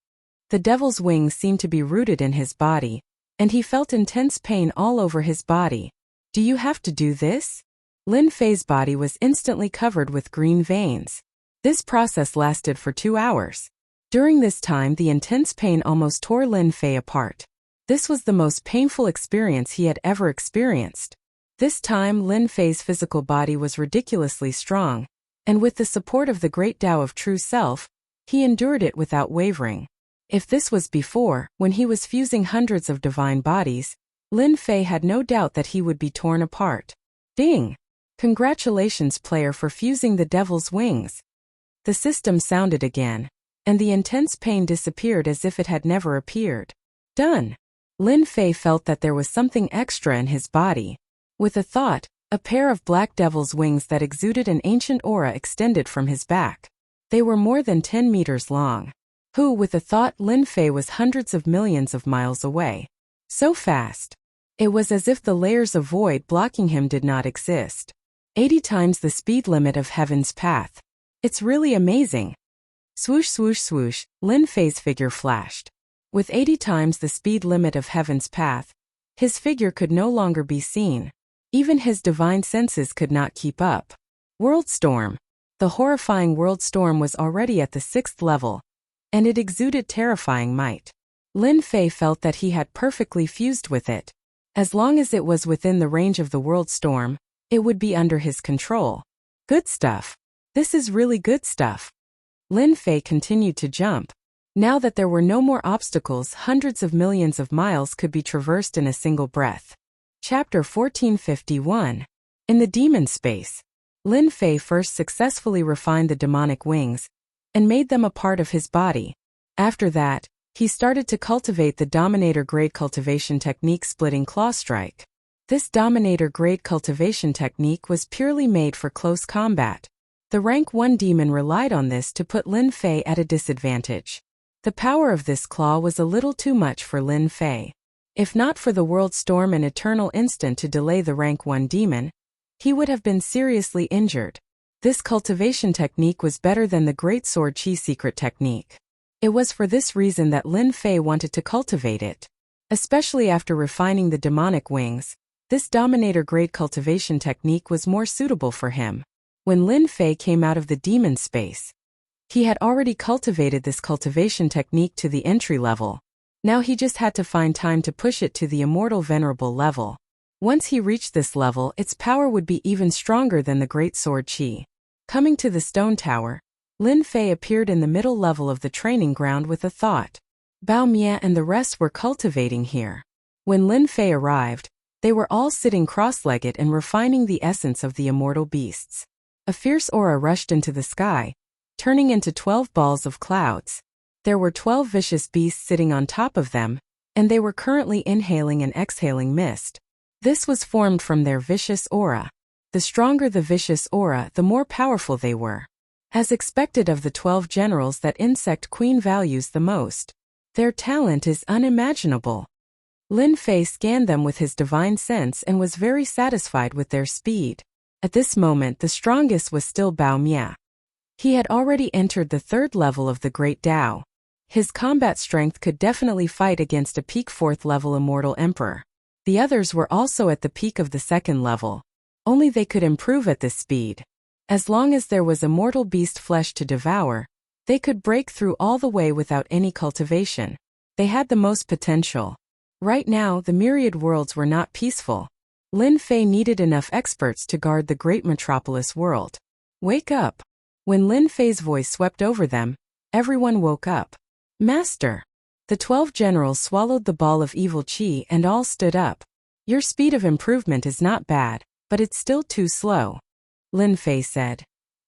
The devil's wings seemed to be rooted in his body, and he felt intense pain all over his body. Do you have to do this? Lin Fei's body was instantly covered with green veins. This process lasted for 2 hours. During this time, the intense pain almost tore Lin Fei apart. This was the most painful experience he had ever experienced. This time, Lin Fei's physical body was ridiculously strong, and with the support of the great Tao of True Self, he endured it without wavering. If this was before, when he was fusing hundreds of divine bodies, Lin Fei had no doubt that he would be torn apart. Ding! Congratulations, player, for fusing the devil's wings. The system sounded again, and the intense pain disappeared as if it had never appeared. Done! Lin Fei felt that there was something extra in his body. With a thought, A pair of black devil's wings that exuded an ancient aura extended from his back. They were more than 10 meters long. Who, with the thought, Lin Fei was hundreds of millions of miles away. So fast. It was as if the layers of void blocking him did not exist. 80 times the speed limit of heaven's path. It's really amazing. Swoosh swoosh swoosh, Lin Fei's figure flashed. With 80 times the speed limit of heaven's path, his figure could no longer be seen. Even his divine senses could not keep up. World storm. The horrifying world storm was already at the 6th level, and it exuded terrifying might. Lin Fei felt that he had perfectly fused with it. As long as it was within the range of the world storm, it would be under his control. Good stuff. This is really good stuff. Lin Fei continued to jump. Now that there were no more obstacles, hundreds of millions of miles could be traversed in a single breath. Chapter 1451. In the demon space. Lin Fei first successfully refined the demonic wings and made them a part of his body. After that, he started to cultivate the Dominator grade cultivation technique, splitting claw strike. This Dominator grade cultivation technique was purely made for close combat. The rank 1 demon relied on this to put Lin Fei at a disadvantage. The power of this claw was a little too much for Lin Fei. If not for the world storm and eternal instant to delay the rank 1 demon, he would have been seriously injured. This cultivation technique was better than the Great Sword Chi secret technique. It was for this reason that Lin Fei wanted to cultivate it. Especially after refining the demonic wings, this Dominator grade cultivation technique was more suitable for him. When Lin Fei came out of the demon space, he had already cultivated this cultivation technique to the entry level. Now he just had to find time to push it to the immortal venerable level. Once he reached this level, its power would be even stronger than the Great Sword Chi. Coming to the stone tower, Lin Fei appeared in the middle level of the training ground with a thought. Bao Mia and the rest were cultivating here. When Lin Fei arrived, they were all sitting cross-legged and refining the essence of the immortal beasts. A fierce aura rushed into the sky, turning into 12 balls of clouds. There were 12 vicious beasts sitting on top of them, and they were currently inhaling and exhaling mist. This was formed from their vicious aura. The stronger the vicious aura, the more powerful they were. As expected of the 12 generals that Insect Queen values the most, their talent is unimaginable. Lin Fei scanned them with his divine sense and was very satisfied with their speed. At this moment, the strongest was still Bao Mia. He had already entered the 3rd level of the Great Tao. His combat strength could definitely fight against a peak 4th level immortal emperor. The others were also at the peak of the 2nd level. Only they could improve at this speed. As long as there was immortal beast flesh to devour, they could break through all the way without any cultivation. They had the most potential. Right now, the myriad worlds were not peaceful. Lin Fei needed enough experts to guard the great metropolis world. Wake up! When Lin Fei's voice swept over them, everyone woke up. Master! The 12 generals swallowed the ball of evil chi and all stood up. Your speed of improvement is not bad, but it's still too slow. Lin Fei said.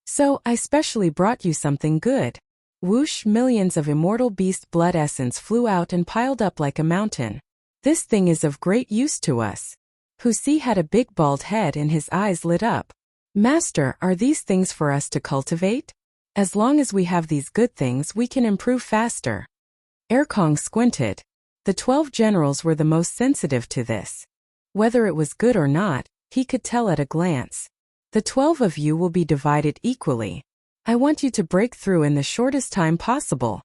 So, I specially brought you something good. Whoosh, millions of immortal beast blood essence flew out and piled up like a mountain. This thing is of great use to us. Husi had a big bald head and his eyes lit up. Master, are these things for us to cultivate? As long as we have these good things, we can improve faster. Erkong squinted. The 12 generals were the most sensitive to this. Whether it was good or not, he could tell at a glance. The 12 of you will be divided equally. I want you to break through in the shortest time possible.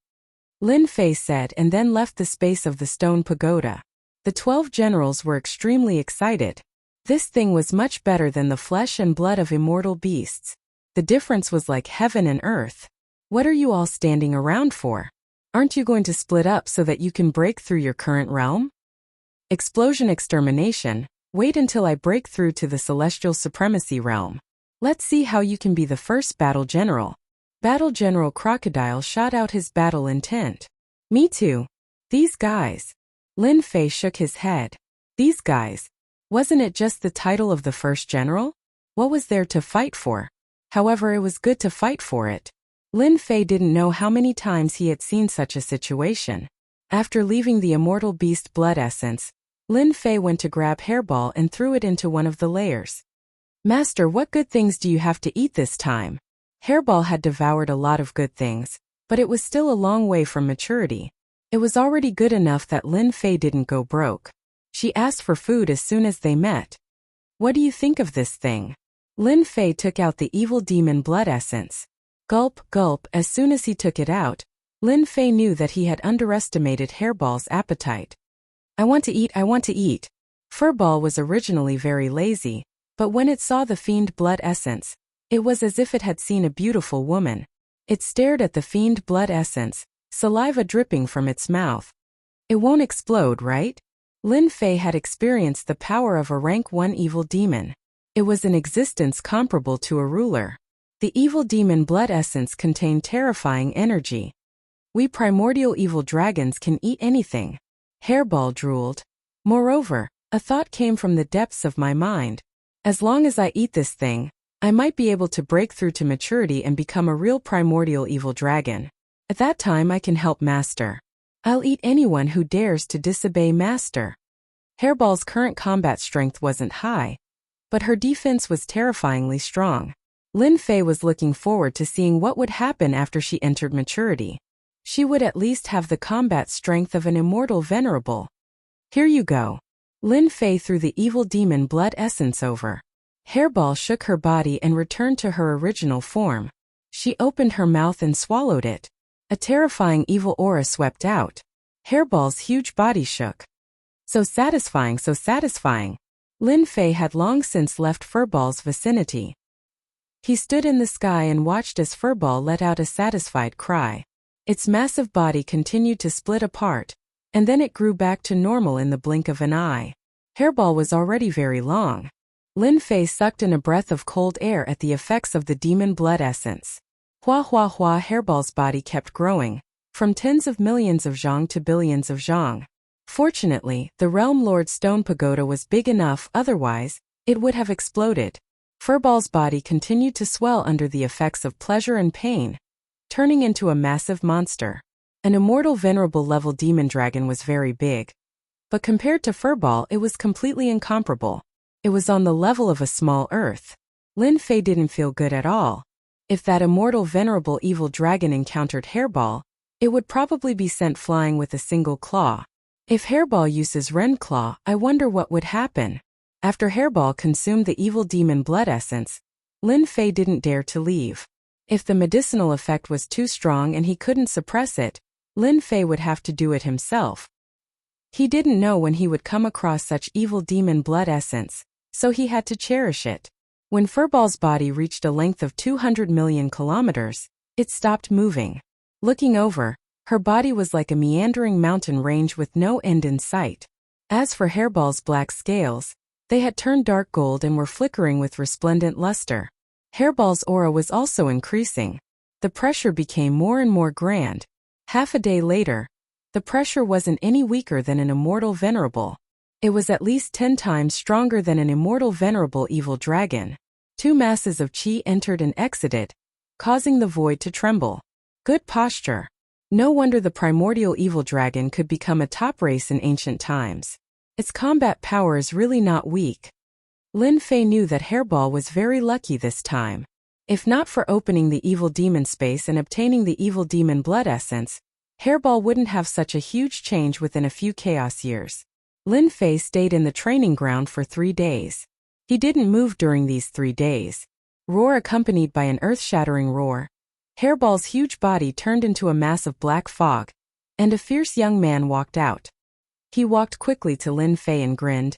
Lin Fei said and then left the space of the stone pagoda. The 12 generals were extremely excited. This thing was much better than the flesh and blood of immortal beasts. The difference was like heaven and earth. What are you all standing around for? Aren't you going to split up so that you can break through your current realm? Explosion extermination. Wait until I break through to the celestial supremacy realm. Let's see how you can be the first battle general. Battle General Crocodile shot out his battle intent. Me too. These guys. Lin Fei shook his head. These guys. Wasn't it just the title of the first general? What was there to fight for? However, it was good to fight for it. Lin Fei didn't know how many times he had seen such a situation. After leaving the immortal beast blood essence, Lin Fei went to grab Hairball and threw it into one of the layers. Master, what good things do you have to eat this time? Hairball had devoured a lot of good things, but it was still a long way from maturity. It was already good enough that Lin Fei didn't go broke. She asked for food as soon as they met. What do you think of this thing? Lin Fei took out the evil demon blood essence. Gulp, gulp. As soon as he took it out, Lin Fei knew that he had underestimated Hairball's appetite. I want to eat, I want to eat. Furball was originally very lazy, but when it saw the fiend blood essence, it was as if it had seen a beautiful woman. It stared at the fiend blood essence, saliva dripping from its mouth. It won't explode, right? Lin Fei had experienced the power of a rank 1 evil demon. It was an existence comparable to a ruler. The evil demon blood essence contained terrifying energy. We primordial evil dragons can eat anything. Hairball drooled. Moreover, a thought came from the depths of my mind. As long as I eat this thing, I might be able to break through to maturity and become a real primordial evil dragon. At that time I can help Master. I'll eat anyone who dares to disobey Master. Hairball's current combat strength wasn't high, but her defense was terrifyingly strong. Lin Fei was looking forward to seeing what would happen after she entered maturity. She would at least have the combat strength of an immortal venerable. Here you go. Lin Fei threw the evil demon blood essence over. Hairball shook her body and returned to her original form. She opened her mouth and swallowed it. A terrifying evil aura swept out. Hairball's huge body shook. So satisfying, so satisfying. Lin Fei had long since left Furball's vicinity. He stood in the sky and watched as Furball let out a satisfied cry. Its massive body continued to split apart, and then it grew back to normal in the blink of an eye. Hairball was already very long. Lin Fei sucked in a breath of cold air at the effects of the demon blood essence. Hua hua hua. Hairball's body kept growing, from tens of millions of zhang to billions of zhang. Fortunately, the Realm Lord Stone Pagoda was big enough, otherwise, it would have exploded. Furball's body continued to swell under the effects of pleasure and pain, turning into a massive monster. An immortal venerable level demon dragon was very big, but compared to Furball it was completely incomparable. It was on the level of a small earth. Lin Fei didn't feel good at all. If that immortal venerable evil dragon encountered Hairball, it would probably be sent flying with a single claw. If Hairball uses Ren Claw, I wonder what would happen. After Hairball consumed the evil demon blood essence, Lin Fei didn't dare to leave. If the medicinal effect was too strong and he couldn't suppress it, Lin Fei would have to do it himself. He didn't know when he would come across such evil demon blood essence, so he had to cherish it. When Furball's body reached a length of 200 million kilometers, it stopped moving. Looking over, her body was like a meandering mountain range with no end in sight. As for Hairball's black scales, they had turned dark gold and were flickering with resplendent luster. Hairball's aura was also increasing. The pressure became more and more grand. Half a day later, the pressure wasn't any weaker than an immortal venerable. It was at least 10 times stronger than an immortal venerable evil dragon. 2 masses of chi entered and exited, causing the void to tremble. Good posture. No wonder the primordial evil dragon could become a top race in ancient times. Its combat power is really not weak. Lin Fei knew that Hairball was very lucky this time. If not for opening the evil demon space and obtaining the evil demon blood essence, Hairball wouldn't have such a huge change within a few chaos years. Lin Fei stayed in the training ground for 3 days. He didn't move during these 3 days. Roar accompanied by an earth-shattering roar. Hairball's huge body turned into a mass of black fog, and a fierce young man walked out. He walked quickly to Lin Fei and grinned.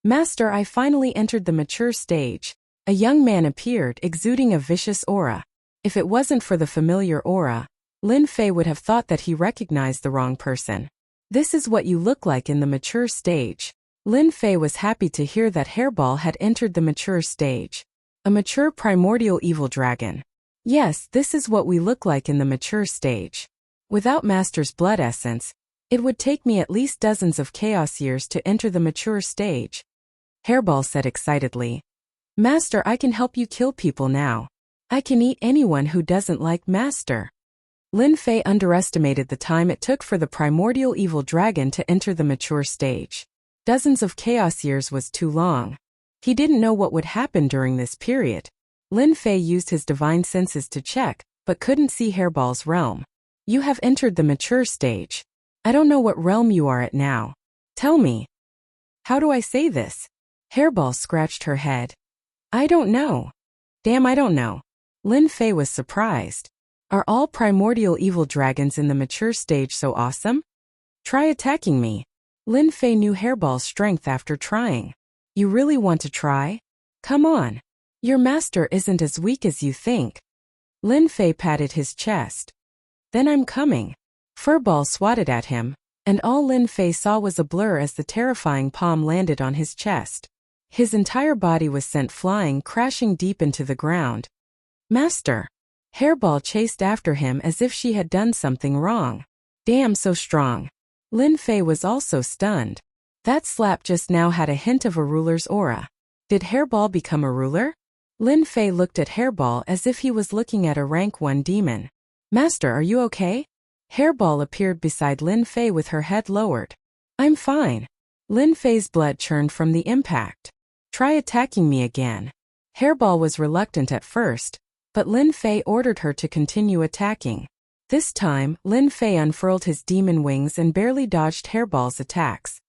Master, I finally entered the mature stage. A young man appeared, exuding a vicious aura. If it wasn't for the familiar aura, Lin Fei would have thought that he recognized the wrong person. This is what you look like in the mature stage. Lin Fei was happy to hear that Hairball had entered the mature stage. A mature primordial evil dragon. Yes, this is what we look like in the mature stage. Without Master's blood essence, it would take me at least dozens of chaos years to enter the mature stage. Hairball said excitedly. Master, I can help you kill people now. I can eat anyone who doesn't like Master. Lin Fei underestimated the time it took for the primordial evil dragon to enter the mature stage. Dozens of chaos years was too long. He didn't know what would happen during this period. Lin Fei used his divine senses to check, but couldn't see Hairball's realm. You have entered the mature stage. I don't know what realm you are at now. Tell me. How do I say this? Hairball scratched her head. I don't know. Damn, I don't know. Lin Fei was surprised. Are all primordial evil dragons in the mature stage so awesome? Try attacking me. Lin Fei knew Hairball's strength after trying. You really want to try? Come on. Your master isn't as weak as you think. Lin Fei patted his chest. Then I'm coming. Furball swatted at him, and all Lin Fei saw was a blur as the terrifying palm landed on his chest. His entire body was sent flying, crashing deep into the ground. Master! Hairball chased after him as if she had done something wrong. Damn, so strong. Lin Fei was also stunned. That slap just now had a hint of a ruler's aura. Did Hairball become a ruler? Lin Fei looked at Hairball as if he was looking at a rank 1 demon. Master, are you okay? Hairball appeared beside Lin Fei with her head lowered. I'm fine. Lin Fei's blood churned from the impact. Try attacking me again. Hairball was reluctant at first, but Lin Fei ordered her to continue attacking. This time, Lin Fei unfurled his demon wings and barely dodged Hairball's attacks.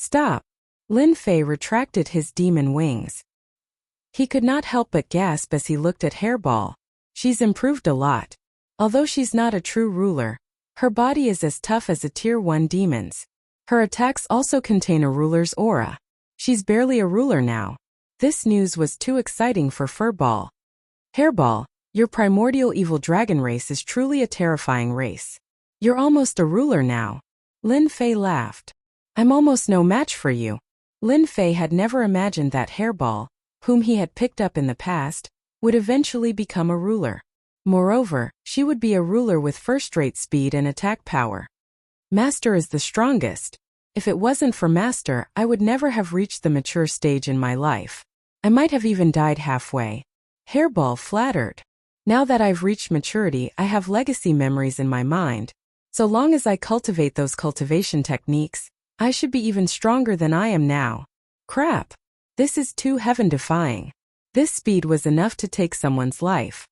Stop! Lin Fei retracted his demon wings. He could not help but gasp as he looked at Hairball. She's improved a lot. Although she's not a true ruler, her body is as tough as a tier 1 demon's. Her attacks also contain a ruler's aura. She's barely a ruler now. This news was too exciting for Furball. Hairball, your primordial evil dragon race is truly a terrifying race. You're almost a ruler now. Lin Fei laughed. I'm almost no match for you. Lin Fei had never imagined that Hairball, whom he had picked up in the past, would eventually become a ruler. Moreover, she would be a ruler with first-rate speed and attack power. Master is the strongest. If it wasn't for Master, I would never have reached the mature stage in my life. I might have even died halfway. Hairball flattered. Now that I've reached maturity, I have legacy memories in my mind. So long as I cultivate those cultivation techniques, I should be even stronger than I am now. Crap. This is too heaven-defying. This speed was enough to take someone's life.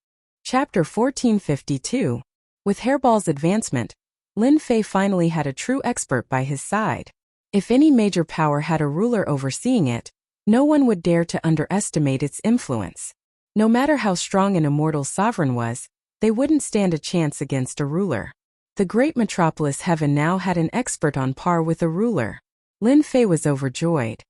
Chapter 1452. With Hairball's advancement, Lin Fei finally had a true expert by his side. If any major power had a ruler overseeing it, no one would dare to underestimate its influence. No matter how strong an immortal sovereign was, they wouldn't stand a chance against a ruler. The great metropolis heaven now had an expert on par with a ruler. Lin Fei was overjoyed.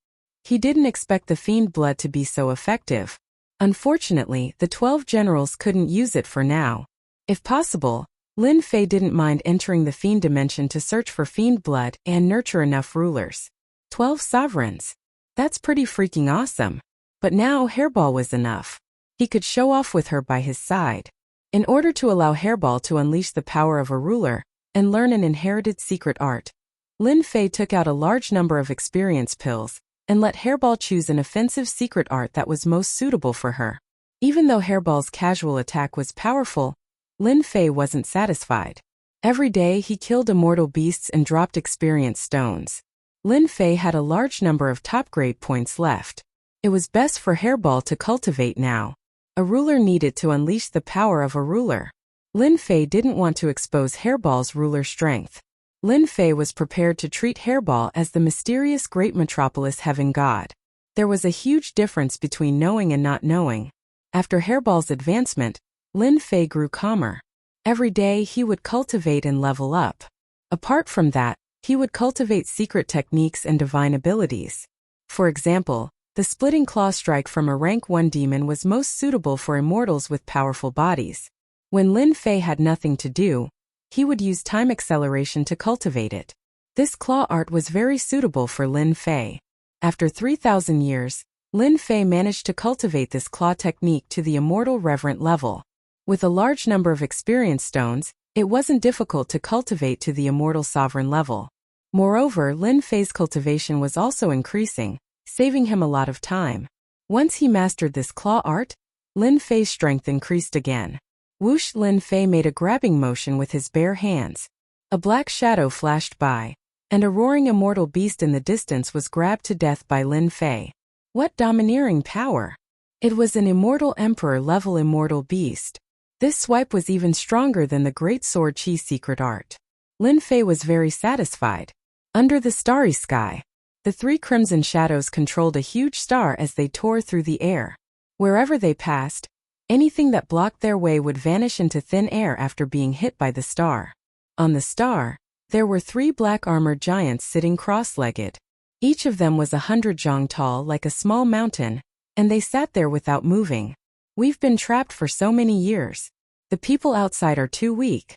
He didn't expect the fiend blood to be so effective. Unfortunately, the 12 generals couldn't use it for now. If possible, Lin Fei didn't mind entering the fiend dimension to search for fiend blood and nurture enough rulers. 12 sovereigns. That's pretty freaking awesome. But now Hairball was enough. He could show off with her by his side. In order to allow Hairball to unleash the power of a ruler and learn an inherited secret art, Lin Fei took out a large number of experience pills and let Hairball choose an offensive secret art that was most suitable for her. Even though Hairball's casual attack was powerful, Lin Fei wasn't satisfied. Every day he killed immortal beasts and dropped experience stones. Lin Fei had a large number of top-grade points left. It was best for Hairball to cultivate now. A ruler needed to unleash the power of a ruler. Lin Fei didn't want to expose Hairball's ruler strength. Lin Fei was prepared to treat Hairball as the mysterious great metropolis heaven god. There was a huge difference between knowing and not knowing. After Hairball's advancement, Lin Fei grew calmer. Every day he would cultivate and level up. Apart from that, he would cultivate secret techniques and divine abilities. For example, the splitting claw strike from a rank 1 demon was most suitable for immortals with powerful bodies. When Lin Fei had nothing to do, he would use time acceleration to cultivate it. This claw art was very suitable for Lin Fei. After 3,000 years, Lin Fei managed to cultivate this claw technique to the immortal reverent level. With a large number of experience stones, it wasn't difficult to cultivate to the immortal sovereign level. Moreover, Lin Fei's cultivation was also increasing, saving him a lot of time. Once he mastered this claw art, Lin Fei's strength increased again. Whoosh! Lin Fei made a grabbing motion with his bare hands. A black shadow flashed by, and a roaring immortal beast in the distance was grabbed to death by Lin Fei. What domineering power! It was an immortal emperor-level immortal beast. This swipe was even stronger than the great sword Qi's secret art. Lin Fei was very satisfied. Under the starry sky, the three crimson shadows controlled a huge star as they tore through the air. Wherever they passed, anything that blocked their way would vanish into thin air after being hit by the star. On the star, there were three black armored giants sitting cross-legged. Each of them was 100 zhang tall like a small mountain, and they sat there without moving. We've been trapped for so many years. The people outside are too weak.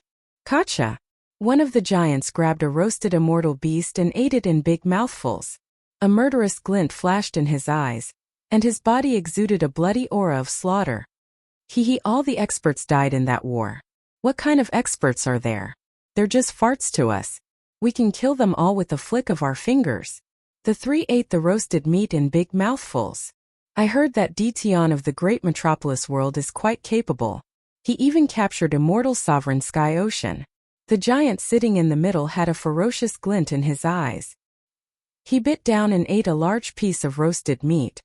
Gotcha! One of the giants grabbed a roasted immortal beast and ate it in big mouthfuls. A murderous glint flashed in his eyes, and his body exuded a bloody aura of slaughter. All the experts died in that war. What kind of experts are there? They're just farts to us. We can kill them all with a flick of our fingers. The three ate the roasted meat in big mouthfuls. I heard that Tian of the great metropolis world is quite capable. He even captured immortal sovereign Sky Ocean. The giant sitting in the middle had a ferocious glint in his eyes. He bit down and ate a large piece of roasted meat.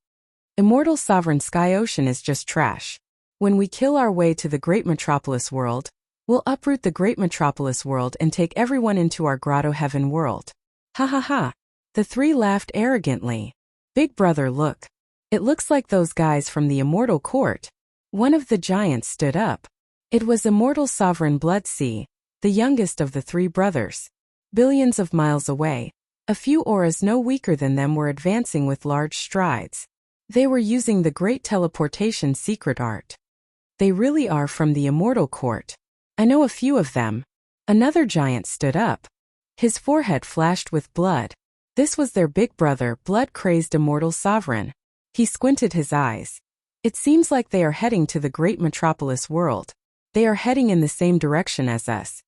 Immortal sovereign Sky Ocean is just trash. When we kill our way to the great metropolis world, we'll uproot the great metropolis world and take everyone into our grotto heaven world. Ha ha ha. The three laughed arrogantly. Big brother, look. It looks like those guys from the immortal court. One of the giants stood up. It was immortal sovereign Blood Sea, the youngest of the three brothers. Billions of miles away, a few auras no weaker than them were advancing with large strides. They were using the great teleportation secret art. They really are from the immortal court. I know a few of them. Another giant stood up. His forehead flashed with blood. This was their big brother, blood-crazed immortal sovereign. He squinted his eyes. It seems like they are heading to the great metropolis world. They are heading in the same direction as us.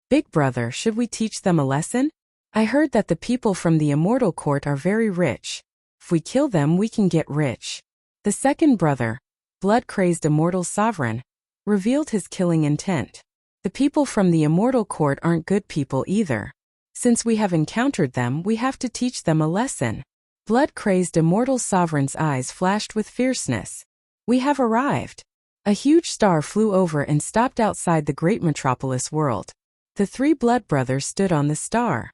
Big brother, should we teach them a lesson? I heard that the people from the immortal court are very rich. If we kill them, we can get rich. The second brother, blood-crazed immortal sovereign, revealed his killing intent. The people from the immortal court aren't good people either. Since we have encountered them, we have to teach them a lesson. Blood-crazed immortal sovereign's eyes flashed with fierceness. We have arrived. A huge star flew over and stopped outside the great metropolis world. The three blood brothers stood on the star.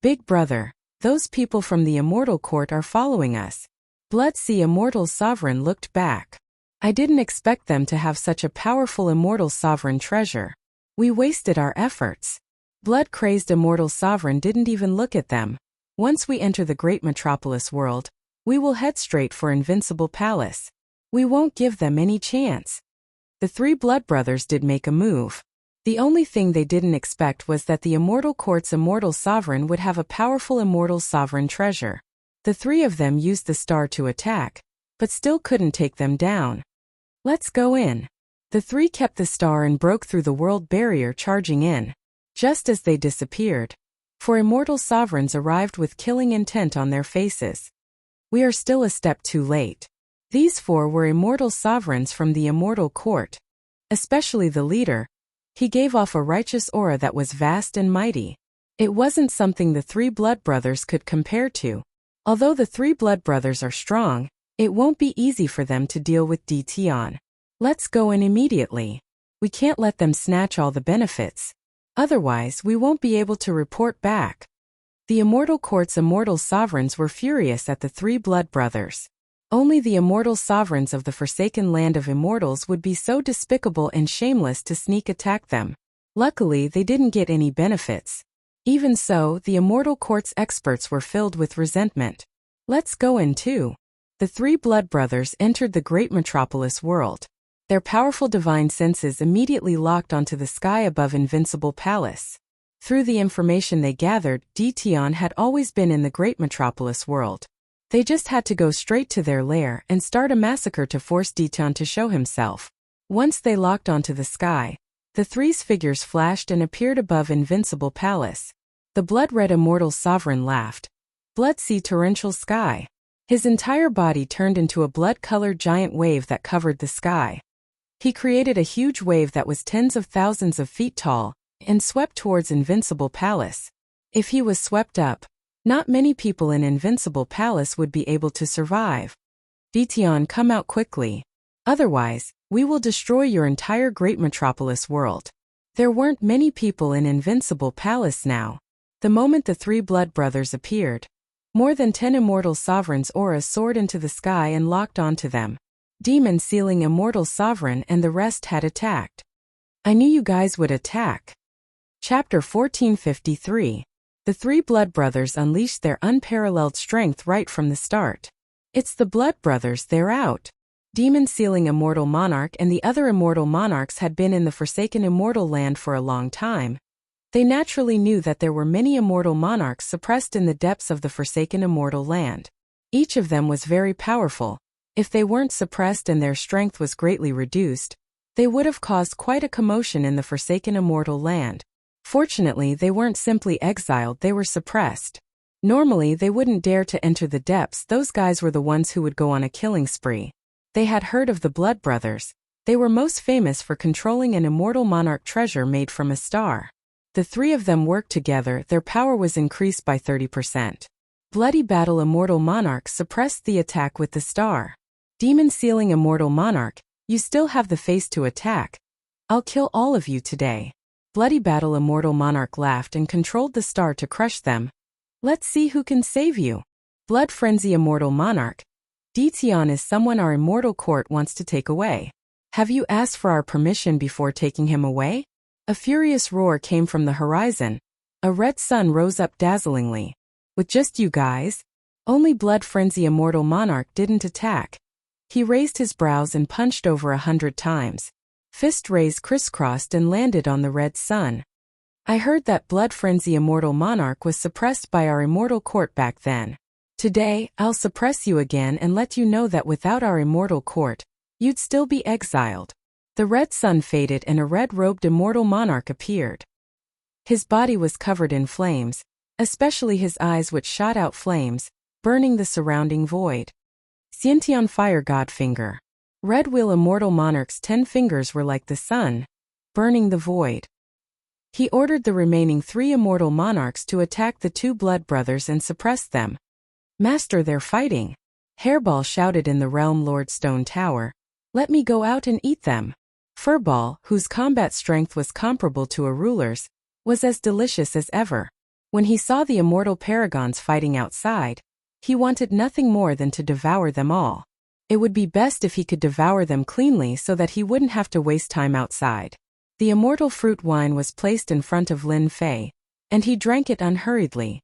Big brother, those people from the immortal court are following us. Blood Sea immortal sovereign looked back. I didn't expect them to have such a powerful immortal sovereign treasure. We wasted our efforts. Blood-crazed immortal sovereign didn't even look at them. Once we enter the great metropolis world, we will head straight for Invincible Palace. We won't give them any chance. The three blood brothers did make a move. The only thing they didn't expect was that the immortal court's immortal sovereign would have a powerful immortal sovereign treasure. The three of them used the star to attack, but still couldn't take them down. Let's go in. The three kept the star and broke through the world barrier, charging in. Just as they disappeared, four immortal sovereigns arrived with killing intent on their faces. We are still a step too late. These four were immortal sovereigns from the immortal court. Especially the leader. He gave off a righteous aura that was vast and mighty. It wasn't something the three blood brothers could compare to. Although the three blood brothers are strong, it won't be easy for them to deal with Tian. Let's go in immediately. We can't let them snatch all the benefits. Otherwise, we won't be able to report back. The immortal court's immortal sovereigns were furious at the three blood brothers. Only the immortal sovereigns of the forsaken land of immortals would be so despicable and shameless to sneak attack them. Luckily, they didn't get any benefits. Even so, the immortal court's experts were filled with resentment. Let's go in too. The three blood brothers entered the great metropolis world. Their powerful divine senses immediately locked onto the sky above Invincible Palace. Through the information they gathered, Tian had always been in the great metropolis world. They just had to go straight to their lair and start a massacre to force Tian to show himself. Once they locked onto the sky, the three's figures flashed and appeared above Invincible Palace. The blood-red immortal sovereign laughed. Blood Sea torrential sky. His entire body turned into a blood-colored giant wave that covered the sky. He created a huge wave that was tens of thousands of feet tall and swept towards Invincible Palace. If he was swept up, Not many people in Invincible Palace would be able to survive. Dition, come out quickly. Otherwise, we will destroy your entire great metropolis world. There weren't many people in Invincible Palace now. The moment the three blood brothers appeared, more than 10 immortal sovereigns' auras soared into the sky and locked onto them. Demon sealing immortal sovereign and the rest had attacked. I knew you guys would attack. Chapter 1453. The three blood brothers unleashed their unparalleled strength right from the start. It's the blood brothers, they're out. Demon sealing immortal monarch and the other immortal monarchs had been in the forsaken immortal land for a long time. They naturally knew that there were many immortal monarchs suppressed in the depths of the forsaken immortal land. Each of them was very powerful. If they weren't suppressed and their strength was greatly reduced, they would have caused quite a commotion in the forsaken immortal land. Fortunately, they weren't simply exiled, they were suppressed. Normally, they wouldn't dare to enter the depths. Those guys were the ones who would go on a killing spree. They had heard of the Blood Brothers. They were most famous for controlling an immortal monarch treasure made from a star. The three of them worked together, their power was increased by 30%. Bloody Battle Immortal Monarch suppressed the attack with the star. Demon sealing Immortal Monarch, you still have the face to attack. I'll kill all of you today. Bloody Battle Immortal Monarch laughed and controlled the star to crush them. Let's see who can save you. Blood Frenzy Immortal Monarch, Dition is someone our immortal court wants to take away. Have you asked for our permission before taking him away? A furious roar came from the horizon. A red sun rose up dazzlingly. With just you guys? Only Blood Frenzy Immortal Monarch didn't attack. He raised his brows and punched over 100 times. Fist rays crisscrossed and landed on the red sun. I heard that Blood Frenzy Immortal Monarch was suppressed by our immortal court back then. Today, I'll suppress you again and let you know that without our immortal court, you'd still be exiled. The red sun faded and a red-robed immortal monarch appeared. His body was covered in flames, especially his eyes which shot out flames, burning the surrounding void. Sciention Fire Godfinger. Red Wheel Immortal Monarch's 10 fingers were like the sun, burning the void. He ordered the remaining 3 immortal monarchs to attack the 2 blood brothers and suppress them. Master, they're fighting. Hairball shouted in the Realm Lord Stone Tower. Let me go out and eat them. Furball, whose combat strength was comparable to a ruler's, was as delicious as ever. When he saw the immortal paragons fighting outside, he wanted nothing more than to devour them all. It would be best if he could devour them cleanly so that he wouldn't have to waste time outside. The immortal fruit wine was placed in front of Lin Fei, and he drank it unhurriedly.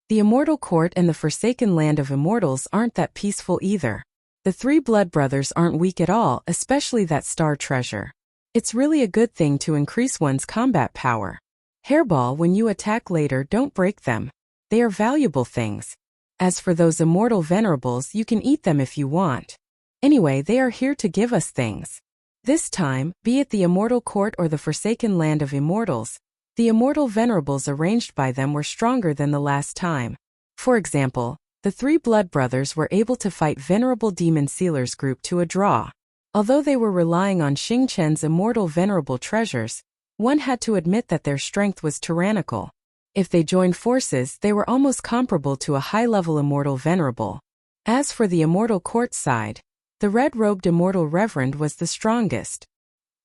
The immortal court and the forsaken land of immortals aren't that peaceful either. The 3 blood brothers aren't weak at all, especially that star treasure. It's really a good thing to increase one's combat power. Hairball, when you attack later, don't break them. They are valuable things. As for those immortal venerables, you can eat them if you want. Anyway, they are here to give us things. This time, be it the immortal court or the forsaken land of immortals, the immortal venerables arranged by them were stronger than the last time. For example, the 3 blood brothers were able to fight Venerable Demon Sealer's group to a draw. Although they were relying on Xing Chen's immortal venerable treasures, one had to admit that their strength was tyrannical. If they joined forces, they were almost comparable to a high-level immortal venerable. As for the immortal court side, the red-robed immortal reverend was the strongest.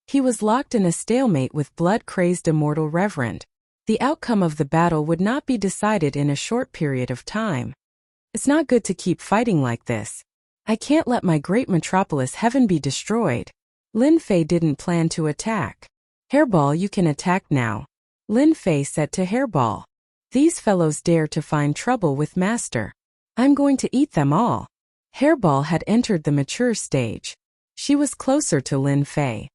He was locked in a stalemate with blood-crazed immortal reverend. The outcome of the battle would not be decided in a short period of time. It's not good to keep fighting like this. I can't let my great metropolis heaven be destroyed. Lin Fei didn't plan to attack. Hairball, you can attack now. Lin Fei said to Hairball. These fellows dare to find trouble with Master. I'm going to eat them all. Hairball had entered the mature stage. She was closer to Lin Fei.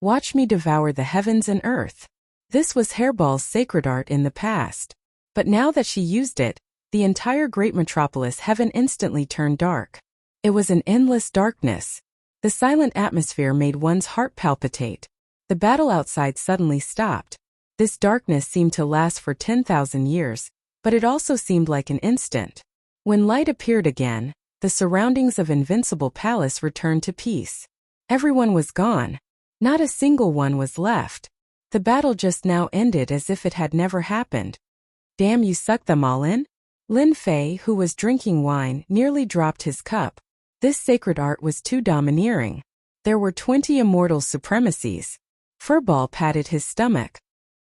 Watch me devour the heavens and earth. This was Hairball's sacred art in the past. But now that she used it, the entire great metropolis heaven instantly turned dark. It was an endless darkness. The silent atmosphere made one's heart palpitate. The battle outside suddenly stopped. This darkness seemed to last for 10,000 years, but it also seemed like an instant. When light appeared again, the surroundings of Invincible Palace returned to peace. Everyone was gone. Not a single one was left. The battle just now ended as if it had never happened. Damn, you sucked them all in? Lin Fei, who was drinking wine, nearly dropped his cup. This sacred art was too domineering. There were 20 immortal supremacies. Furball patted his stomach.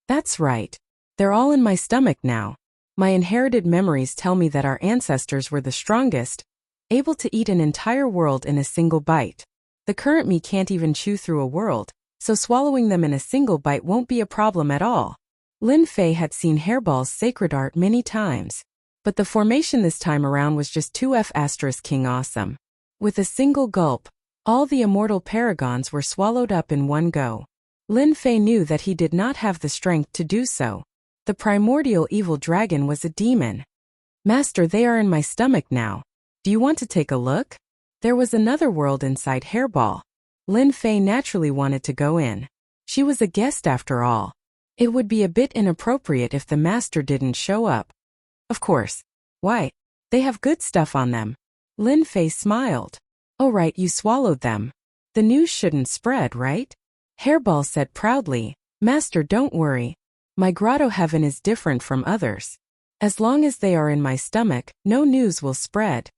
That's right. They're all in my stomach now. My inherited memories tell me that our ancestors were the strongest, able to eat an entire world in a single bite. The current me can't even chew through a world, so swallowing them in a single bite won't be a problem at all. Lin Fei had seen Hairball's sacred art many times, but the formation this time around was just 2F** king awesome. With a single gulp, all the immortal paragons were swallowed up in one go. Lin Fei knew that he did not have the strength to do so. The primordial evil dragon was a demon. Master, they are in my stomach now. Do you want to take a look? There was another world inside Hairball. Lin Fei naturally wanted to go in. She was a guest after all. It would be a bit inappropriate if the master didn't show up. Of course. Why? They have good stuff on them. Lin Fei smiled. Oh right, you swallowed them. The news shouldn't spread, right? Hairball said proudly. Master, don't worry. My grotto heaven is different from others. As long as they are in my stomach, no news will spread.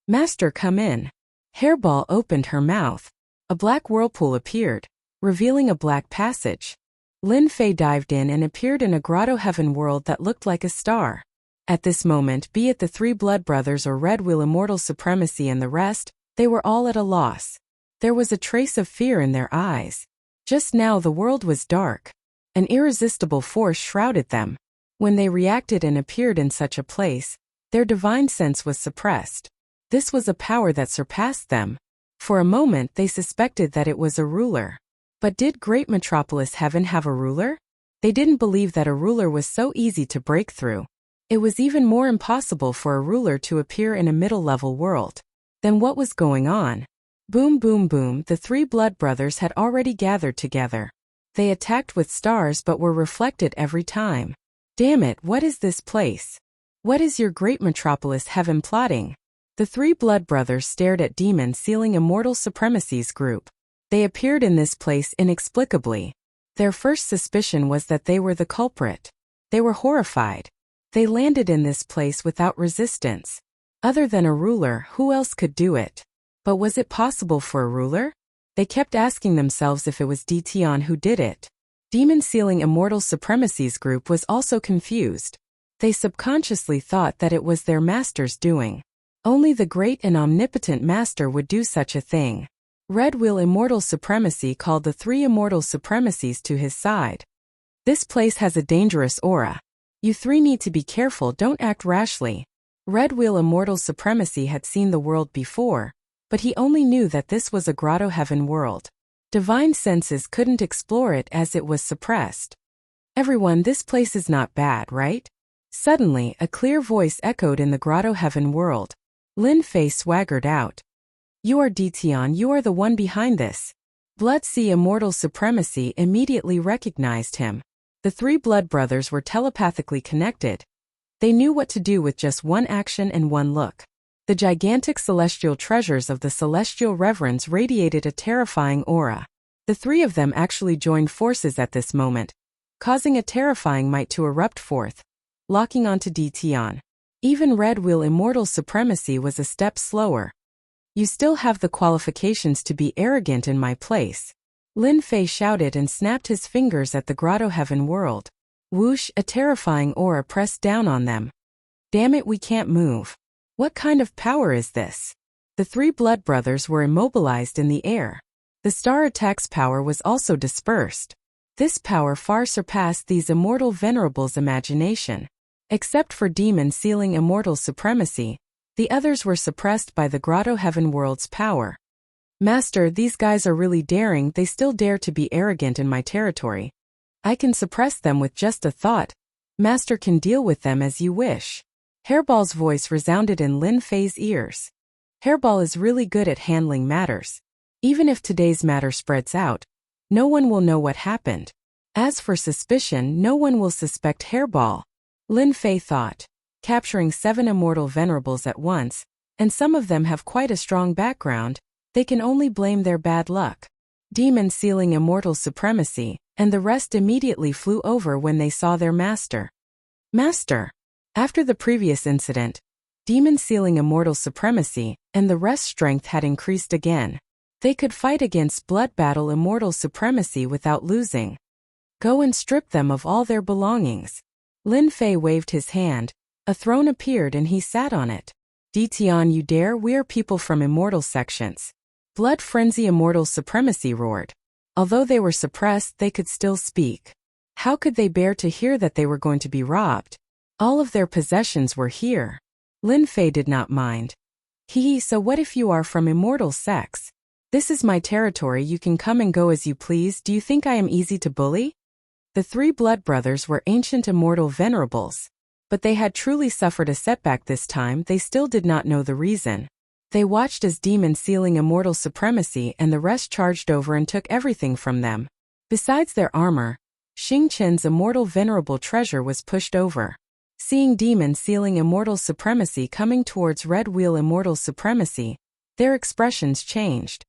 Master, come in. Hairball opened her mouth. A black whirlpool appeared, revealing a black passage. Lin Fei dived in and appeared in a grotto heaven world that looked like a star. At this moment, be it the three blood brothers or Red Wheel Immortal Supremacy and the rest, they were all at a loss. There was a trace of fear in their eyes. Just now the world was dark. An irresistible force shrouded them. When they reacted and appeared in such a place, their divine sense was suppressed. This was a power that surpassed them. For a moment they suspected that it was a ruler. But did Great Metropolis Heaven have a ruler? They didn't believe that a ruler was so easy to break through. It was even more impossible for a ruler to appear in a middle-level world. Then what was going on? Boom boom boom, the three blood brothers had already gathered together. They attacked with stars but were reflected every time. Damn it, what is this place? What is your Great Metropolis Heaven plotting? The three blood brothers stared at Demon Sealing Immortal Supremacy's group. They appeared in this place inexplicably. Their first suspicion was that they were the culprit. They were horrified. They landed in this place without resistance. Other than a ruler, who else could do it? But was it possible for a ruler? They kept asking themselves if it was Tion who did it. Demon Sealing Immortal Supremacy's group was also confused. They subconsciously thought that it was their master's doing. Only the great and omnipotent master would do such a thing. Red Wheel Immortal Supremacy called the three Immortal Supremacies to his side. This place has a dangerous aura. You three need to be careful, don't act rashly. Red Wheel Immortal Supremacy had seen the world before, but he only knew that this was a grotto heaven world. Divine senses couldn't explore it as it was suppressed. Everyone, this place is not bad, right? Suddenly, a clear voice echoed in the grotto heaven world. Lin Fei swaggered out. You are Tion, you are the one behind this. Blood Sea Immortal Supremacy immediately recognized him. The three blood brothers were telepathically connected. They knew what to do with just one action and one look. The gigantic celestial treasures of the celestial reverence radiated a terrifying aura. The three of them actually joined forces at this moment, causing a terrifying might to erupt forth, locking onto Tion. Even Red Wheel Immortal Supremacy was a step slower. You still have the qualifications to be arrogant in my place. Lin Fei shouted and snapped his fingers at the grotto heaven world. Whoosh, a terrifying aura pressed down on them. Damn it, we can't move. What kind of power is this? The three blood brothers were immobilized in the air. The star attack's power was also dispersed. This power far surpassed these immortal venerables' imagination. Except for Demon Sealing Immortal Supremacy, the others were suppressed by the grotto heaven world's power. Master, these guys are really daring, they still dare to be arrogant in my territory. I can suppress them with just a thought. Master can deal with them as you wish. Hairball's voice resounded in Lin Fei's ears. Hairball is really good at handling matters. Even if today's matter spreads out, no one will know what happened. As for suspicion, no one will suspect Hairball. Lin Fei thought. Capturing 7 immortal venerables at once, and some of them have quite a strong background, they can only blame their bad luck. Demon Sealing Immortal Supremacy, and the rest immediately flew over when they saw their master. Master! After the previous incident, demon sealing immortal supremacy and the rest's strength had increased again. They could fight against blood battle immortal supremacy without losing. Go and strip them of all their belongings. Lin Fei waved his hand. A throne appeared and he sat on it. Dition, you dare? We are people from immortal sections. Blood frenzy immortal supremacy roared. Although they were suppressed, they could still speak. How could they bear to hear that they were going to be robbed? All of their possessions were here. Lin Fei did not mind. Hee, so what if you are from immortal sex? This is my territory, you can come and go as you please. Do you think I am easy to bully? The three blood brothers were ancient immortal venerables. But they had truly suffered a setback this time. They still did not know the reason. They watched as demon sealing immortal supremacy and the rest charged over and took everything from them. Besides their armor, Xing Qin's immortal venerable treasure was pushed over. Seeing demon sealing immortal supremacy coming towards Red Wheel immortal supremacy, their expressions changed.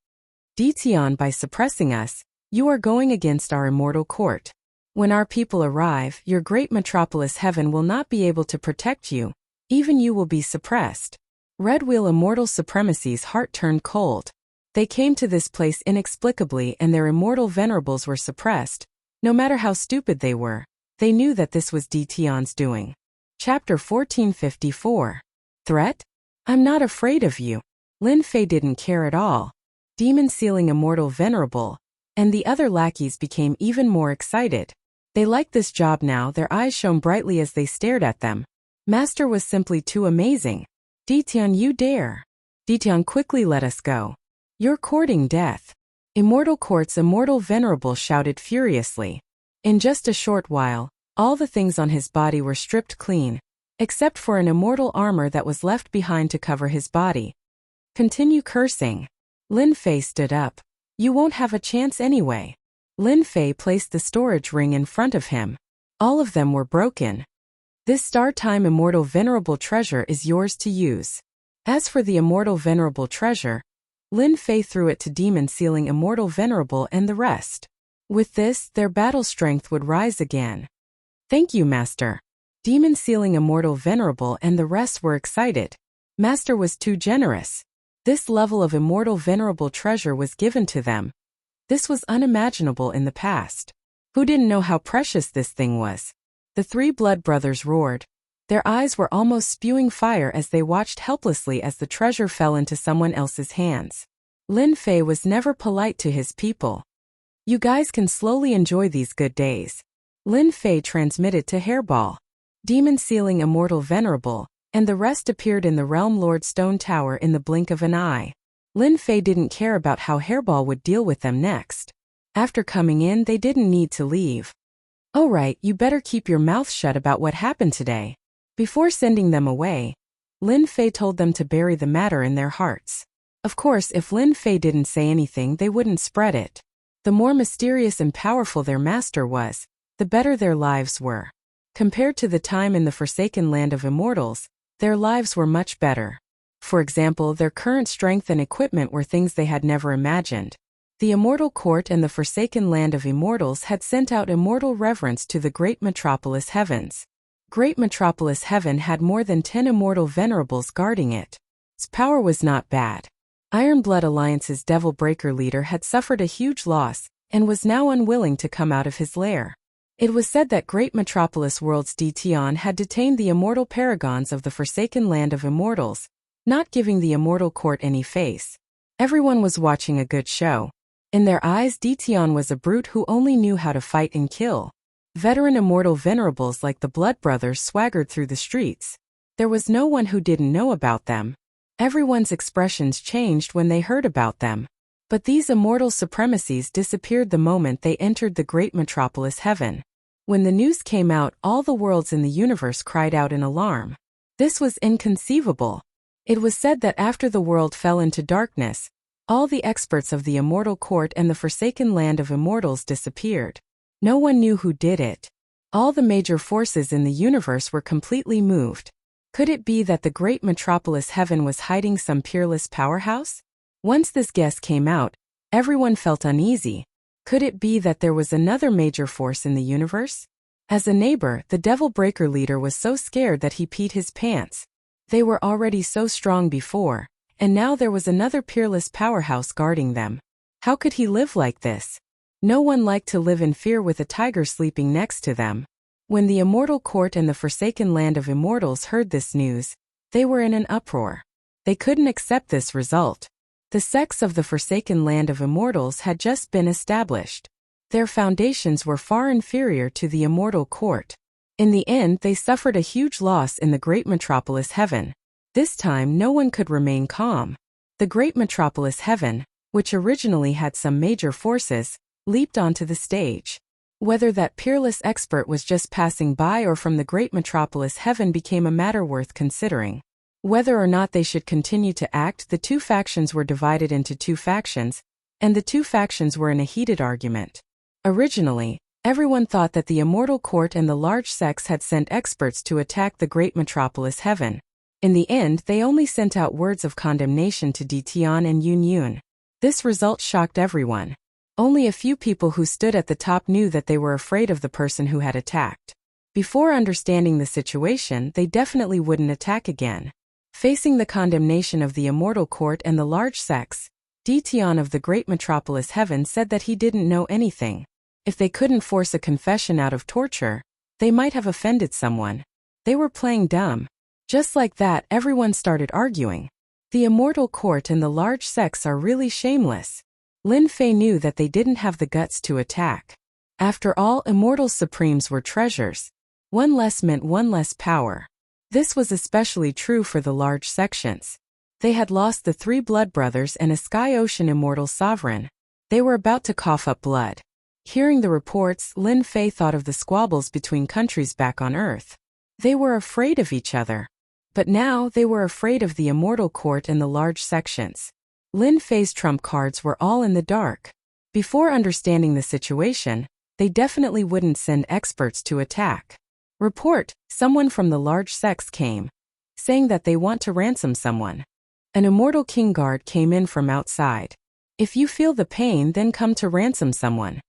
Dition, by suppressing us, you are going against our immortal court. When our people arrive, your great metropolis heaven will not be able to protect you. Even you will be suppressed. Red Wheel immortal supremacy's heart turned cold. They came to this place inexplicably and their immortal venerables were suppressed. No matter how stupid they were, they knew that this was Dition's doing. Chapter 1454. Threat? I'm not afraid of you. Lin Fei didn't care at all. Demon sealing immortal venerable, and the other lackeys became even more excited. They liked this job now, their eyes shone brightly as they stared at them. Master was simply too amazing. Dition, you dare. Dition, quickly let us go. You're courting death. Immortal Court's immortal venerable shouted furiously. In just a short while, all the things on his body were stripped clean, except for an immortal armor that was left behind to cover his body. Continue cursing. Lin Fei stood up. You won't have a chance anyway. Lin Fei placed the storage ring in front of him. All of them were broken. This Star-Time Immortal Venerable Treasure is yours to use. As for the Immortal Venerable Treasure, Lin Fei threw it to Demon Sealing Immortal Venerable and the rest. With this, their battle strength would rise again. Thank you, Master. Demon Sealing Immortal Venerable and the rest were excited. Master was too generous. This level of Immortal Venerable Treasure was given to them. This was unimaginable in the past. Who didn't know how precious this thing was? The three blood brothers roared. Their eyes were almost spewing fire as they watched helplessly as the treasure fell into someone else's hands. Lin Fei was never polite to his people. You guys can slowly enjoy these good days. Lin Fei transmitted to Hairball. Demon Sealing Immortal Venerable, and the rest appeared in the Realm Lord Stone Tower in the blink of an eye. Lin Fei didn't care about how Hairball would deal with them next. After coming in, they didn't need to leave. All right, you better keep your mouth shut about what happened today. Before sending them away, Lin Fei told them to bury the matter in their hearts. Of course, if Lin Fei didn't say anything, they wouldn't spread it. The more mysterious and powerful their master was, the better their lives were. Compared to the time in the Forsaken Land of Immortals, their lives were much better. For example, their current strength and equipment were things they had never imagined. The Immortal Court and the Forsaken Land of Immortals had sent out immortal reverence to the Great Metropolis Heavens. Great Metropolis Heaven had more than 10 immortal venerables guarding it. Its power was not bad. Ironblood Alliance's Devil Breaker leader had suffered a huge loss and was now unwilling to come out of his lair. It was said that Great Metropolis World's Dition had detained the immortal paragons of the Forsaken Land of Immortals, not giving the Immortal Court any face. Everyone was watching a good show. In their eyes, Dition was a brute who only knew how to fight and kill. Veteran immortal venerables like the Blood Brothers swaggered through the streets. There was no one who didn't know about them. Everyone's expressions changed when they heard about them. But these immortal supremacies disappeared the moment they entered the Great Metropolis Heaven. When the news came out, all the worlds in the universe cried out in alarm. This was inconceivable. It was said that after the world fell into darkness, all the experts of the Immortal Court and the Forsaken Land of Immortals disappeared. No one knew who did it. All the major forces in the universe were completely moved. Could it be that the Great Metropolis Heaven was hiding some peerless powerhouse? Once this guess came out, everyone felt uneasy. Could it be that there was another major force in the universe? As a neighbor, the Devil Breaker leader was so scared that he peed his pants. They were already so strong before, and now there was another peerless powerhouse guarding them. How could he live like this? No one liked to live in fear with a tiger sleeping next to them. When the Immortal Court and the Forsaken Land of Immortals heard this news, they were in an uproar. They couldn't accept this result. The sects of the Forsaken Land of Immortals had just been established. Their foundations were far inferior to the Immortal Court. In the end, they suffered a huge loss in the great metropolis Heaven. This time, no one could remain calm. The great metropolis Heaven, which originally had some major forces, leaped onto the stage. Whether that peerless expert was just passing by or from the great metropolis Heaven became a matter worth considering. Whether or not they should continue to act, the two factions were divided into two factions, and the two factions were in a heated argument. Originally, everyone thought that the Immortal Court and the large sects had sent experts to attack the great metropolis Heaven. In the end, they only sent out words of condemnation to Tian and Yun. This result shocked everyone. Only a few people who stood at the top knew that they were afraid of the person who had attacked. Before understanding the situation, they definitely wouldn't attack again. Facing the condemnation of the Immortal Court and the large sects, Tian of the great metropolis Heaven said that he didn't know anything. If they couldn't force a confession out of torture, they might have offended someone. They were playing dumb. Just like that, everyone started arguing. The Immortal Court and the large sects are really shameless. Lin Fei knew that they didn't have the guts to attack. After all, Immortal Supremes were treasures. One less meant one less power. This was especially true for the large sections. They had lost the 3 blood brothers and a Sky Ocean Immortal Sovereign. They were about to cough up blood. Hearing the reports, Lin Fei thought of the squabbles between countries back on Earth. They were afraid of each other. But now they were afraid of the Immortal Court and the large sections. Lin Fei's trump cards were all in the dark. Before understanding the situation, they definitely wouldn't send experts to attack. Report, someone from the large sects came, saying that they want to ransom someone. An Immortal King guard came in from outside. If you feel the pain, then come to ransom someone.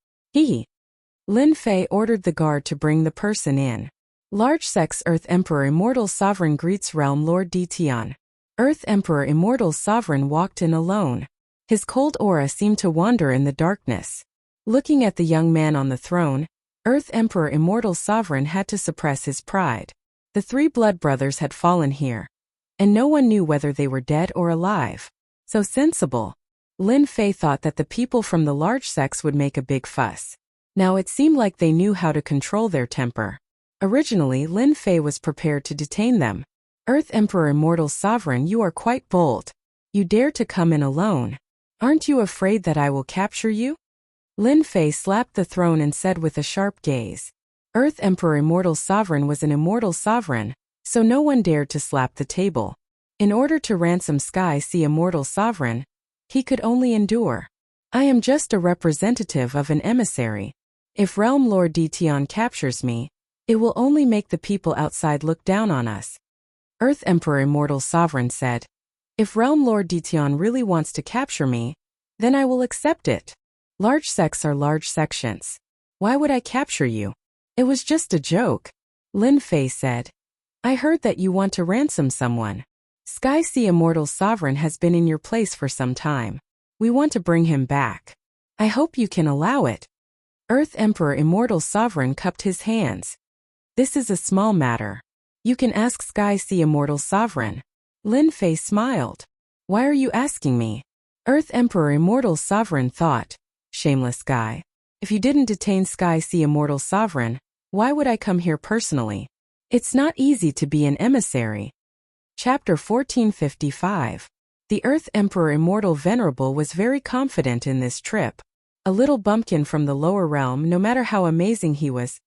Lin Fei ordered the guard to bring the person in. Large sects Earth Emperor Immortal Sovereign greets Realm Lord Tian. Earth Emperor Immortal Sovereign walked in alone. His cold aura seemed to wander in the darkness. Looking at the young man on the throne, Earth Emperor Immortal Sovereign had to suppress his pride. The 3 blood brothers had fallen here, and no one knew whether they were dead or alive. So sensible. Lin Fei thought that the people from the large sects would make a big fuss. Now it seemed like they knew how to control their temper. Originally, Lin Fei was prepared to detain them. Earth Emperor Immortal Sovereign, you are quite bold. You dare to come in alone. Aren't you afraid that I will capture you? Lin Fei slapped the throne and said with a sharp gaze. Earth Emperor Immortal Sovereign was an immortal sovereign, so no one dared to slap the table. In order to ransom Sky Sea Immortal Sovereign, he could only endure. I am just a representative of an emissary. If Realm Lord Tian captures me, it will only make the people outside look down on us. Earth Emperor Immortal Sovereign said. If Realm Lord Tian really wants to capture me, then I will accept it. Large sects are large sections. Why would I capture you? It was just a joke. Lin Fei said. I heard that you want to ransom someone. Sky Sea Immortal Sovereign has been in your place for some time. We want to bring him back. I hope you can allow it. Earth Emperor Immortal Sovereign cupped his hands. This is a small matter. You can ask Sky Sea Immortal Sovereign. Lin Fei smiled. Why are you asking me? Earth Emperor Immortal Sovereign thought. Shameless guy. If you didn't detain Sky Sea Immortal Sovereign, why would I come here personally? It's not easy to be an emissary. Chapter 1455. The Earth Emperor Immortal Venerable was very confident in this trip. A little bumpkin from the lower realm, no matter how amazing he was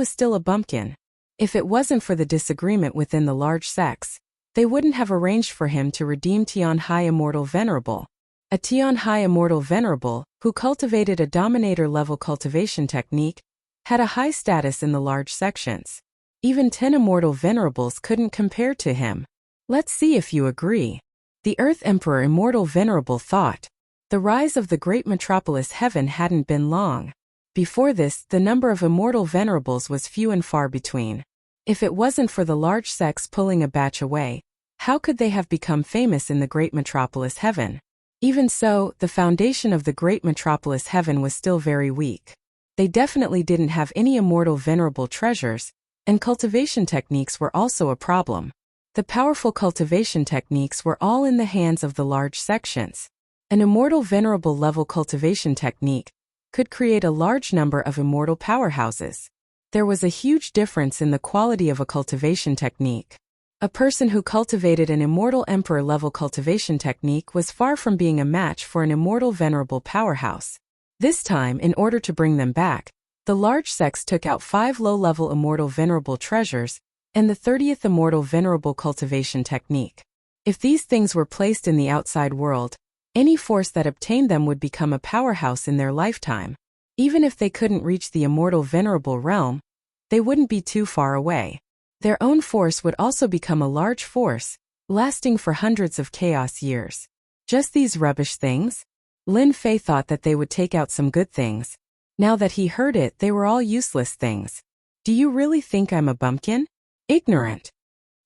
still a bumpkin. If it wasn't for the disagreement within the large sects, they wouldn't have arranged for him to redeem Tian High Immortal Venerable. A Tian High Immortal Venerable, who cultivated a Dominator-level cultivation technique, had a high status in the large sections. Even 10 Immortal Venerables couldn't compare to him. Let's see if you agree. The Earth Emperor Immortal Venerable thought. The rise of the great metropolis Heaven hadn't been long. Before this, the number of immortal venerables was few and far between. If it wasn't for the large sects pulling a batch away, how could they have become famous in the great metropolis heaven? Even so, the foundation of the great metropolis heaven was still very weak. They definitely didn't have any immortal venerable treasures, and cultivation techniques were also a problem. The powerful cultivation techniques were all in the hands of the large sections. An immortal venerable level cultivation technique could create a large number of immortal powerhouses. There was a huge difference in the quality of a cultivation technique. A person who cultivated an immortal emperor level cultivation technique was far from being a match for an immortal venerable powerhouse. This time, in order to bring them back, the large sects took out 5 low-level immortal venerable treasures and the 30th immortal venerable cultivation technique. If these things were placed in the outside world, any force that obtained them would become a powerhouse in their lifetime. Even if they couldn't reach the immortal venerable realm, they wouldn't be too far away. Their own force would also become a large force, lasting for hundreds of chaos years. Just these rubbish things? Lin Fei thought that they would take out some good things. Now that he heard it, they were all useless things. Do you really think I'm a bumpkin? Ignorant.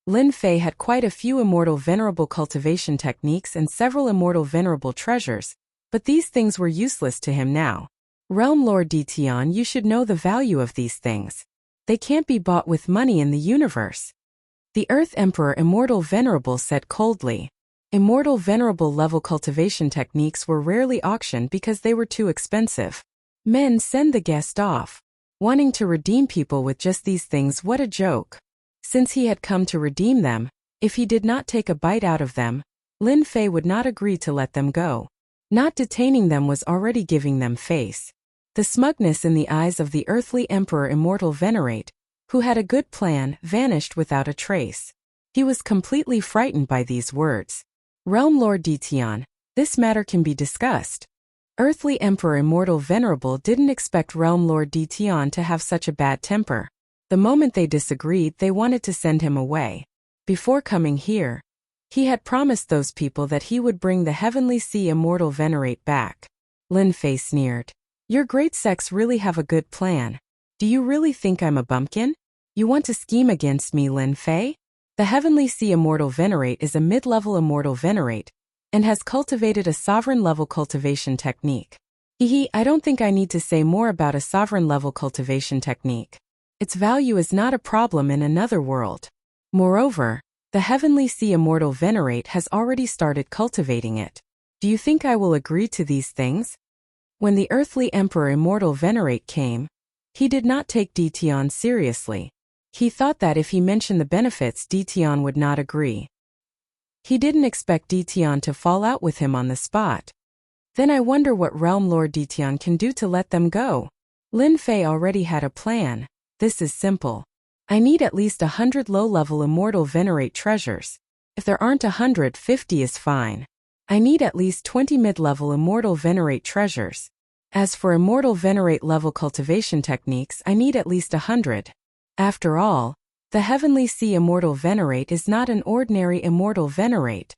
Lin Fei had quite a few immortal venerable cultivation techniques and several immortal venerable treasures, but these things were useless to him now. Realm Lord Ditian, you should know the value of these things. They can't be bought with money in the universe. The Earth Emperor Immortal Venerable said coldly. Immortal Venerable level cultivation techniques were rarely auctioned because they were too expensive. Men, send the guest off. Wanting to redeem people with just these things, what a joke. Since he had come to redeem them, if he did not take a bite out of them, Lin Fei would not agree to let them go. Not detaining them was already giving them face. The smugness in the eyes of the earthly Emperor Immortal Venerate, who had a good plan, vanished without a trace. He was completely frightened by these words. Realm Lord Ditian, this matter can be discussed. Earthly Emperor Immortal Venerable didn't expect Realm Lord Ditian to have such a bad temper. The moment they disagreed, they wanted to send him away. Before coming here, he had promised those people that he would bring the Heavenly Sea Immortal Venerate back. Lin Fei sneered. Your great sects really have a good plan. Do you really think I'm a bumpkin? You want to scheme against me, Lin Fei? The Heavenly Sea Immortal Venerate is a mid-level Immortal Venerate, and has cultivated a sovereign-level cultivation technique. I don't think I need to say more about a sovereign-level cultivation technique. Its value is not a problem in another world. Moreover, the Heavenly Sea Immortal Venerate has already started cultivating it. Do you think I will agree to these things? When the earthly Emperor Immortal Venerate came, he did not take Ditian seriously. He thought that if he mentioned the benefits, Ditian would not agree. He didn't expect Ditian to fall out with him on the spot. Then I wonder what Realm Lord Ditian can do to let them go. Lin Fei already had a plan. This is simple. I need at least 100 low-level Immortal Venerate treasures. If there aren't 100, 50 is fine. I need at least 20 mid-level Immortal Venerate treasures. As for Immortal Venerate level cultivation techniques, I need at least 100. After all, the Heavenly Sea Immortal Venerate is not an ordinary Immortal Venerate.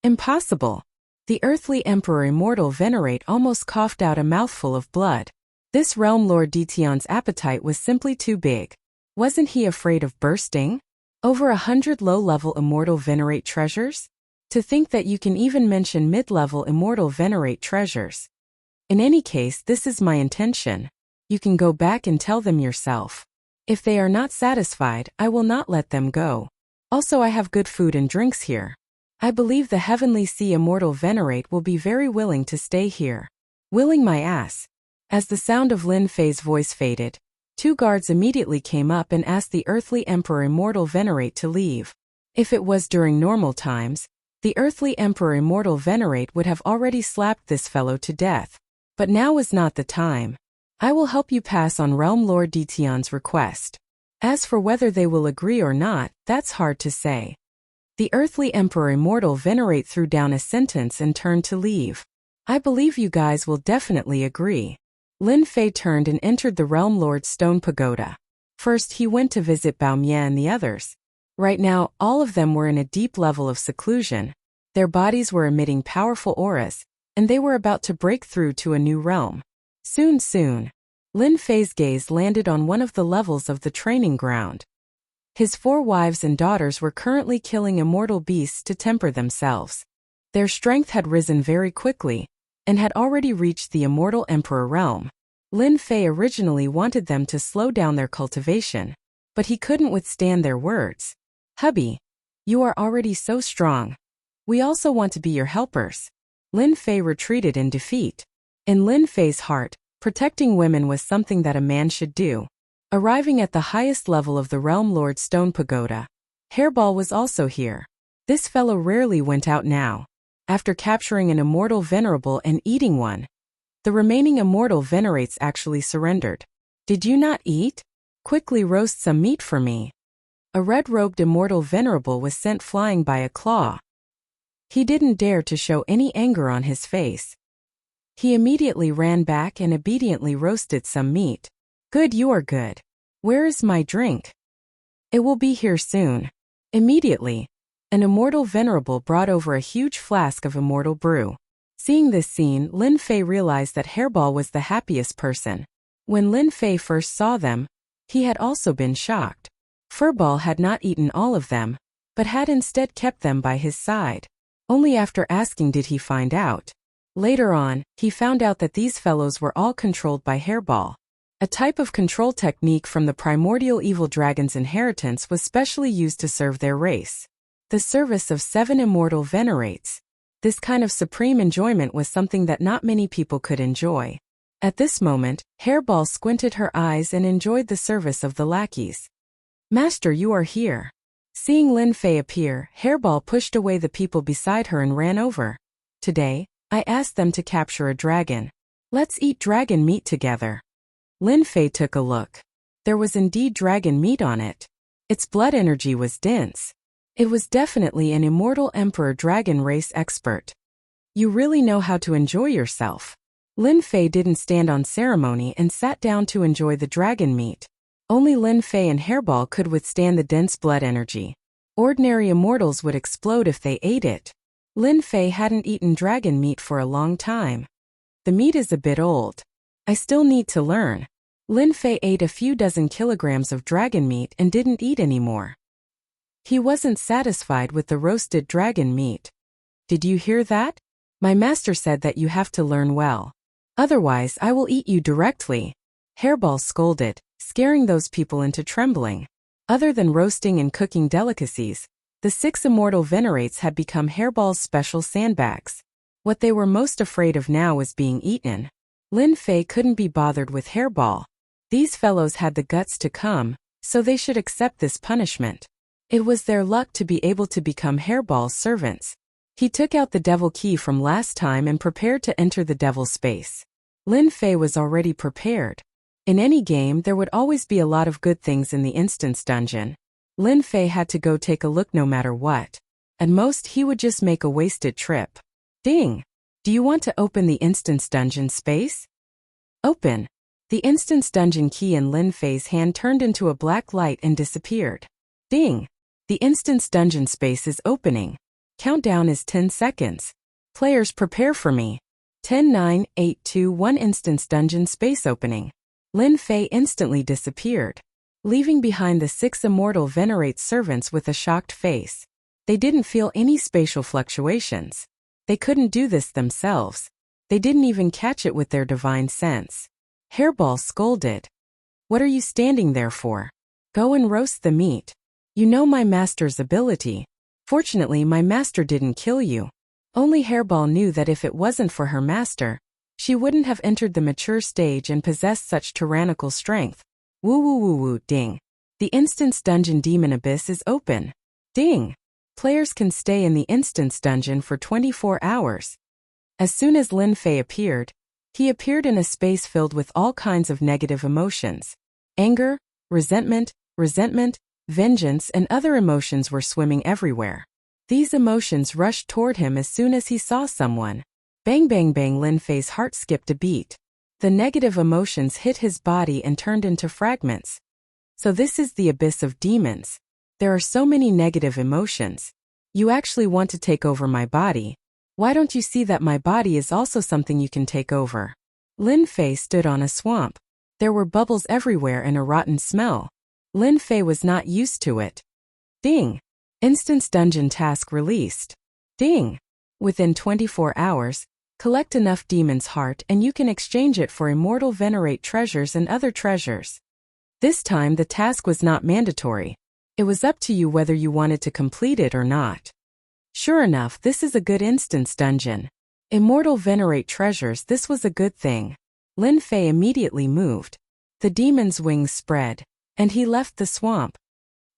Impossible. The earthly Emperor Immortal Venerate almost coughed out a mouthful of blood. This Realm Lord Ditian's appetite was simply too big. Wasn't he afraid of bursting? Over 100 low-level Immortal Venerate treasures? To think that you can even mention mid-level Immortal Venerate treasures. In any case, this is my intention. You can go back and tell them yourself. If they are not satisfied, I will not let them go. Also, I have good food and drinks here. I believe the Heavenly Sea Immortal Venerate will be very willing to stay here. Willing my ass. As the sound of Lin Fei's voice faded, 2 guards immediately came up and asked the earthly Emperor Immortal Venerate to leave. If it was during normal times, the earthly Emperor Immortal Venerate would have already slapped this fellow to death. But now is not the time. I will help you pass on Realm Lord Ditian's request. As for whether they will agree or not, that's hard to say. The earthly Emperor Immortal Venerate threw down a sentence and turned to leave. I believe you guys will definitely agree. Lin Fei turned and entered the Realm Lord's stone pagoda. First, he went to visit Bao Mian and the others. Right now, all of them were in a deep level of seclusion. Their bodies were emitting powerful auras, and they were about to break through to a new realm. Soon. Lin Fei's gaze landed on one of the levels of the training ground. His 4 wives and daughters were currently killing immortal beasts to temper themselves. Their strength had risen very quickly, and had already reached the immortal emperor realm. Lin Fei originally wanted them to slow down their cultivation, but he couldn't withstand their words. "Hubby, you are already so strong. We also want to be your helpers." Lin Fei retreated in defeat. In Lin Fei's heart, protecting women was something that a man should do. Arriving at the highest level of the Realm Lord Stone Pagoda, Hairball was also here. This fellow rarely went out now. After capturing an immortal venerable and eating one, the remaining immortal venerates actually surrendered. "Did you not eat? Quickly roast some meat for me." A red-robed immortal venerable was sent flying by a claw. He didn't dare to show any anger on his face. He immediately ran back and obediently roasted some meat. "Good, you are good. Where is my drink?" "It will be here soon." Immediately, an immortal venerable brought over a huge flask of immortal brew. Seeing this scene, Lin Fei realized that Hairball was the happiest person. When Lin Fei first saw them, he had also been shocked. Furball had not eaten all of them, but had instead kept them by his side. Only after asking did he find out. Later on, he found out that these fellows were all controlled by Hairball. A type of control technique from the primordial evil dragon's inheritance was specially used to serve their race. The service of 7 immortal venerates. This kind of supreme enjoyment was something that not many people could enjoy. At this moment, Hairball squinted her eyes and enjoyed the service of the lackeys. "Master, you are here." Seeing Lin Fei appear, Hairball pushed away the people beside her and ran over. "Today, I asked them to capture a dragon. Let's eat dragon meat together." Lin Fei took a look. There was indeed dragon meat on it. Its blood energy was dense. It was definitely an immortal emperor dragon race expert. "You really know how to enjoy yourself." Lin Fei didn't stand on ceremony and sat down to enjoy the dragon meat. Only Lin Fei and Hairball could withstand the dense blood energy. Ordinary immortals would explode if they ate it. Lin Fei hadn't eaten dragon meat for a long time. "The meat is a bit old. I still need to learn." Lin Fei ate a few dozen kilograms of dragon meat and didn't eat anymore. He wasn't satisfied with the roasted dragon meat. "Did you hear that? My master said that you have to learn well. Otherwise, I will eat you directly." Hairball scolded, scaring those people into trembling. Other than roasting and cooking delicacies, the 6 immortal venerates had become Hairball's special sandbags. What they were most afraid of now was being eaten. Lin Fei couldn't be bothered with Hairball. These fellows had the guts to come, so they should accept this punishment. It was their luck to be able to become Hairball's servants. He took out the devil key from last time and prepared to enter the devil space. Lin Fei was already prepared. In any game, there would always be a lot of good things in the instance dungeon. Lin Fei had to go take a look no matter what. At most, he would just make a wasted trip. "Ding! Do you want to open the instance dungeon space?" "Open." The instance dungeon key in Lin Fei's hand turned into a black light and disappeared. "Ding! The instance dungeon space is opening. Countdown is 10 seconds. Players prepare for me. 10, 9, 8, 2, 1 instance dungeon space opening." Lin Fei instantly disappeared, leaving behind the 6 immortal venerate servants with a shocked face. They didn't feel any spatial fluctuations. They couldn't do this themselves. They didn't even catch it with their divine sense. Hairball scolded. "What are you standing there for? Go and roast the meat. You know my master's ability. Fortunately, my master didn't kill you." Only Hairball knew that if it wasn't for her master, she wouldn't have entered the mature stage and possessed such tyrannical strength. "Woo woo woo woo, ding. The instance dungeon demon abyss is open. Ding. Players can stay in the instance dungeon for 24 hours. As soon as Lin Fei appeared, he appeared in a space filled with all kinds of negative emotions. Anger, resentment, vengeance, and other emotions were swimming everywhere. These emotions rushed toward him as soon as he saw someone. Bang bang bang, Lin Fei's heart skipped a beat. The negative emotions hit his body and turned into fragments. So this is the abyss of demons. There are so many negative emotions. You actually want to take over my body. Why don't you see that my body is also something you can take over? Lin Fei stood on a swamp. There were bubbles everywhere and a rotten smell. Lin Fei was not used to it. Ding! Instance dungeon task released. Ding! Within 24 hours, collect enough demon's heart and you can exchange it for immortal venerate treasures and other treasures. This time the task was not mandatory. It was up to you whether you wanted to complete it or not. Sure enough, this is a good instance dungeon. Immortal venerate treasures, this was a good thing. Lin Fei immediately moved. The demon's wings spread, and he left the swamp.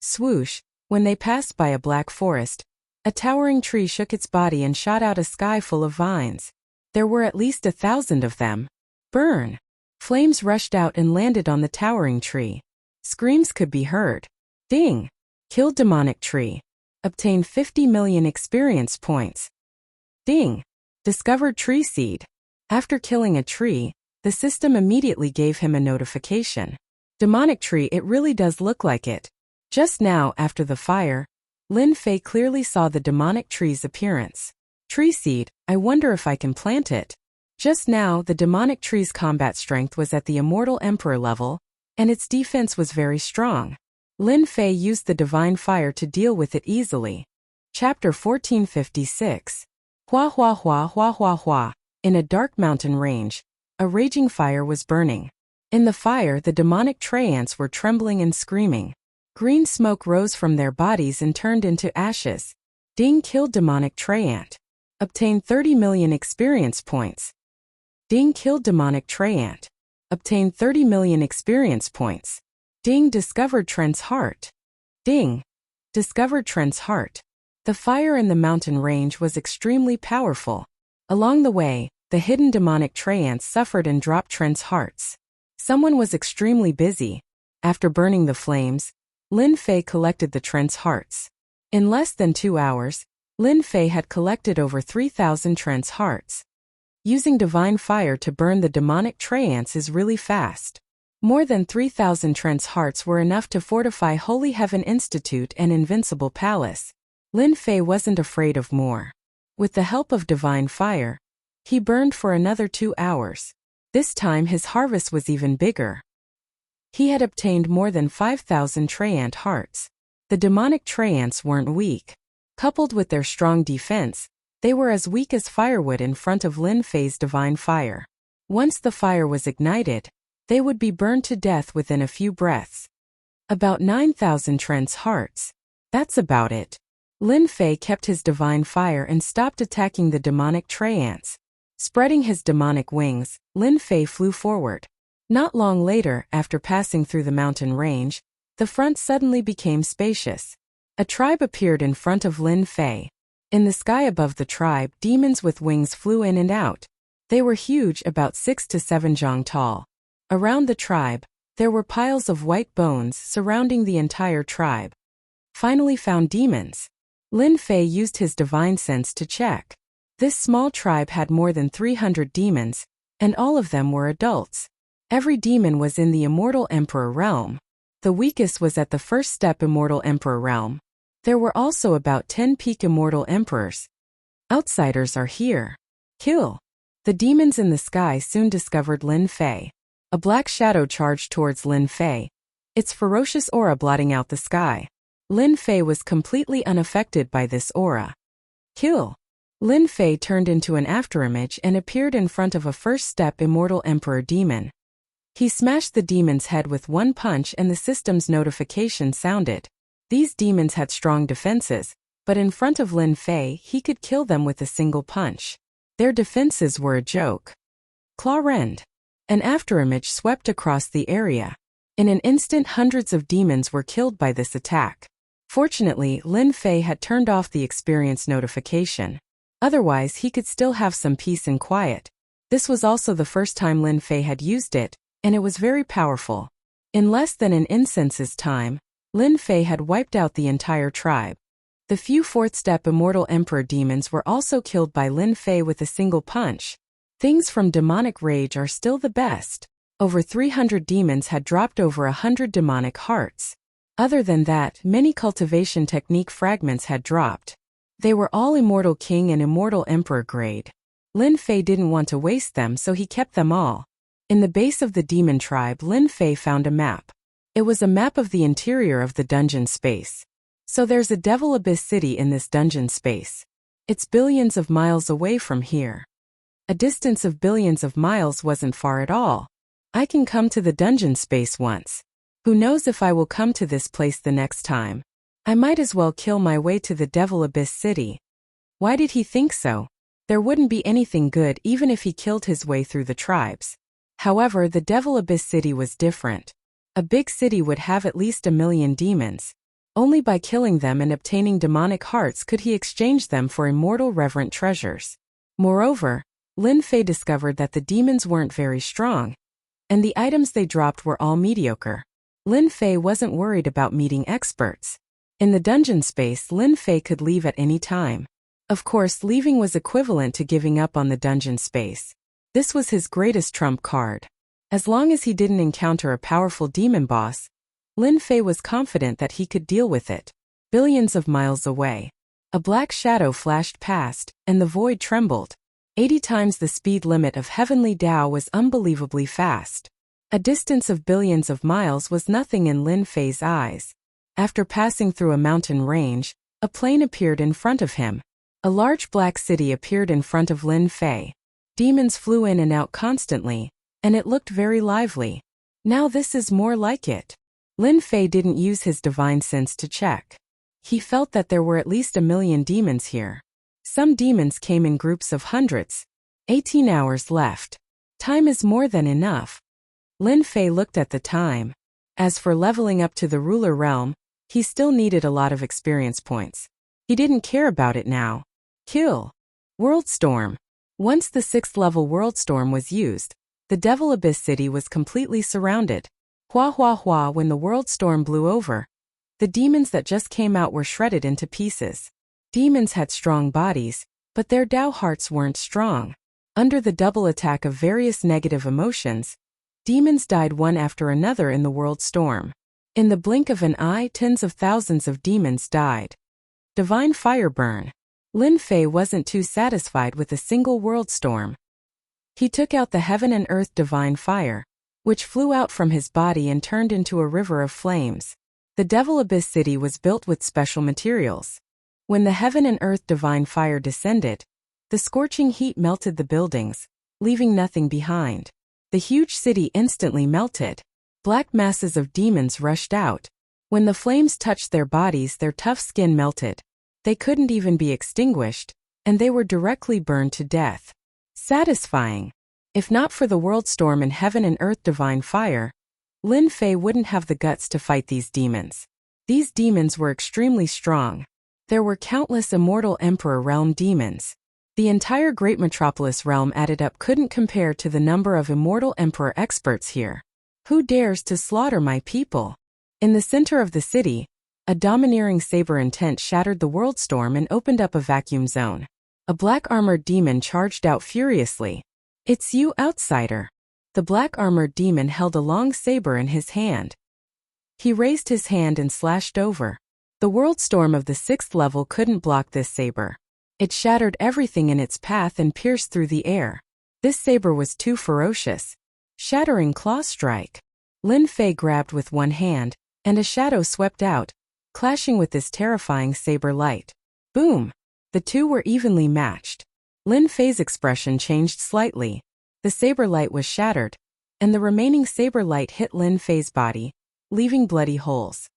Swoosh, when they passed by a black forest, a towering tree shook its body and shot out a sky full of vines. There were at least 1,000 of them. Burn! Flames rushed out and landed on the towering tree. Screams could be heard. Ding! Killed demonic tree. Obtained 50 million experience points. Ding! Discovered tree seed. After killing a tree, the system immediately gave him a notification. Demonic tree, it really does look like it. Just now, after the fire, Lin Fei clearly saw the demonic tree's appearance. Tree seed, I wonder if I can plant it. Just now, the demonic tree's combat strength was at the Immortal Emperor level, and its defense was very strong. Lin Fei used the divine fire to deal with it easily. Chapter 1456. Hua hua hua hua hua hua. In a dark mountain range, a raging fire was burning. In the fire, the demonic treants were trembling and screaming. Green smoke rose from their bodies and turned into ashes. Ding! Killed demonic treant. Obtained 30 million experience points. Ding! Killed demonic treant. Obtained 30 million experience points. Ding! Discovered Trent's heart. Ding! Discovered Trent's heart. The fire in the mountain range was extremely powerful. Along the way, the hidden demonic treants suffered and dropped Trent's hearts. Someone was extremely busy. After burning the flames, Lin Fei collected the Trent's hearts. In less than 2 hours, Lin Fei had collected over 3,000 Trent's hearts. Using divine fire to burn the demonic treants is really fast. More than 3,000 Trent's hearts were enough to fortify Holy Heaven Institute and Invincible Palace. Lin Fei wasn't afraid of more. With the help of divine fire, he burned for another 2 hours. This time his harvest was even bigger. He had obtained more than 5,000 treant hearts. The demonic treants weren't weak. Coupled with their strong defense, they were as weak as firewood in front of Lin Fei's divine fire. Once the fire was ignited, they would be burned to death within a few breaths. About 9,000 Trent's hearts. That's about it. Lin Fei kept his divine fire and stopped attacking the demonic treants. Spreading his demonic wings, Lin Fei flew forward. Not long later, after passing through the mountain range, the front suddenly became spacious. A tribe appeared in front of Lin Fei. In the sky above the tribe, demons with wings flew in and out. They were huge, about 6 to 7 zhang tall. Around the tribe, there were piles of white bones surrounding the entire tribe. Finally found demons. Lin Fei used his divine sense to check. This small tribe had more than 300 demons, and all of them were adults. Every demon was in the Immortal Emperor realm. The weakest was at the first step Immortal Emperor realm. There were also about 10 peak Immortal Emperors. Outsiders are here. Kill. The demons in the sky soon discovered Lin Fei. A black shadow charged towards Lin Fei, its ferocious aura blotting out the sky. Lin Fei was completely unaffected by this aura. Kill. Lin Fei turned into an afterimage and appeared in front of a first-step Immortal Emperor demon. He smashed the demon's head with one punch and the system's notification sounded. These demons had strong defenses, but in front of Lin Fei he could kill them with a single punch. Their defenses were a joke. Claw rend. An afterimage swept across the area. In an instant hundreds of demons were killed by this attack. Fortunately, Lin Fei had turned off the experience notification. Otherwise he could still have some peace and quiet. This was also the first time Lin Fei had used it, and it was very powerful. In less than an instance's time, Lin Fei had wiped out the entire tribe. The few fourth-step Immortal Emperor demons were also killed by Lin Fei with a single punch. Things from demonic rage are still the best. Over 300 demons had dropped over 100 demonic hearts. Other than that, many cultivation technique fragments had dropped. They were all Immortal King and Immortal Emperor grade. Lin Fei didn't want to waste them, so he kept them all. In the base of the demon tribe, Lin Fei found a map. It was a map of the interior of the dungeon space. So there's a Devil Abyss city in this dungeon space. It's billions of miles away from here. A distance of billions of miles wasn't far at all. I can come to the dungeon space once. Who knows if I will come to this place the next time? I might as well kill my way to the Devil Abyss city. Why did he think so? There wouldn't be anything good even if he killed his way through the tribes. However, the Devil Abyss city was different. A big city would have at least 1 million demons. Only by killing them and obtaining demonic hearts could he exchange them for immortal reverent treasures. Moreover, Lin Fei discovered that the demons weren't very strong, and the items they dropped were all mediocre. Lin Fei wasn't worried about meeting experts. In the dungeon space, Lin Fei could leave at any time. Of course, leaving was equivalent to giving up on the dungeon space. This was his greatest trump card. As long as he didn't encounter a powerful demon boss, Lin Fei was confident that he could deal with it. Billions of miles away, a black shadow flashed past, and the void trembled. 80 times the speed limit of heavenly Tao was unbelievably fast. A distance of billions of miles was nothing in Lin Fei's eyes. After passing through a mountain range, a plain appeared in front of him. A large black city appeared in front of Lin Fei. Demons flew in and out constantly, and it looked very lively. Now this is more like it. Lin Fei didn't use his divine sense to check. He felt that there were at least 1 million demons here. Some demons came in groups of hundreds. 18 hours left. Time is more than enough. Lin Fei looked at the time. As for leveling up to the ruler realm, he still needed a lot of experience points. He didn't care about it now. Kill. Worldstorm. Once the 6th level Worldstorm was used, the Devil Abyss city was completely surrounded. Hua hua hua. When the Worldstorm blew over, the demons that just came out were shredded into pieces. Demons had strong bodies, but their Tao hearts weren't strong. Under the double attack of various negative emotions, demons died one after another in the Worldstorm. In the blink of an eye, tens of thousands of demons died. Divine fire burn. Lin Fei wasn't too satisfied with a single Worldstorm. He took out the heaven and earth divine fire, which flew out from his body and turned into a river of flames. The Devil Abyss city was built with special materials. When the heaven and earth divine fire descended, the scorching heat melted the buildings, leaving nothing behind. The huge city instantly melted. Black masses of demons rushed out. When the flames touched their bodies, their tough skin melted. They couldn't even be extinguished, and they were directly burned to death. Satisfying. If not for the Worldstorm and heaven and earth divine fire, Lin Fei wouldn't have the guts to fight these demons. These demons were extremely strong. There were countless immortal Emperor Realm demons. The entire Great Metropolis realm added up couldn't compare to the number of immortal Emperor experts here. Who dares to slaughter my people? In the center of the city, a domineering saber intent shattered the Worldstorm and opened up a vacuum zone. A black-armored demon charged out furiously. It's you, outsider. The black-armored demon held a long saber in his hand. He raised his hand and slashed over. The Worldstorm of the 6th level couldn't block this saber. It shattered everything in its path and pierced through the air. This saber was too ferocious. Shattering claw strike. Lin Fei grabbed with one hand, and a shadow swept out, clashing with this terrifying saber light. Boom! The two were evenly matched. Lin Fei's expression changed slightly. The saber light was shattered, and the remaining saber light hit Lin Fei's body, leaving bloody holes.